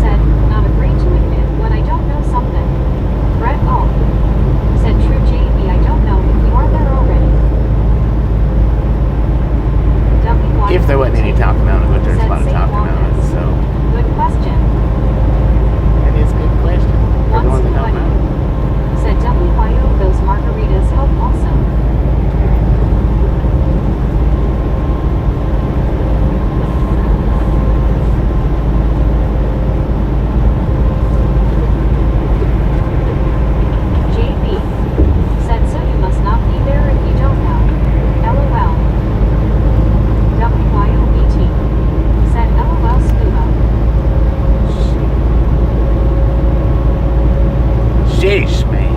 Said, not afraid to admit when I don't know something. Brett O. Said, true JB, I don't know if you are there already. WY. If there wasn't any talking on it, but there's a Said lot of St. talking on it, Lawrence. so Good question. it is a good question. For the Once ones that don't funny. know. Said WYO, those margaritas help also. JB. Said, so you must not be there if you don't know. LOL. WYOBT. Said LOL scuba. Sheesh, man.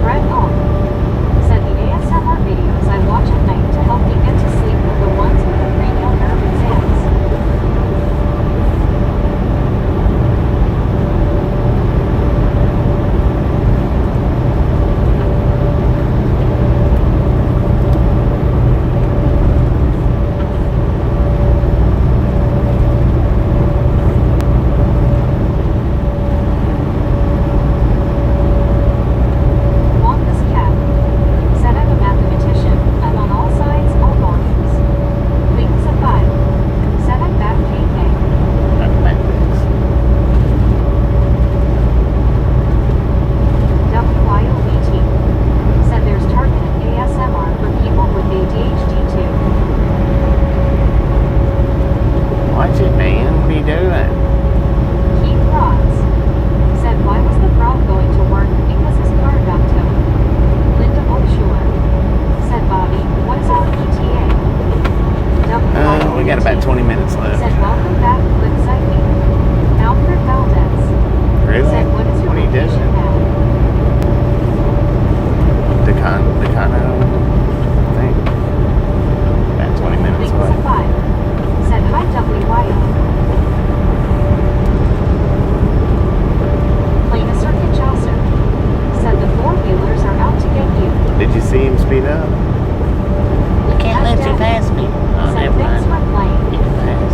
Brett O. Said the ASMR videos I watch at night to help me get to sleep are the ones with the cranial nerve exams. Longest cat. Said I'm a mathematician. I'm on all sides, all volumes. Wings of 5. Said I'm back KK. Mathematics. WYOBT. Said there's targeted ASMR for people with ADHD too. Watch it, man. What are you doing? Keith Rods. Said why was the frog going to work? Because his car got towed. Linda Olschuler. Said Bobby, what is our ETA? We got about 20 minutes left. Said welcome back, Cliffside Me. Alfred Valdez. Really? Said what is your What are you location doing? now? Decano, I think. About 20 minutes Wings of away. 5. Said hi WYO. Playing a circuit Chaucer. Said the four-wheelers are out to get you. Did you see him speed up? We can't let you pass me. Oh, Said never thanks mind. for playing. You can pass.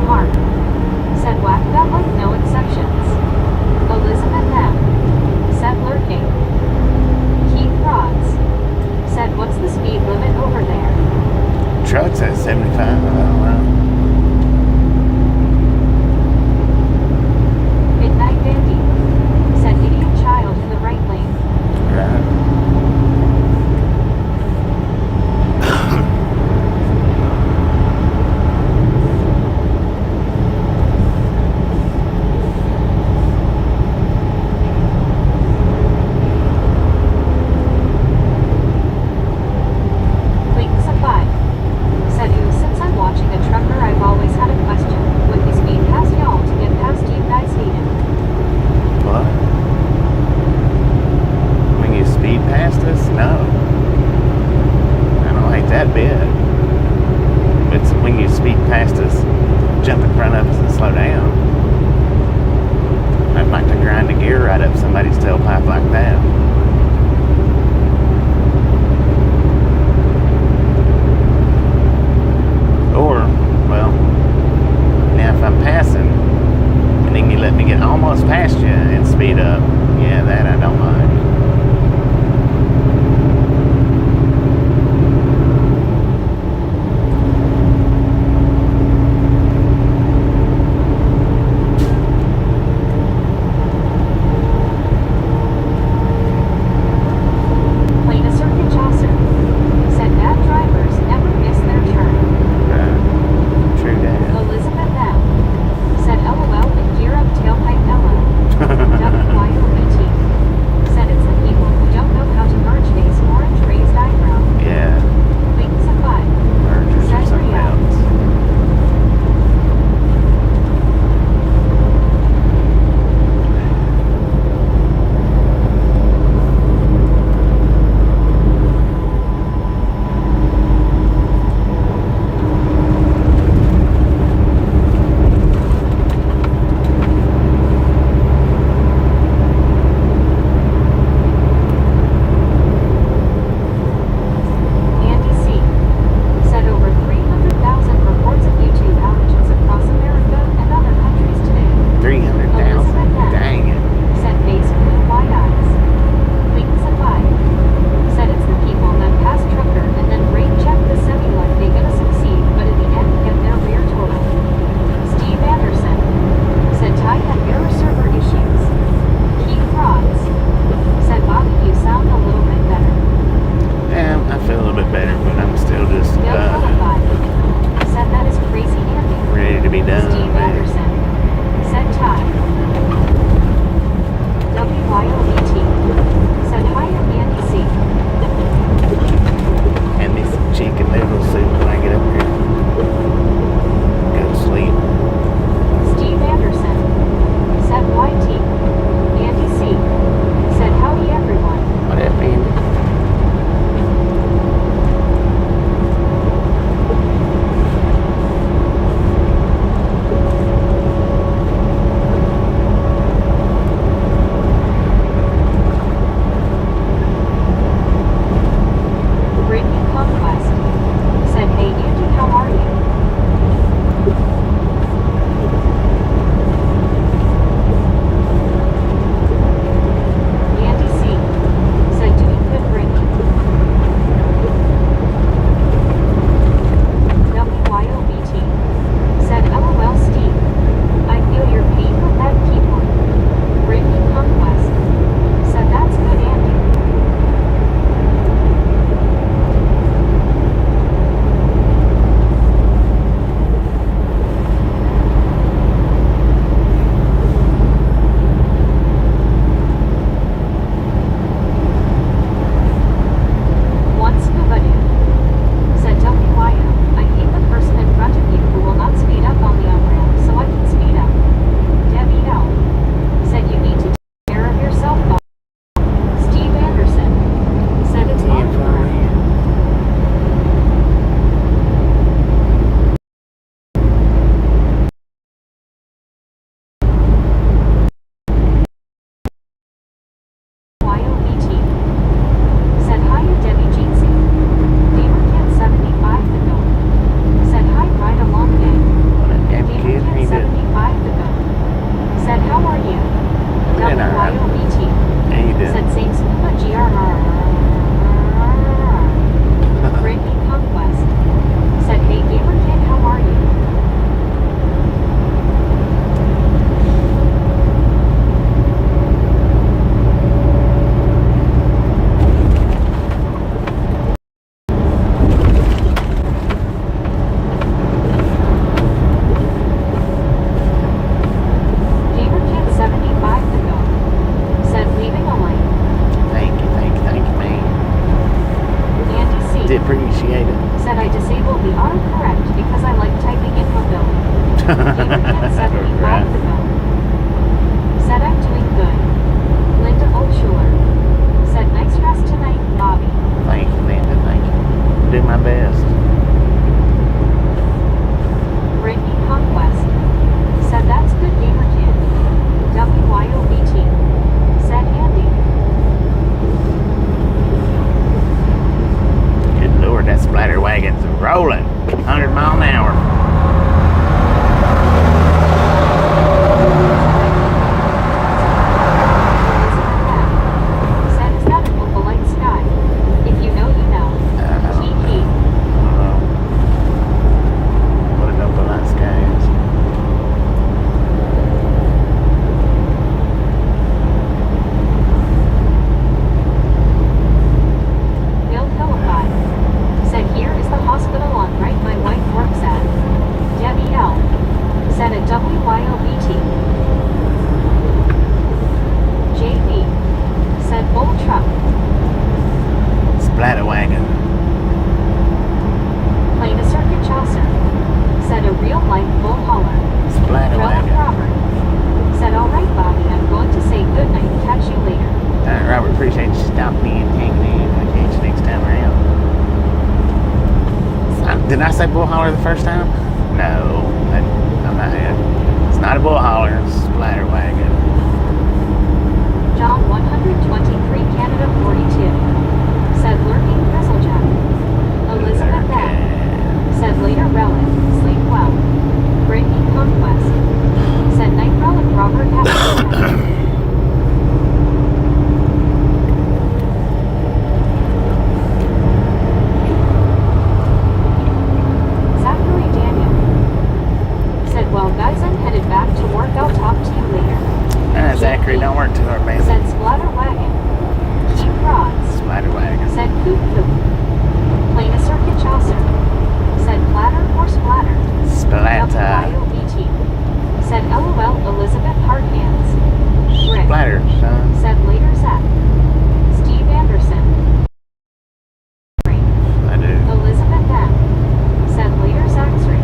Mark. Said whack that like no exceptions. Elizabeth M. Said lurking. Keith Rods. Said what's the speed limit over there? Truck's at 75. I don't know. Midnight Dandy. Said idiot child in the right lane. Right. Wings of 5. Said who since I'm watching a trucker I've always had a question. Would he speed past y'all to get past you guys hate him? What? When you speed past us? No. I don't hate that bit. It's when you speed past us, jump in front of us and slow down. I'd like to grind a gear right up somebody's tailpipe like that. Or, well, now if I'm passing, and then you let me get almost past you and speed up, yeah, that I don't mind. Said say bull hauler the first time? No, I'm not it. It's not a bull hauler, it's a splatter wagon. John 123, Canada 42. Said lurking Grizzlejack. Elizabeth M. Said later relic, sleep well. Brittany Conquest. Said night relic Robert F. Zachary Daniel. Said well guys, I'm headed back to work, I'll talk to you later. Zachary, don't work too hard, man. Said splatter wagon. Keep rods. Splatter wagon. Said coop coop. Plain a circuit Chaucer. Said platter or splatter. Splatter. WYOBT. Said LOL Elizabeth Hardhands. Rick. Splatter, son. Said later Zach. Steve Anderson. I do. Elizabeth M. Said later Zachary.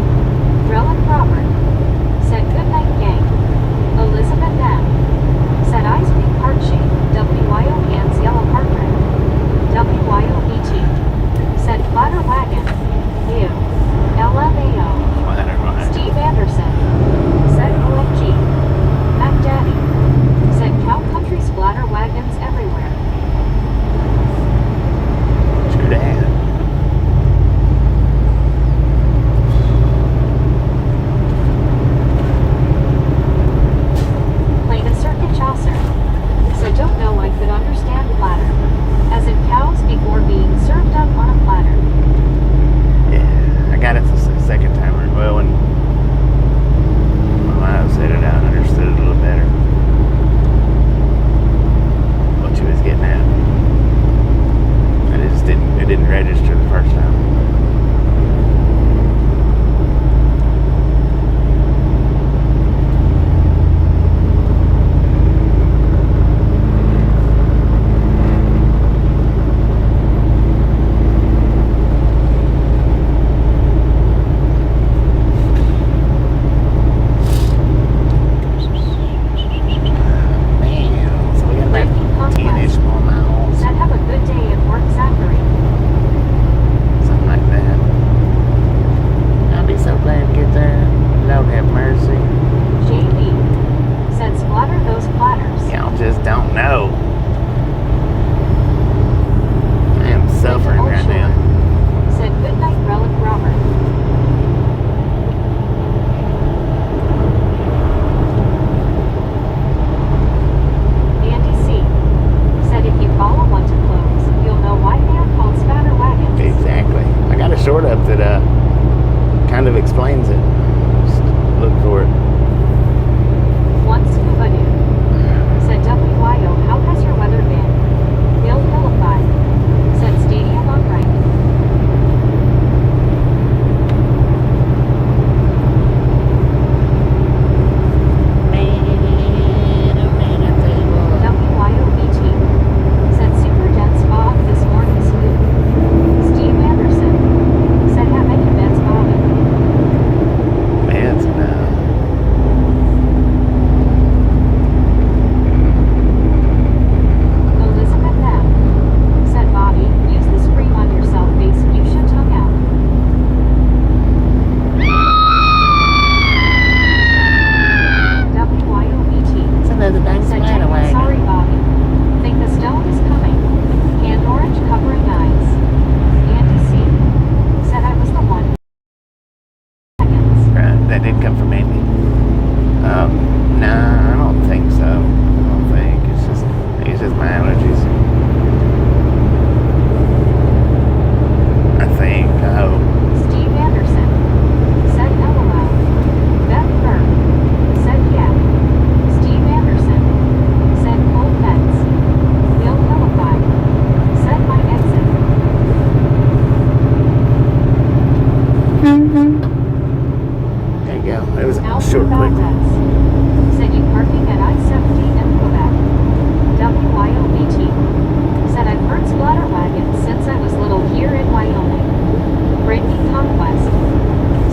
Relic Robert. Said good night gang. Elizabeth M. Said eyes big heart shape. WYO hands yellow heartburn. WYOBT. Said platter wagon. Ew. LMAO. Splatter wagon. Steve Anderson. Said OMG. Mac Daddy. Said cow country splatter wagons everywhere. True dad. Plain a circuit Chaucer. Said don't know I could understand platter. As in cows before being served up on a platter. Yeah, I got it the second time. Well, when my mom said it out, I understood it a little better. What she was getting at. It didn't register the first time. Said have a good day at work, Zachary. Something like that. I'll be so glad to get there. Lord have mercy. JB. Said splatter those platters. Y'all just don't know. I am suffering right now. Said good night relic Robert. Andy C. Said if you follow one to close, you'll know why they are called spatter wagons. Exactly. I got a short up that kind of explains it. Just look for it. One scuba dude. Said WYO, how has your weather been? Bill Philippi. Said stadium on right. WYOBT. Said super dense fog this morning scoop. Steve Anderson. Said have any beds bobbing. Man's no. Elizabeth M. Said Bobby, use the scream on yourself face, you should tongue out. WYOBT. It's another dang Said splatter genuine wagon. sorry Bobby. Think the stone is coming. Hand orange covering eyes. Andy C. Said I was the one. Seconds. Right, that did come from Andy. Nah, I don't think so. I don't think. It's just my allergies. I think. I hope. Steve Anderson. Said LOL. Beth Burr. Said yeah. Steve Anderson. Said cold meds. Bill Philippi. Said my exit. There you go. It was a Alfred short, quick one. Valdez. Said you parking at I-70 in Quebec. WYOBT. Said I've heard splatter wagons since I was little here in Wyoming. Brittany Conquest.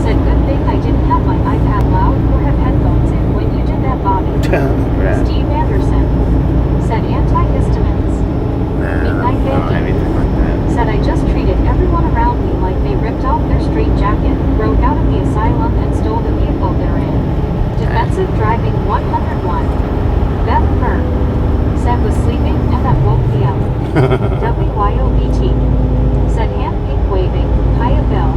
Said good thing I didn't have my iPad loud or have headphones in when you did that, Bobby. Right. Steve Anderson. Said antihistamines. Nah, I Midnight don't have Bandy. anything like that. Said I just treated everyone around me like they ripped off off their straitjacket, broke out of the asylum and stole the vehicle they're in. Defensive driving 101. Beth Burr said was sleeping and that woke me up. WYOBT said hand pink waving, hiya Bill.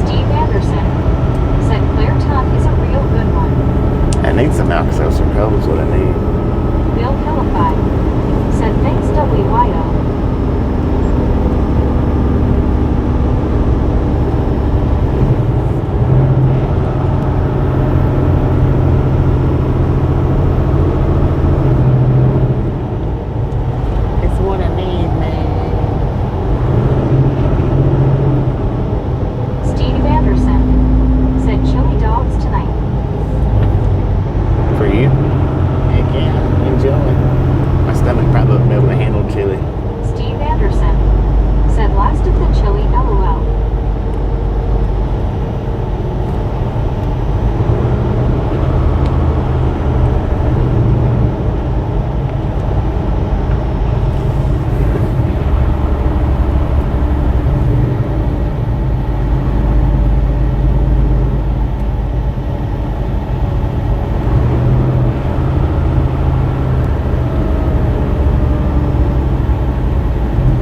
Steve Anderson said Claire Tuck is a real good one. I need some Alka-Seltzer Cola is what I need. Bill Hillify said thanks WYO. It's what I need, man. Steve Anderson said chili dogs tonight. For you? Heck yeah, enjoy. My stomach probably wouldn't be able to handle chili. Steve Anderson said last of the chili LOL.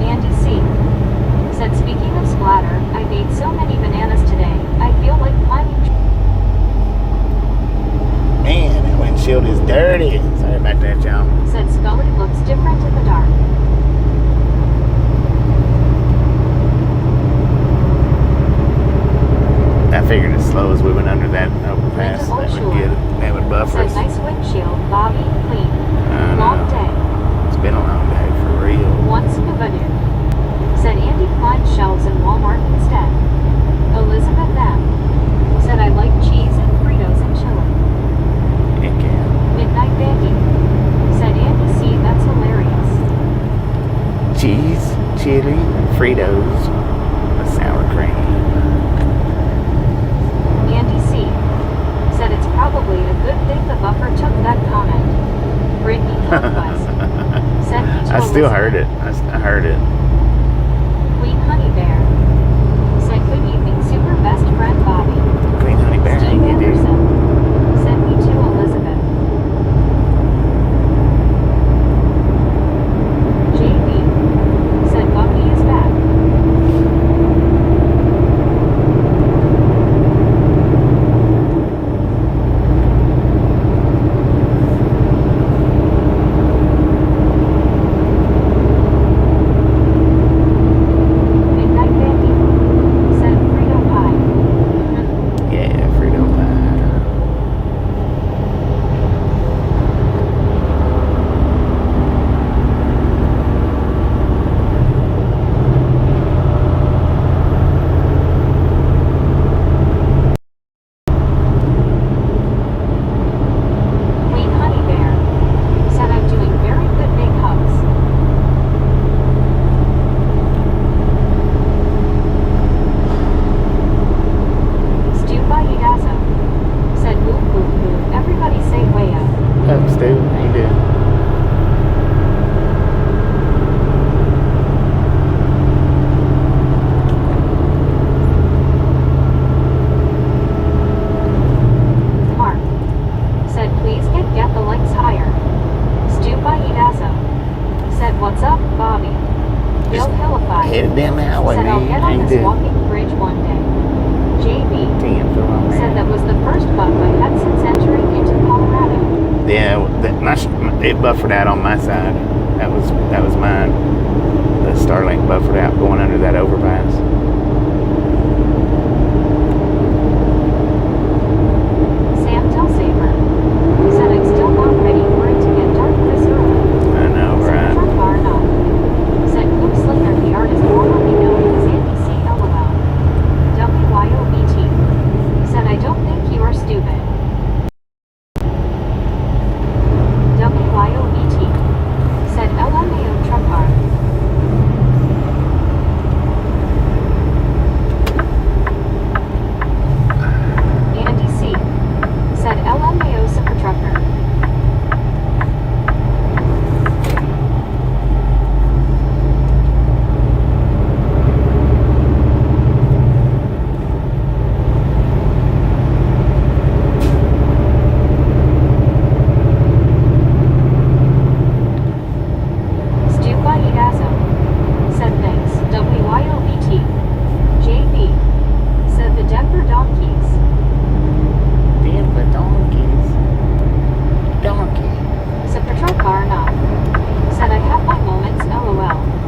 Andy C. said speaking of splatter, I made so many bananas today, I feel like climbing. Man, that windshield is dirty. Sorry about that, y'all. Said Scully looks different in the dark. I figured as slow as we went under that overpass, Linda that would Olshore get it. That would buffer said us. nice windshield, Bobby, clean. I Long know. day. It's been a long day for real. Once Pavadu said Andy climbed shelves in Walmart instead. Elizabeth M. said I like cheese and Fritos and chili. Heck yeah. Midnight Bandy said Andy C. that's hilarious. Cheese, chili, Fritos, with sour cream. Andy C. said it's probably a good thing the buffer took that comment. Brittany Conquest said he I told still us- heard it. I heard it. Queen Honey Bear said good evening super best friend Bobby. Queen Honey Bear, how Steve you do? Anderson said me too Elizabeth. JB said Bucky is back. Midnight Bandy said Frito pie. Yeah, Frito pie. Queen Honey Bear said I'm doing very good big hugs. Stu Bayidazo said woo woo woo. Everybody say way up. Up, Stu, how you doing? Mark said please get the lights higher. Stu Bayidazo said what's up, Bobby. Bill Just Hillify Headed down the highway, said I'll man. get How on you this doing? walking bridge one day. JB 10 for my said man. that was the first buck I had since entering into Colorado. Yeah, it buffered out on my side. That was mine. The Starlink buffered out going under that overpass. Sam Telsaver said I'm still not ready for it to get dark this early. I know, right? Senator Barnum said Luke Slater, the artist formerly known as Andy C. LOL. WYOBT said I don't think you are stupid. WYOBT said LMAO Trumpar. for donkeys. D for donkeys. Donkey. Said patrol car enough. Said I have my moments, lol.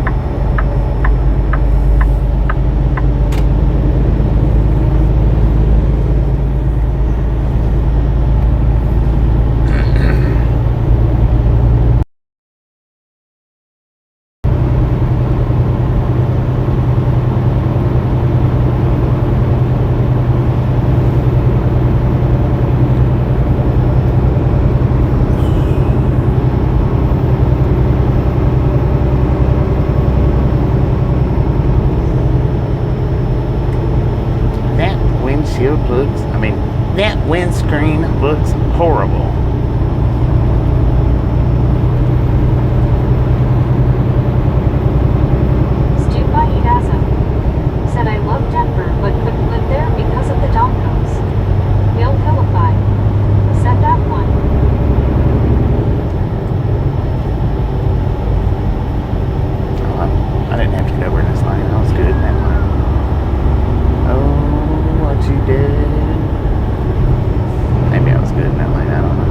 That windscreen looks horrible. Stu by Edazo. Said I love Denver, but couldn't live there because of the Donkos. Bill Philippi. Said that one. Oh, I didn't have to get over in this lane. I was good in that lane. Oh, what you did. Maybe I was good in that lane, I don't know.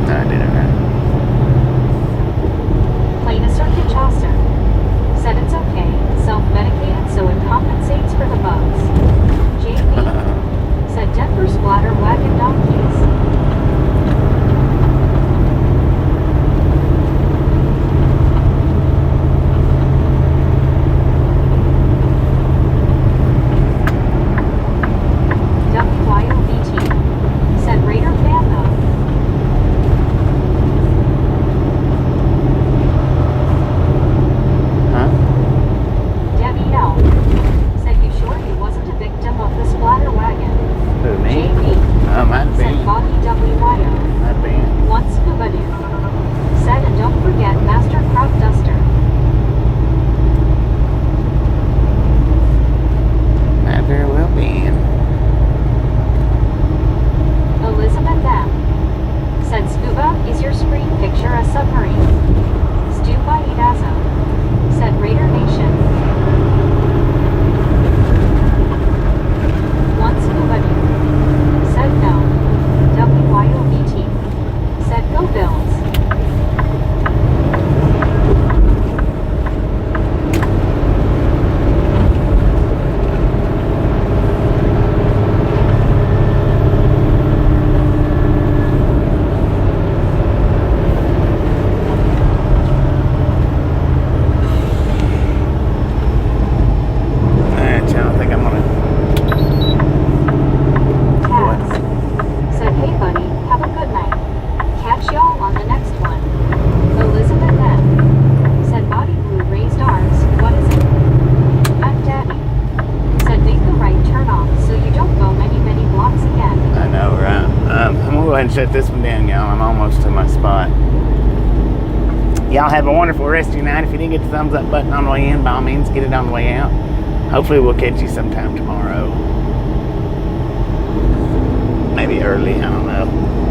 No, I did it right. Plain a circuit Chaucer. Said it's okay, self-medicated so it compensates for the bugs. JB. Said Denver splatter wagon donkeys. Shut this one down, y'all. I'm almost to my spot. Y'all have a wonderful rest of your night. If you didn't get the thumbs up button on the way in, by all means, get it on the way out. Hopefully we'll catch you sometime tomorrow. Maybe early, I don't know.